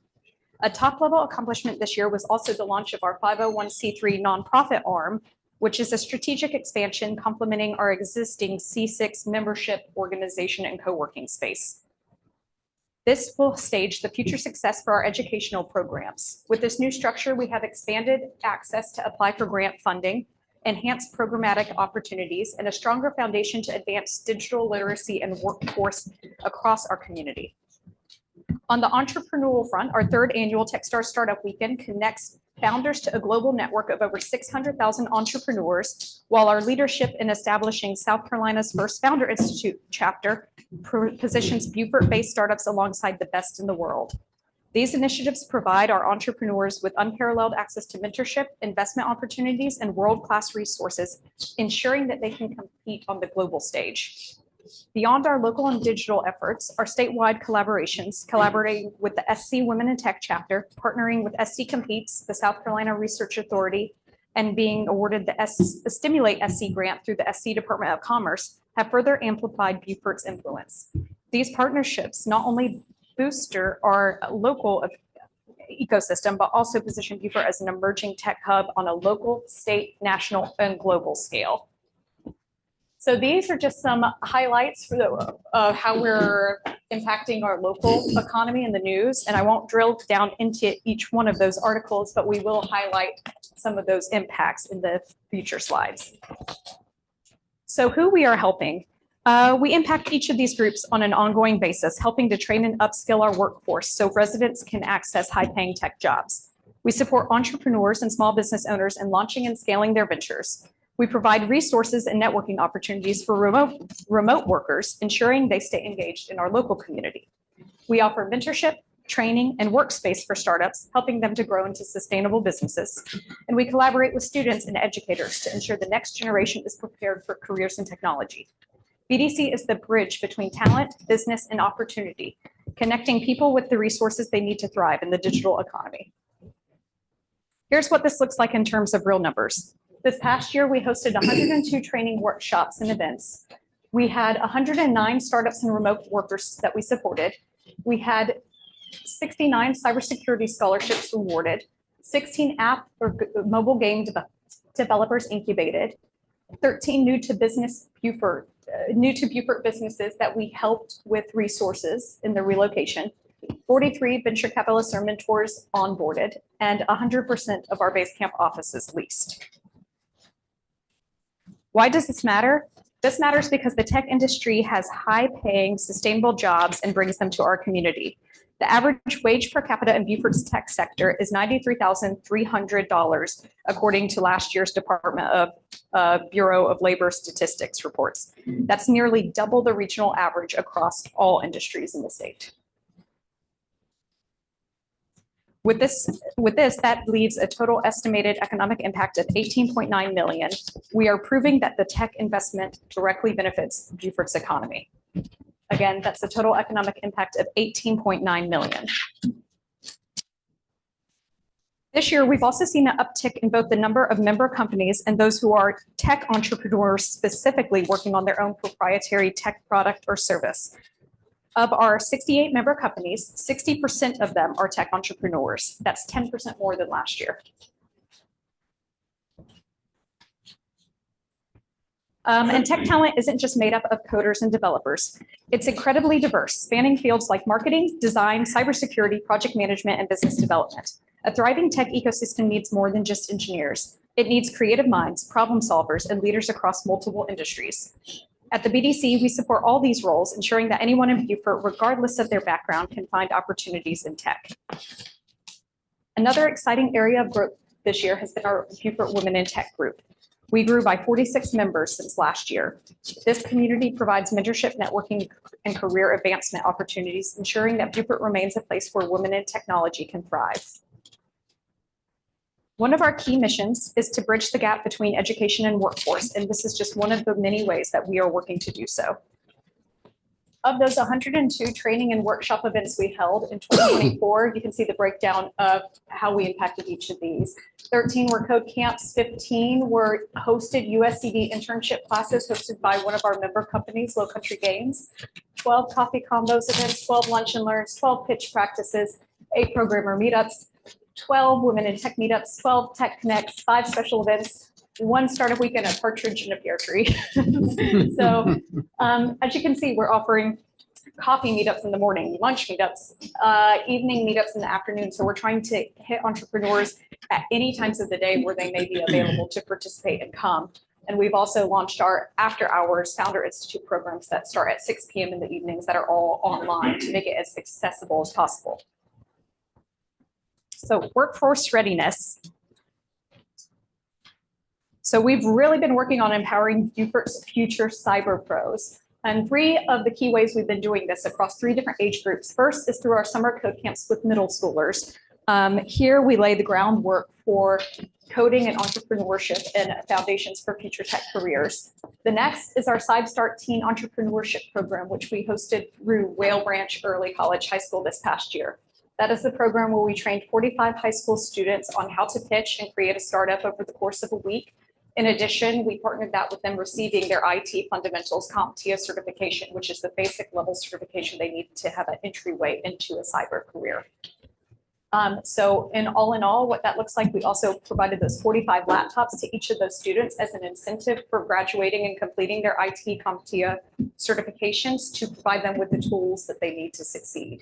A top-level accomplishment this year was also the launch of our 501c3 nonprofit arm, which is a strategic expansion complementing our existing C6 membership organization and co-working space. This will stage the future success for our educational programs. With this new structure, we have expanded access to apply for grant funding, enhanced programmatic opportunities, and a stronger foundation to advance digital literacy and workforce across our community. On the entrepreneurial front, our 3rd annual Techstars Startup Weekend connects founders to a global network of over 600,000 entrepreneurs, while our leadership in establishing South Carolina's first Founder Institute chapter positions Beaufort-based startups alongside the best in the world. These initiatives provide our entrepreneurs with unparalleled access to mentorship, investment opportunities, and world-class resources, ensuring that they can compete on the global stage. Beyond our local and digital efforts, our statewide collaborations, collaborating with the SC Women in Tech chapter, partnering with SC Competes, the South Carolina Research Authority, and being awarded the Stimulate SC grant through the SC Department of Commerce, have further amplified Beaufort's influence. These partnerships not only booster our local ecosystem, but also position Beaufort as an emerging tech hub on a local, state, national, and global scale. So these are just some highlights for how we're impacting our local economy and the news. And I won't drill down into each one of those articles, but we will highlight some of those impacts in the future slides. So who we are helping. We impact each of these groups on an ongoing basis, helping to train and upskill our workforce so residents can access high-paying tech jobs. We support entrepreneurs and small business owners in launching and scaling their ventures. We provide resources and networking opportunities for remote workers, ensuring they stay engaged in our local community. We offer mentorship, training, and workspace for startups, helping them to grow into sustainable businesses. And we collaborate with students and educators to ensure the next generation is prepared for careers in technology. BDC is the bridge between talent, business, and opportunity, connecting people with the resources they need to thrive in the digital economy. Here's what this looks like in terms of real numbers. This past year, we hosted 102 training workshops and events. We had 109 startups and remote workers that we supported. We had 69 cybersecurity scholarships awarded, 16 app or mobile game developers incubated, 13 new to Beaufort businesses that we helped with resources in the relocation, 43 venture capitalists or mentors onboarded, and 100% of our Basecamp offices leased. Why does this matter? This matters because the tech industry has high-paying, sustainable jobs and brings them to our community. The average wage per capita in Beaufort's tech sector is $93,300, according to last year's Department of Bureau of Labor Statistics reports. That's nearly double the regional average across all industries in the state. With this, that leaves a total estimated economic impact of $18.9 million. We are proving that the tech investment directly benefits Beaufort's economy. Again, that's a total economic impact of $18.9 million. This year, we've also seen an uptick in both the number of member companies and those who are tech entrepreneurs specifically working on their own proprietary tech product or service. Of our 68 member companies, 60% of them are tech entrepreneurs. That's 10% more than last year. And tech talent isn't just made up of coders and developers. It's incredibly diverse, spanning fields like marketing, design, cybersecurity, project management, and business development. A thriving tech ecosystem needs more than just engineers. It needs creative minds, problem solvers, and leaders across multiple industries. At the BDC, we support all these roles, ensuring that anyone in Beaufort, regardless of their background, can find opportunities in tech. Another exciting area of growth this year has been our Beaufort Women in Tech group. We grew by 46 members since last year. This community provides mentorship, networking, and career advancement opportunities, ensuring that Beaufort remains a place where women in technology can thrive. One of our key missions is to bridge the gap between education and workforce, and this is just one of the many ways that we are working to do so. Of those 102 training and workshop events we held in 2024, you can see the breakdown of how we impacted each of these. 13 were code camps, 15 were hosted USCD internship classes hosted by one of our member companies, Low Country Games, 12 coffee combos events, 12 lunch and learns, 12 pitch practices, 8 programmer meetups, 12 women in tech meetups, 12 tech connects, 5 special events, 1 startup weekend, a partridge and a pear tree. So as you can see, we're offering coffee meetups in the morning, lunch meetups, evening meetups in the afternoon. So we're trying to hit entrepreneurs at any times of the day where they may be available to participate and come. And we've also launched our after hours Founder Institute programs that start at 6 p.m. in the evenings that are all online to make it as accessible as possible. So workforce readiness. So we've really been working on empowering Beaufort's future cyber pros. And 3 of the key ways we've been doing this across 3 different age groups. First is through our summer code camps with middle schoolers. Here we lay the groundwork for coding and entrepreneurship and foundations for future tech careers. The next is our CybeStart Teen Entrepreneurship Program, which we hosted through Whale Branch Early College High School this past year. That is the program where we trained 45 high school students on how to pitch and create a startup over the course of a week. In addition, we partnered that with them receiving their IT fundamentals CompTIA certification, which is the basic level certification they need to have an entryway into a cyber career. So in all, what that looks like, we also provided those 45 laptops to each of those students as an incentive for graduating and completing their IT CompTIA certifications to provide them with the tools that they need to succeed.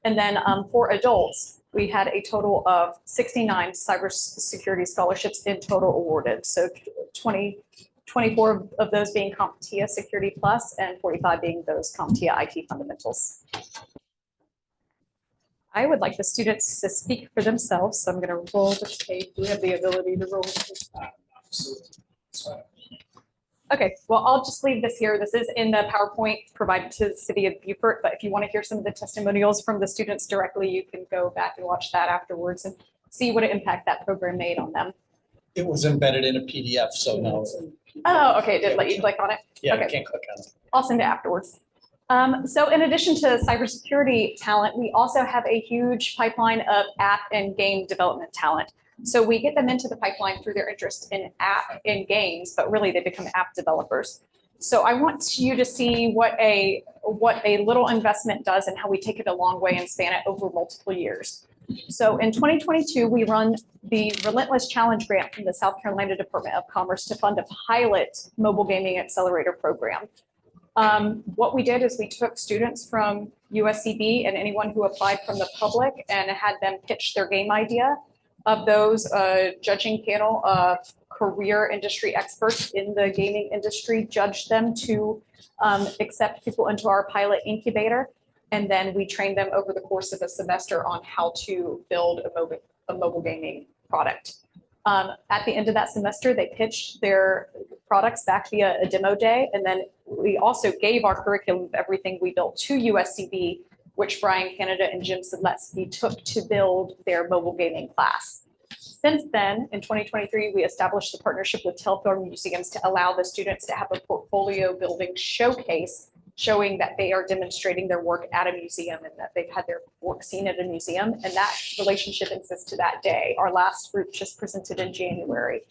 And then for adults, we had a total of 69 cybersecurity scholarships in total awarded. So 24 of those being CompTIA Security Plus and 45 being those CompTIA IT Fundamentals. I would like the students to speak for themselves, so I'm going to roll the tape. We have the ability to roll. Okay, well, I'll just leave this here. This is in the PowerPoint provided to the city of Beaufort, but if you want to hear some of the testimonials from the students directly, you can go back and watch that afterwards and see what impact that program made on them. It was embedded in a PDF, so no. Oh, okay, it did let you click on it? Yeah, Okay. you can't click on it. I'll send it afterwards. So in addition to cybersecurity talent, we also have a huge pipeline of app and game development talent. So we get them into the pipeline through their interest in app and games, but really they become app developers. So I want you to see what a little investment does and how we take it a long way and span it over multiple years. So in 2022, we run the Relentless Challenge Grant from the South Carolina Department of Commerce to fund a pilot mobile gaming accelerator program. What we did is we took students from USCB and anyone who applied from the public and had them pitch their game idea. Of those, judging panel of career industry experts in the gaming industry judged them to accept people into our pilot incubator. And then we trained them over the course of a semester on how to build a mobile gaming product. At the end of that semester, they pitched their products back via a demo day. And then we also gave our curriculum of everything we built to USCB, which Brian Canada and Jim Sedletsky took to build their mobile gaming class. Since then, in 2023, we established a partnership with Telfair Museums to allow the students to have a portfolio building showcase showing that they are demonstrating their work at a museum and that they've had their work seen at a museum. And that relationship exists to that day. Our last group just presented in January.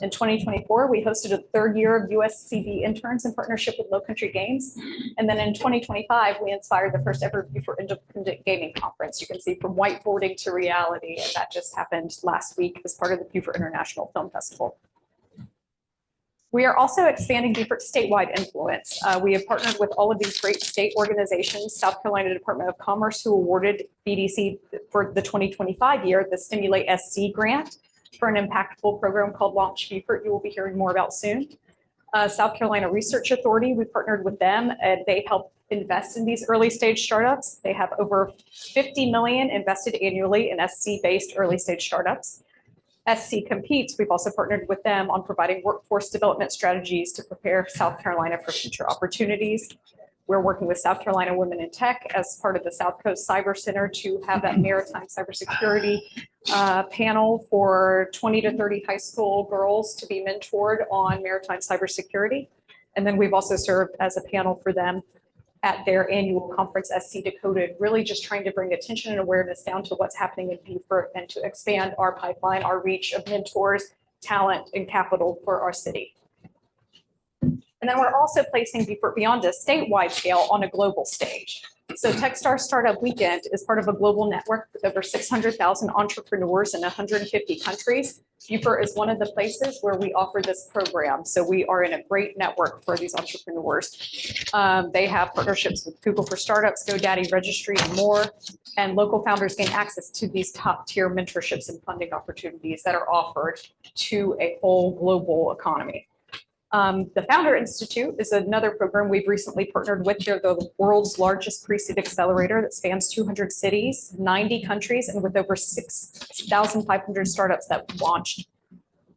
In 2024, we hosted a 3rd year of USCB interns in partnership with Low Country Games. And then in 2025, we inspired the first ever Beaufort Independent Gaming Conference. You can see from whiteboarding to reality, and that just happened last week as part of the Beaufort International Film Festival. We are also expanding Beaufort's statewide influence. We have partnered with all of these great state organizations, South Carolina Department of Commerce, who awarded BDC for the 2025 year, the Stimulate SC grant for an impactful program called Launch Beaufort. You will be hearing more about soon. South Carolina Research Authority, we partnered with them and they help invest in these early stage startups. They have over 50 million invested annually in SC-based early stage startups. SC Competes, we've also partnered with them on providing workforce development strategies to prepare South Carolina for future opportunities. We're working with South Carolina Women in Tech as part of the South Coast Cyber Center to have that maritime cybersecurity panel for 20 to 30 high school girls to be mentored on maritime cybersecurity. And then we've also served as a panel for them at their annual conference, SC Decoded, really just trying to bring attention and awareness down to what's happening in Beaufort and to expand our pipeline, our reach of mentors, talent, and capital for our city. And then we're also placing Beaufort beyond a statewide scale on a global stage. So Techstars Startup Weekend is part of a global network with over 600,000 entrepreneurs in 150 countries. Beaufort is one of the places where we offer this program. So we are in a great network for these entrepreneurs. They have partnerships with Google for Startups, GoDaddy Registry, and more. And local founders gain access to these top tier mentorships and funding opportunities that are offered to a whole global economy. The Founder Institute is another program we've recently partnered with. They're the world's largest pre-seed accelerator that spans 200 cities, 90 countries, and with over 6,500 startups that launched.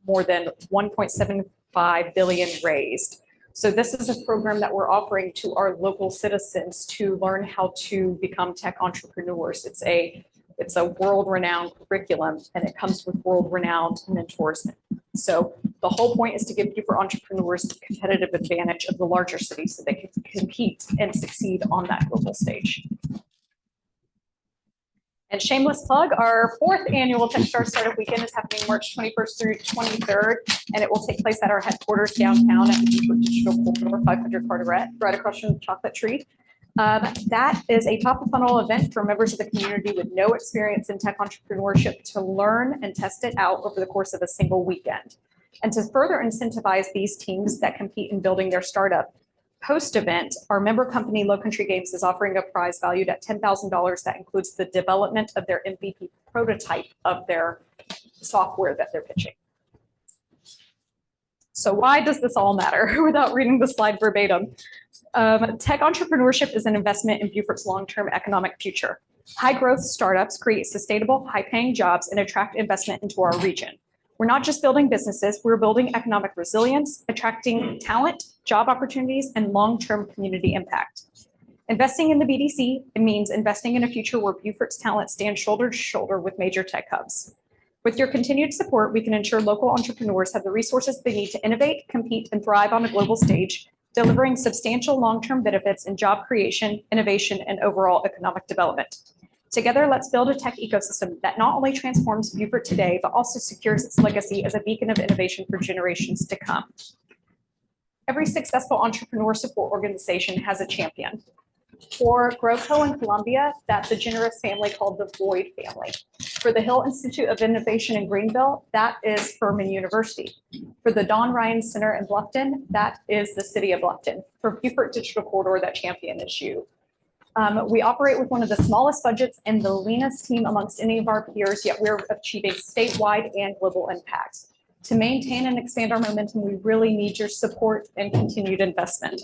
more than 1.75 billion raised. So this is a program that we're offering to our local citizens to learn how to become tech entrepreneurs. It's a world-renowned curriculum, and it comes with world-renowned mentors. So the whole point is to give Beaufort entrepreneurs the competitive advantage of the larger cities so they can compete and succeed on that global stage. And shameless plug, our 4th annual Techstars Startup Weekend is happening March 21st through 23rd, and it will take place at our headquarters downtown at the Beaufort Digital Corridor, 500 Carteret, right across from the Chocolate Tree. That is a top-of-funnel event for members of the community with no experience in tech entrepreneurship to learn and test it out over the course of a single weekend. And to further incentivize these teams that compete in building their startup, post-event, our member company, Low Country Games, is offering a prize valued at $10,000 that includes the development of their MVP prototype of their software that they're pitching. So why does this all matter? Without reading the slide verbatim, tech entrepreneurship is an investment in Beaufort's long-term economic future. High-growth startups create sustainable, high-paying jobs and attract investment into our region. We're not just building businesses, we're building economic resilience, attracting talent, job opportunities, and long-term community impact. Investing in the BDC, it means investing in a future where Beaufort's talent stands shoulder to shoulder with major tech hubs. With your continued support, we can ensure local entrepreneurs have the resources they need to innovate, compete, and thrive on a global stage, delivering substantial long-term benefits in job creation, innovation, and overall economic development. Together, let's build a tech ecosystem that not only transforms Beaufort today, but also secures its legacy as a beacon of innovation for generations to come. Every successful entrepreneur support organization has a champion. For GrowCo in Columbia, that's a generous family called the Boyd family. For the Hill Institute of Innovation in Greenville, that is Furman University. For the Don Ryan Center in Bluffton, that is the city of Bluffton. For Beaufort Digital Corridor, that champion is you. We operate with one of the smallest budgets and the leanest team amongst any of our peers, yet we're achieving statewide and global impact. To maintain and expand our momentum, we really need your support and continued investment.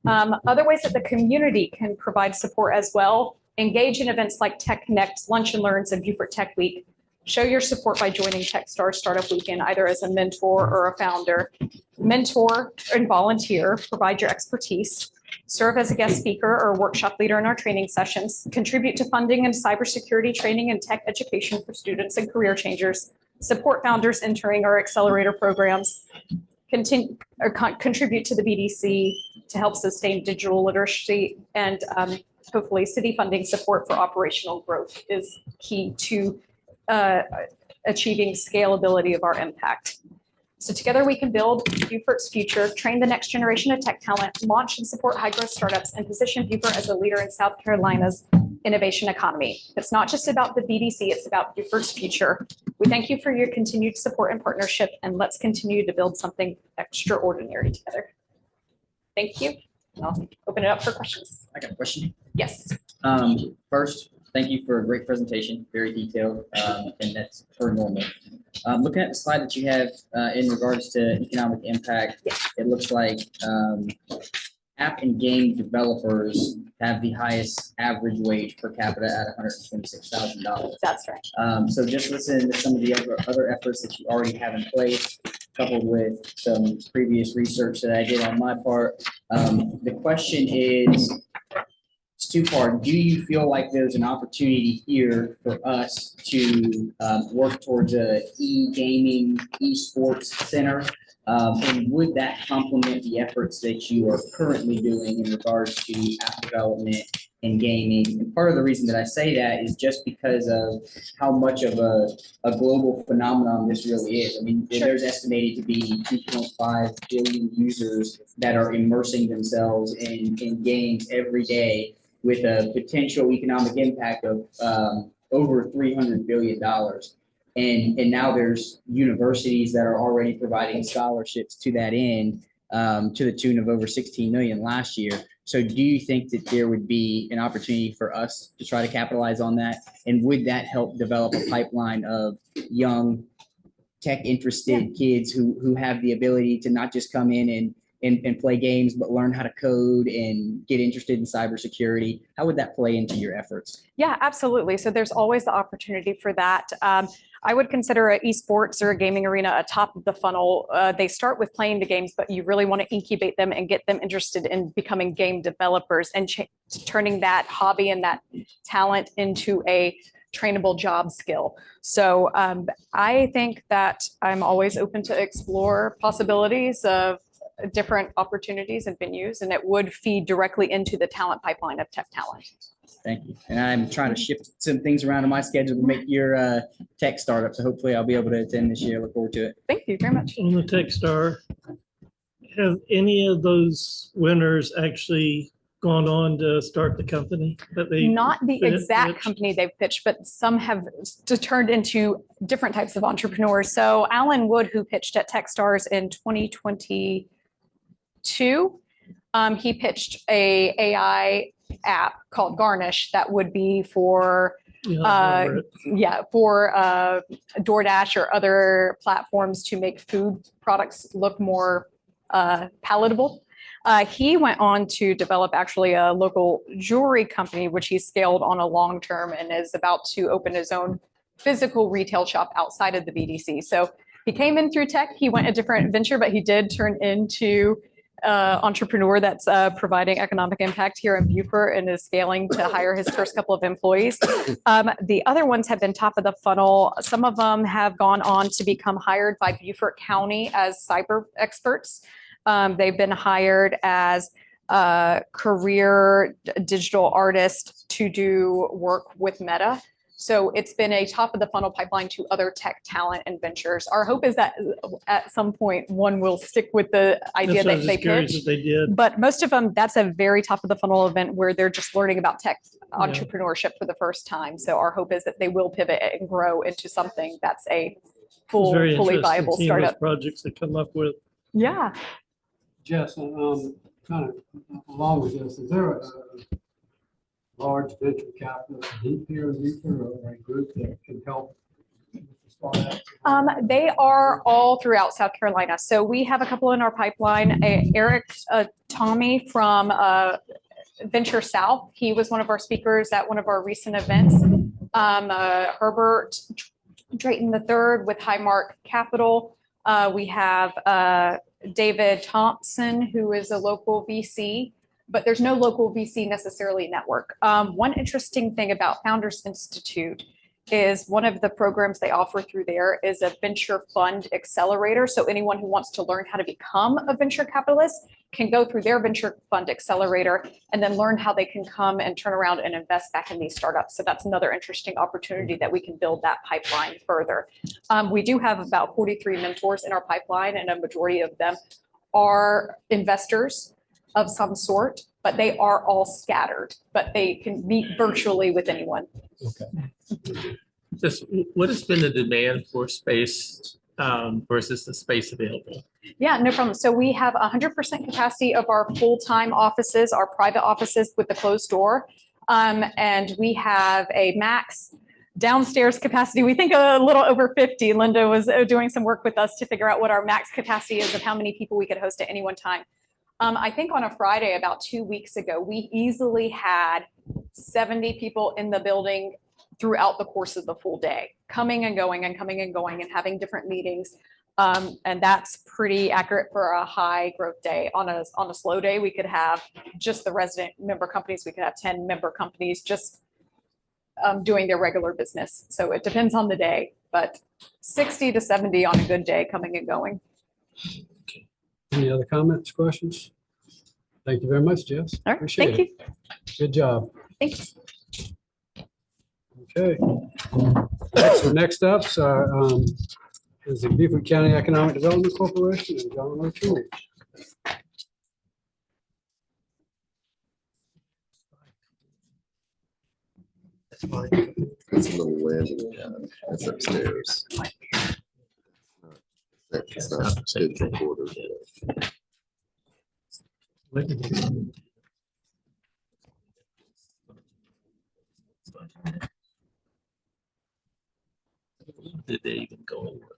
Other ways that the community can provide support as well: engage in events like Tech Connect, Lunch and Learns, and Beaufort Tech Week. Show your support by joining Techstars Startup Weekend, either as a mentor or a founder. Mentor and volunteer, provide your expertise. Serve as a guest speaker or workshop leader in our training sessions. Contribute to funding and cybersecurity training and tech education for students and career changers. Support founders entering our accelerator programs. Contribute to the BDC to help sustain digital literacy, and hopefully city funding support for operational growth is key to achieving scalability of our impact. So together we can build Beaufort's future, train the next generation of tech talent, launch and support high-growth startups, and position Beaufort as a leader in South Carolina's innovation economy. It's not just about the BDC, it's about Beaufort's future. We thank you for your continued support and partnership, and let's continue to build something extraordinary together. Thank you. And I'll open it up for questions. I got a question. Yes. First, thank you for a great presentation, very detailed, and that's per normal. Looking at the slide that you have in regards to economic impact, it looks like app and game developers have the highest average wage per capita at $126,000. That's right. So just listening to some of the other efforts that you already have in place, coupled with some previous research that I did on my part, the question is, it's two-part. Do you feel like there's an opportunity here for us to work towards a e-gaming, e-sports center? And would that complement the efforts that you are currently doing in regards to app development and gaming? And part of the reason that I say that is just because of how much of a global phenomenon this really is. I mean, there's estimated to be 2.5 billion users that are immersing themselves in games every day, with a potential economic impact of over $300 billion. And now there's universities that are already providing scholarships to that end, to the tune of over 16 million last year. So do you think that there would be an opportunity for us to try to capitalize on that? And would that help develop a pipeline of young tech interested kids who have the ability to not just come in and play games, but learn how to code and get interested in cybersecurity? How would that play into your efforts? Yeah, absolutely. So there's always the opportunity for that. I would consider an esports or a gaming arena a top of the funnel. They start with playing the games, but you really want to incubate them and get them interested in becoming game developers and turning that hobby and that talent into a trainable job skill. So I think that I'm always open to explore possibilities of different opportunities and venues, and it would feed directly into the talent pipeline of tech talent. Thank you. And I'm trying to shift some things around in my schedule to make your tech startup. So hopefully I'll be able to attend this year. Look forward to it. Thank you very much. On the Techstar, have any of those winners actually gone on to start the company that they? Not the exact pitched? company they've pitched, but some have turned into different types of entrepreneurs. So Alan Wood, who pitched at Techstars in 2022, he pitched a AI app called Garnish that would be for DoorDash or other platforms to make food products look more palatable. He went on to develop actually a local jewelry company, which he scaled on a long term and is about to open his own physical retail shop outside of the BDC. So he came in through tech. He went a different venture, but he did turn into entrepreneur that's providing economic impact here in Beaufort and is scaling to hire his first couple of employees. The other ones have been top of the funnel. Some of them have gone on to become hired by Beaufort County as cyber experts. They've been hired as career digital artists to do work with Meta. So it's been a top of the funnel pipeline to other tech talent and ventures. Our hope is that at some point one will stick with the idea that they pitch. But most of them, that's a very top of the funnel event where they're just learning about tech entrepreneurship for the first time. So our hope is that they will pivot and grow into something that's a fully viable startup. Projects that come up with. Yeah. Jess, kind of along with this, is there a large venture capital group here in Beaufort or a group that can help? They are all throughout South Carolina. So we have a couple in our pipeline. Eric Tommy from Venture South. He was one of our speakers at one of our recent events. Herbert Drayton III with Highmark Capital. We have David Thompson, who is a local VC, but there's no local VC necessarily network. One interesting thing about Founders Institute is one of the programs they offer through there is a venture fund accelerator. So anyone who wants to learn how to become a venture capitalist can go through their venture fund accelerator and then learn how they can come and turn around and invest back in these startups. So that's another interesting opportunity that we can build that pipeline further. We do have about 43 mentors in our pipeline, and a majority of them are investors of some sort, but they are all scattered, but they can meet virtually with anyone. Okay. Just what has been the demand for space versus the space available? Yeah, no problem. So we have 100% capacity of our full-time offices, our private offices with the closed door. And we have a max downstairs capacity. We think a little over 50. Linda was doing some work with us to figure out what our max capacity is of how many people we could host at any one time. I think on a Friday about 2 weeks ago, we easily had 70 people in the building throughout the course of the full day, coming and going and coming and going and having different meetings. And that's pretty accurate for a high growth day. On a slow day, we could have just the resident member companies. We could have 10 member companies just doing their regular business. So it depends on the day, but 60 to 70 on a good day coming and going. Any other comments, questions? Thank you very much, Jess. All right, Appreciate thank it. Good job. Thanks. Okay. Next up is the Beaufort County Economic Development Corporation and John O'Toole. It's a little landing pad. It's upstairs. It's not digital quarter. Did they even go over?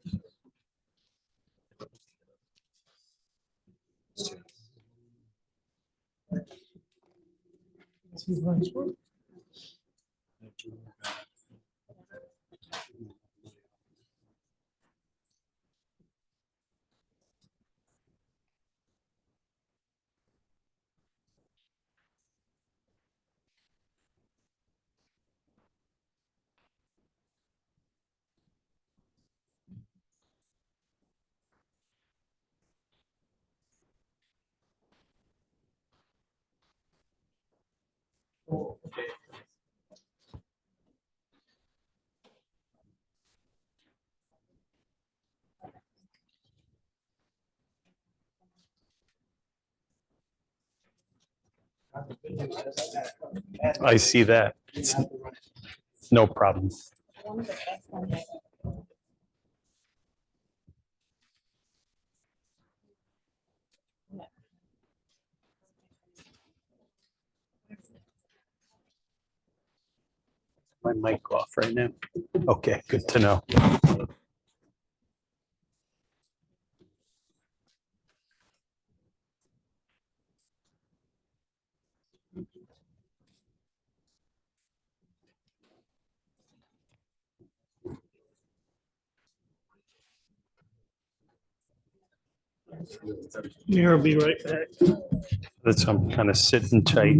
I see that. No problem. My mic off right now. Okay, good to know. Mayor will be right back. That's, I'm kind of sitting tight.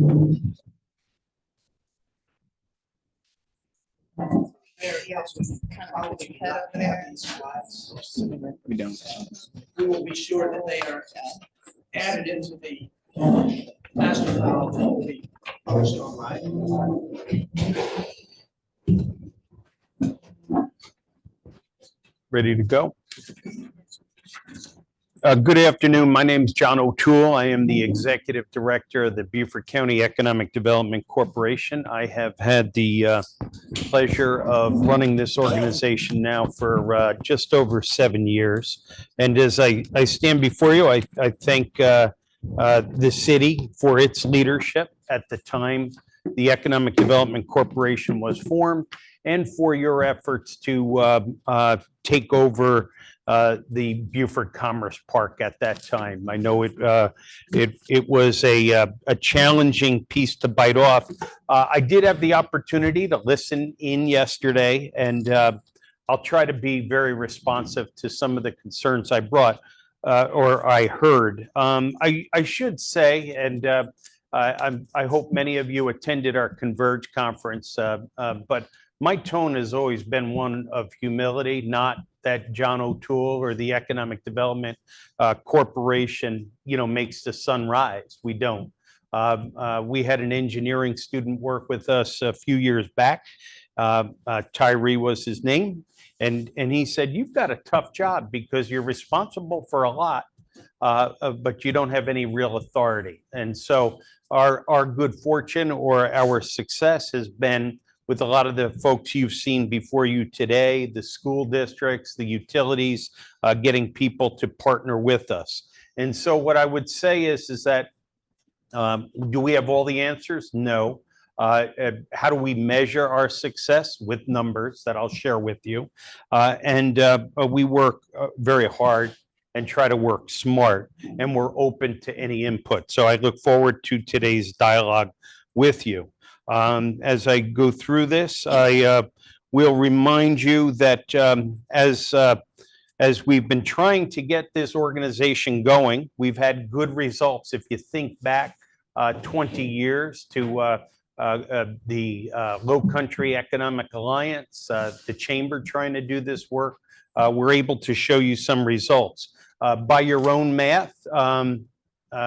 We don't. We will be sure that they are added into the master file that will be published online. Ready to go? Good afternoon. My name is John O'Toole. I am the Executive Director of the Beaufort County Economic Development Corporation. I have had the pleasure of running this organization now for just over 7 years. And as I stand before you, I thank the city for its leadership at the time the Economic Development Corporation was formed, and for your efforts to take over the Beaufort Commerce Park at that time. I know it was a challenging piece to bite off. I did have the opportunity to listen in yesterday, and I'll try to be very responsive to some of the concerns I brought or I heard. I should say, and I hope many of you attended our Converge conference, but my tone has always been one of humility, not that John O'Toole or the Economic Development Corporation, makes the sun rise. We don't. We had an engineering student work with us a few years back. Tyree was his name. And he said, you've got a tough job because you're responsible for a lot, but you don't have any real authority. And so our good fortune or our success has been with a lot of the folks you've seen before you today, the school districts, the utilities, getting people to partner with us. And so what I would say is that, do we have all the answers? No. How do we measure our success? With numbers that I'll share with you. We work very hard and try to work smart, and we're open to any input. So I look forward to today's dialogue with you. As I go through this, I will remind you that as we've been trying to get this organization going, we've had good results. If you think back 20 years to the Low Country Economic Alliance, the Chamber trying to do this work, we're able to show you some results. By your own math,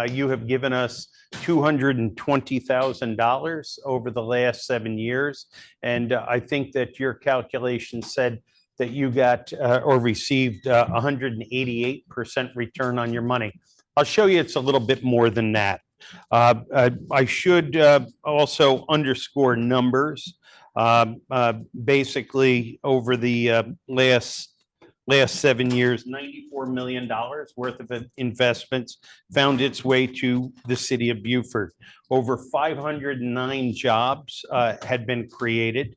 you have given us $220,000 over the last 7 years. And I think that your calculation said that you got or received 188% return on your money. I'll show you it's a little bit more than that. I should also underscore numbers. Basically, over the last 7 years, $94 million worth of investments found its way to the city of Beaufort. Over 509 jobs had been created.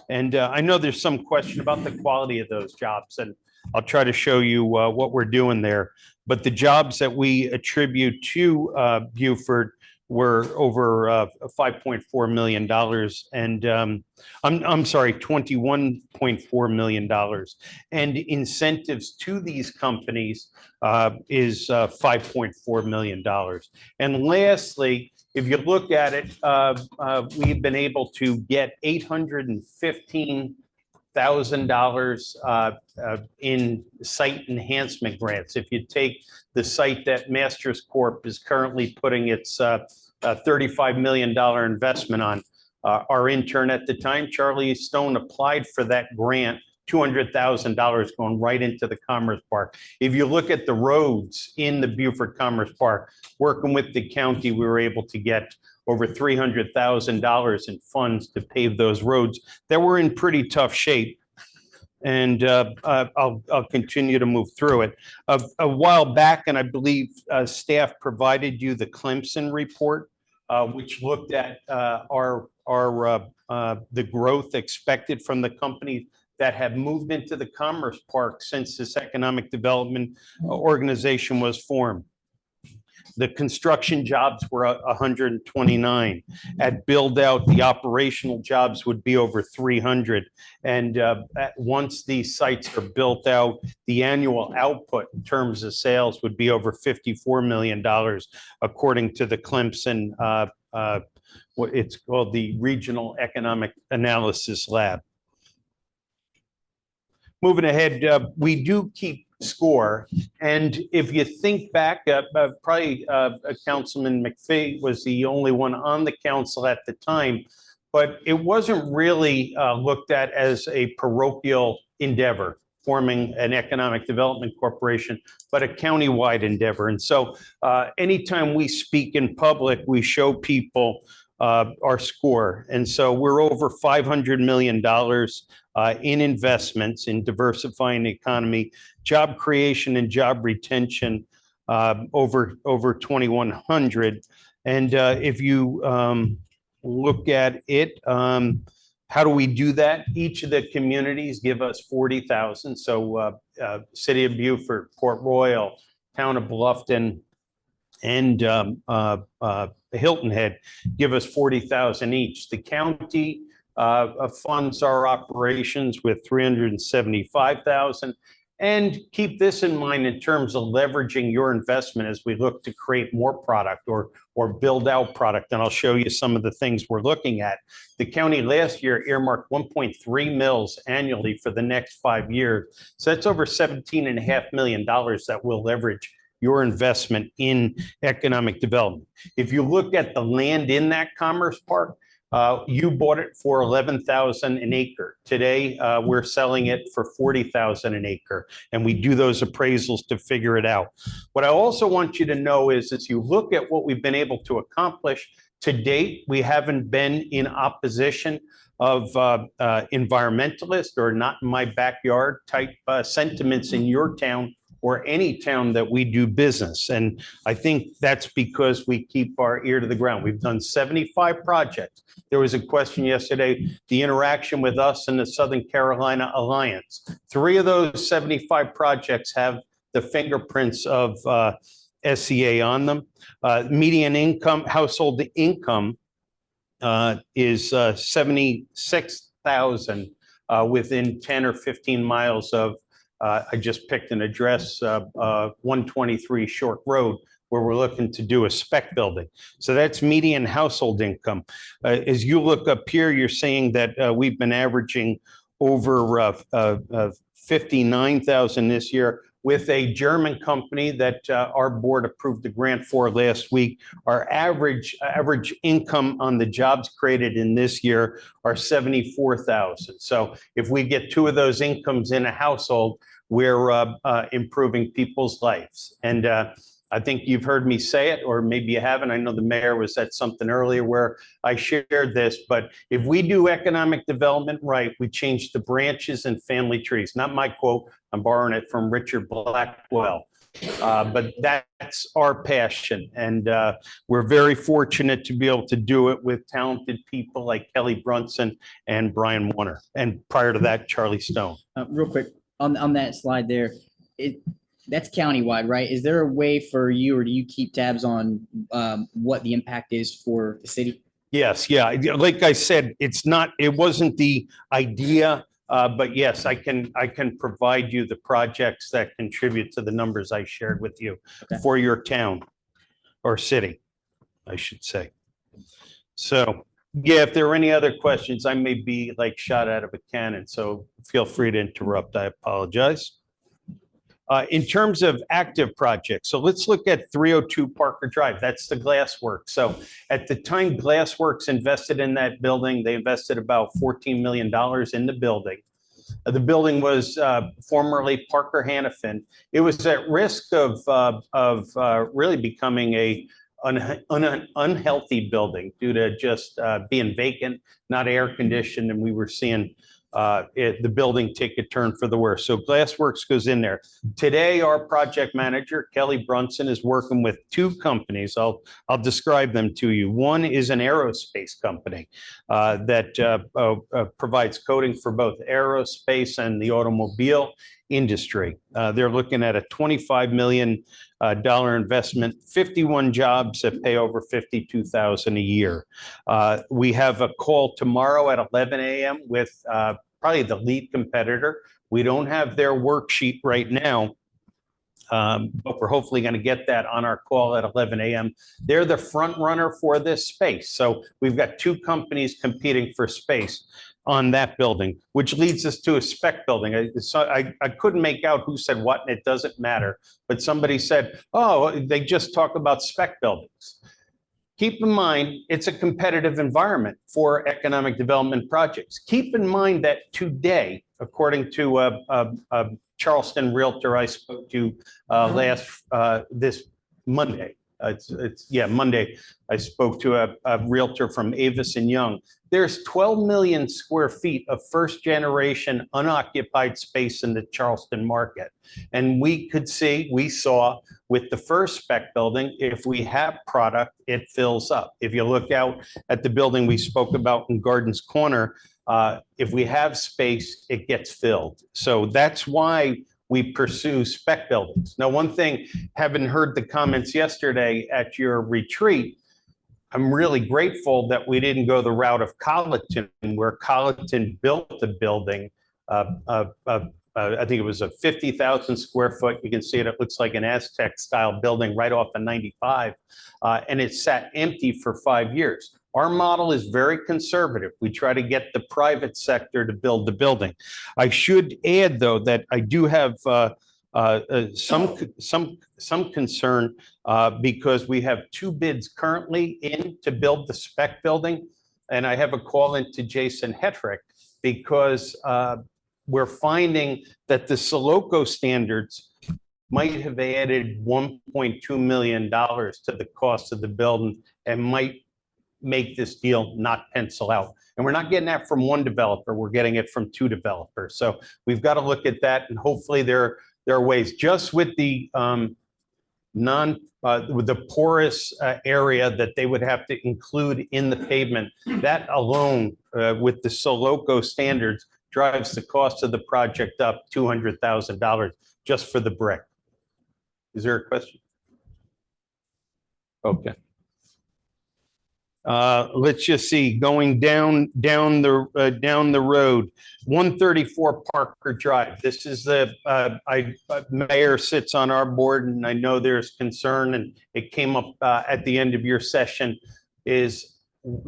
And I know there's some question about the quality of those jobs, and I'll try to show you what we're doing there. But the jobs that we attribute to Beaufort were over $5.4 million, and I'm sorry, $21.4 million. And incentives to these companies is $5.4 million. And lastly, if you look at it, we've been able to get $815,000 in site enhancement grants. If you take the site that Masters Corp is currently putting its $35 million investment on, our intern at the time, Charlie Stone, applied for that grant, $200,000 going right into the Commerce Park. If you look at the roads in the Beaufort Commerce Park, working with the county, we were able to get over $300,000 in funds to pave those roads that were in pretty tough shape. And I'll continue to move through it. A while back, and I believe staff provided you the Clemson report, which looked at the growth expected from the companies that have moved into the Commerce Park since this economic development organization was formed. The construction jobs were 129. At build out, the operational jobs would be over 300. And once these sites are built out, the annual output in terms of sales would be over $54 million, according to the Clemson, what it's called the Regional Economic Analysis Lab. Moving ahead, we do keep score. And if you think back, probably Councilman McPhee was the only one on the council at the time, but it wasn't really looked at as a parochial endeavor, forming an economic development corporation, but a countywide endeavor. And so anytime we speak in public, we show people our score. And so we're over $500 million in investments in diversifying the economy, job creation and job retention, over 2,100. And if you look at it, how do we do that? Each of the communities give us 40,000. So City of Beaufort, Port Royal, Town of Bluffton, and Hilton Head give us 40,000 each. The county funds our operations with 375,000. And keep this in mind in terms of leveraging your investment as we look to create more product or build out product. And I'll show you some of the things we're looking at. The county last year earmarked 1.3 mils annually for the next 5 years. So that's over $17.5 million that will leverage your investment in economic development. If you look at the land in that Commerce Park, you bought it for $11,000 an acre. Today, we're selling it for $40,000 an acre, and we do those appraisals to figure it out. What I also want you to know is, as you look at what we've been able to accomplish to date, we haven't been in opposition of environmentalist or not in my backyard type sentiments in your town or any town that we do business. And I think that's because we keep our ear to the ground. We've done 75 projects. There was a question yesterday, the interaction with us and the Southern Carolina Alliance. 3 of those 75 projects have the fingerprints of SCA on them. Median income, household income is 76,000 within 10 or 15 miles of I just picked an address, 123 Short Road, where we're looking to do a spec building. So that's median household income. As you look up here, you're seeing that we've been averaging over 59,000 this year with a German company that our board approved the grant for last week. Our average income on the jobs created in this year are 74,000. So if we get 2 of those incomes in a household, we're improving people's lives. And I think you've heard me say it, or maybe you haven't. I know the mayor was at something earlier where I shared this, but if we do economic development right, we change the branches and family trees. Not my quote, I'm borrowing it from Richard Blackwell. But that's our passion. And we're very fortunate to be able to do it with talented people like Kelly Brunson and Brian Warner. And prior to that, Charlie Stone. Real quick, on that slide there, That's countywide, right? Is there a way for you, or do you keep tabs on what the impact is for the city? Yes, yeah. Like I said, it wasn't the idea, but yes, I can provide you the projects that contribute to the numbers I shared with you for your town or city, I should say. So, yeah, if there are any other questions, I may be like shot out of a cannon, so feel free to interrupt. I apologize. In terms of active projects, so let's look at 302 Parker Drive. That's the Glassworks. So at the time Glassworks invested in that building, they invested about $14 million in the building. The building was formerly Parker Hannafin. It was at risk of really becoming an unhealthy building due to just being vacant, not air conditioned, and we were seeing the building take a turn for the worse. So Glassworks goes in there. Today, our project manager, Kelly Brunson, is working with two companies. I'll describe them to you. One is an aerospace company that provides coating for both aerospace and the automobile industry. They're looking at a $25 million investment, 51 jobs that pay over $52,000 a year. We have a call tomorrow at 11 a.m. with probably the lead competitor. We don't have their worksheet right now, but we're hopefully going to get that on our call at 11 a.m. They're the front runner for this space. So we've got two companies competing for space on that building, which leads us to a spec building. I couldn't make out who said what, and it doesn't matter. But somebody said, oh, they just talk about spec buildings. Keep in mind, it's a competitive environment for economic development projects. Keep in mind that today, according to a Charleston realtor I spoke to this Monday, Monday, I spoke to a realtor from Avis and Young. There's 12 million square feet of first generation unoccupied space in the Charleston market. And we saw with the first spec building, if we have product, it fills up. If you look out at the building we spoke about in Gardens Corner, if we have space, it gets filled. So that's why we pursue spec buildings. Now, one thing, having heard the comments yesterday at your retreat, I'm really grateful that we didn't go the route of Colleton, where Colleton built the building. I think it was a 50,000 square foot. You can see it. It looks like an Aztec style building right off of 95. And it sat empty for 5 years. Our model is very conservative. We try to get the private sector to build the building. I should add, though, that I do have some concern because we have two bids currently in to build the spec building. And I have a call into Jason Hetrick because we're finding that the Soloco standards might have added $1.2 million to the cost of the building and might make this deal not pencil out. And we're not getting that from one developer, we're getting it from two developers. So we've got to look at that, and hopefully there are ways, just with the with the porous area that they would have to include in the pavement, that alone with the Soloco standards drives the cost of the project up $200,000 just for the brick. Is there a question? Okay. Let's just see, going down the road, 134 Parker Drive. This is the mayor sits on our board, and I know there's concern, and it came up at the end of your session. Is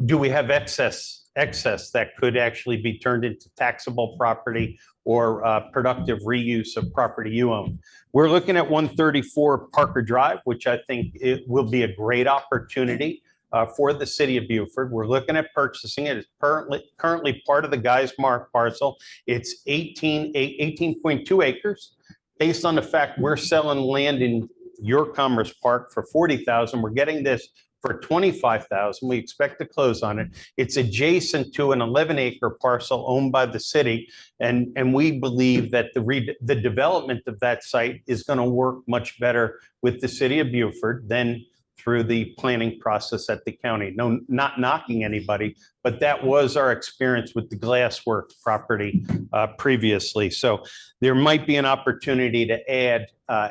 do we have excess that could actually be turned into taxable property or productive reuse of property you own? We're looking at 134 Parker Drive, which I think it will be a great opportunity for the city of Beaufort. We're looking at purchasing it. It's currently part of the Geismar parcel. It's 18.2 acres. Based on the fact we're selling land in your Commerce Park for $40,000, we're getting this for $25,000. We expect to close on it. It's adjacent to an 11-acre parcel owned by the city, and we believe that the development of that site is going to work much better with the city of Beaufort than through the planning process at the county. No, not knocking anybody, but that was our experience with the Glassworks property previously. So there might be an opportunity to add,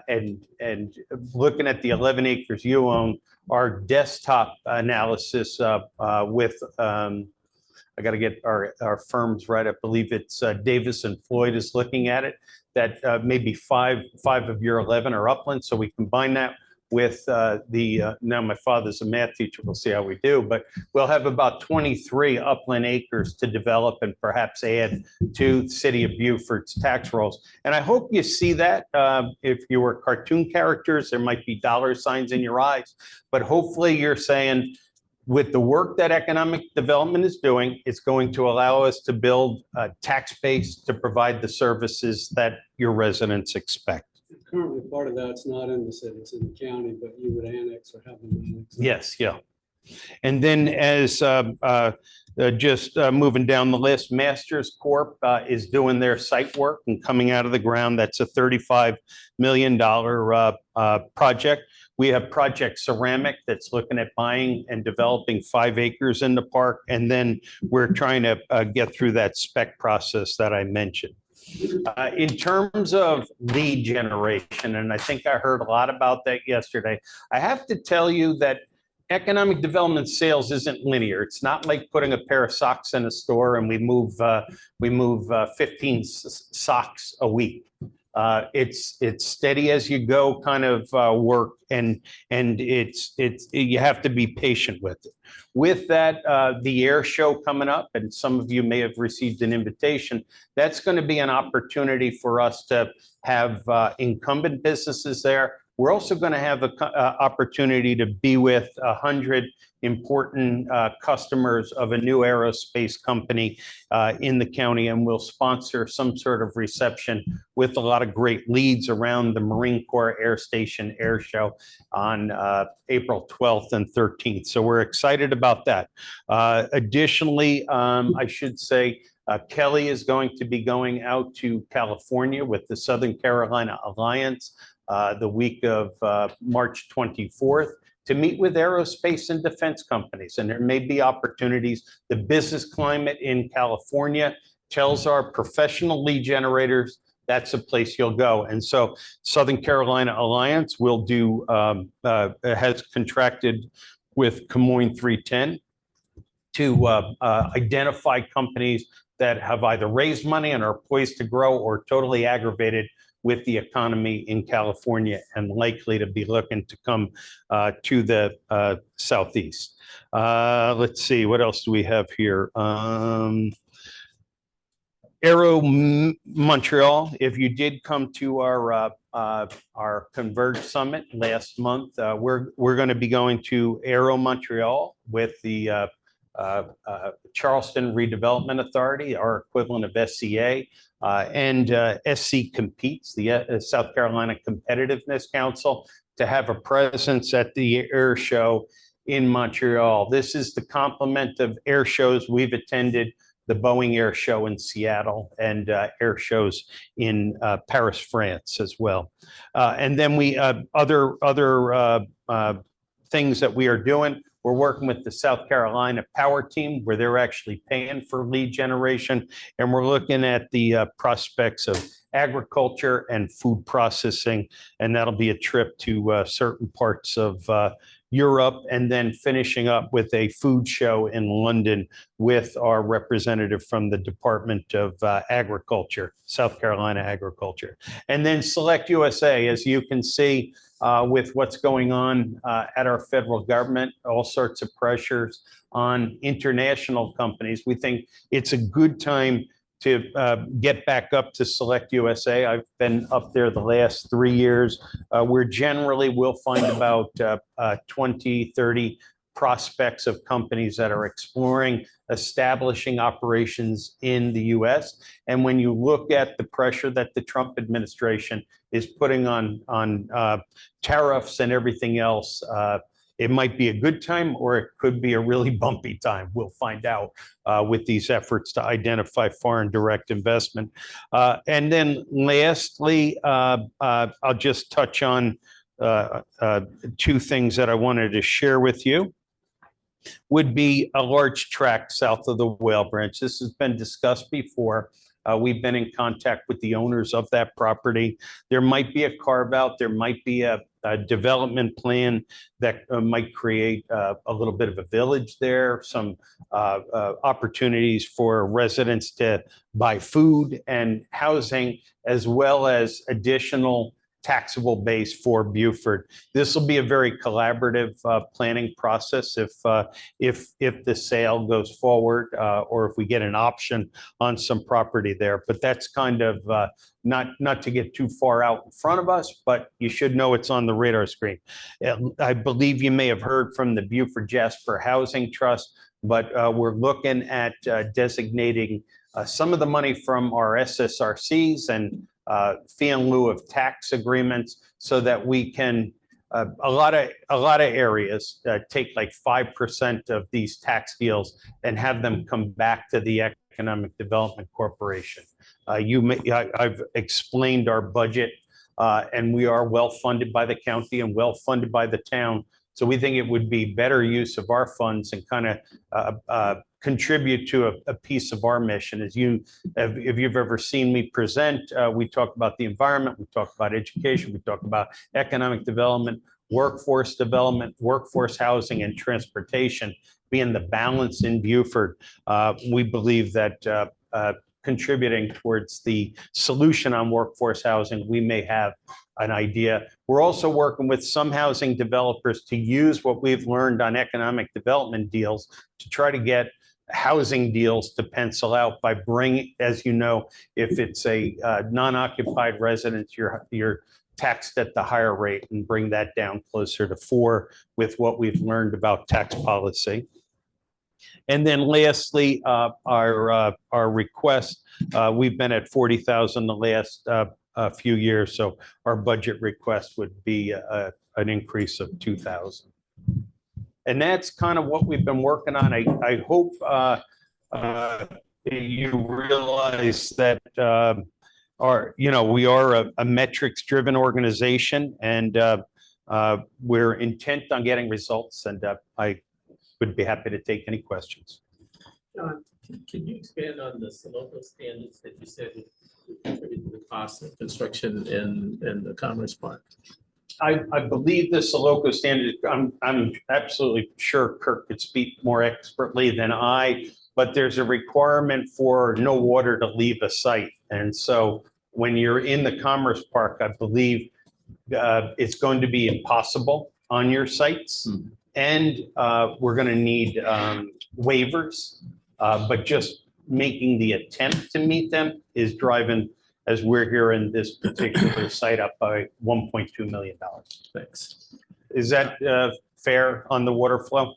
and looking at the 11 acres you own, our desktop analysis with, I got to get our firms right. I believe it's Davis and Floyd is looking at it, that maybe five of your 11 are upland. So we combine that with now my father's a math teacher, we'll see how we do, but we'll have about 23 upland acres to develop and perhaps add to City of Beaufort's tax rolls. And I hope you see that. If you were cartoon characters, there might be dollar signs in your eyes, but hopefully you're saying, with the work that economic development is doing, it's going to allow us to build a tax base to provide the services that your residents expect. Currently, part of that's not in the city, it's in the county, but you would annex or have them annex. Yes, yeah. And then as just moving down the list, Masters Corp is doing their site work and coming out of the ground. That's a $35 million project. We have Project Ceramic that's looking at buying and developing 5 acres in the park. And then we're trying to get through that spec process that I mentioned. In terms of lead generation, and I think I heard a lot about that yesterday, I have to tell you that economic development sales isn't linear. It's not like putting a pair of socks in a store and we move 15 socks a week. It's steady as you go kind of work, and you have to be patient with it. With that, the air show coming up, and some of you may have received an invitation, that's going to be an opportunity for us to have incumbent businesses there. We're also going to have an opportunity to be with 100 important customers of a new aerospace company in the county, and we'll sponsor some sort of reception with a lot of great leads around the Marine Corps Air Station Air Show on April 12th and 13th. So we're excited about that. Additionally, I should say, Kelly is going to be going out to California with the Southern Carolina Alliance the week of March 24th to meet with aerospace and defense companies. And there may be opportunities. The business climate in California tells our professional lead generators that's a place you'll go. And so Southern Carolina Alliance will do, has contracted with Camoin 310 to identify companies that have either raised money and are poised to grow or totally aggravated with the economy in California and likely to be looking to come to the Southeast. Let's see, what else do we have here? Aero Montreal, if you did come to our Converge Summit last month, we're going to be going to Aero Montreal with the Charleston Redevelopment Authority, our equivalent of SCA, and SC Competes, the South Carolina Competitiveness Council, to have a presence at the air show in Montreal. This is the complement of air shows we've attended, the Boeing Air Show in Seattle and air shows in Paris, France as well. And then we other things that we are doing. We're working with the South Carolina Power Team where they're actually paying for lead generation. And we're looking at the prospects of agriculture and food processing. And that'll be a trip to certain parts of Europe, and then finishing up with a food show in London with our representative from the Department of Agriculture, South Carolina Agriculture. And then Select USA, as you can see, with what's going on at our federal government, all sorts of pressures on international companies. We think it's a good time to get back up to Select USA. I've been up there the last 3 years. We're generally will find about 20, 30 prospects of companies that are exploring establishing operations in the US. And when you look at the pressure that the Trump administration is putting on tariffs and everything else, it might be a good time or it could be a really bumpy time. We'll find out with these efforts to identify foreign direct investment. And then lastly, I'll just touch on two things that I wanted to share with you would be a large tract south of the Whale Branch. This has been discussed before. We've been in contact with the owners of that property. There might be a carve out, there might be a development plan that might create a little bit of a village there, some opportunities for residents to buy food and housing, as well as additional taxable base for Beaufort. This will be a very collaborative planning process if the sale goes forward or if we get an option on some property there. But that's kind of not to get too far out in front of us, but you should know it's on the radar screen. I believe you may have heard from the Beaufort Jasper Housing Trust, but we're looking at designating some of the money from our SSRCs and fee in lieu of tax agreements so that we can, a lot of areas take like 5% of these tax deals and have them come back to the Economic Development Corporation. I've explained our budget and we are well funded by the county and well funded by the town. So we think it would be better use of our funds and kind of contribute to a piece of our mission. If you've ever seen me present, we talk about the environment, we talk about education, we talk about economic development, workforce housing, and transportation being the balance in Beaufort. We believe that contributing towards the solution on workforce housing, we may have an idea. We're also working with some housing developers to use what we've learned on economic development deals to try to get housing deals to pencil out by bringing, as you know, if it's a non-occupied residence, you're taxed at the higher rate, and bring that down closer to 4 with what we've learned about tax policy. And then lastly, our request, we've been at 40,000 the last few years, so our budget request would be an increase of 2,000. And that's kind of what we've been working on. I hope you realize that we are a metrics-driven organization, and we're intent on getting results. And I would be happy to take any questions. John, can you expand on the local standards that you said would contribute to the cost of construction in the Commerce Park? I believe the Soloco standard, I'm absolutely sure Kirk could speak more expertly than I, but there's a requirement for no water to leave a site. And so when you're in the Commerce Park, I believe it's going to be impossible on your sites. And we're going to need waivers, but just making the attempt to meet them is driving, as we're here in this particular site, up by $1.2 million. Thanks. Is that fair on the water flow?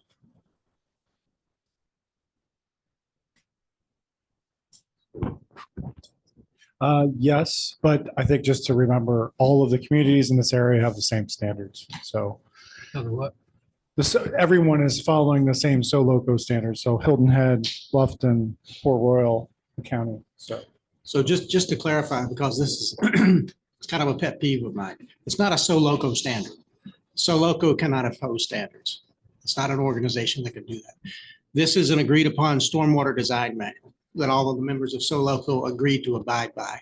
Yes, but I think just to remember, all of the communities in this area have the same standards. So What? everyone is following the same SoLoco standards. So Hilton Head, Bluffton, Port Royal County. So just to clarify, because this is it's kind of a pet peeve of mine. It's not a SoLoco standard. SoLoco cannot impose standards. It's not an organization that can do that. This is an agreed upon stormwater design manual that all of the members of SoLoco agreed to abide by.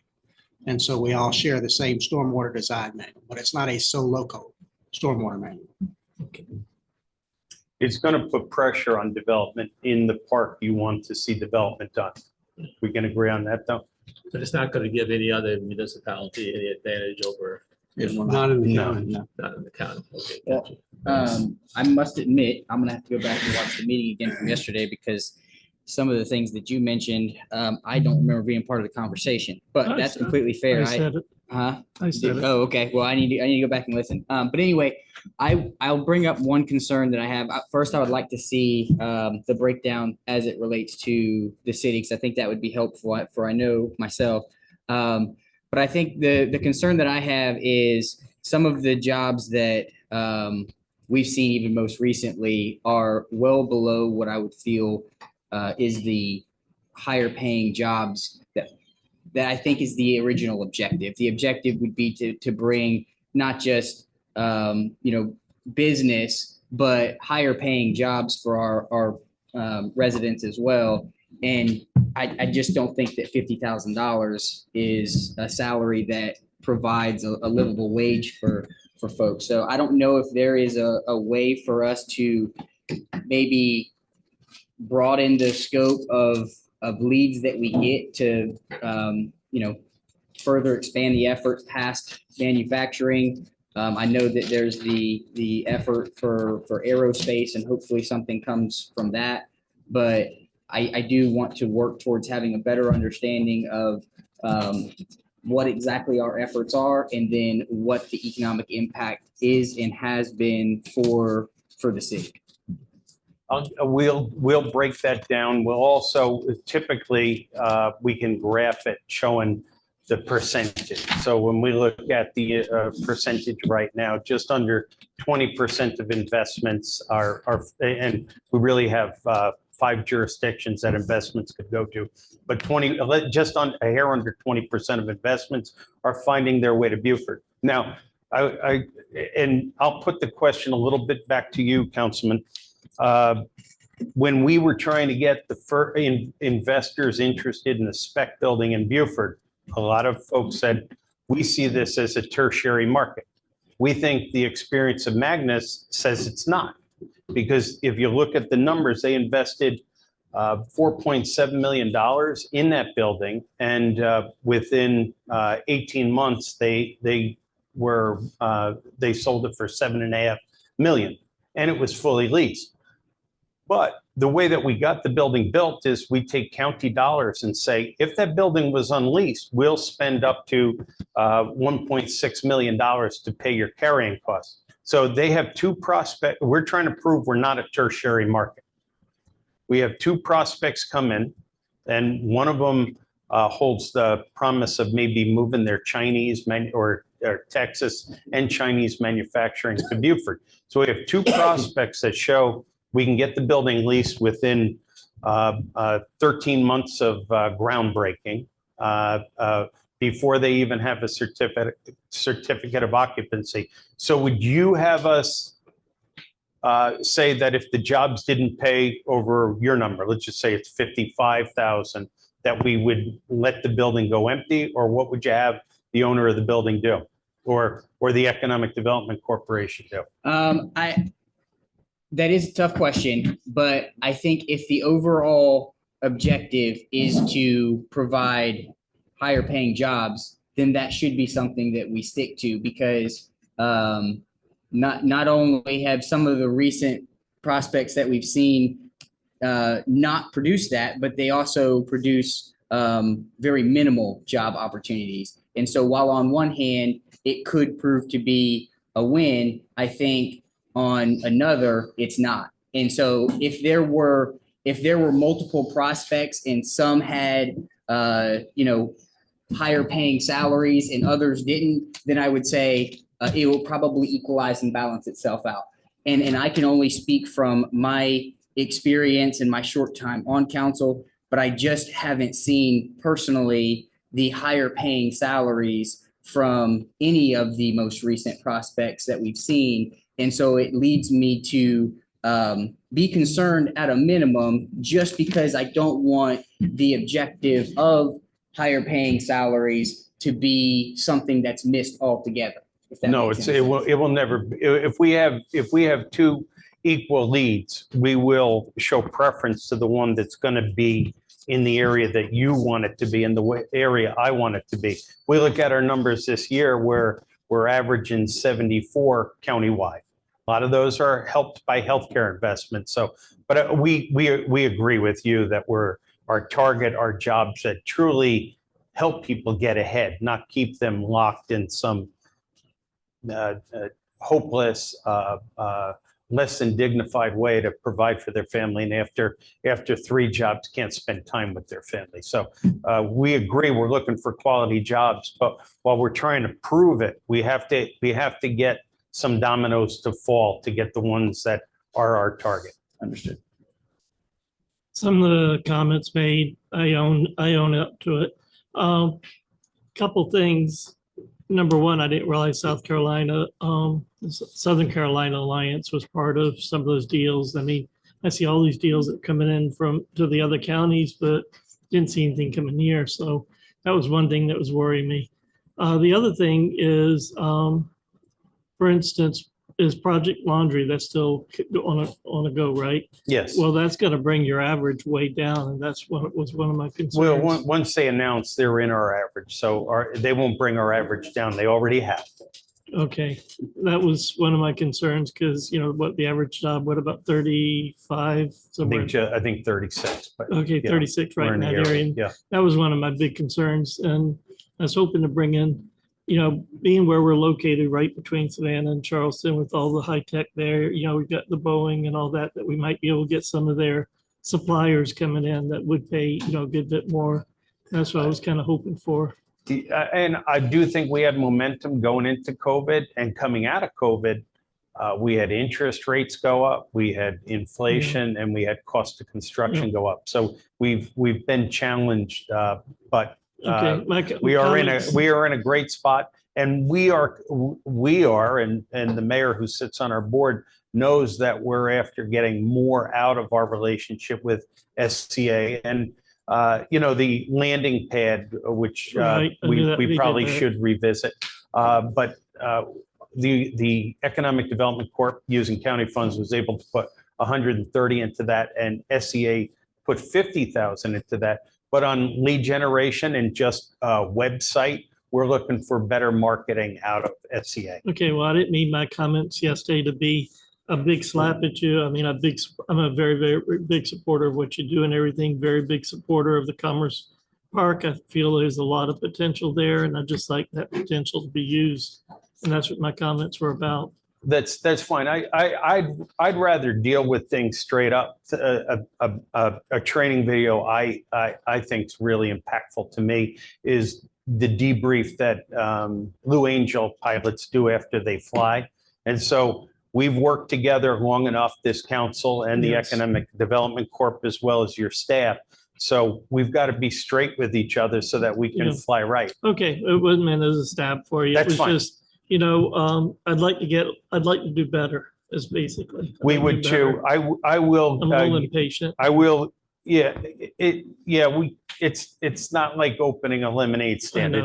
And so we all share the same stormwater design manual, but it's not a SoLoco stormwater manual. It's going to put pressure on development in the park you want to see development done. We can agree on that, though? But it's not going to give any other municipality any advantage over. Not in the county. No, not in the county. Okay. Yeah. I must admit, I'm gonna have to go back and watch the meeting again from yesterday because some of the things that you mentioned, I don't remember being part of the conversation, but that's completely fair. I said it. I said it. Oh, okay. Well, I need to go back and listen. But anyway, I'll bring up one concern that I have. First, I would like to see the breakdown as it relates to the city, because I think that would be helpful for I know myself. But I think the concern that I have is some of the jobs that we've seen even most recently are well below what I would feel is the higher paying jobs that I think is the original objective. The objective would be to bring not just business, but higher paying jobs for our residents as well. And I just don't think that $50,000 is a salary that provides a livable wage for folks. So I don't know if there is a way for us to maybe broaden the scope of leads that we get to, further expand the efforts past manufacturing. I know that there's the effort for aerospace, and hopefully something comes from that. But I do want to work towards having a better understanding of what exactly our efforts are, and then what the economic impact is and has been for the city. We'll break that down. We'll also typically, we can graph it showing the percentage. So when we look at the percentage right now, just under 20% of investments are, and we really have 5 jurisdictions that investments could go to, but just on a hair under 20% of investments are finding their way to Beaufort. Now, I'll put the question a little bit back to you, Councilman. When we were trying to get the investors interested in the spec building in Beaufort, a lot of folks said, we see this as a tertiary market. We think the experience of Magnus says it's not, because if you look at the numbers, they invested $4.7 million in that building, and within 18 months, they sold it for $7.5 million, and it was fully leased. But the way that we got the building built is we take county dollars and say, if that building was unleased, we'll spend up to $1.6 million to pay your carrying costs. So they have 2 prospects. We're trying to prove we're not a tertiary market. We have 2 prospects come in, and one of them holds the promise of maybe moving their Chinese or Texas and Chinese manufacturing to Beaufort. So we have 2 prospects that show we can get the building leased within 13 months of groundbreaking, before they even have a certificate of occupancy. So would you have us say that if the jobs didn't pay over your number, let's just say it's 55,000, that we would let the building go empty? Or what would you have the owner of the building do, or the Economic Development Corporation do? That is a tough question, but I think if the overall objective is to provide higher paying jobs, then that should be something that we stick to, because not only have some of the recent prospects that we've seen not produce that, but they also produce very minimal job opportunities. And so while on one hand, it could prove to be a win, I think on another, it's not. And so if there were multiple prospects and some had, higher paying salaries and others didn't, then I would say it will probably equalize and balance itself out. And I can only speak from my experience and my short time on council, but I just haven't seen personally the higher paying salaries from any of the most recent prospects that we've seen. And so it leads me to be concerned at a minimum, just because I don't want the objective of higher paying salaries to be something that's missed altogether. No, it will never. If we have 2 equal leads, we will show preference to the one that's going to be in the area that you want it to be, in the area I want it to be. We look at our numbers this year where we're averaging 74 countywide. A lot of those are helped by healthcare investments. So, but we agree with you that our target are jobs that truly help people get ahead, not keep them locked in some hopeless, less than dignified way to provide for their family, and after 3 jobs can't spend time with their family. So we agree, we're looking for quality jobs, but while we're trying to prove it, we have to get some dominoes to fall to get the ones that are our target. Understood. Some of the comments made, I own up to it. Couple things. number one, I didn't realize South Carolina, Southern Carolina Alliance was part of some of those deals. I mean, I see all these deals that are coming in to the other counties, but didn't see anything coming here. So that was one thing that was worrying me. The other thing is, for instance, is Project Laundry. That's still on a go, right? Yes. Well, that's going to bring your average way down, and that's what was one of my concerns. Well, once they announce they're in our average, so they won't bring our average down. They already have. Okay, that was one of my concerns because, you know, what the average job, what about 35 somewhere? I think 36. But, Okay, you know, 36 right we're in the that area. Yeah. That was one of my big concerns, and I was hoping to bring in, you know, being where we're located right between Savannah and Charleston with all the high tech there, you know, we've got the Boeing and all that, that we might be able to get some of their suppliers coming in that would pay, you know, a good bit more. That's what I was kind of hoping for. And I do think we had momentum going into COVID and coming out of COVID. We had interest rates go up, we had inflation, and we had cost of construction go up. So we've been challenged, but we are in a great spot, and we are, and the mayor who sits on our board knows that we're after getting more out of our relationship with SCA. And you know, the landing pad, which we probably should revisit, but the Economic Development Corp, using county funds, was able to put 130 into that, and SCA put 50,000 into that. But on lead generation and just website, we're looking for better marketing out of SCA. Okay, well, I didn't mean my comments yesterday to be a big slap at you. I mean, I'm a very, very big supporter of what you do and everything, very big supporter of the Commerce Park. I feel there's a lot of potential there, and I just like that potential to be used. And that's what my comments were about. That's fine. I'd rather deal with things straight up. A training video I think is really impactful to me is the debrief that Blue Angel pilots do after they fly. And so we've worked together long enough, this council and the Economic Development Corp, as well as your staff. So we've got to be straight with each other so that we can fly right. Okay, it wasn't meant as a stab for you. That's it was fine. Just, you know, I'd like to do better, is basically. We would too. I will. I'm a little impatient. I will. Yeah. It's not like opening a lemonade stand.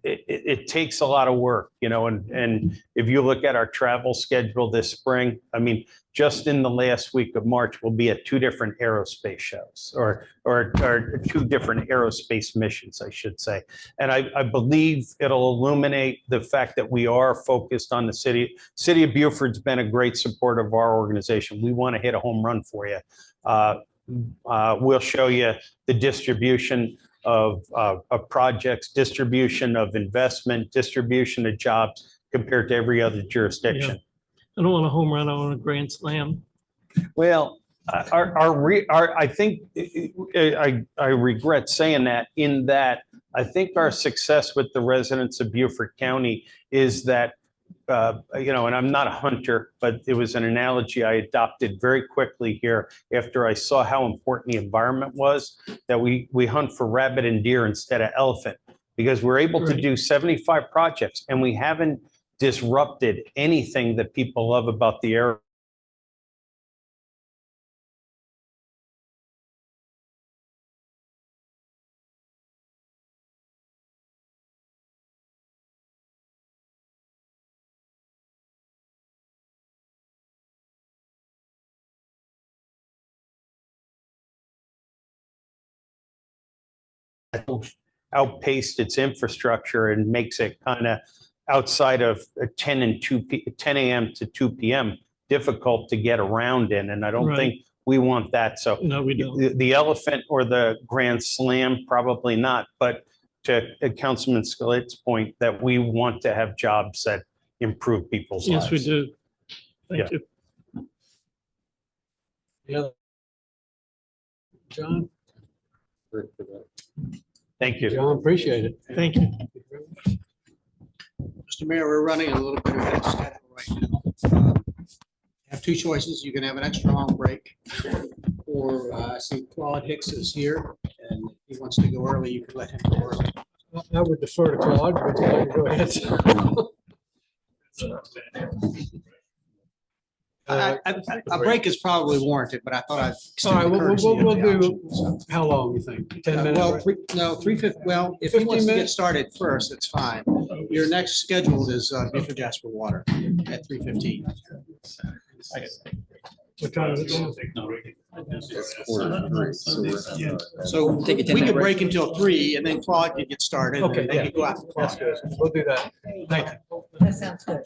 It takes a lot of work, you know, and if you look at our travel schedule this spring, I mean, just in the last week of March, we'll be at 2 different aerospace shows or 2 different aerospace missions, I should say. And I believe it'll illuminate the fact that we are focused on the city. City of Beaufort's been a great supporter of our organization. We want to hit a home run for you. We'll show you the distribution of projects, distribution of investment, distribution of jobs compared to every other jurisdiction. I don't want a home run, I want a grand slam. Well, I think I regret saying that, in that I think our success with the residents of Beaufort County is that, you know, and I'm not a hunter, but it was an analogy I adopted very quickly here after I saw how important the environment was, that we hunt for rabbit and deer instead of elephant, because we're able to do 75 projects and we haven't disrupted anything that people love about the area. Outpaced its infrastructure and makes it kind of outside of 10 a.m. to 2 p.m. difficult to get around in. And I don't think we want that. So no, we don't. The elephant or the grand slam, probably not. But to Councilman Scalett's point, that we want to have jobs that improve people's lives. Yes, we do. Thank you. Yeah. John? Thank you. John, appreciate it. Thank you. Mr. Mayor, we're running a little bit ahead of schedule right now. Have 2 choices. You can have an extra long break, or I see Claude Hicks is here, and if he wants to go early, you can let him go early. I would defer to Claude, but go ahead. A break is probably warranted, but I thought I'd. All right, extend the courtesy of we'll the do, option, so. how long you think? 10 minutes? Well, no, 3:50, well, if he 15 wants to get minutes? started first, it's fine. Your next scheduled is Beaufort Jasper Water at 3:15. What time is it now? So Take a we 10-minute could break. break until 3 and then Claude could get started. and Okay, They yeah, could go out. to that's class. good. We'll do that. Thank you. That sounds good.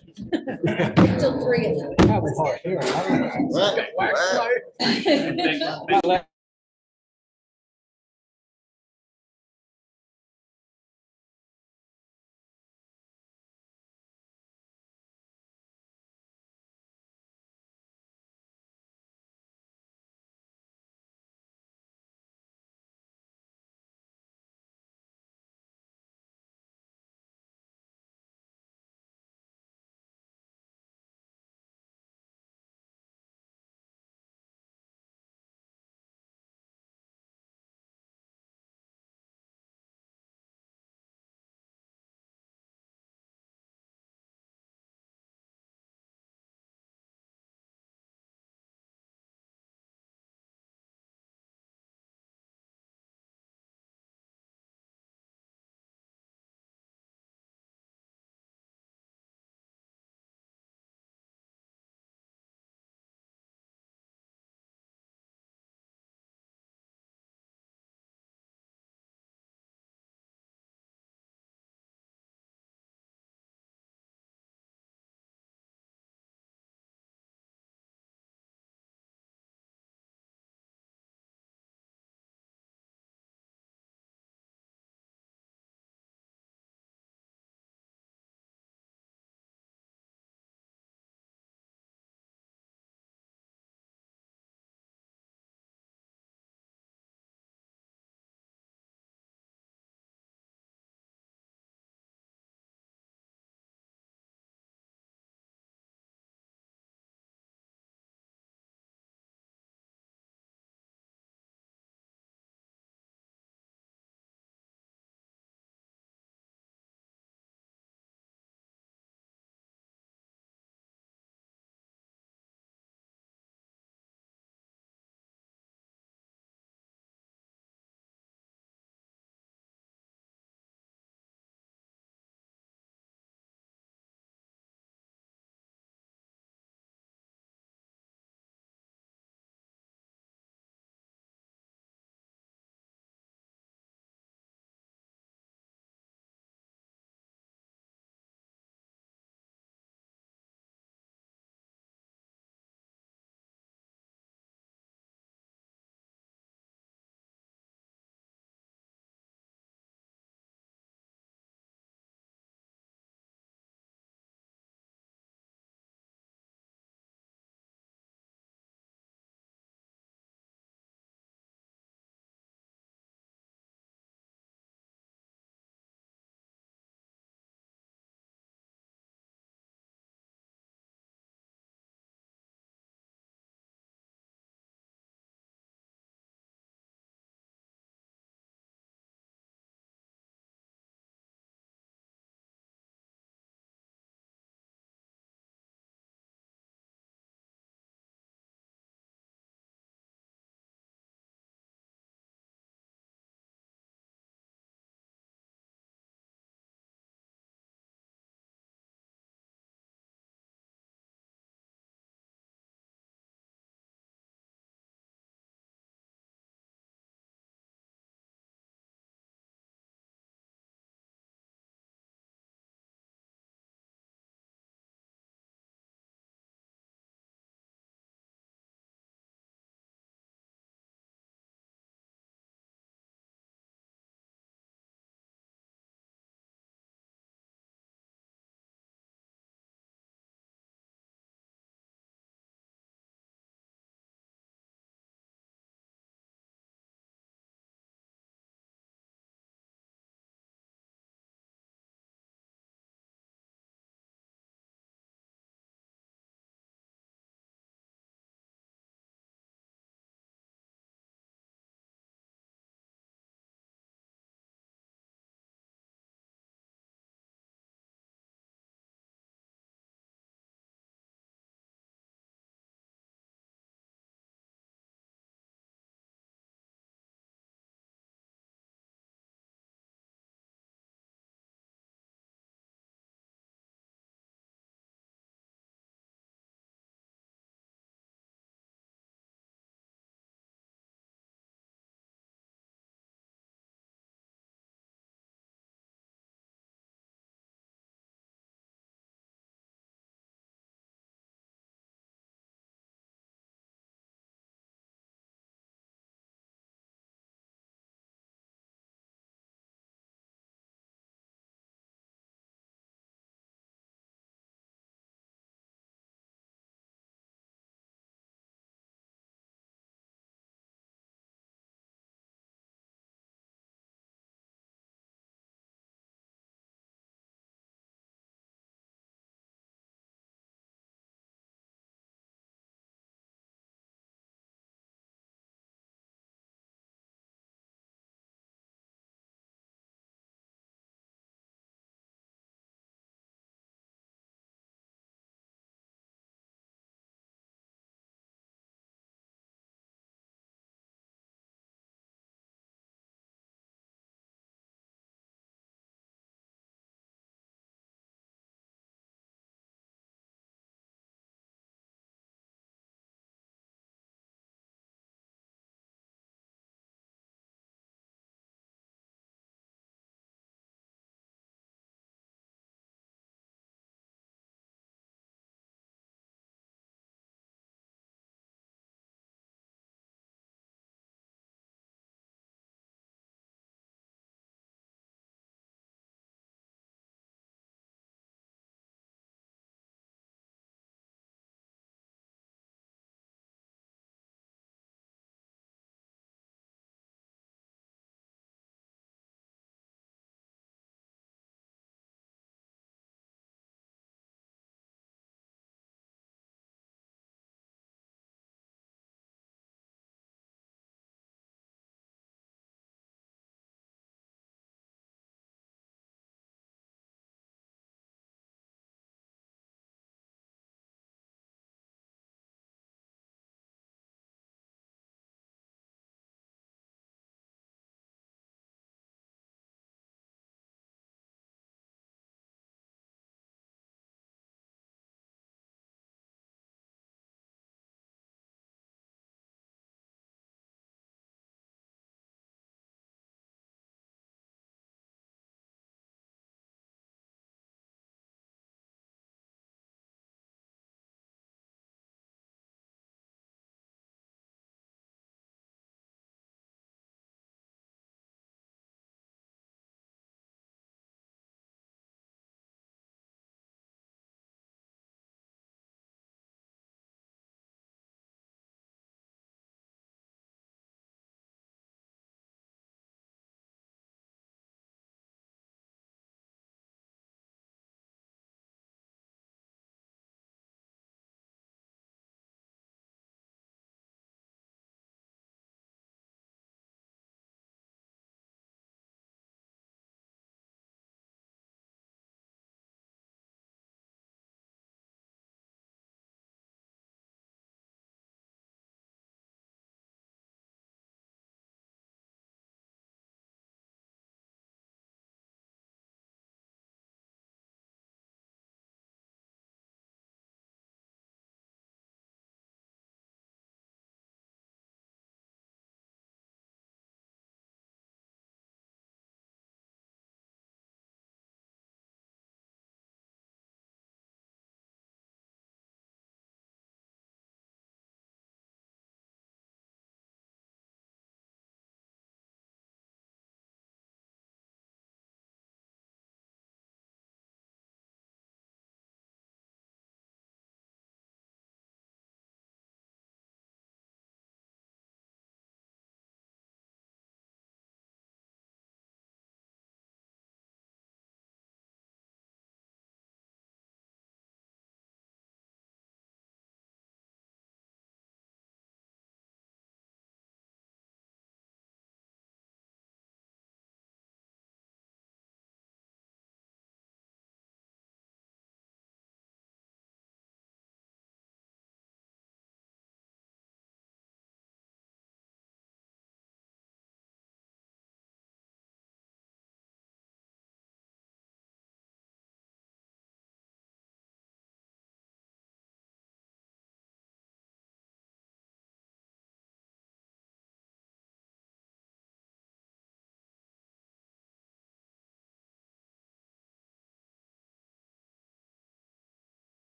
Till 3. Probably hard here.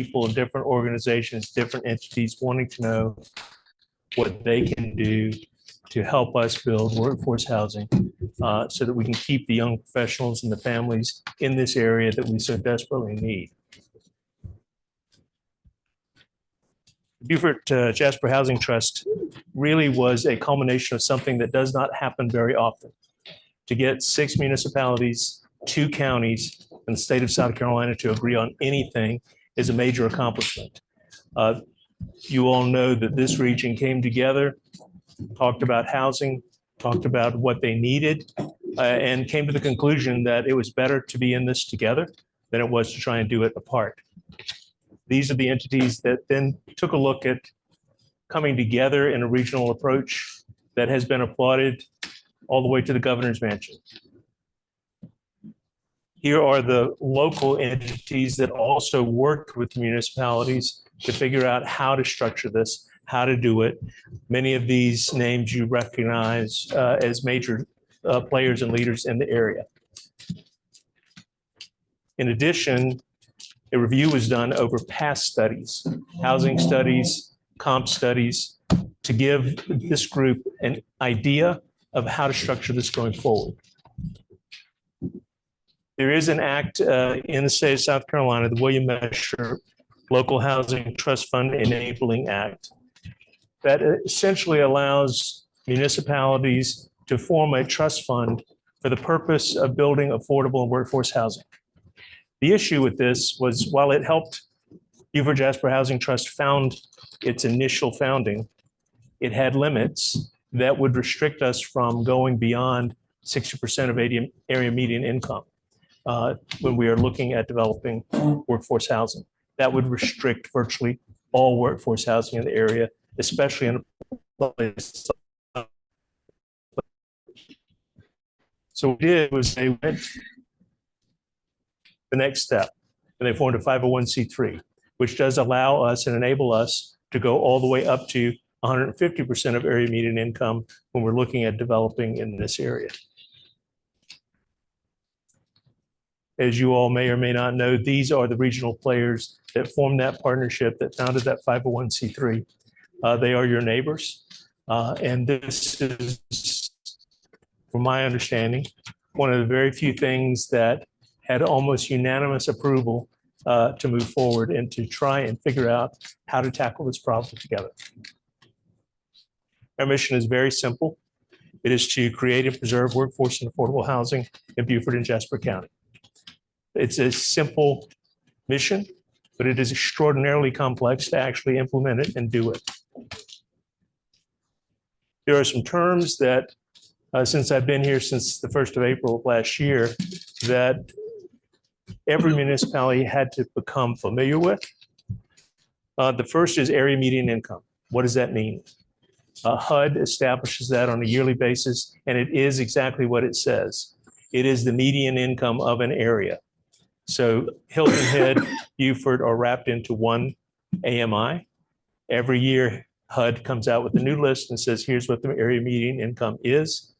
people, different organizations, different entities wanting to know what they can do to help us build workforce housing so that we can keep the young professionals and the families in this area that we so desperately need. Beaufort Jasper Housing Trust really was a culmination of something that does not happen very often. To get 6 municipalities, 2 counties, and the state of South Carolina to agree on anything is a major accomplishment. You all know that this region came together, talked about housing, talked about what they needed, and came to the conclusion that it was better to be in this together than it was to try and do it apart. These are the entities that then took a look at coming together in a regional approach that has been applauded all the way to the governor's mansion. Here are the local entities that also worked with municipalities to figure out how to structure this, how to do it. Many of these names you recognize as major players and leaders in the area. In addition, a review was done over past studies, housing studies, comp studies, to give this group an idea of how to structure this going forward. There is an act in the state of South Carolina, the William Mesher Local Housing Trust Fund Enabling Act, that essentially allows municipalities to form a trust fund for the purpose of building affordable and workforce housing. The issue with this was, while it helped Beaufort Jasper Housing Trust found its initial founding, it had limits that would restrict us from going beyond 60% of area median income when we are looking at developing workforce housing. That would restrict virtually all workforce housing in the area, especially in a place. So what we did was they went the next step, and they formed a 501c3, which does allow us and enable us to go all the way up to 150% of area median income when we're looking at developing in this area. As you all may or may not know, these are the regional players that formed that partnership, that founded that 501c3. They are your neighbors. And this is, from my understanding, one of the very few things that had almost unanimous approval to move forward and to try and figure out how to tackle this problem together. Our mission is very simple. It is to create and preserve workforce and affordable housing in Beaufort and Jasper County. It's a simple mission, but it is extraordinarily complex to actually implement it and do it. There are some terms that, since I've been here since the 1st of April of last year, that every municipality had to become familiar with. The first is area median income. What does that mean? HUD establishes that on a yearly basis, and it is exactly what it says. It is the median income of an area. So Hilton Head, Beaufort are wrapped into one AMI. Every year, HUD comes out with a new list and says, here's what the area median income is.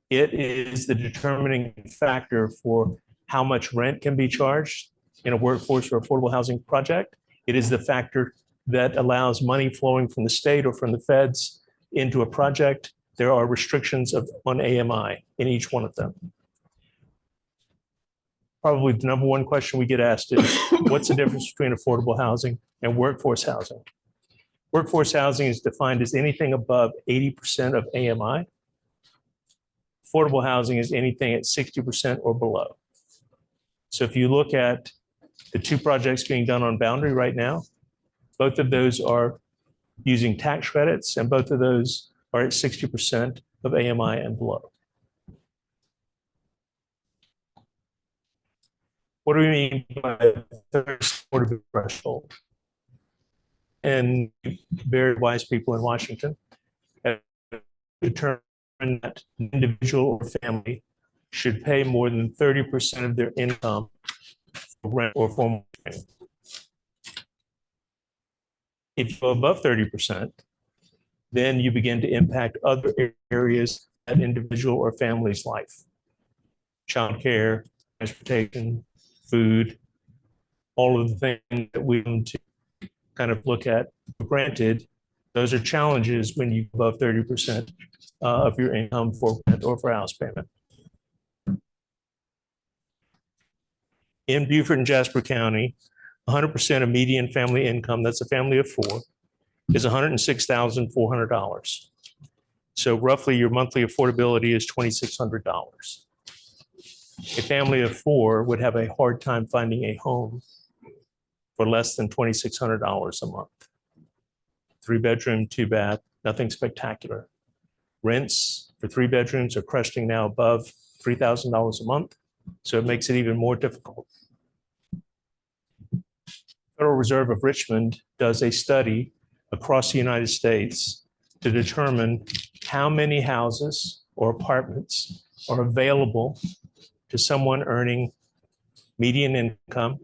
It is the determining factor for how much rent can be charged in a workforce or affordable housing project. It is the factor that allows money flowing from the state or from the feds into a project. There are restrictions on AMI in each one of them. Probably the number one question we get asked is, what's the difference between affordable housing and workforce housing? Workforce housing is defined as anything above 80% of AMI. Affordable housing is anything at 60% or below. So if you look at the 2 projects being done on Boundary right now, both of those are using tax credits, and both of those are at 60% of AMI and below. What do we mean by third supportive threshold? And very wise people in Washington have determined that an individual or family should pay more than 30% of their income for rent or for mortgage. If you go above 30%, then you begin to impact other areas of individual or family's life. Childcare, transportation, food. all of the things that we want to kind of look at. Granted, those are challenges when you go above 30% of your income for rent or for house payment. In Beaufort and Jasper County, 100% of median family income, that's a family of 4, is $106,400. So roughly your monthly affordability is $2,600. A family of 4 would have a hard time finding a home for less than $2,600 a month. 3-bedroom, 2-bath, nothing spectacular. Rents for 3 bedrooms are cresting now above $3,000 a month, so it makes it even more difficult. Federal Reserve of Richmond does a study across the United States to determine how many houses or apartments are available to someone earning median income,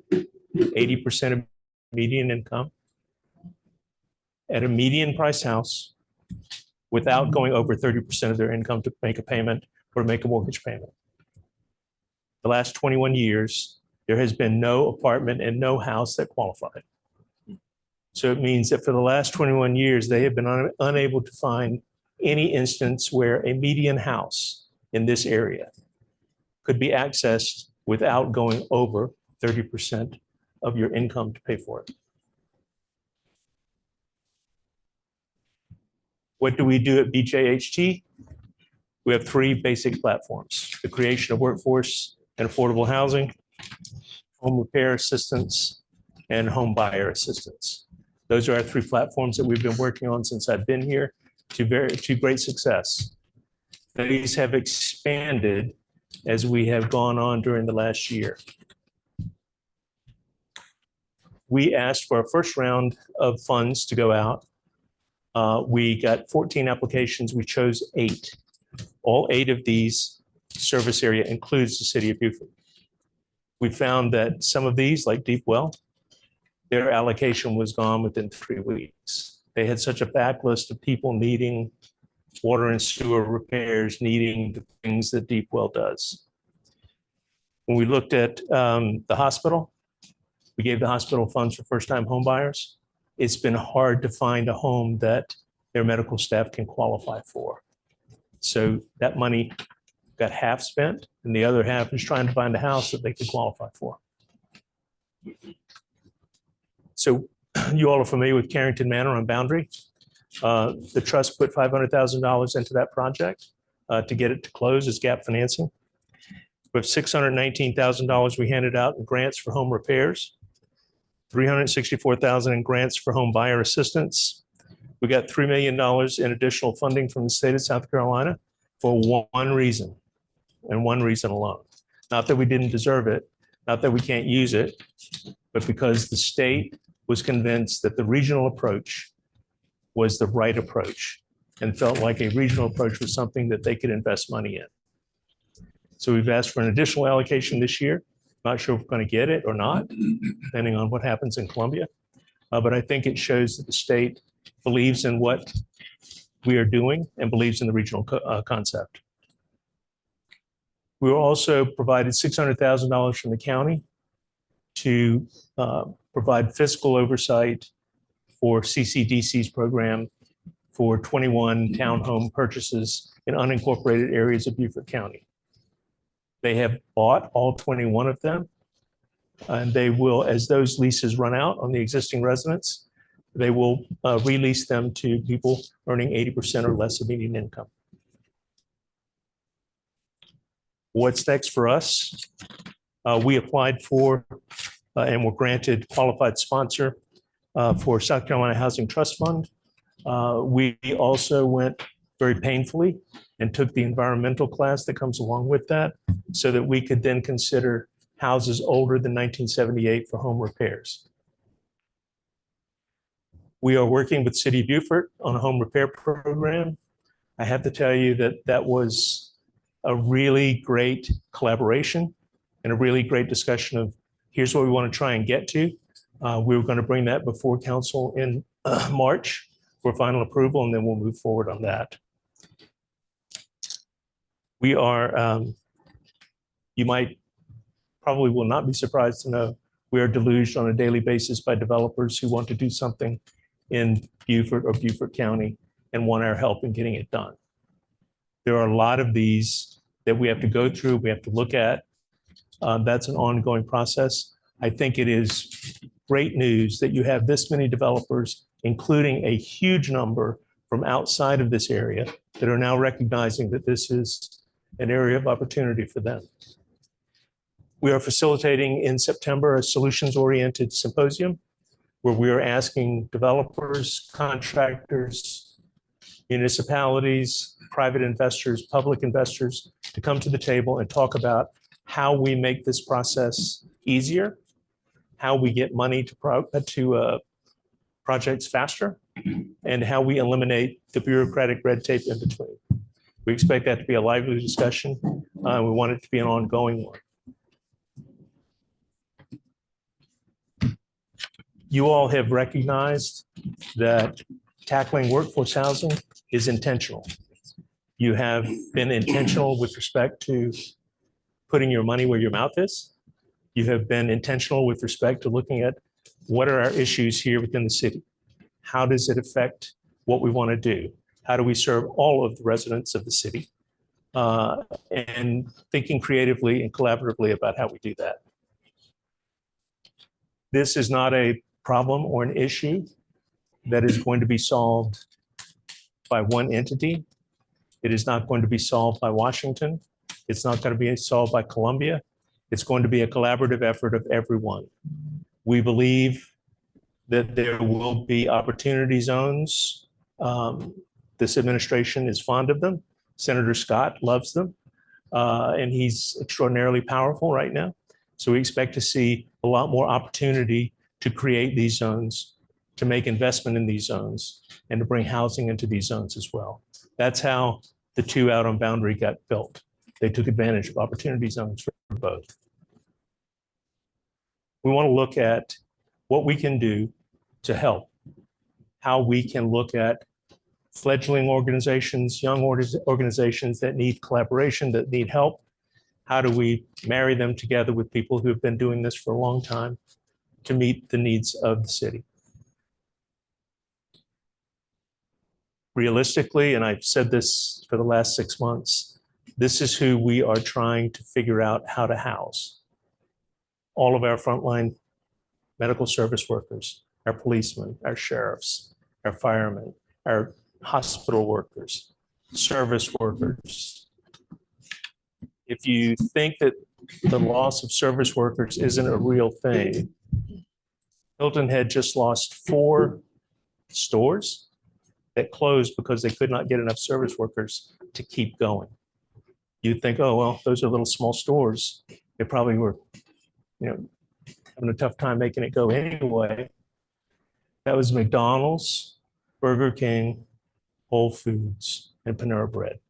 80% of median income, at a median price house without going over 30% of their income to make a payment or make a mortgage payment. The last 21 years, there has been no apartment and no house that qualified. So it means that for the last 21 years, they have been unable to find any instance where a median house in this area could be accessed without going over 30% of your income to pay for it. What do we do at BJHT? We have 3 basic platforms: the creation of workforce and affordable housing, home repair assistance, and home buyer assistance. Those are our 3 platforms that we've been working on since I've been here to great success. These have expanded as we have gone on during the last year. We asked for our first round of funds to go out. We got 14 applications. We chose 8. All 8 of these service area includes the city of Beaufort. We found that some of these, like Deep Well, their allocation was gone within 3 weeks. They had such a backlist of people needing water and sewer repairs, needing the things that Deep Well does. When we looked at the hospital, we gave the hospital funds for first-time home buyers. It's been hard to find a home that their medical staff can qualify for. So that money got half spent, and the other half is trying to find a house that they can qualify for. So you all are familiar with Carrington Manor on Boundary. The trust put $500,000 into that project to get it to close as gap financing. With $619,000 we handed out in grants for home repairs, $364,000 in grants for home buyer assistance. We got $3 million in additional funding from the state of South Carolina for one reason, and one reason alone. Not that we didn't deserve it, not that we can't use it, but because the state was convinced that the regional approach was the right approach and felt like a regional approach was something that they could invest money in. So we've asked for an additional allocation this year. Not sure if we're going to get it or not, depending on what happens in Columbia. But I think it shows that the state believes in what we are doing and believes in the regional concept. We were also provided $600,000 from the county to provide fiscal oversight for CCDC's program for 21 townhome purchases in unincorporated areas of Beaufort County. They have bought all 21 of them, and they will, as those leases run out on the existing residents, they will release them to people earning 80% or less of median income. What's next for us? We applied for and were granted qualified sponsor for South Carolina Housing Trust Fund. We also went very painfully and took the environmental class that comes along with that so that we could then consider houses older than 1978 for home repairs. We are working with City of Beaufort on a home repair program. I have to tell you that that was a really great collaboration and a really great discussion of here's what we want to try and get to. We were going to bring that before council in March for final approval, and then we'll move forward on that. We are, you might probably will not be surprised to know, We are deluged on a daily basis by developers who want to do something in Beaufort or Beaufort County and want our help in getting it done. There are a lot of these that we have to go through, we have to look at. That's an ongoing process. I think it is great news that you have this many developers, including a huge number from outside of this area, that are now recognizing that this is an area of opportunity for them. We are facilitating in September a solutions-oriented symposium where we are asking developers, contractors, municipalities, private investors, public investors to come to the table and talk about how we make this process easier, how we get money to projects faster, and how we eliminate the bureaucratic red tape in between. We expect that to be a lively discussion. We want it to be an ongoing one. You all have recognized that tackling workforce housing is intentional. You have been intentional with respect to putting your money where your mouth is. You have been intentional with respect to looking at what are our issues here within the city? How does it affect what we want to do? How do we serve all of the residents of the city? And thinking creatively and collaboratively about how we do that. This is not a problem or an issue that is going to be solved by one entity. It is not going to be solved by Washington. It's not going to be solved by Columbia. It's going to be a collaborative effort of everyone. We believe that there will be opportunity zones. This administration is fond of them. Senator Scott loves them, and he's extraordinarily powerful right now. So we expect to see a lot more opportunity to create these zones, to make investment in these zones, and to bring housing into these zones as well. That's how the two out on Boundary got built. They took advantage of opportunity zones for both. We want to look at what we can do to help, how we can look at fledgling organizations, young organizations that need collaboration, that need help. How do we marry them together with people who have been doing this for a long time to meet the needs of the city? Realistically, and I've said this for the last 6 months, this is who we are trying to figure out how to house. All of our frontline medical service workers, our policemen, our sheriffs, our firemen, our hospital workers, service workers. If you think that the loss of service workers isn't a real thing, Hilton had just lost 4 stores that closed because they could not get enough service workers to keep going. You'd think, oh, well, those are little small stores. They probably were, having a tough time making it go anyway. That was McDonald's, Burger King, Whole Foods, and Panera Bread.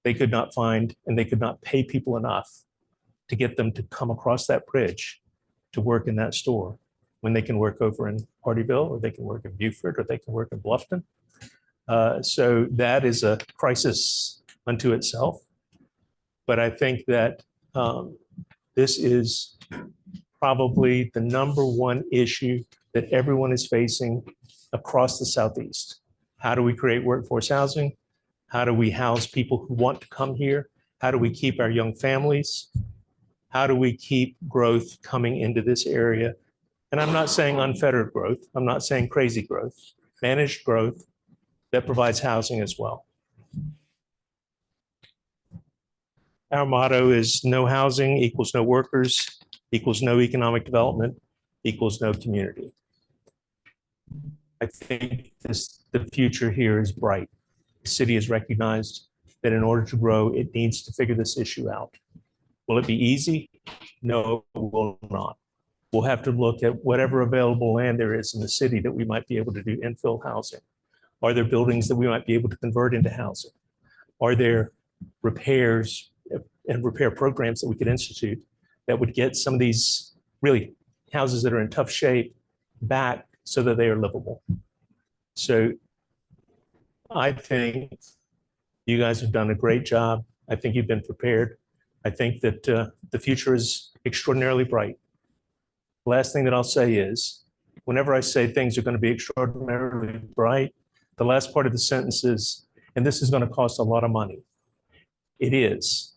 They could not find, and they could not pay people enough to get them to come across that bridge to work in that store when they can work over in Hardeeville, or they can work in Beaufort, or they can work in Bluffton. So that is a crisis unto itself. But I think that this is probably the #1 issue that everyone is facing across the Southeast. How do we create workforce housing? How do we house people who want to come here? How do we keep our young families? How do we keep growth coming into this area? And I'm not saying unfettered growth. I'm not saying crazy growth, managed growth that provides housing as well. Our motto is no housing equals no workers, equals no economic development, equals no community. I think the future here is bright. The city has recognized that in order to grow, it needs to figure this issue out. Will it be easy? No, it will not. We'll have to look at whatever available land there is in the city that we might be able to do infill housing. Are there buildings that we might be able to convert into housing? Are there repairs and repair programs that we could institute that would get some of these really houses that are in tough shape back so that they are livable? So I think you guys have done a great job. I think you've been prepared. I think that the future is extraordinarily bright. Last thing that I'll say is, whenever I say things are going to be extraordinarily bright, the last part of the sentence is, and this is going to cost a lot of money. It is.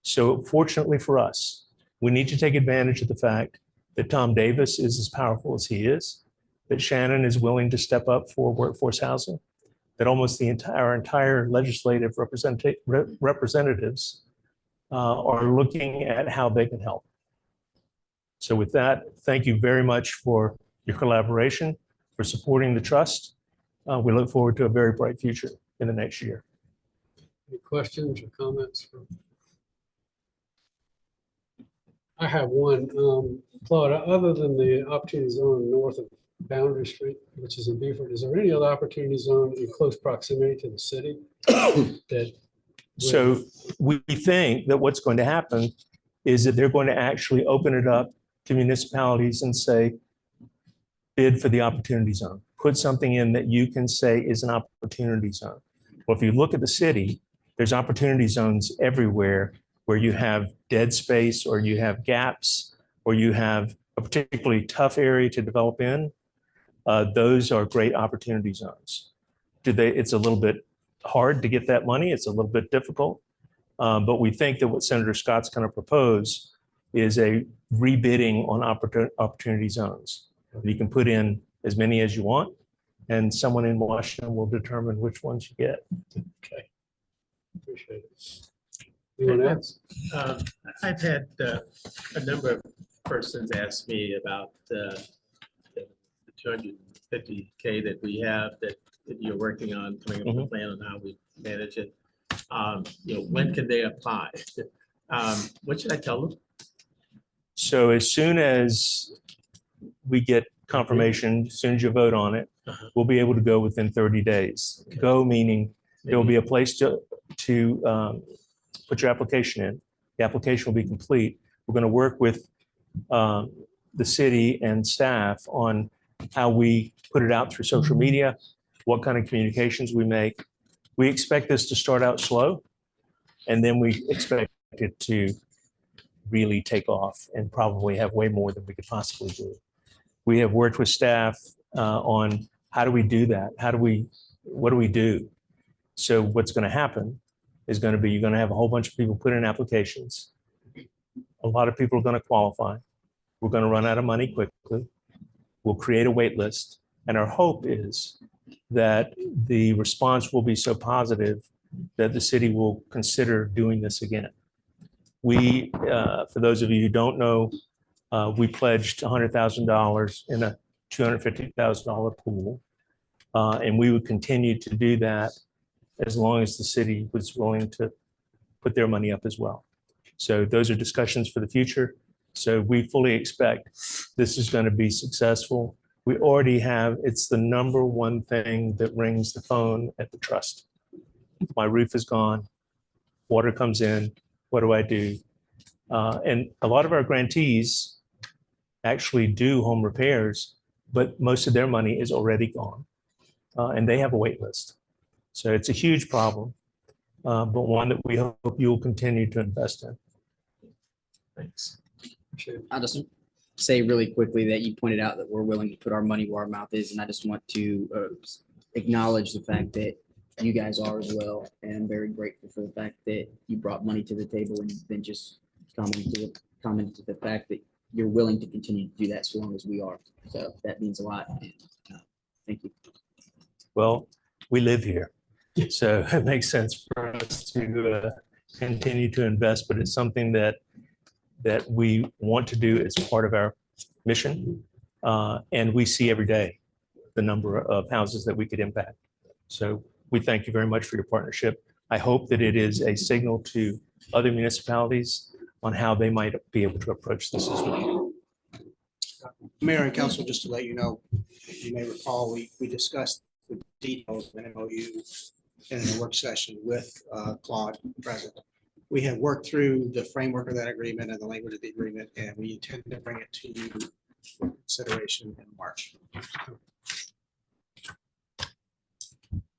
So fortunately for us, we need to take advantage of the fact that Tom Davis is as powerful as he is, that Shannon is willing to step up for workforce housing, that almost our entire legislative representatives are looking at how they can help. So with that, thank you very much for your collaboration, for supporting the trust. We look forward to a very bright future in the next year. Any questions or comments? I have one. Claude, other than the opportunity zone north of Boundary Street, which is in Beaufort, is there any other opportunity zone in close proximity to the city? So we think that what's going to happen is that they're going to actually open it up to municipalities and say, bid for the opportunity zone. Put something in that you can say is an opportunity zone. Well, if you look at the city, there's opportunity zones everywhere where you have dead space or you have gaps or you have a particularly tough area to develop in. Those are great opportunity zones. It's a little bit hard to get that money. It's a little bit difficult. But we think that what Senator Scott's going to propose is a rebidding on opportunity zones. You can put in as many as you want, and someone in Washington will determine which ones you get. Okay. Appreciate it. Anyone else? I've had a number of persons ask me about the 250K that we have that you're working on, coming up with a plan on how we manage it. When can they apply? What should I tell them? So as soon as we get confirmation, as soon as you vote on it, we'll be able to go within 30 days. Go meaning there will be a place to put your application in. The application will be complete. We're going to work with the city and staff on how we put it out through social media, what kind of communications we make. We expect this to start out slow, and then we expect it to really take off and probably have way more than we could possibly do. We have worked with staff on how do we do that? What do we do? So what's going to happen is going to be, you're going to have a whole bunch of people put in applications. A lot of people are going to qualify. We're going to run out of money quickly. We'll create a wait list. And our hope is that the response will be so positive that the city will consider doing this again. We, for those of you who don't know, we pledged $100,000 in a $250,000 pool. And we would continue to do that as long as the city was willing to put their money up as well. So those are discussions for the future. So we fully expect this is going to be successful. We already have, it's the number one thing that rings the phone at the trust. My roof is gone, water comes in, what do I do? And a lot of our grantees actually do home repairs, but most of their money is already gone. And they have a wait list. So it's a huge problem, but one that we hope you'll continue to invest in. Thanks. I'll just say really quickly that you pointed out that we're willing to put our money where our mouth is, and I just want to acknowledge the fact that you guys are as well, and I'm very grateful for the fact that you brought money to the table and then just commented to the fact that you're willing to continue to do that so long as we are. So that means a lot. And, thank you. Well, we live here, so it makes sense for us to continue to invest, but it's something that we want to do as part of our mission. And we see every day the number of houses that we could impact. So we thank you very much for your partnership. I hope that it is a signal to other municipalities on how they might be able to approach this as well. Mayor and council, just to let you know, you may recall, we discussed the details of an MOU in a work session with Claude present. We have worked through the framework of that agreement and the language of the agreement, and we intend to bring it to you for consideration in March.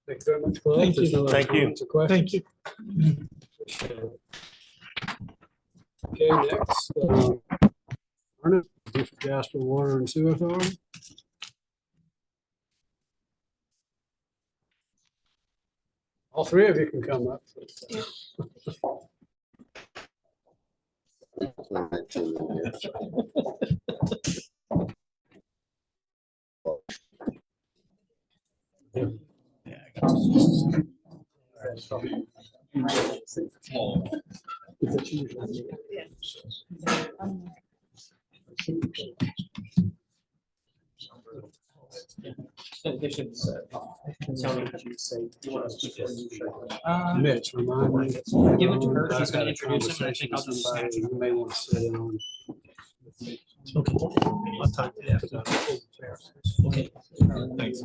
Thank you very much, Claude. Thank you. There's no other Thank you. comments or questions. Thank you. Okay, next. Arna, Jasper Water and Sewer Authority. All three of you can come up. Mitch, remind me. Give it to her. She's gonna I had a introduce him, and I think I'll conversation with just somebody snatch it. You may want to sit in on. Okay. Thanks.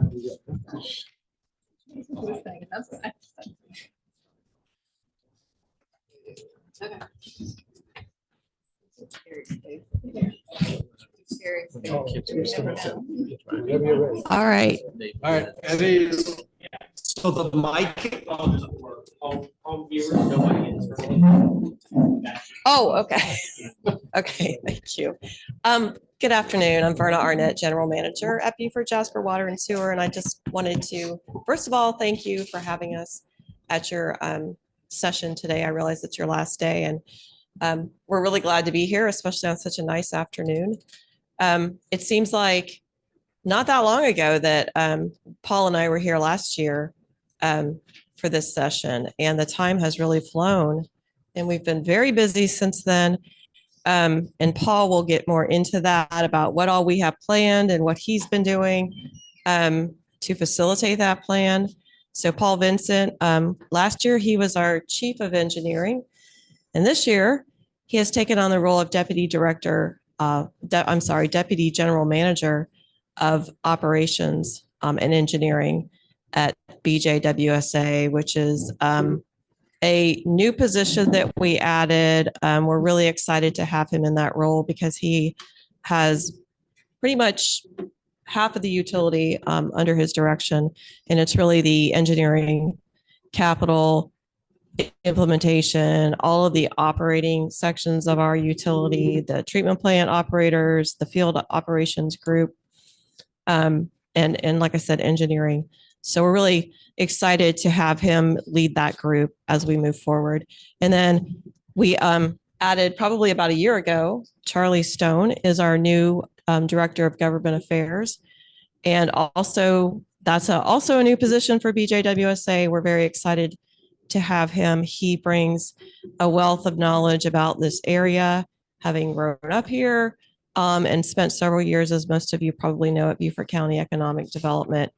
All right. All right, Eddie. So the mic. Home viewers, nobody is. Oh, okay. Okay, thank you. Good afternoon. I'm Verna Arnett, General Manager at Beaufort Jasper Water and Sewer, and I just wanted to, first of all, thank you for having us at your session today. I realize it's your last day, and we're really glad to be here, especially on such a nice afternoon. It seems like not that long ago that Paul and I were here last year for this session, and the time has really flown, and we've been very busy since then. And Paul will get more into that about what all we have planned and what he's been doing to facilitate that plan. So Paul Vincent, last year he was our Chief of Engineering, and this year he has taken on the role of Deputy General Manager of Operations and Engineering at BJWSA, which is a new position that we added. We're really excited to have him in that role because he has pretty much half of the utility under his direction. And it's really the engineering, capital, implementation, all of the operating sections of our utility, the treatment plant operators, the field operations group, and like I said, engineering. So we're really excited to have him lead that group as we move forward. And then we added probably about a year ago, Charlie Stone is our new Director of Government Affairs. And also that's also a new position for BJWSA. We're very excited to have him. He brings a wealth of knowledge about this area, having grown up here and spent several years, as most of you probably know, at Beaufort County Economic Development.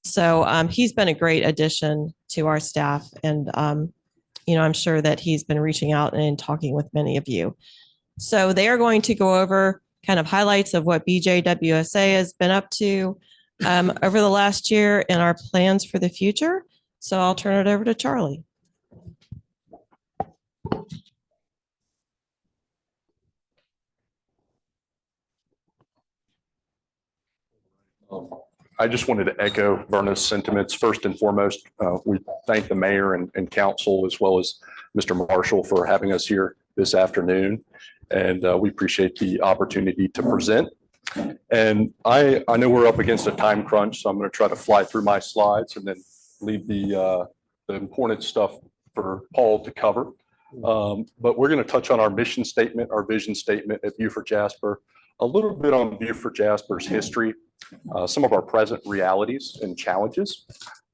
So he's been a great addition to our staff, and I'm sure that he's been reaching out and talking with many of you. So they are going to go over kind of highlights of what BJWSA has been up to over the last year and our plans for the future. So I'll turn it over to Charlie. I just wanted to echo Verna's sentiments. First and foremost, we thank the mayor and council as well as Mr. Marshall for having us here this afternoon. And we appreciate the opportunity to present. And I know we're up against a time crunch, so I'm going to try to fly through my slides and then leave the important stuff for Paul to cover. But we're going to touch on our mission statement, our vision statement at Beaufort Jasper, a little bit on Beaufort Jasper's history, some of our present realities and challenges.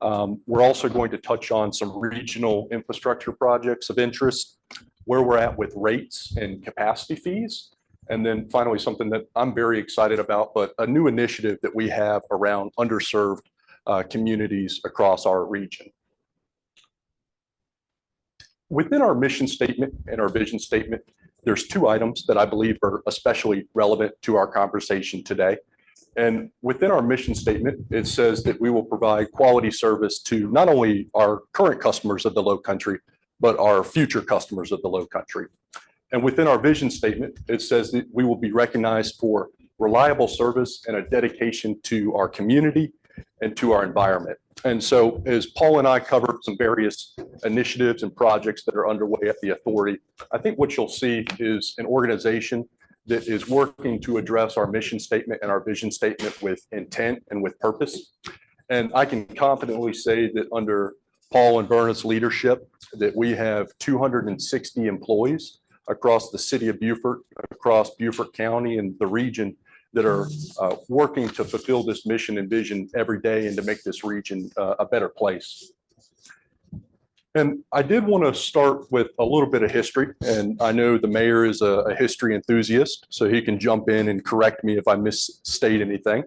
We're also going to touch on some regional infrastructure projects of interest, where we're at with rates and capacity fees. And then finally, something that I'm very excited about, but a new initiative that we have around underserved communities across our region. Within our mission statement and our vision statement, there's two items that I believe are especially relevant to our conversation today. And within our mission statement, it says that we will provide quality service to not only our current customers of the Lowcountry, but our future customers of the Lowcountry. And within our vision statement, it says that we will be recognized for reliable service and a dedication to our community and to our environment. And so as Paul and I covered some various initiatives and projects that are underway at the authority, I think what you'll see is an organization that is working to address our mission statement and our vision statement with intent and with purpose. And I can confidently say that under Paul and Verna's leadership, that we have 260 employees across the city of Beaufort, across Beaufort County and the region that are working to fulfill this mission and vision every day and to make this region a better place. And I did want to start with a little bit of history, and I know the mayor is a history enthusiast, so he can jump in and correct me if I misstate anything.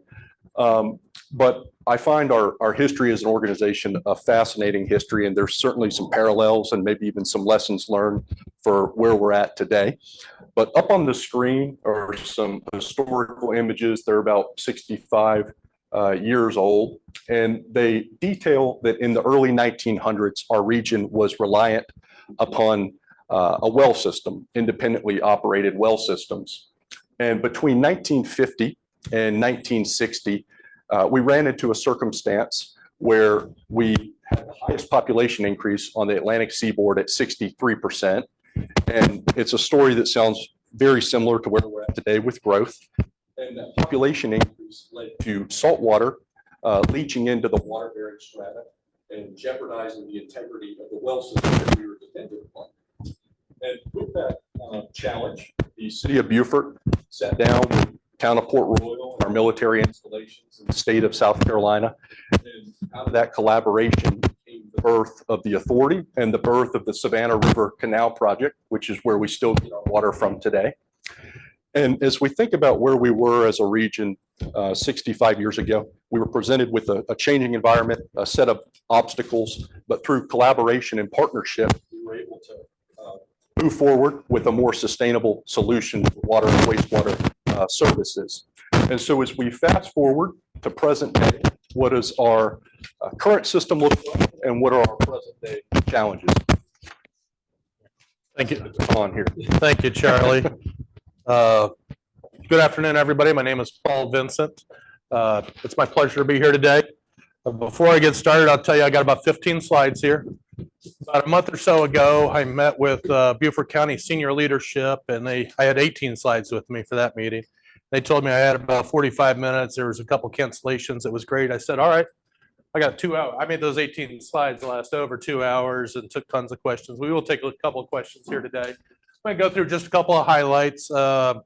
But I find our history as an organization a fascinating history, and there's certainly some parallels and maybe even some lessons learned for where we're at today. But up on the screen are some historical images. They're about 65 years old, and they detail that in the early 1900s, our region was reliant upon a well system, independently operated well systems. And between 1950 and 1960, we ran into a circumstance where we had the highest population increase on the Atlantic seaboard at 63%. And it's a story that sounds very similar to where we're at today with growth. And that population increase led to salt water leaching into the water-bearing strata and jeopardizing the integrity of the well system that we were dependent upon. And with that challenge, the city of Beaufort sat down with town of Port Royal, our military installations in the state of South Carolina. And out of that collaboration came the birth of the authority and the birth of the Savannah River Canal Project, which is where we still get our water from today. And as we think about where we were as a region 65 years ago, we were presented with a changing environment, a set of obstacles, but through collaboration and partnership, we were able to move forward with a more sustainable solution to water and wastewater services. And so as we fast forward to present day, what does our current system look like and what are our present day challenges? Thank you. On here. Thank you, Charlie. Good afternoon, everybody. My name is Paul Vincent. It's my pleasure to be here today. Before I get started, I'll tell you I got about 15 slides here. About a month or so ago, I met with Beaufort County senior leadership, and I had 18 slides with me for that meeting. They told me I had about 45 minutes. There was a couple cancellations. It was great. I said, all right, I got 2 hours. I made those 18 slides last over 2 hours and took tons of questions. We will take a couple of questions here today. I'm going to go through just a couple of highlights. A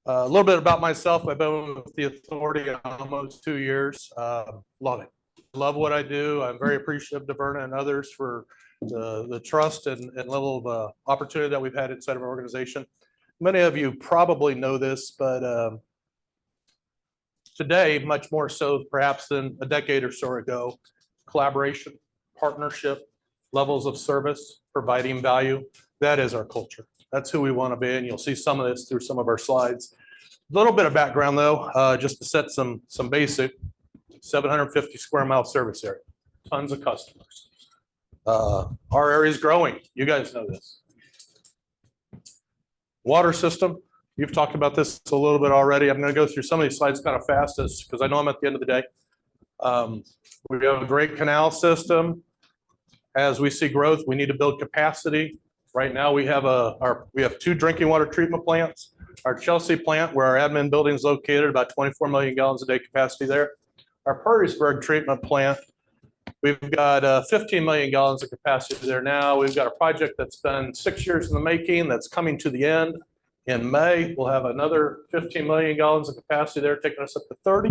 little bit about myself. I've been with the authority almost 2 years. Love it. Love what I do. I'm very appreciative to Verna and others for the trust and level of opportunity that we've had inside of our organization. Many of you probably know this, but today, much more so perhaps than a decade or so ago, collaboration, partnership, levels of service, providing value, that is our culture. That's who we want to be, and you'll see some of this through some of our slides. A little bit of background though, just to set some basic, 750 square mile service area, tons of customers. Our area is growing. You guys know this. Water system, you've talked about this a little bit already. I'm going to go through some of these slides kind of fast because I know I'm at the end of the day. We have a great canal system. As we see growth, we need to build capacity. Right now, we have 2 drinking water treatment plants. Our Chelsea plant, where our admin building is located, about 24 million gallons a day capacity there. Our Perrysburg treatment plant, we've got 15 million gallons of capacity there now. We've got a project that's been 6 years in the making that's coming to the end. In May, we'll have another 15 million gallons of capacity there, taking us up to 30.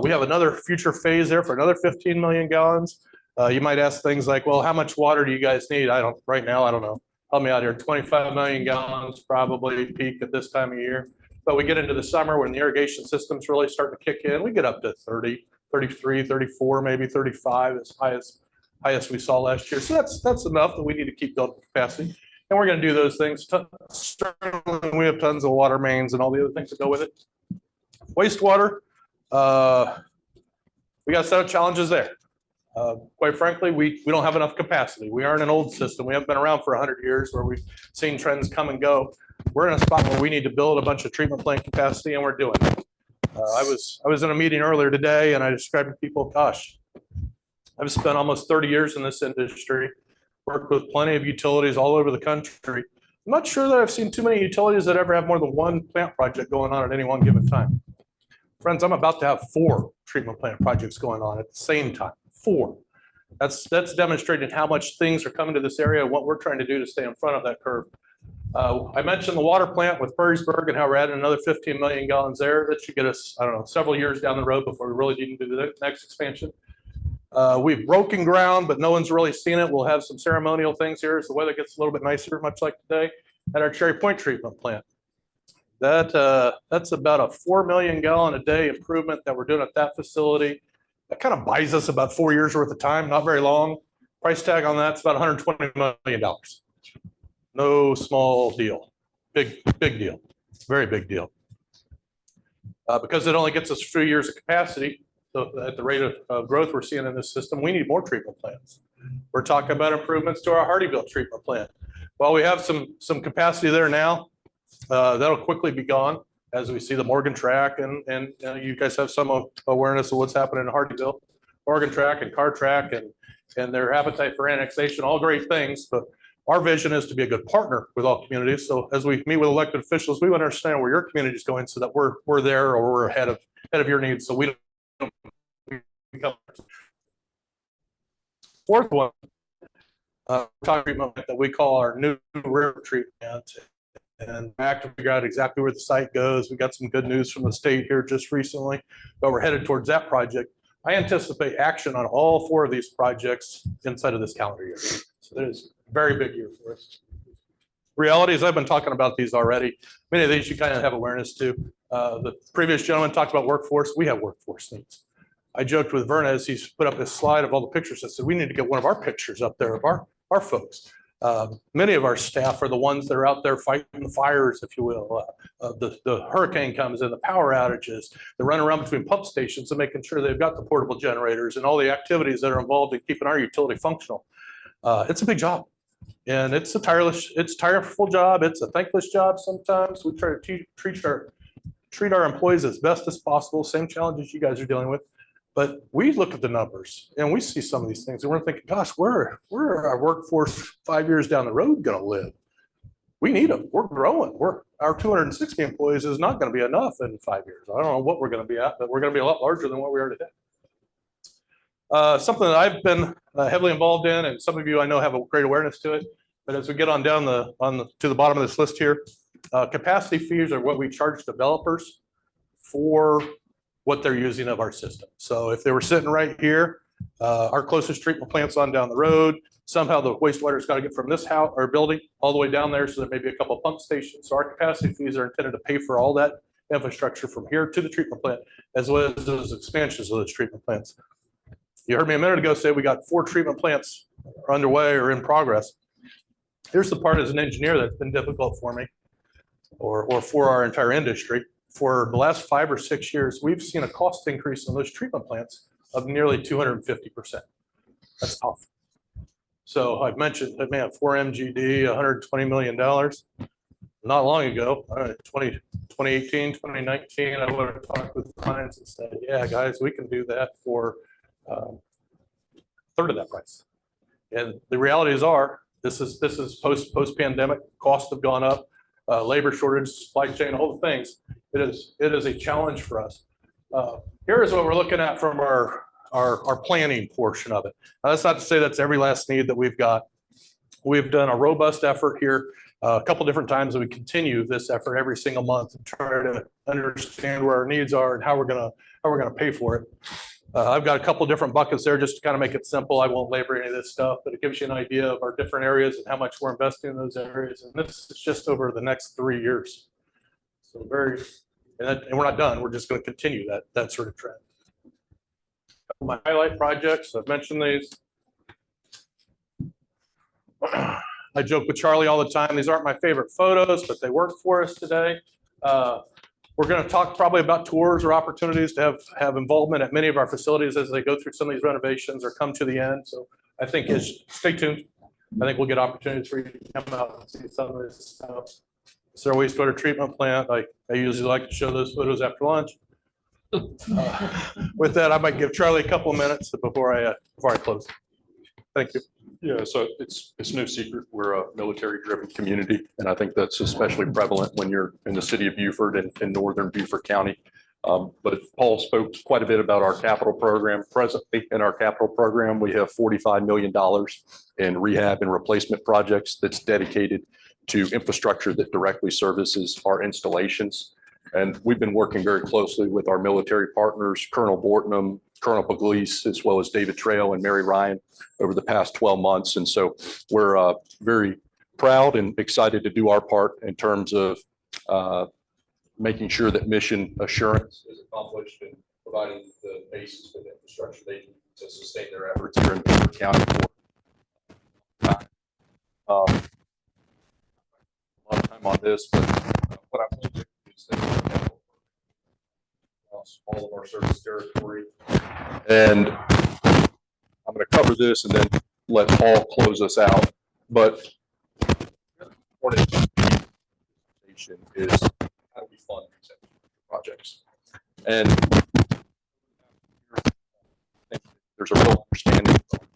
We have another future phase there for another 15 million gallons. You might ask things like, well, how much water do you guys need? Right now, I don't know. Help me out here. 25 million gallons probably peak at this time of year. But we get into the summer when the irrigation system's really starting to kick in. We get up to 30, 33, 34, maybe 35 as highest we saw last year. So that's enough that we need to keep building capacity. And we're going to do those things. Certainly, we have tons of water mains and all the other things that go with it. Wastewater, we got a set of challenges there. Quite frankly, we don't have enough capacity. We aren't an old system. We haven't been around for 100 years where we've seen trends come and go. We're in a spot where we need to build a bunch of treatment plant capacity, and we're doing it. I was in a meeting earlier today, and I described to people, gosh, I've spent almost 30 years in this industry, worked with plenty of utilities all over the country. I'm not sure that I've seen too many utilities that ever have more than one plant project going on at any one given time. Friends, I'm about to have 4 treatment plant projects going on at the same time, 4. That's demonstrating how much things are coming to this area, what we're trying to do to stay in front of that curve. I mentioned the water plant with Perrysburg and how we're adding another 15 million gallons there. That should get us, I don't know, several years down the road before we really need to do the next expansion. We've broken ground, but no one's really seen it. We'll have some ceremonial things here as the weather gets a little bit nicer, much like today, at our Cherry Point treatment plant. That's about a 4 million gallon a day improvement that we're doing at that facility. That kind of buys us about 4 years worth of time, not very long. Price tag on that's about $120 million. No small deal, big deal, very big deal. Because it only gets us a few years of capacity, so at the rate of growth we're seeing in this system, we need more treatment plants. We're talking about improvements to our Hardyville treatment plant. While we have some capacity there now, that'll quickly be gone as we see the Morgan Track and you guys have some awareness of what's happening in Hardyville. Morgan Track and Car Track and their appetite for annexation, all great things, but our vision is to be a good partner with all communities. So as we meet with elected officials, we understand where your community is going so that we're there or we're ahead of your needs. So we don't become. Fourth one, treatment that we call our new river treatment. And back to figure out exactly where the site goes. We got some good news from the state here just recently, but we're headed towards that project. I anticipate action on all 4 of these projects inside of this calendar year. So it is a very big year for us. Reality is I've been talking about these already. Many of these you kind of have awareness to. The previous gentleman talked about workforce. We have workforce needs. I joked with Verna as he's put up this slide of all the pictures. I said, we need to get one of our pictures up there of our folks. Many of our staff are the ones that are out there fighting the fires, if you will. The hurricane comes in, the power outages, they run around between pump stations and making sure they've got the portable generators and all the activities that are involved in keeping our utility functional. It's a big job and it's a tireful job. It's a thankless job sometimes. We try to treat our employees as best as possible, same challenges you guys are dealing with. But we look at the numbers and we see some of these things and we're thinking, gosh, where are our workforce 5 years down the road going to live? We need them. We're growing. Our 260 employees is not going to be enough in 5 years. I don't know what we're going to be at, but we're going to be a lot larger than what we are today. Something that I've been heavily involved in, and some of you I know have a great awareness to it. But as we get on down to the bottom of this list here, capacity fees are what we charge developers for what they're using of our system. So if they were sitting right here, our closest treatment plant's on down the road. Somehow the wastewater's got to get from this house or building all the way down there. So there may be a couple of pump stations. So our capacity fees are intended to pay for all that infrastructure from here to the treatment plant, as well as those expansions of those treatment plants. You heard me a minute ago say we got 4 treatment plants underway or in progress. Here's the part as an engineer that's been difficult for me or for our entire industry. For the last 5 or 6 years, we've seen a cost increase in those treatment plants of nearly 250%. That's tough. So I've mentioned that, man, 4 MGD, $120 million. Not long ago, 2018, 2019, I would have talked with clients and said, yeah, guys, we can do that for a third of that price. And the realities are, this is post-pandemic, costs have gone up, labor shortage, supply chain, all the things. It is a challenge for us. Here is what we're looking at from our planning portion of it. Now, that's not to say that's every last need that we've got. We've done a robust effort here a couple different times, and we continue this effort every single month and try to understand where our needs are and how we're gonna pay for it. I've got a couple different buckets there just to kind of make it simple. I won't labor any of this stuff, but it gives you an idea of our different areas and how much we're investing in those areas. And this is just over the next 3 years. So and we're not done. We're just going to continue that sort of trend. My highlight projects, I've mentioned these. I joke with Charlie all the time. These aren't my favorite photos, but they work for us today. We're going to talk probably about tours or opportunities to have involvement at many of our facilities as they go through some of these renovations or come to the end. So I think stay tuned. I think we'll get opportunities for you to come out and see some of this stuff. It's our wastewater treatment plant. I usually like to show those photos after lunch. With that, I might give Charlie a couple of minutes before I close. Thank you. Yeah, so it's no secret, we're a military-driven community, and I think that's especially prevalent when you're in the city of Beaufort and in northern Beaufort County. But Paul spoke quite a bit about our capital program. Presently, in our capital program, we have $45 million in rehab and replacement projects that's dedicated to infrastructure that directly services our installations. And we've been working very closely with our military partners, Colonel Bortnam, Colonel Pugliese, as well as David Trail and Mary Ryan over the past 12 months. And so we're very proud and excited to do our part in terms of making sure that mission assurance is accomplished and providing the basis for the infrastructure they need to sustain their efforts here in Beaufort County. A lot of time on this, but what I will do is that across all of our service territory. And I'm going to cover this and then let Paul close us out. But what it is how do we fund these projects? And there's a real understanding from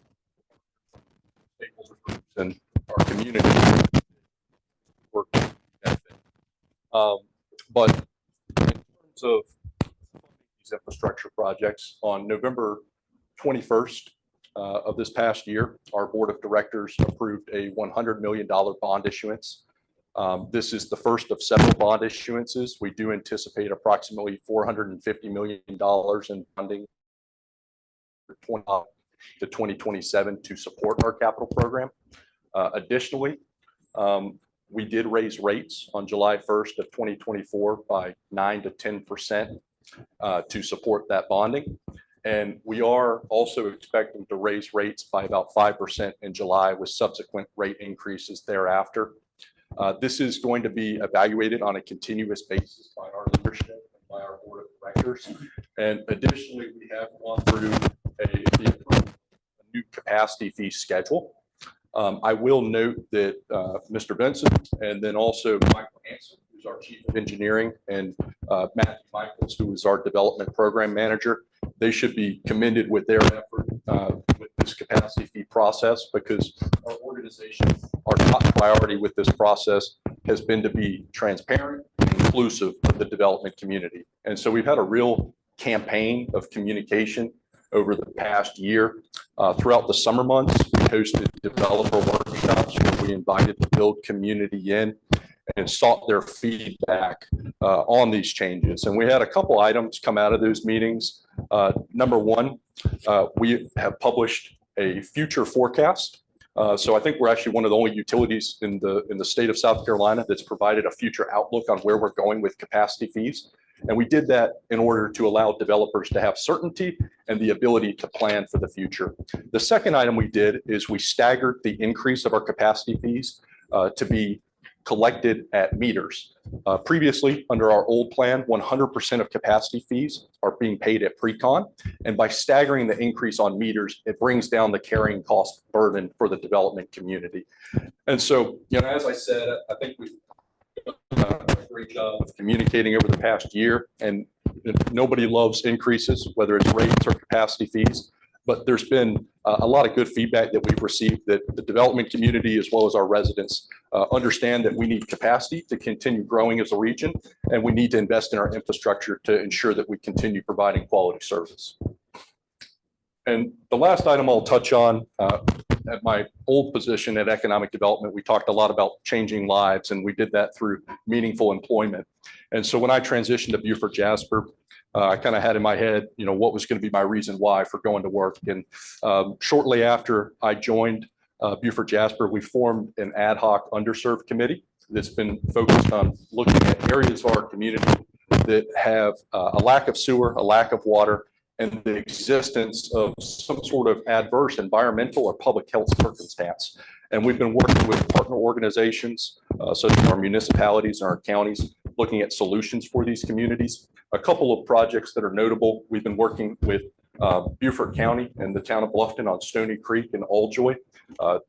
stakeholder groups and our community work benefit. But in terms of these infrastructure projects, on November 21st of this past year, our board of directors approved a $100 million bond issuance. This is the first of several bond issuances. We do anticipate approximately $450 million in funding to 2027 to support our capital program. Additionally, we did raise rates on July 1st of 2024 by 9 to 10% to support that bonding. And we are also expecting to raise rates by about 5% in July with subsequent rate increases thereafter. This is going to be evaluated on a continuous basis by our leadership and by our board of directors. And additionally, we have gone through a new capacity fee schedule. I will note that Mr. Benson and then also Michael Hanson, who's our chief of engineering, and Matthew Michaels, who is our development program manager, they should be commended with their effort with this capacity fee process, because our organization, our top priority with this process has been to be transparent and inclusive of the development community. And so we've had a real campaign of communication over the past year. Throughout the summer months, we hosted developer workshops where we invited the build community in and sought their feedback on these changes. And we had a couple items come out of those meetings. Number one, we have published a future forecast. So I think we're actually one of the only utilities in the state of South Carolina that's provided a future outlook on where we're going with capacity fees. And we did that in order to allow developers to have certainty and the ability to plan for the future. The second item we did is we staggered the increase of our capacity fees to be collected at meters. Previously, under our old plan, 100% of capacity fees are being paid at pre-con. And by staggering the increase on meters, it brings down the carrying cost burden for the development community. And so, as I said, I think we've done a great job of communicating over the past year, and nobody loves increases, whether it's rates or capacity fees. But there's been a lot of good feedback that we've received that the development community, as well as our residents, understand that we need capacity to continue growing as a region, and we need to invest in our infrastructure to ensure that we continue providing quality service. And the last item I'll touch on, at my old position at economic development, we talked a lot about changing lives, and we did that through meaningful employment. And so when I transitioned to Beaufort Jasper, I kind of had in my head, what was going to be my reason why for going to work. And shortly after I joined Beaufort Jasper, we formed an ad hoc underserved committee that's been focused on looking at areas of our community that have a lack of sewer, a lack of water, and the existence of some sort of adverse environmental or public health circumstance. And we've been working with partner organizations, such as our municipalities and our counties, looking at solutions for these communities. A couple of projects that are notable, we've been working with Beaufort County and the town of Bluffton on Stony Creek and Alljoy.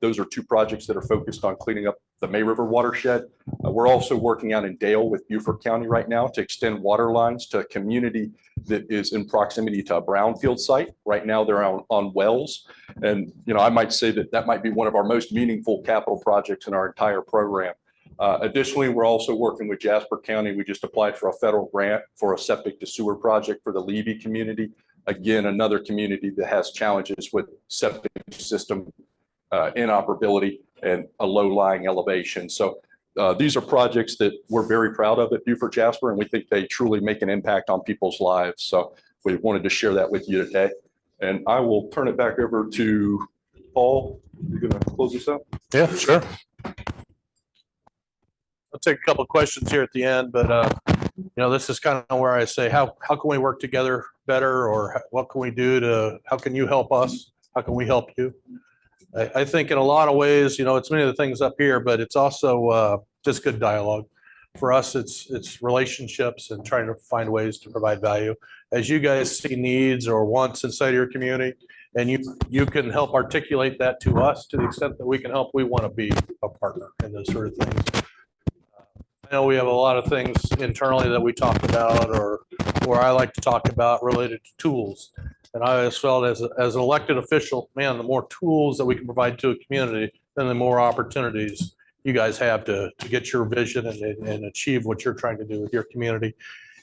Those are two projects that are focused on cleaning up the May River watershed. We're also working out in Dale with Beaufort County right now to extend water lines to a community that is in proximity to a brownfield site. Right now, they're on wells. And, I might say that might be one of our most meaningful capital projects in our entire program. Additionally, we're also working with Jasper County. We just applied for a federal grant for a septic to sewer project for the Levy community. Again, another community that has challenges with septic system inoperability and a low-lying elevation. So these are projects that we're very proud of at Beaufort Jasper, and we think they truly make an impact on people's lives. So we wanted to share that with you today. And I will turn it back over to Paul. You're going to close this out? Yeah, sure. I'll take a couple of questions here at the end, but this is kind of where I say, how can we work together better, or what can we do how can you help us? How can we help you? I think in a lot of ways, it's many of the things up here, but it's also just good dialogue. For us, it's relationships and trying to find ways to provide value. As you guys see needs or wants inside your community, and you can help articulate that to us to the extent that we can help, we want to be a partner in those sort of things. I know we have a lot of things internally that we talk about, or I like to talk about related to tools. And I always felt as an elected official, man, the more tools that we can provide to a community, then the more opportunities you guys have to get your vision and achieve what you're trying to do with your community.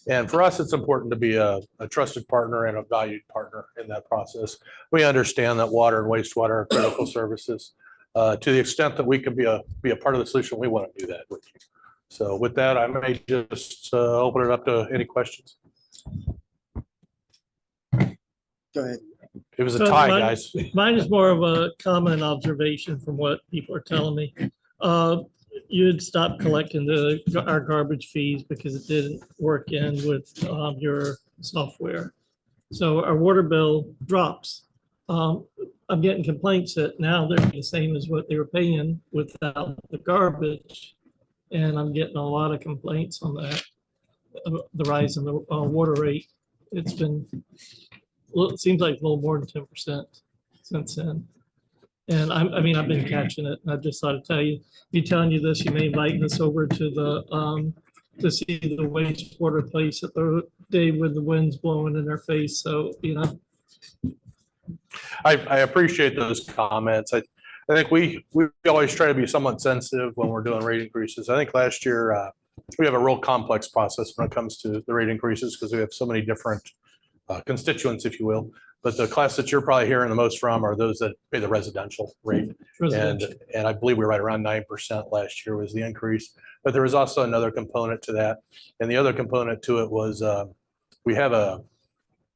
And for us, it's important to be a trusted partner and a valued partner in that process. We understand that water and wastewater are critical services. To the extent that we can be a part of the solution, we want to do that with you. So with that, I may just open it up to any questions. Go ahead. It was a So tie, mine- guys. Mine is more of a common observation from what people are telling me. You'd stop collecting our garbage fees because it didn't work in with your software. So our water bill drops. I'm getting complaints that now they're the same as what they were paying without the garbage. And I'm getting a lot of complaints on that, the rise in the water rate. It's been, it seems like a little more than 10% since then. And I've been catching it. And I just thought to tell you, me telling you this, you may invite us over to to see the wastewater place at the day with the winds blowing in their face. So, I appreciate those comments. I think we always try to be somewhat sensitive when we're doing rate increases. I think last year we have a real complex process when it comes to the rate increases because we have so many different constituents, if you will. But the class that you're probably hearing the most from are those that pay the residential rate. And I believe we were right around 9% last year was the increase. But there was also another component to that. And the other component to it was you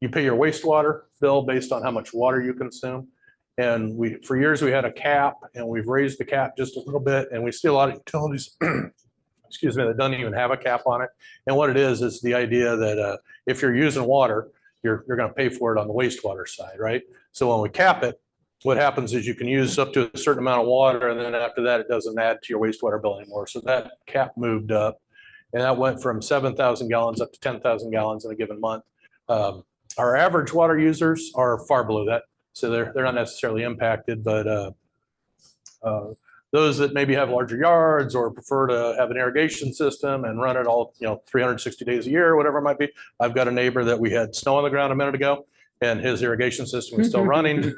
pay your wastewater bill based on how much water you consume. And for years we had a cap, and we've raised the cap just a little bit, and we see a lot of utilities, excuse me, that don't even have a cap on it. And what it is the idea that if you're using water, you're going to pay for it on the wastewater side, right? So when we cap it, what happens is you can use up to a certain amount of water, and then after that, it doesn't add to your wastewater bill anymore. So that cap moved up, and that went from 7,000 gallons up to 10,000 gallons in a given month. Our average water users are far below that. So they're not necessarily impacted, but those that maybe have larger yards or prefer to have an irrigation system and run it all, 360 days a year, or whatever it might be. I've got a neighbor that we had snow on the ground a minute ago, and his irrigation system is still running.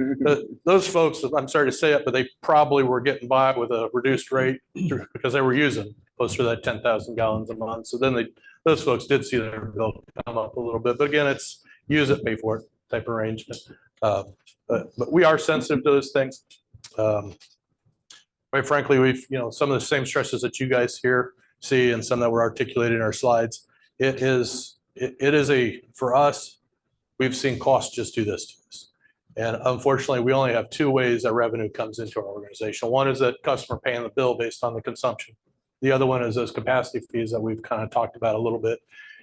Those folks, I'm sorry to say it, but they probably were getting by with a reduced rate because they were using closer to that 10,000 gallons a month. So then those folks did see their bill come up a little bit. But again, it's use it, pay for it type of arrangement. But we are sensitive to those things. Quite frankly, we've, some of the same stresses that you guys here see and some that were articulated in our slides. It is for us, we've seen costs just do this to us. And unfortunately, we only have two ways that revenue comes into our organization. One is that customer paying the bill based on the consumption. The other one is those capacity fees that we've kind of talked about a little bit.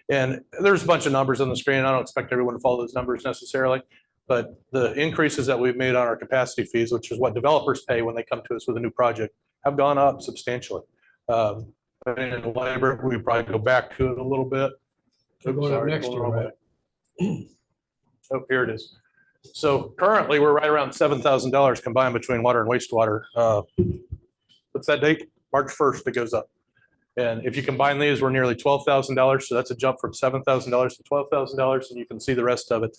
And there's a bunch of numbers on the screen. I don't expect everyone to follow those numbers necessarily. But the increases that we've made on our capacity fees, which is what developers pay when they come to us with a new project, have gone up substantially. In labor, we probably go back to it a little bit. They're going up next year, right? Oh, here it is. So currently, we're right around $7,000 combined between water and wastewater. What's that date, March 1st, it goes up. And if you combine these, we're nearly $12,000. So that's a jump from $7,000 to $12,000. And you can see the rest of it.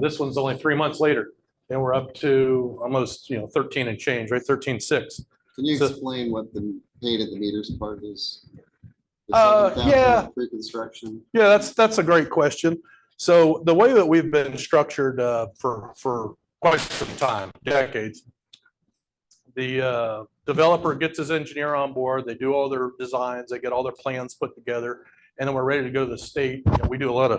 This one's only 3 months later. And we're up to almost, 13 and change, right? 13.6. Can you So- explain what the paid at the meters part is? The Yeah. 7,000 Pre-construction. Yeah, that's a great question. So the way that we've been structured for quite some time, decades, the developer gets his engineer on board, they do all their designs, they get all their plans put together, and then we're ready to go to the state. And we do a lot of,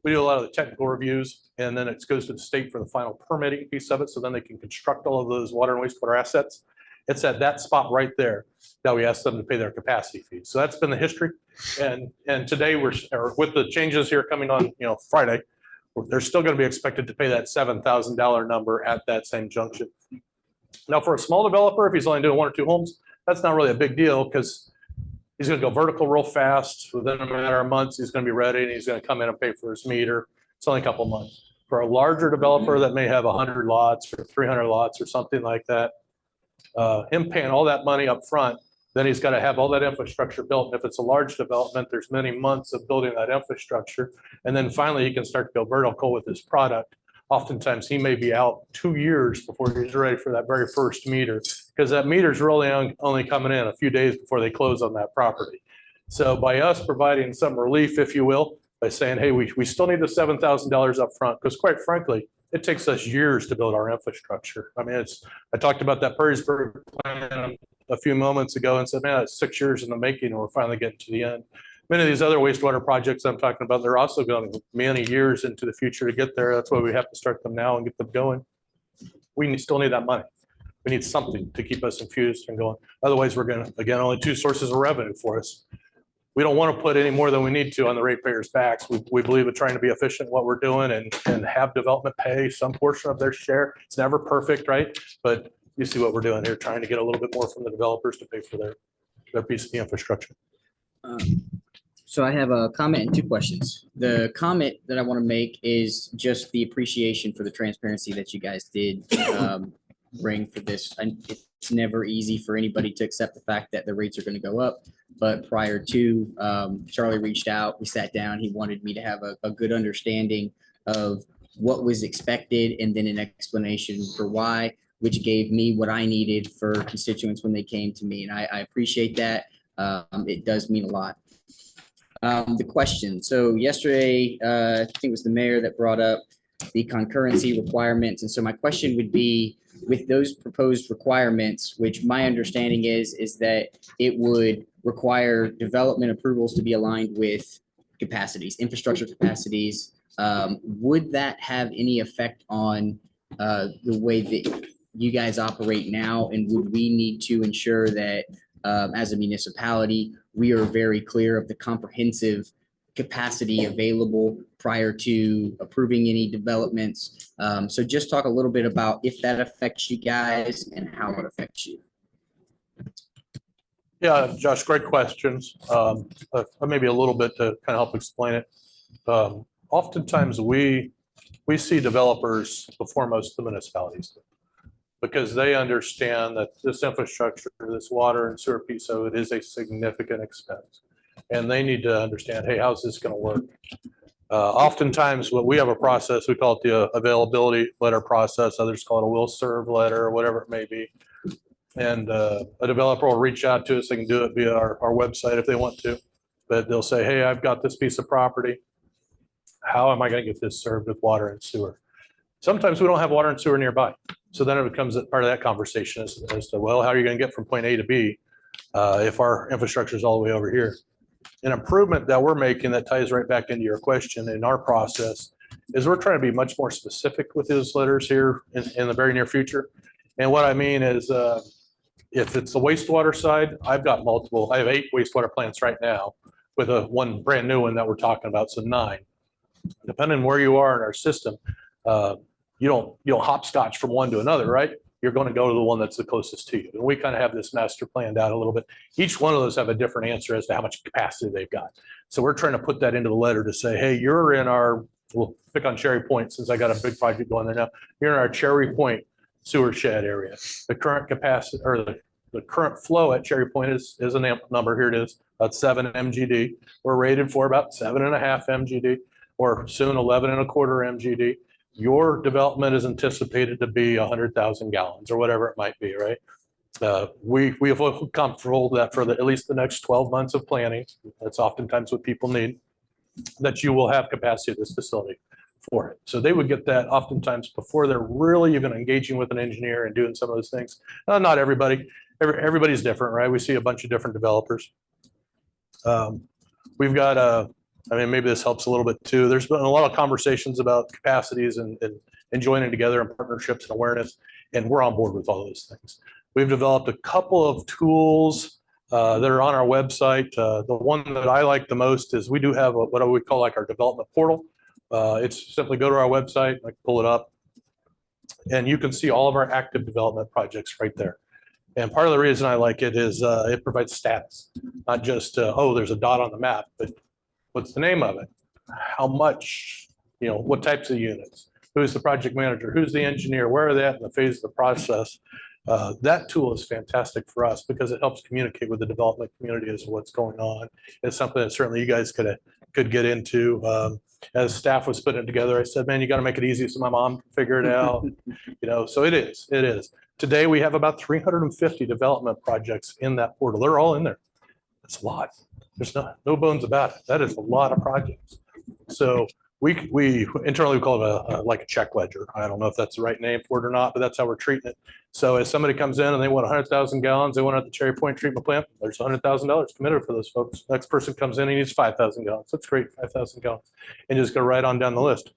we do a lot of the technical reviews, and then it goes to the state for the final permitting piece of it, so then they can construct all of those water and wastewater assets. It's at that spot right there that we ask them to pay their capacity fees. So that's been the history. And today or with the changes here coming on, Friday, they're still going to be expected to pay that $7,000 number at that same junction. Now, for a small developer, if he's only doing 1 or 2 homes, that's not really a big deal because he's going to go vertical real fast. Within a matter of months, he's going to be ready and he's going to come in and pay for his meter. It's only a couple of months. For a larger developer that may have 100 lots or 300 lots or something like that, him paying all that money up front, then he's got to have all that infrastructure built. And if it's a large development, there's many months of building that infrastructure. And then finally, he can start to go vertical with his product. Oftentimes, he may be out 2 years before he's ready for that very first meter, because that meter is really only coming in a few days before they close on that property. So by us providing some relief, if you will, by saying, hey, we still need the $7,000 up front, because quite frankly, it takes us years to build our infrastructure. I mean, I talked about that Perrysburg plan a few moments ago and said, man, it's 6 years in the making and we're finally getting to the end. Many of these other wastewater projects I'm talking about, they're also going many years into the future to get there. That's why we have to start them now and get them going. We still need that money. We need something to keep us infused and going. Otherwise, we're going to, again, only 2 sources of revenue for us. We don't want to put any more than we need to on the ratepayers' backs. We believe in trying to be efficient in what we're doing and have development pay some portion of their share. It's never perfect, right? But you see what we're doing here, trying to get a little bit more from the developers to pay for their piece of the infrastructure. So I have a comment and 2 questions. The comment that I want to make is just the appreciation for the transparency that you guys did bring for this. And it's never easy for anybody to accept the fact that the rates are going to go up. But prior to, Charlie reached out, we sat down, he wanted me to have a good understanding of what was expected and then an explanation for why, which gave me what I needed for constituents when they came to me. And I appreciate that. It does mean a lot. The question. So yesterday, I think it was the mayor that brought up the concurrency requirements. And so my question would be, with those proposed requirements, which my understanding is that it would require development approvals to be aligned with capacities, infrastructure capacities. Would that have any effect on the way that you guys operate now? And would we need to ensure that as a municipality, we are very clear of the comprehensive capacity available prior to approving any developments? So just talk a little bit about if that affects you guys and how it affects you. Yeah, Josh, great questions. Maybe a little bit to kind of help explain it. Oftentimes we see developers before most of the municipalities do, because they understand that this infrastructure, this water and sewer piece of it is a significant expense. And they need to understand, hey, how's this going to work? Oftentimes, we have a process, we call it the availability letter process. Others call it a will serve letter or whatever it may be. And a developer will reach out to us. They can do it via our website if they want to. But they'll say, hey, I've got this piece of property. How am I going to get this served with water and sewer? Sometimes we don't have water and sewer nearby. So then it becomes part of that conversation as to, well, how are you going to get from point A to B if our infrastructure is all the way over here? An improvement that we're making that ties right back into your question in our process is we're trying to be much more specific with those letters here in the very near future. And what I mean is if it's the wastewater side, I have 8 wastewater plants right now with one brand new one that we're talking about, so 9. Depending on where you are in our system, you don't hopscotch from one to another, right? You're going to go to the one that's the closest to you. And we kind of have this master planned out a little bit. Each one of those have a different answer as to how much capacity they've got. So we're trying to put that into the letter to say, hey, you're in our, we'll pick on Cherry Point since I got a big project going there now. You're in our Cherry Point sewer shed area. The current capacity or the the current flow at Cherry Point is an amp number. Here it is, about 7 MGD. We're rated for about 7.5 MGD, or soon 11.25 MGD. Your development is anticipated to be 100,000 gallons or whatever it might be, right? We have comfortable that for at least the next 12 months of planning, that's oftentimes what people need, that you will have capacity at this facility for it. So they would get that oftentimes before they're really even engaging with an engineer and doing some of those things. Not everybody, everybody's different, right? We see a bunch of different developers. We've got I mean, maybe this helps a little bit too. There's been a lot of conversations about capacities and joining together and partnerships and awareness, and we're on board with all those things. We've developed a couple of tools that are on our website. The one that I like the most is we do have what I would call like our development portal. It's simply go to our website, like pull it up, and you can see all of our active development projects right there. And part of the reason I like it is it provides status, not just, oh, there's a dot on the map, but what's the name of it? How much, what types of units? Who's the project manager? Who's the engineer? Where are they at in the phase of the process? That tool is fantastic for us because it helps communicate with the development community as to what's going on. It's something that certainly you guys could get into. As staff was putting it together, I said, man, you got to make it easy so my mom can figure it out. So it is. Today we have about 350 development projects in that portal. They're all in there. That's a lot. There's no bones about it. That is a lot of projects. So we internally call it like a check ledger. I don't know if that's the right name for it or not, but that's how we're treating it. So as somebody comes in and they want 100,000 gallons, they want at the Cherry Point treatment plant, there's $100,000 committed for those folks. Next person comes in, he needs 5,000 gallons. That's great, 5,000 gallons, and just go right on down the list.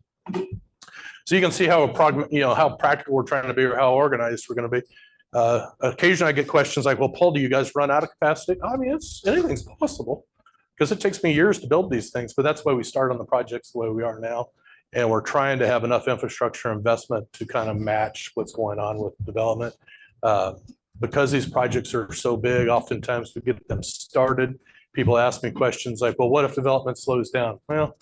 So you can see how how practical we're trying to be or how organized we're going to be. Occasionally I get questions like, well, Paul, do you guys run out of capacity? I mean, anything's possible because it takes me years to build these things, but that's why we start on the projects the way we are now. And we're trying to have enough infrastructure investment to kind of match what's going on with development. Because these projects are so big, oftentimes we get them started. People ask me questions like, well, what if development slows down? Well,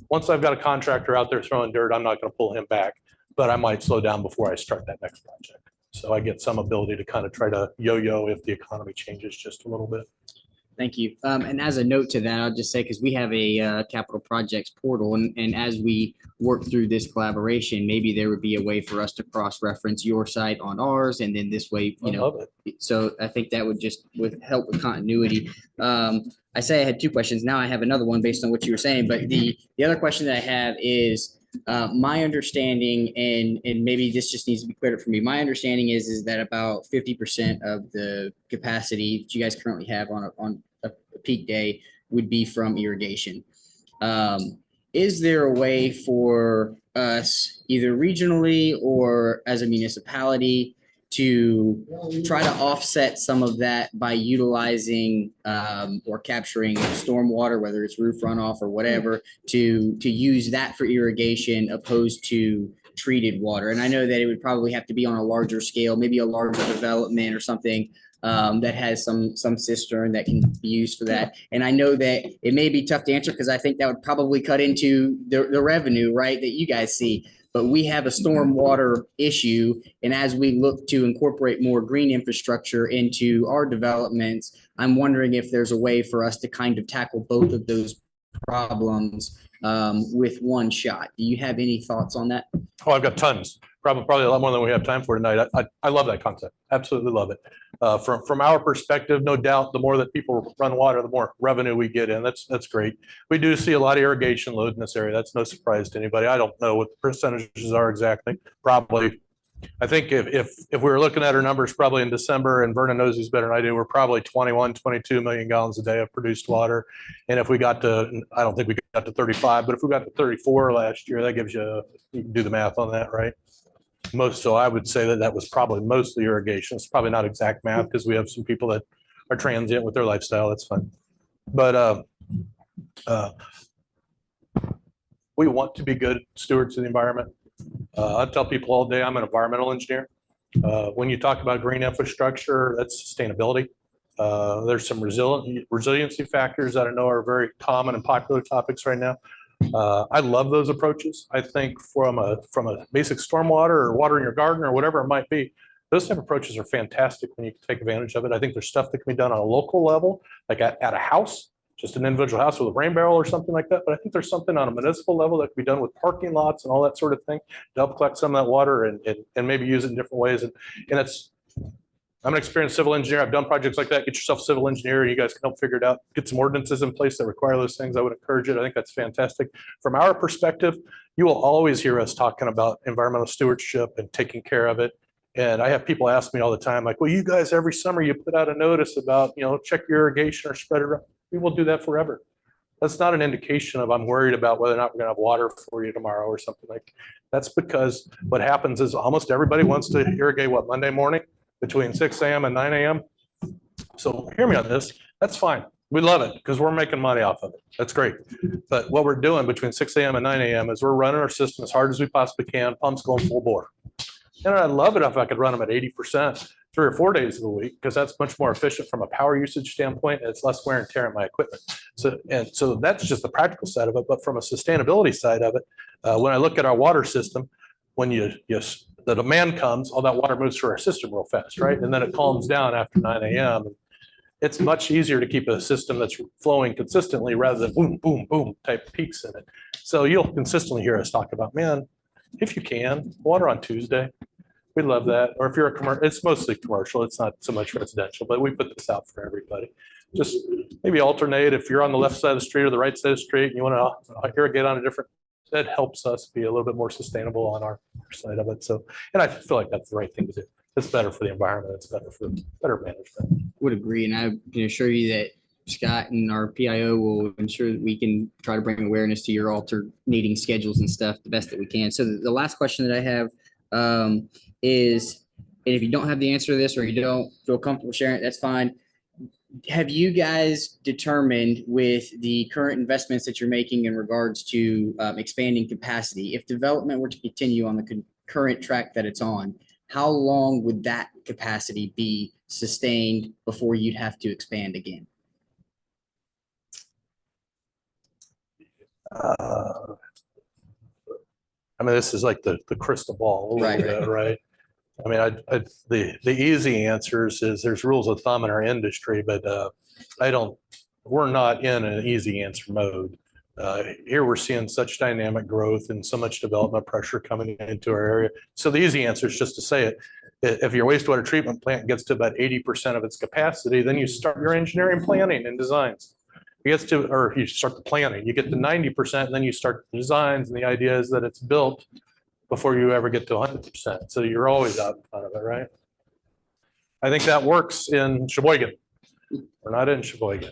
once I've got a contractor out there throwing dirt, I'm not going to pull him back, but I might slow down before I start that next project. So I get some ability to kind of try to yo-yo if the economy changes just a little bit. Thank you. And as a note to that, I'll just say, because we have a capital projects portal, and as we work through this collaboration, maybe there would be a way for us to cross-reference your site on ours, and then this way, so I think that would help with continuity. I say I had two questions. Now I have another one based on what you were saying, but the other question that I have is my understanding, and maybe this just needs to be cleared up for me. My understanding is that about 50% of the capacity that you guys currently have on a peak day would be from irrigation. Is there a way for us, either regionally or as a municipality, to try to offset some of that by utilizing or capturing stormwater, whether it's roof runoff or whatever, to use that for irrigation opposed to treated water? And I know that it would probably have to be on a larger scale, maybe a larger development or something that has some cistern that can be used for that. And I know that it may be tough to answer because I think that would probably cut into the revenue, right, that you guys see. But we have a stormwater issue, and as we look to incorporate more green infrastructure into our developments, I'm wondering if there's a way for us to kind of tackle both of those problems with one shot. Do you have any thoughts on that? Oh, I've got tons. Probably a lot more than we have time for tonight. I love that concept. Absolutely love it. From our perspective, no doubt, the more that people run water, the more revenue we get in. That's great. We do see a lot of irrigation load in this area. That's no surprise to anybody. I don't know what the percentages are exactly. Probably, I think if we were looking at our numbers probably in December, and Vernon knows these better than I do, we're probably 21, 22 million gallons a day of produced water. And if we got to, I don't think we got to 35, but if we got to 34 last year, that gives you can do the math on that, right? So I would say that was probably mostly irrigation. It's probably not exact math because we have some people that are transient with their lifestyle. That's fine. But we want to be good stewards of the environment. I tell people all day I'm an environmental engineer. When you talk about green infrastructure, that's sustainability. There's some resiliency factors that I know are very common and popular topics right now. I love those approaches. I think from a basic stormwater or watering your garden or whatever it might be, Those type of approaches are fantastic when you can take advantage of it. I think there's stuff that can be done on a local level, like at a house, just an individual house with a rain barrel or something like that. But I think there's something on a municipal level that can be done with parking lots and all that sort of thing to help collect some of that water and maybe use it in different ways. And it's, I'm an experienced civil engineer. I've done projects like that. Get yourself a civil engineer. You guys can help figure it out. Get some ordinances in place that require those things. I would encourage it. I think that's fantastic. From our perspective, you will always hear us talking about environmental stewardship and taking care of it. And I have people ask me all the time, like, well, you guys, every summer you put out a notice about, check your irrigation or spread it around. We will do that forever. That's not an indication of I'm worried about whether or not we're gonna have water for you tomorrow or something like. That's because what happens is almost everybody wants to irrigate Monday morning between 6 a.m. and 9 a.m. So hear me on this. That's fine. We love it because we're making money off of it. That's great. But what we're doing between 6 a.m. and 9 a.m. is we're running our system as hard as we possibly can, pumps going full bore. And I'd love it if I could run them at 80%, 3 or 4 days of the week, because that's much more efficient from a power usage standpoint. And it's less wear and tear on my equipment. So that's just the practical side of it. But from a sustainability side of it, when I look at our water system, when the demand comes, all that water moves through our system real fast, right? And then it calms down after 9 a.m. It's much easier to keep a system that's flowing consistently rather than boom, boom, boom type peaks in it. So you'll consistently hear us talk about, man, if you can, water on Tuesday. We love that. Or if you're a commercial, it's mostly commercial. It's not so much residential, but we put this out for everybody. Just maybe alternate. If you're on the left side of the street or the right side of the street and you want to irrigate on a different, that helps us be a little bit more sustainable on our side of it. So, and I feel like that's the right thing to do. It's better for the environment. It's better for better management. Would agree. And I can assure you that Scott and our PIO will ensure that we can try to bring awareness to your alternating schedules and stuff the best that we can. So the last question that I have is, and if you don't have the answer to this or you don't feel comfortable sharing it, that's fine. Have you guys determined with the current investments that you're making in regards to expanding capacity, if development were to continue on the current track that it's on, how long would that capacity be sustained before you'd have to expand again? I mean, this is like the crystal ball, Right. Right? I mean, the easy answers is there's rules of thumb in our industry, but we're not in an easy answer mode. Here we're seeing such dynamic growth and so much development pressure coming into our area. So the easy answer is just to say it. If your wastewater treatment plant gets to about 80% of its capacity, then you start your engineering planning and designs. You start the planning, you get to 90%, and then you start the designs. And the idea is that it's built before you ever get to 100%. So you're always out in front of it, right? I think that works in Sheboygan. We're not in Sheboygan.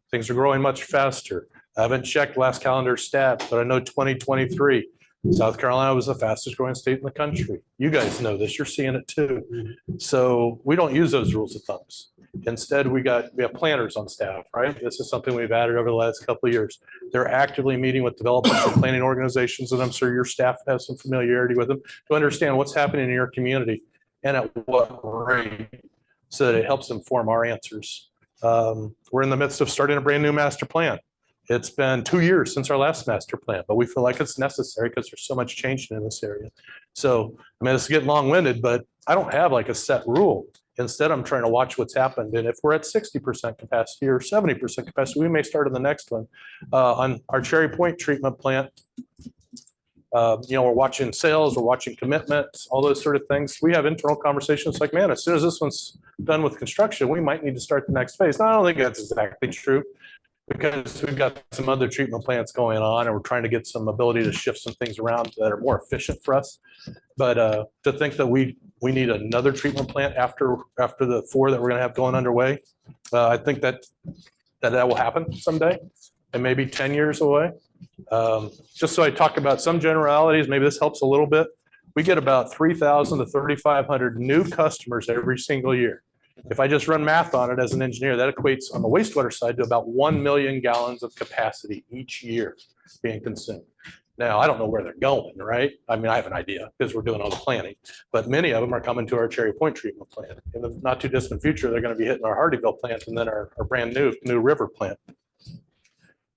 Things are growing much faster. I haven't checked last calendar stats, but I know 2023, South Carolina was the fastest growing state in the country. You guys know this, you're seeing it too. So we don't use those rules of thumbs. Instead, we have planners on staff, right? This is something we've added over the last couple of years. They're actively meeting with developers and planning organizations, and I'm sure your staff has some familiarity with them to understand what's happening in your community and at what rate, so that it helps inform our answers. We're in the midst of starting a brand new master plan. It's been 2 years since our last master plan, but we feel like it's necessary because there's so much changing in this area. So, I mean, it's getting long-winded, but I don't have like a set rule. Instead, I'm trying to watch what's happened. And if we're at 60% capacity or 70% capacity, we may start in the next one. On our Cherry Point treatment plant, we're watching sales, we're watching commitments, all those sort of things. We have internal conversations like, man, as soon as this one's done with construction, we might need to start the next phase. Now, I don't think that's exactly true, because we've got some other treatment plants going on and we're trying to get some ability to shift some things around that are more efficient for us. But to think that we need another treatment plant after the 4 that we're gonna have going underway, I think that will happen someday and maybe 10 years away. Just so I talk about some generalities, maybe this helps a little bit. We get about 3,000 to 3,500 new customers every single year. If I just run math on it as an engineer, that equates on the wastewater side to about 1 million gallons of capacity each year being consumed. Now, I don't know where they're going, right? I mean, I have an idea because we're doing all the planning, but many of them are coming to our Cherry Point treatment plant. In the not too distant future, they're going to be hitting our Hardyville plant and then our brand new River plant.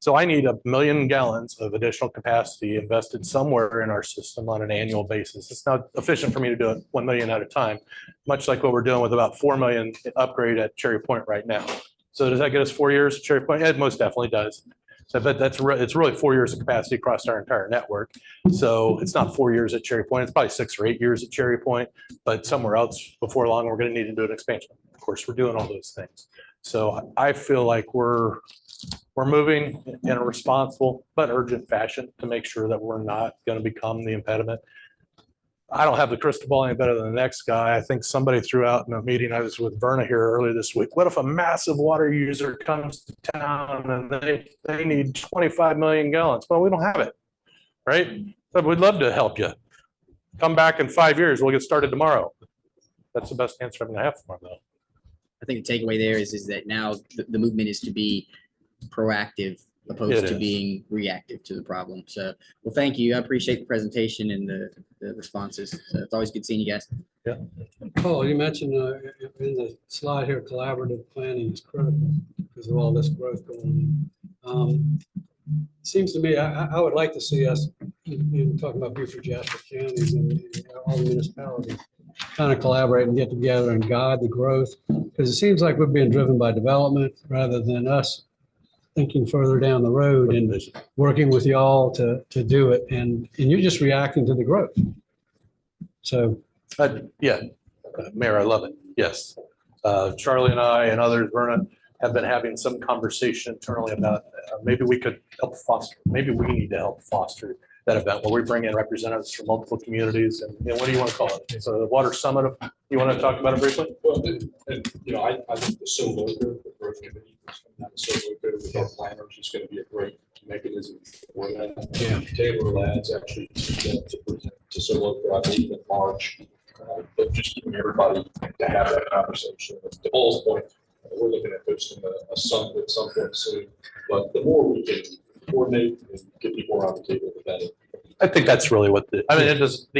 So I need 1 million gallons of additional capacity invested somewhere in our system on an annual basis. It's not efficient for me to do it 1 million at a time, much like what we're doing with about 4 million upgrade at Cherry Point right now. So does that get us 4 years at Cherry Point? It most definitely does. So, but it's really 4 years of capacity across our entire network. So it's not 4 years at Cherry Point. It's probably 6 or 8 years at Cherry Point, but somewhere else before long, we're going to need to do an expansion. Of course, we're doing all those things. So I feel like we're moving in a responsible but urgent fashion to make sure that we're not going to become the impediment. I don't have the crystal ball any better than the next guy. I think somebody threw out in a meeting I was with Verna here earlier this week. What if a massive water user comes to town and they need 25 million gallons? Well, we don't have it, right? But we'd love to help you. Come back in 5 years. We'll get started tomorrow. That's the best answer I'm going to have for them, though. I think the takeaway there is that now the movement is to be proactive opposed It to is. being reactive to the problem. So, well, thank you. I appreciate the presentation and the responses. So it's always good seeing you guys. Yeah. Paul, you mentioned in the slide here, collaborative planning is critical because of all this growth going on. Seems to me, I would like to see us, in talking about Beaufort Jasper counties and all the municipalities, kind of collaborate and get together and guide the growth. Because it seems like we're being driven by development rather than us thinking further down the road and working with y'all to do it. And you're just reacting to the growth. So. Yeah, Mayor, I love it. Yes. Charlie and I and others, Verna, have been having some conversation internally about maybe we could help foster, maybe we need to help foster that event where we bring in representatives from multiple communities and what do you want to call it? So the Water Summit, you want to talk about it briefly? Well, and you know, I think the SoLoCo, the growth committee, SoLoCo with our planners is going to be a great mechanism for that. Yeah. Taylor Lads actually to present to SoLoCo, I believe in March, but just getting everybody to have that conversation. To Paul's point, we're looking at hosting a summit at some point soon, but the more we can coordinate and get people around the table, the better. I think that's really what the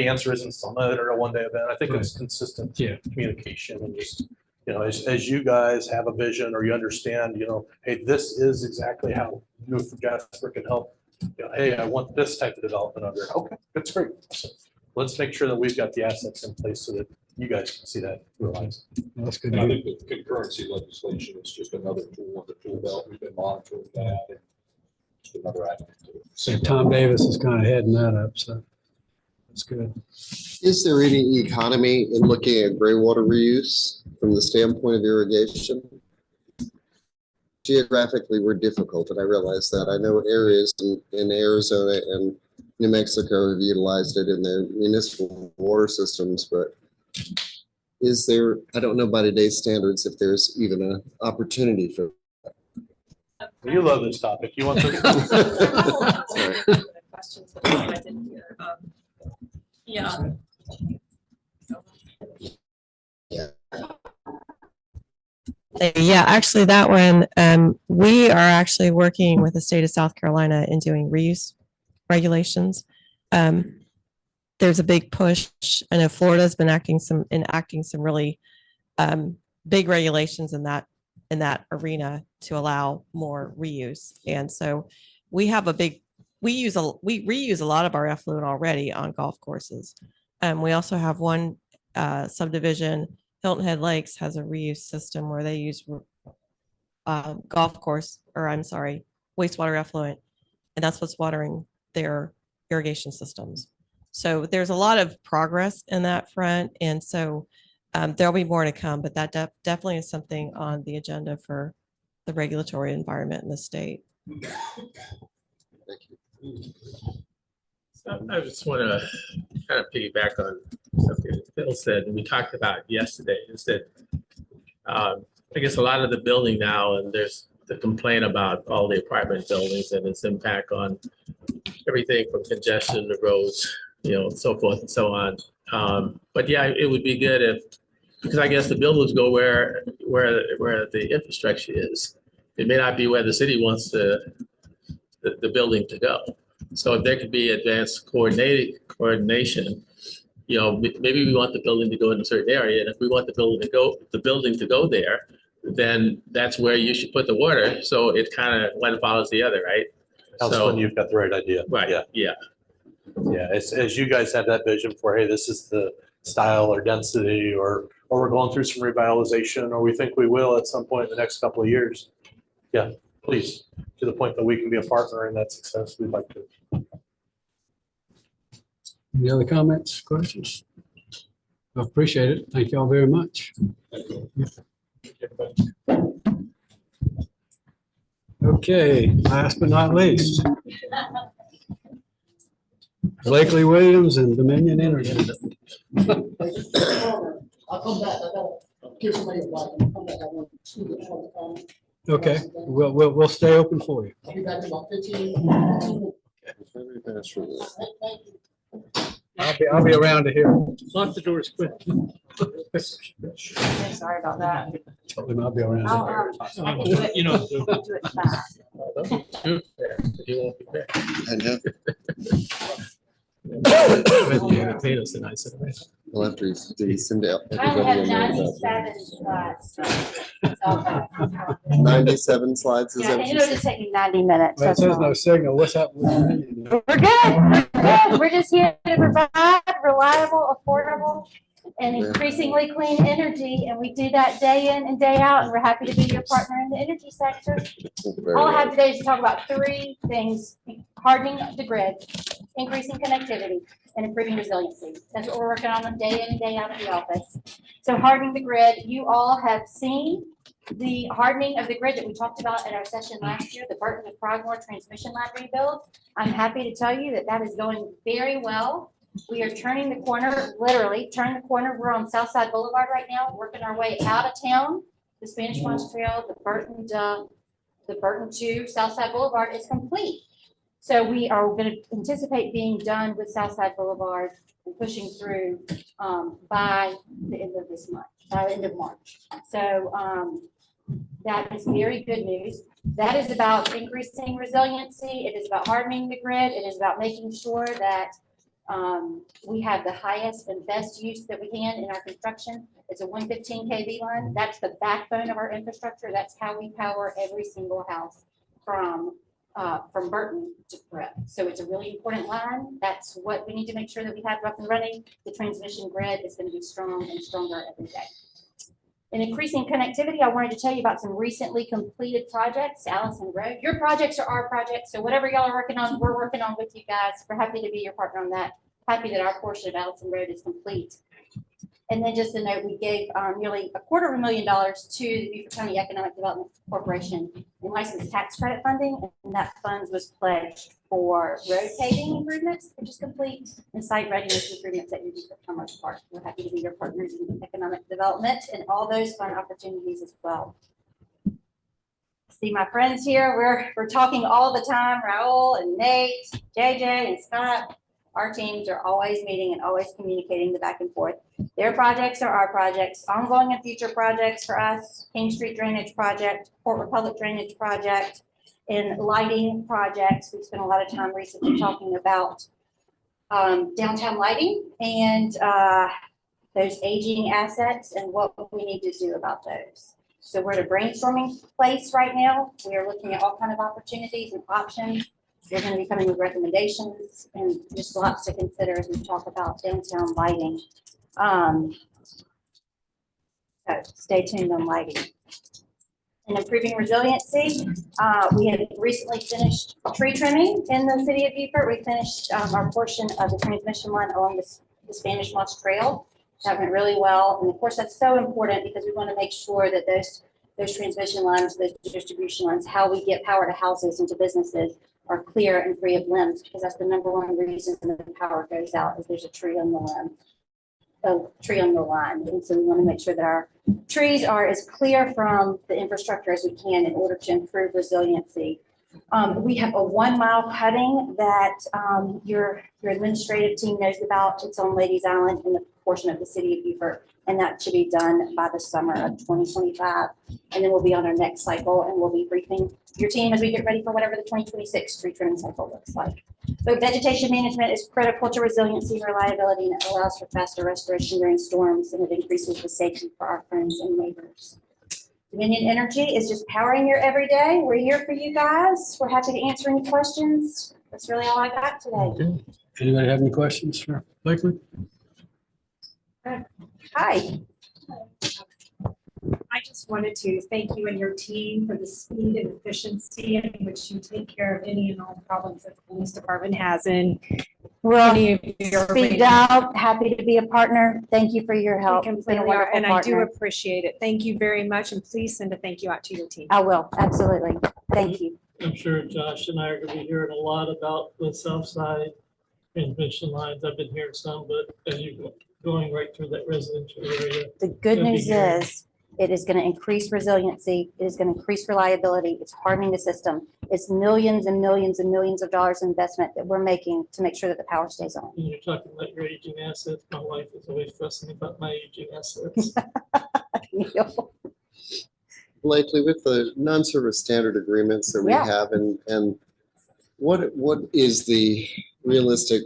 answer isn't summit or a one-day event. I think it's consistent communication and just, you know, as you guys have a vision or you understand, you know, hey, this is exactly how Beaufort Jasper can help. You know, hey, I want this type of development under. Okay, that's great. So let's make sure that we've got the assets in place so that you guys can see that realized. That's good. And I think the concurrency legislation is just another tool on the tool belt. We've been monitoring that and just another aspect to it. So Tom Davis is kind of heading that up. So that's good. Is there any economy in looking at gray water reuse from the standpoint of irrigation? Geographically, we're difficult, and I realize that. I know areas in Arizona and New Mexico have utilized it in their municipal water systems, but is there, I don't know by today's standards, if there's even an opportunity for. You love this topic. You want to? Questions, but I didn't hear. Yeah. Yeah, actually that one, we are actually working with the state of South Carolina in doing reuse regulations. There's a big push. I know Florida's been enacting some really big regulations in that arena to allow more reuse. And so we have we reuse a lot of our effluent already on golf courses. We also have one subdivision, Hilton Head Lakes, has a reuse system where they use wastewater effluent, and that's what's watering their irrigation systems. So there's a lot of progress in that front, and so there'll be more to come, but that definitely is something on the agenda for the regulatory environment in the state. I just want to kind of piggyback on something that Phil said, and we talked about yesterday, is that I guess a lot of the building now, and there's the complaint about all the apartment buildings and its impact on everything from congestion to roads, you know, and so forth and so on. But yeah, it would be good if, because I guess the buildings go where the infrastructure is. It may not be where the city wants the building to go. So if there could be advanced coordination, you know, maybe we want the building to go in a certain area, and if we want the building to go there, then that's where you should put the water. So it kind of one follows the other, right? Councilman, you've got the right idea. Right, Yeah. yeah. Yeah, as you guys have that vision for, hey, this is the style or density, or we're going through some revitalization, or we think we will at some point in the next couple of years. Yeah, please, to the point that we can be a partner in that success, we'd like to. Any other comments, questions? I appreciate it. Thank you all very much. Okay, last but not least. Blakely Williams and Dominion Energy. I'll come back. I gotta give somebody a bite. I'll come back. I want to speak at the phone. Okay, we'll stay open for you. I'll be back in about 15 minutes. I'll be around to hear. Lock the doors quick. Sorry about that. I'll be around. I can do it. You know, Do it fast. You won't be back. I know. Paid us tonight, so. We'll have to send out. I have 97 slides. 97 slides, is Yeah, that and what you it'll said? just take me 90 minutes. Well, it That's says all. no signal. What's happening? We're good. We're good. We're just here to provide reliable, affordable, and increasingly clean energy. And we do that day in and day out. And we're happy to be your partner in the energy sector. All I have today is to talk about three things: hardening the grid, increasing connectivity, and improving resiliency. That's what we're working on day in and day out at the office. So hardening the grid, you all have seen the hardening of the grid that we talked about at our session last year, the Burton to Frogmore transmission line rebuild. I'm happy to tell you that that is going very well. We are turning the corner, literally turning the corner. We're on Southside Boulevard right now, working our way out of town. The Spanish Moss Trail, the Burton to Southside Boulevard is complete. So we are going to anticipate being done with Southside Boulevard and pushing through by the end of this month, by the end of March. So that is very good news. That is about increasing resiliency. It is about hardening the grid. It is about making sure that we have the highest and best use that we can in our construction. It's a 115 kV line. That's the backbone of our infrastructure. That's how we power every single house from Burton to Prep. So it's a really important line. That's what we need to make sure that we have up and running. The transmission grid is going to be strong and stronger every day. In increasing connectivity, I wanted to tell you about some recently completed projects. Allison Road, your projects are our projects. So whatever y'all are working on, we're working on with you guys. We're happy to be your partner on that. Happy that our portion of Allison Road is complete. And then just a note, we gave nearly $250,000 to the Beaufort County Economic Development Corporation in licensed tax credit funding, and that funds was pledged for road paving improvements, which is complete, and site readiness improvements at Beaufort Commerce Park. We're happy to be your partners in economic development and all those fun opportunities as well. See my friends here, we're talking all the time, Raul and Nate, JJ and Scott. Our teams are always meeting and always communicating the back and forth. Their projects are our projects, ongoing and future projects for us, King Street Drainage Project, Port Republic Drainage Project, and lighting projects. We've spent a lot of time recently talking about downtown lighting and those aging assets and what we need to do about those. So we're at a brainstorming place right now. We are looking at all kinds of opportunities and options. We're going to be coming with recommendations and just lots to consider as we talk about downtown lighting. So stay tuned on lighting. And improving resiliency, we have recently finished tree trimming in the city of Beaufort. We finished our portion of the transmission line along the Spanish Moss Trail. That went really well. And of course, that's so important because we want to make sure that those transmission lines, those distribution lines, how we get power to houses and to businesses are clear and free of limbs, because that's the #1 reason the power goes out is there's a tree on the limb, a tree on the line. And so we want to make sure that our trees are as clear from the infrastructure as we can in order to improve resiliency. We have a 1 mile cutting that your administrative team knows about. It's on Ladies Island in the portion of the city of Beaufort, and that should be done by the summer of 2025. And then we'll be on our next cycle, and we'll be briefing your team as we get ready for whatever the 2026 tree trimming cycle looks like. But vegetation management is critical to resiliency and reliability, and it allows for faster restoration during storms, and it increases the safety for our friends and neighbors. Dominion Energy is just powering your everyday. We're here for you guys. We're happy to answer any questions. That's really all I got today. Okay. Anybody have any questions for Blakely? Hi. I just wanted to thank you and your team for the speed and efficiency in which you take care of any and all problems that the police department has in. We're all any of your speak arrangements. out, happy to be a partner. Thank you for your We help. You've been a completely are, wonderful and I do partner. appreciate it. Thank you very much, and please send a thank you out to your team. I will, absolutely. Thank you. I'm sure Josh and I are gonna be hearing a lot about the south side transmission lines. I've been hearing some, but as you go going right through that residential area. The good you'll be news hearing- is it is going to increase resiliency. It is going to increase reliability. It's hardening the system. It's millions and millions and millions of dollars in investment that we're making to make sure that the power stays on. When you're talking about your aging assets, my wife is always fussing about my aging assets. Blakely, with the non-service standard agreements that we Yeah. have, and what is the realistic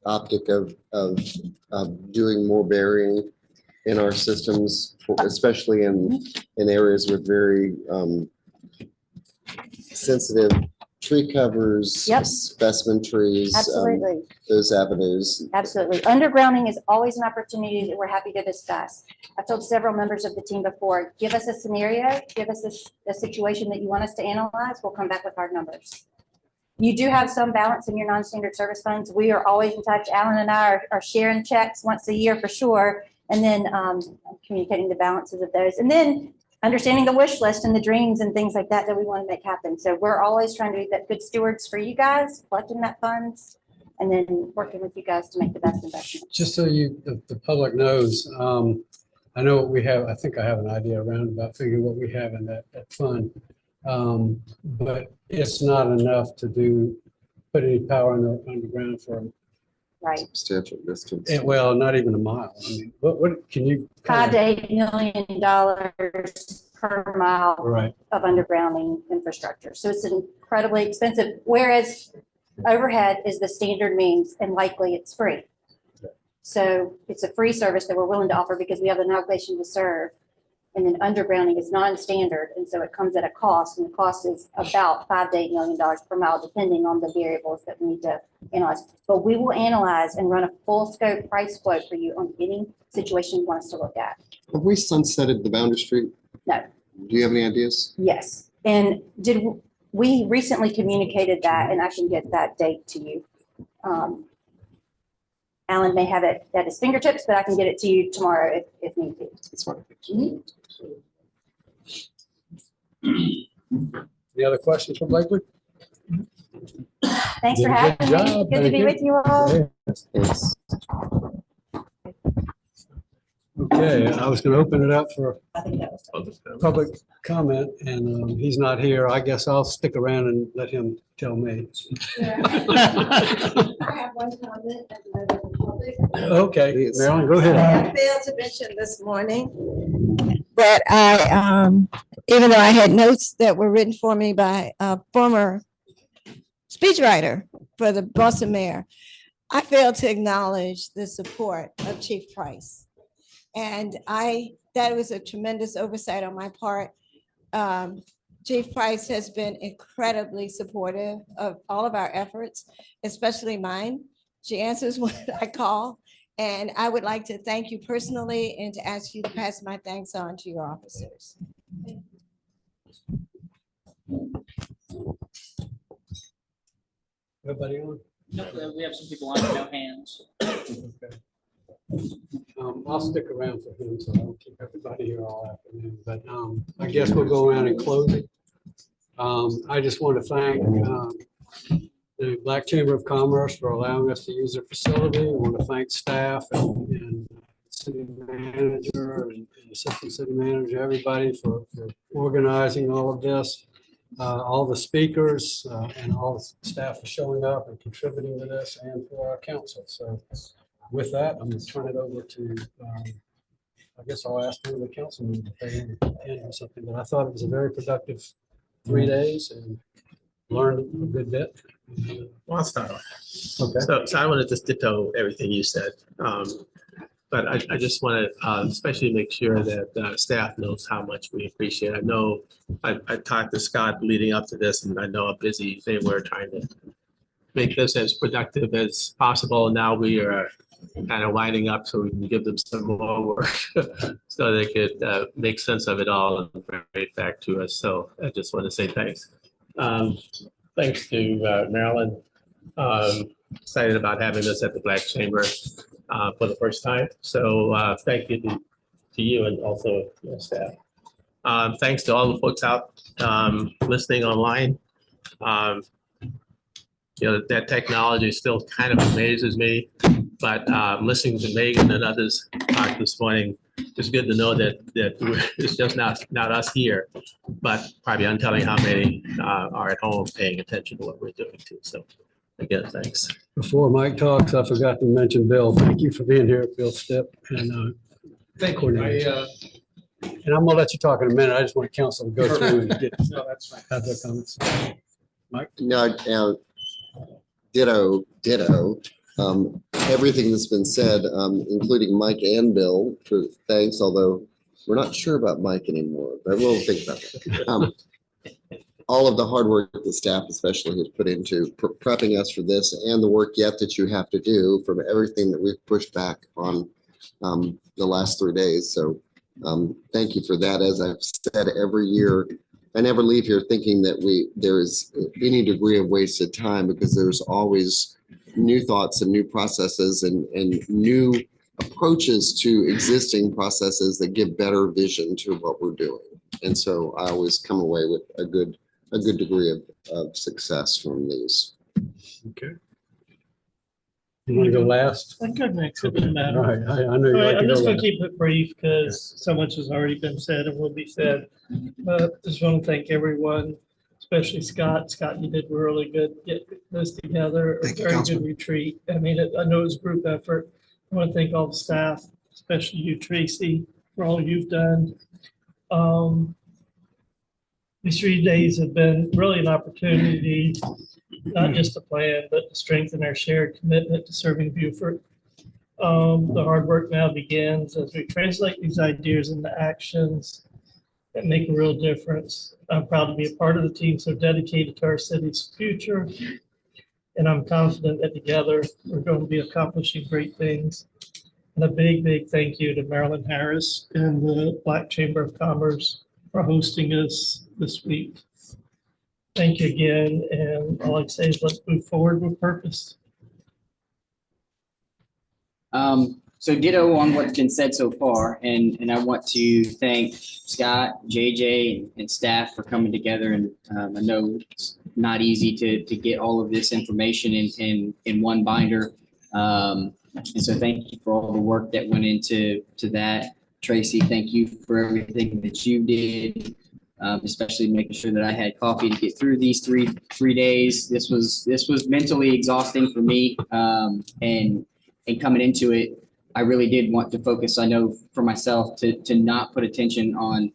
optic of doing more burying in our systems, especially in areas with very sensitive tree covers, Yep. specimen trees, Absolutely. those avenues. Absolutely. Undergrounding is always an opportunity that we're happy to discuss. I've told several members of the team before, give us a scenario, give us a situation that you want us to analyze, we'll come back with hard numbers. You do have some balance in your non-standard service funds. We are always in touch. Alan and I are sharing checks once a year for sure. And then communicating the balances of those. And then understanding the wish list and the dreams and things like that that we want to make happen. So we're always trying to be that good stewards for you guys, collecting that funds, and then working with you guys to make the best investment. Just so the public knows, I know what we have, I think I have an idea around about figuring what we have in that fund. But it's not enough to put any power underground for, Right. Substantial distance. well, not even a mile. I mean, what can you? $5 to $8 million per mile Right. of undergrounding infrastructure. So it's incredibly expensive, whereas overhead is the standard means and likely it's free. So it's a free service that we're willing to offer because we have an obligation to serve. And then undergrounding is non-standard, and so it comes at a cost, and the cost is about $5 to $8 million per mile, depending on the variables that we need to analyze. But we will analyze and run a full scope price quote for you on any situation you want us to look at. Have we sunsetted the Boundary Street? No. Do you have any ideas? Yes, and we recently communicated that, and I can get that date to you. Alan may have it at his fingertips, but I can get it to you tomorrow if need be. That's fine. Any other questions for Blakely? Thanks for Did a having good me. job. Good to Thank be you. with you all. Thanks. Okay, I was going to open it up for public comment, and he's not here. I guess I'll stick around and let him tell me. I have one comment as a member of the public. Okay, Marilyn, go ahead. I failed to mention this morning that I, even though I had notes that were written for me by a former speechwriter for the Boston mayor, I failed to acknowledge the support of Chief Price. And that was a tremendous oversight on my part. Chief Price has been incredibly supportive of all of our efforts, especially mine. She answers when I call. And I would like to thank you personally and to ask you to pass my thanks on to your officers. Everybody on? No, we have some people on, no hands. Okay. I'll stick around for him, so I don't keep everybody here all afternoon, but I guess we'll go around and close it. I just want to thank the Black Chamber of Commerce for allowing us to use their facility. I want to thank staff and city manager and assistant city manager, everybody for organizing all of this. All the speakers and all the staff for showing up and contributing to this, and for our council. So with that, I'm going to turn it over to, I guess I'll ask one of the councilmen if they want to end or something, but I thought it was a very productive 3 days and learned a good bit. Well, I'll start off. Okay. So I want to just ditto everything you said. But I just want to especially make sure that staff knows how much we appreciate it. I know I talked to Scott leading up to this, and I know how busy they were trying to make this as productive as possible. Now we are kind of winding up so we can give them some more work so they could make sense of it all and bring it back to us. So I just want to say thanks. Thanks to Marilyn. Excited about having this at the Black Chamber for the first time. So thank you to you and also your staff. Thanks to all the folks out listening online. You know, that technology still kind of amazes me, but listening to Megan and others talk this morning, it's good to know that it's just not us here, but probably I'm telling how many are at home paying attention to what we're doing too. So again, thanks. Before Mike talks, I forgot to mention Bill. Thank you for being here, Bill Stipp. And Thank you. and I'm gonna let you talk in a minute. I just want council to go through and get have their comments. Mike? No, ditto. Everything that's been said, including Mike and Bill, for thanks, although we're not sure about Mike anymore, but we'll think about that. All of the hard work that the staff especially has put into prepping us for this and the work yet that you have to do from everything that we've pushed back on the last 3 days. So thank you for that. As I've said every year, I never leave here thinking that there is any degree of wasted time, because there's always new thoughts and new processes and new approaches to existing processes that give better vision to what we're doing. And so I always come away with a good degree of success from these. Okay. You want to go last? I could mix it, doesn't All matter. right, I know you All right, like to I'm go just gonna last. keep it brief because so much has already been said and will be said. But just want to thank everyone, especially Scott. Scott, you did really good getting this together. A Thank you, very good Councilman. retreat. I mean, I know it was a group effort. I want to thank all the staff, especially you, Tracy, for all you've done. These 3 days have been really an opportunity, not just to plan, but to strengthen our shared commitment to serving Beaufort. The hard work now begins as we translate these ideas into actions that make a real difference. I'm proud to be a part of the team so dedicated to our city's future. And I'm confident that together we're going to be accomplishing great things. And a big thank you to Marilyn Harris and the Black Chamber of Commerce for hosting us this week. Thank you again. And all I'd say is let's move forward with purpose. So ditto on what's been said so far, and I want to thank Scott, JJ, and staff for coming together. And I know it's not easy to get all of this information in one binder. And so thank you for all the work that went into that. Tracy, thank you for everything that you did, especially making sure that I had coffee to get through these three days. This was mentally exhausting for me, and coming into it, I really did want to focus, I know for myself, to not put attention on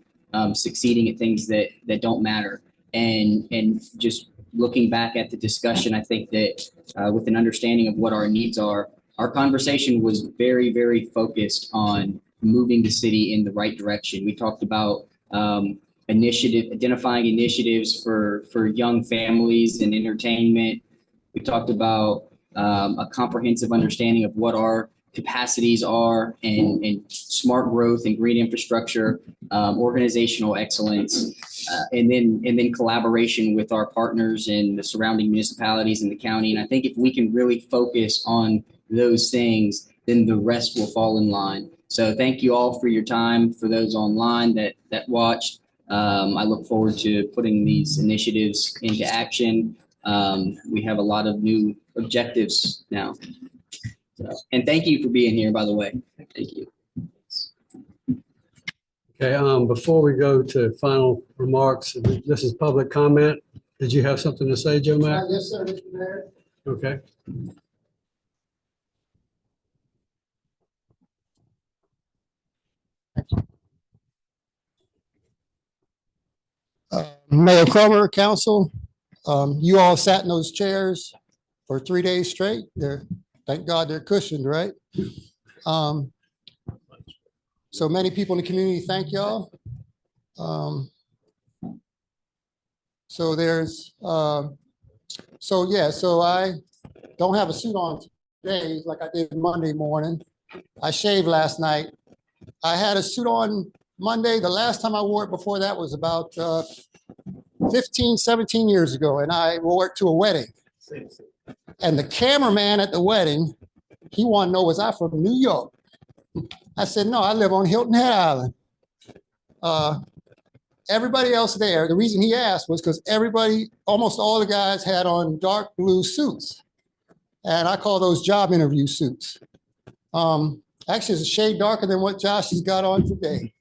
succeeding at things that don't matter. And just looking back at the discussion, I think that with an understanding of what our needs are, our conversation was very focused on moving the city in the right direction. We talked about identifying initiatives for young families and entertainment. We talked about a comprehensive understanding of what our capacities are and smart growth and green infrastructure, organizational excellence, and then collaboration with our partners in the surrounding municipalities in the county. And I think if we can really focus on those things, then the rest will fall in line. So thank you all for your time. For those online that watched, I look forward to putting these initiatives into action. We have a lot of new objectives now. So, and thank you for being here, by the way. Thank you. Okay, before we go to final remarks, this is public comment. Did you have something to say, Joe Mack? Yes, sir, Mr. Mayor. Okay. Mayor Cromer, council, you all sat in those chairs for 3 days straight. Thank God they're cushioned, right? So many people in the community, thank y'all. So there's, so I don't have a suit on today like I did Monday morning. I shaved last night. I had a suit on Monday. The last time I wore it before that was about 15, 17 years ago, and I wore it to a wedding. And the cameraman at the wedding, he wanted to know, was I from New York? I said, no, I live on Hilton Head Island. Everybody else there, the reason he asked was because almost all the guys had on dark blue suits. And I call those job interview suits. Actually, it's a shade darker than what Josh has got on today.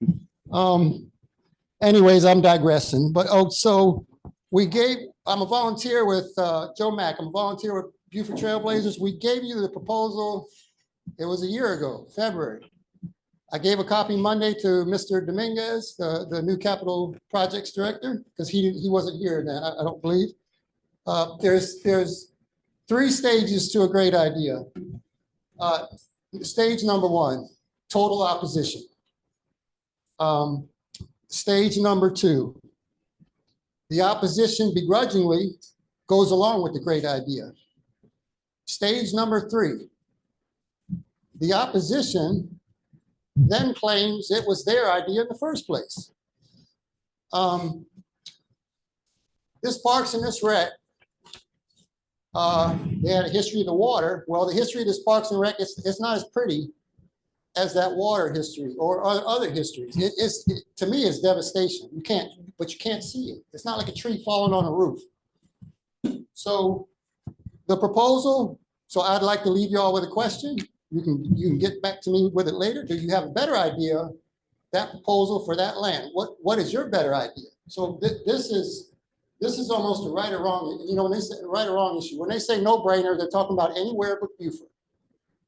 Anyways, I'm digressing. But so I'm a volunteer with Joe Mack. I'm a volunteer with Beaufort Trailblazers. We gave you the proposal, it was a year ago, February. I gave a copy Monday to Mr. Dominguez, the new capital projects director, because he wasn't here then, I don't believe. There's 3 stages to a great idea. Stage number 1, total opposition. Stage number 2, the opposition begrudgingly goes along with the great idea. Stage number 3, the opposition then claims it was their idea in the first place. This Parks and this Rec, they had a history of the water. Well, the history of this Parks and Rec, it's not as pretty as that water history or other histories. To me, it's devastation. But you can't see it. It's not like a tree falling on a roof. So the proposal, so I'd like to leave you all with a question. You can get back to me with it later. Do you have a better idea, that proposal for that land? What is your better idea? So this is almost a right or wrong, when they say right or wrong issue, when they say no brainer, they're talking about anywhere but Beaufort.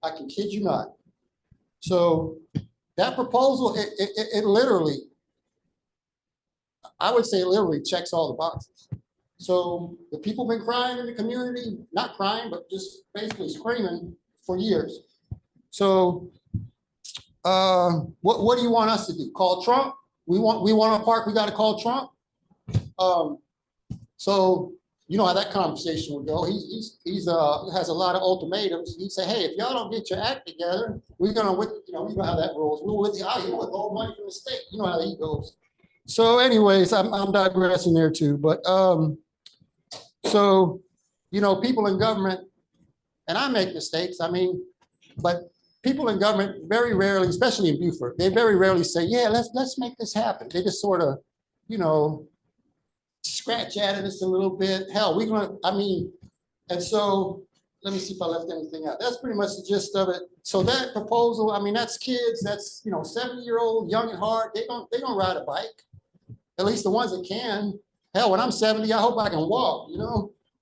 I can kid you not. So that proposal, it literally, I would say it literally checks all the boxes. So the people have been crying in the community, not crying, but just basically screaming for years. So what do you want us to do? Call Trump? We want a park, we got to call Trump? So you know how that conversation would go. He has a lot of ultimatums. He'd say, hey, if y'all don't get your act together, we're gonna, you know how that rolls. We're with you out here with all money from the state. You know how he goes. So anyways, I'm digressing there too. But so, people in government, and I make mistakes, but people in government very rarely, especially in Beaufort, they very rarely say, yeah, let's make this happen. They just sort of, scratch at us a little bit. Hell, and so let me see if I left anything out. That's pretty much the gist of it. So that proposal, that's kids, that's 70-year-old, young at heart. They don't ride a bike. At least the ones that can. Hell, when I'm 70, I hope I can walk,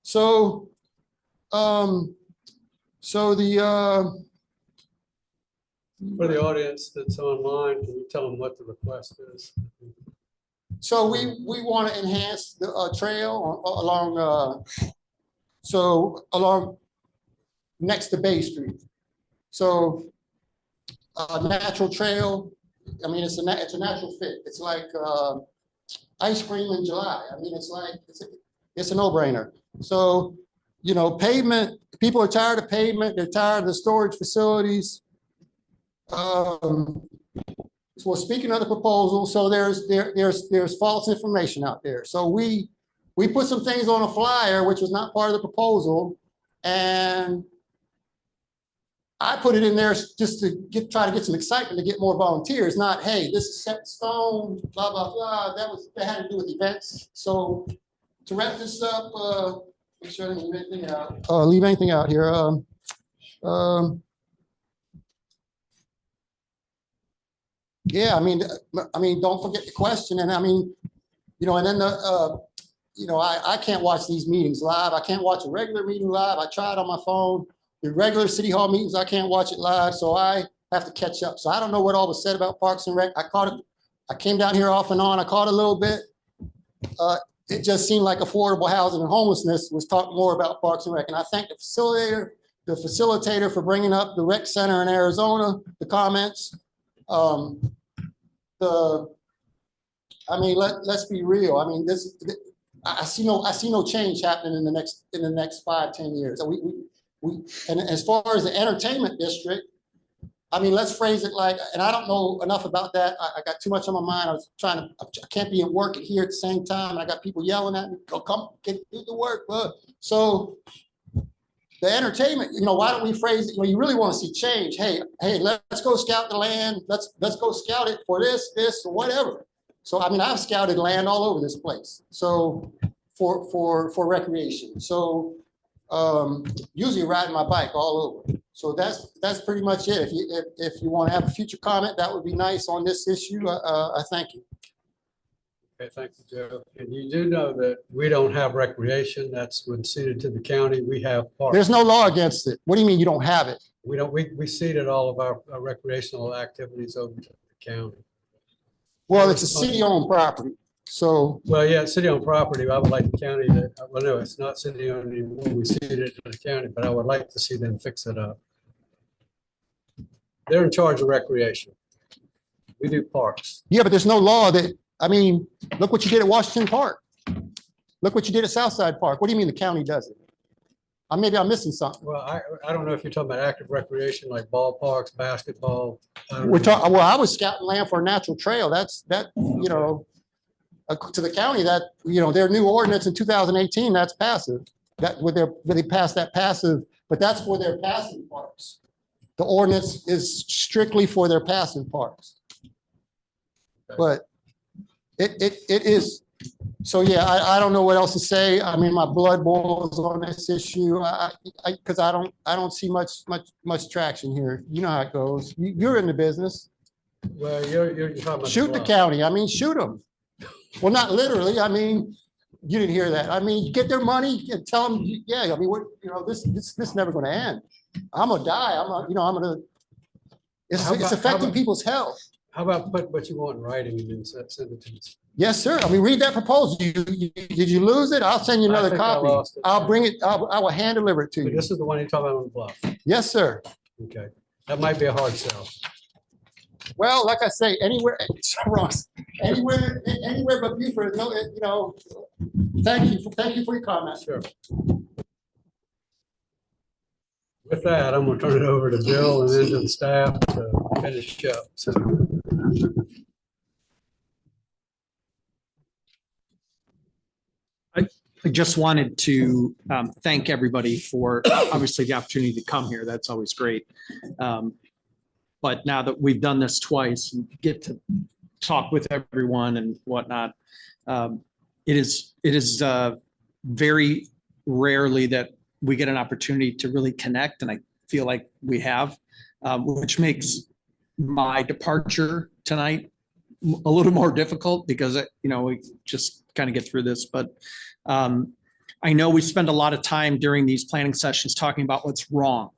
So the For the audience that's online, can you tell them what the request is? So we want to enhance the trail along next to Bay Street. So a natural trail, it's a natural fit. It's like ice cream in July. It's a no-brainer. So, pavement, people are tired of pavement. They're tired of the storage facilities. Well, speaking of the proposal, so there's false information out there. So we put some things on a flyer, which was not part of the proposal, and I put it in there just to try to get some excitement to get more volunteers. Not, hey, this is set in stone, blah blah blah. That had to do with events. So to wrap this up, make sure I didn't leave anything out. Leave anything out here. Yeah, don't forget the question. And and then I can't watch these meetings live. I can't watch a regular meeting live. I tried on my phone. The regular city hall meetings, I can't watch it live. So I have to catch up. So I don't know what all was said about Parks and Rec. I came down here off and on. I caught a little bit. It just seemed like affordable housing and homelessness was talking more about Parks and Rec. And I thank the facilitator for bringing up the rec center in Arizona, the comments. I mean, let's be real. I mean, I see no change happening in the next 5, 10 years. And as far as the entertainment district, I mean, let's phrase it like, and I don't know enough about that. I got too much on my mind. I can't be at work and here at the same time. I got people yelling at me, go come get do the work. So the entertainment, why don't we phrase it? You really want to see change. Hey, let's go scout the land. Let's go scout it for this, or whatever. So, I mean, I've scouted land all over this place. So for recreation. So usually riding my bike all over. So that's pretty much it. If you want to have a future comment, that would be nice on this issue. I thank you. Okay, thank you, Joe. And you do know that we don't have recreation. That's when ceded to the county. We have parks. There's no law against it. What do you mean you don't have it? We ceded all of our recreational activities over to the county. Well, it's a city-owned property. So. Well, yeah, city-owned property. I would like the county to, well, no, it's not city-owned anymore. We ceded it to the county, but I would like to see them fix it up. They're in charge of recreation. We do parks. Yeah, but there's no law that, I mean, look what you did at Washington Park. Look what you did at Southside Park. What do you mean the county does it? Maybe I'm missing something. Well, I don't know if you're talking about active recreation like ballparks, basketball. Well, I was scouting land for a natural trail. To the county that, their new ordinance in 2018, that's passive. Where they passed that passive, but that's for their passive parks. The ordinance is strictly for their passive parks. But it is, so yeah, I don't know what else to say. I mean, my blood boils on this issue because I don't see much traction here. You know how it goes. You're in the business. Well, you're talking about shoot the county. I mean, shoot them. Well, not literally. I mean, you didn't hear that. I mean, get their money and tell them, yeah. I mean, this is never going to end. I'm gonna die. It's affecting people's health. How about put what you want in writing and then send it to us? Yes, sir. I mean, read that proposal. Did you lose it? I'll send you another copy. I'll bring it. I will hand deliver it to you. This is the one you're talking about on the bluff. Yes, sir. Okay, that might be a hard sell. Well, like I say, anywhere, anywhere but Beaufort. Thank you for your comments. Sure. With that, I'm going to turn it over to Bill and then to the staff to finish up. So. I just wanted to thank everybody for obviously the opportunity to come here. That's always great. But now that we've done this twice and get to talk with everyone and whatnot, it is very rarely that we get an opportunity to really connect, and I feel like we have, which makes my departure tonight a little more difficult because we just kind of get through this. But I know we spend a lot of time during these planning sessions talking about what's wrong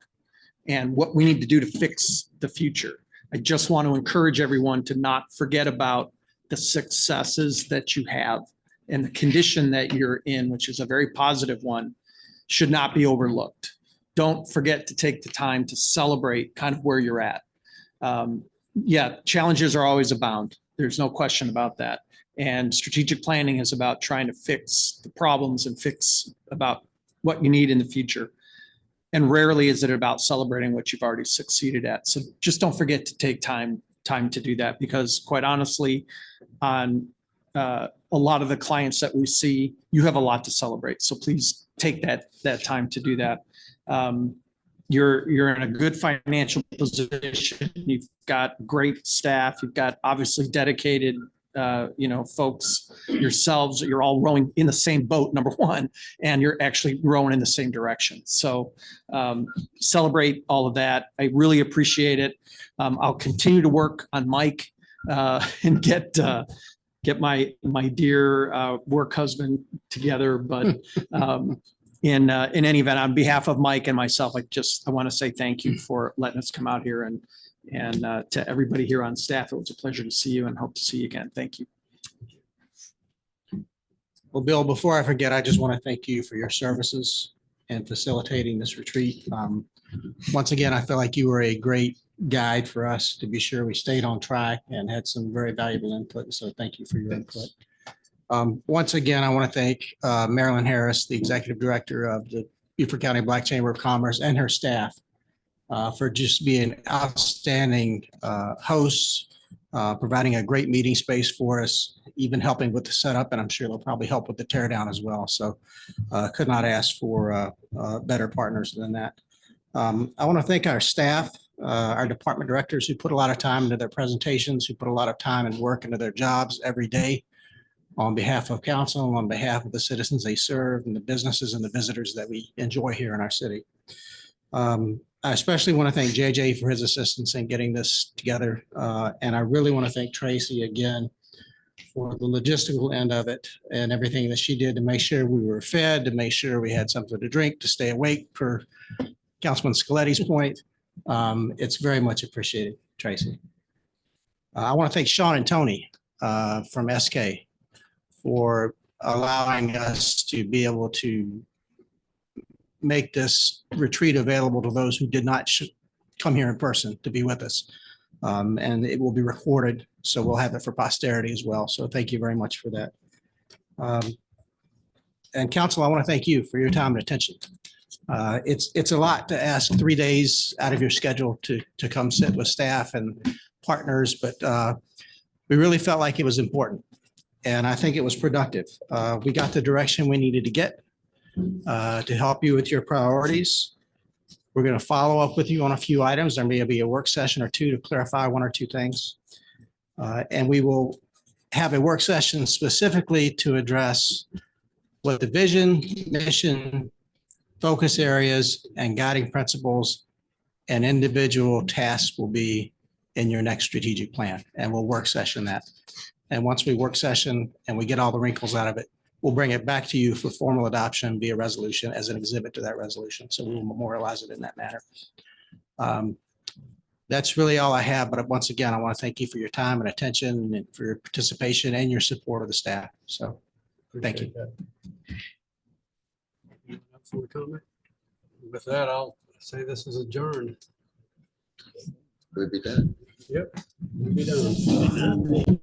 and what we need to do to fix the future. I just want to encourage everyone to not forget about the successes that you have and the condition that you're in, which is a very positive one, should not be overlooked. Don't forget to take the time to celebrate kind of where you're at. Yeah, challenges are always abound. There's no question about that. And strategic planning is about trying to fix the problems and fix about what you need in the future. And rarely is it about celebrating what you've already succeeded at. So just don't forget to take time to do that, because quite honestly, on a lot of the clients that we see, you have a lot to celebrate. So please take that time to do that. You're in a good financial position. You've got great staff. You've got obviously dedicated folks yourselves. You're all rowing in the same boat, number one, and you're actually rowing in the same direction. So celebrate all of that. I really appreciate it. I'll continue to work on Mike and get my dear work husband together. But in any event, on behalf of Mike and myself, I want to say thank you for letting us come out here, and to everybody here on staff. It was a pleasure to see you and hope to see you again. Thank you. Well, Bill, before I forget, I just want to thank you for your services and facilitating this retreat. Once again, I feel like you were a great guide for us to be sure we stayed on track and had some very valuable input. So thank you for your input. Once again, I want to thank Marilyn Harris, the Executive Director of the Beaufort County Black Chamber of Commerce, and her staff for just being outstanding hosts, providing a great meeting space for us, even helping with the setup, and I'm sure they'll probably help with the tear down as well. So could not ask for better partners than that. I want to thank our staff, our department directors who put a lot of time into their presentations, who put a lot of time and work into their jobs every day on behalf of council, on behalf of the citizens they serve and the businesses and the visitors that we enjoy here in our city. I especially want to thank JJ for his assistance in getting this together. And I really want to thank Tracy again for the logistical end of it and everything that she did to make sure we were fed, to make sure we had something to drink, to stay awake, per Councilman Scoletti's point. It's very much appreciated, Tracy. I want to thank Sean and Tony from SK for allowing us to be able to make this retreat available to those who did not come here in person to be with us. And it will be recorded, so we'll have it for posterity as well. So thank you very much for that. And council, I want to thank you for your time and attention. It's a lot to ask 3 days out of your schedule to come sit with staff and partners, but we really felt like it was important. And I think it was productive. We got the direction we needed to get to help you with your priorities. We're going to follow up with you on a few items. There may be a work session or two to clarify one or two things. And we will have a work session specifically to address what the vision, mission, focus areas, and guiding principles and individual tasks will be in your next strategic plan. And we'll work session that. And once we work session and we get all the wrinkles out of it, we'll bring it back to you for formal adoption via resolution as an exhibit to that resolution. So we will memorialize it in that manner. That's really all I have. But once again, I want to thank you for your time and attention and for your participation and your support of the staff. So thank you. For comment. With that, I'll say this is adjourned. We'll be done. Yep, we'll be done.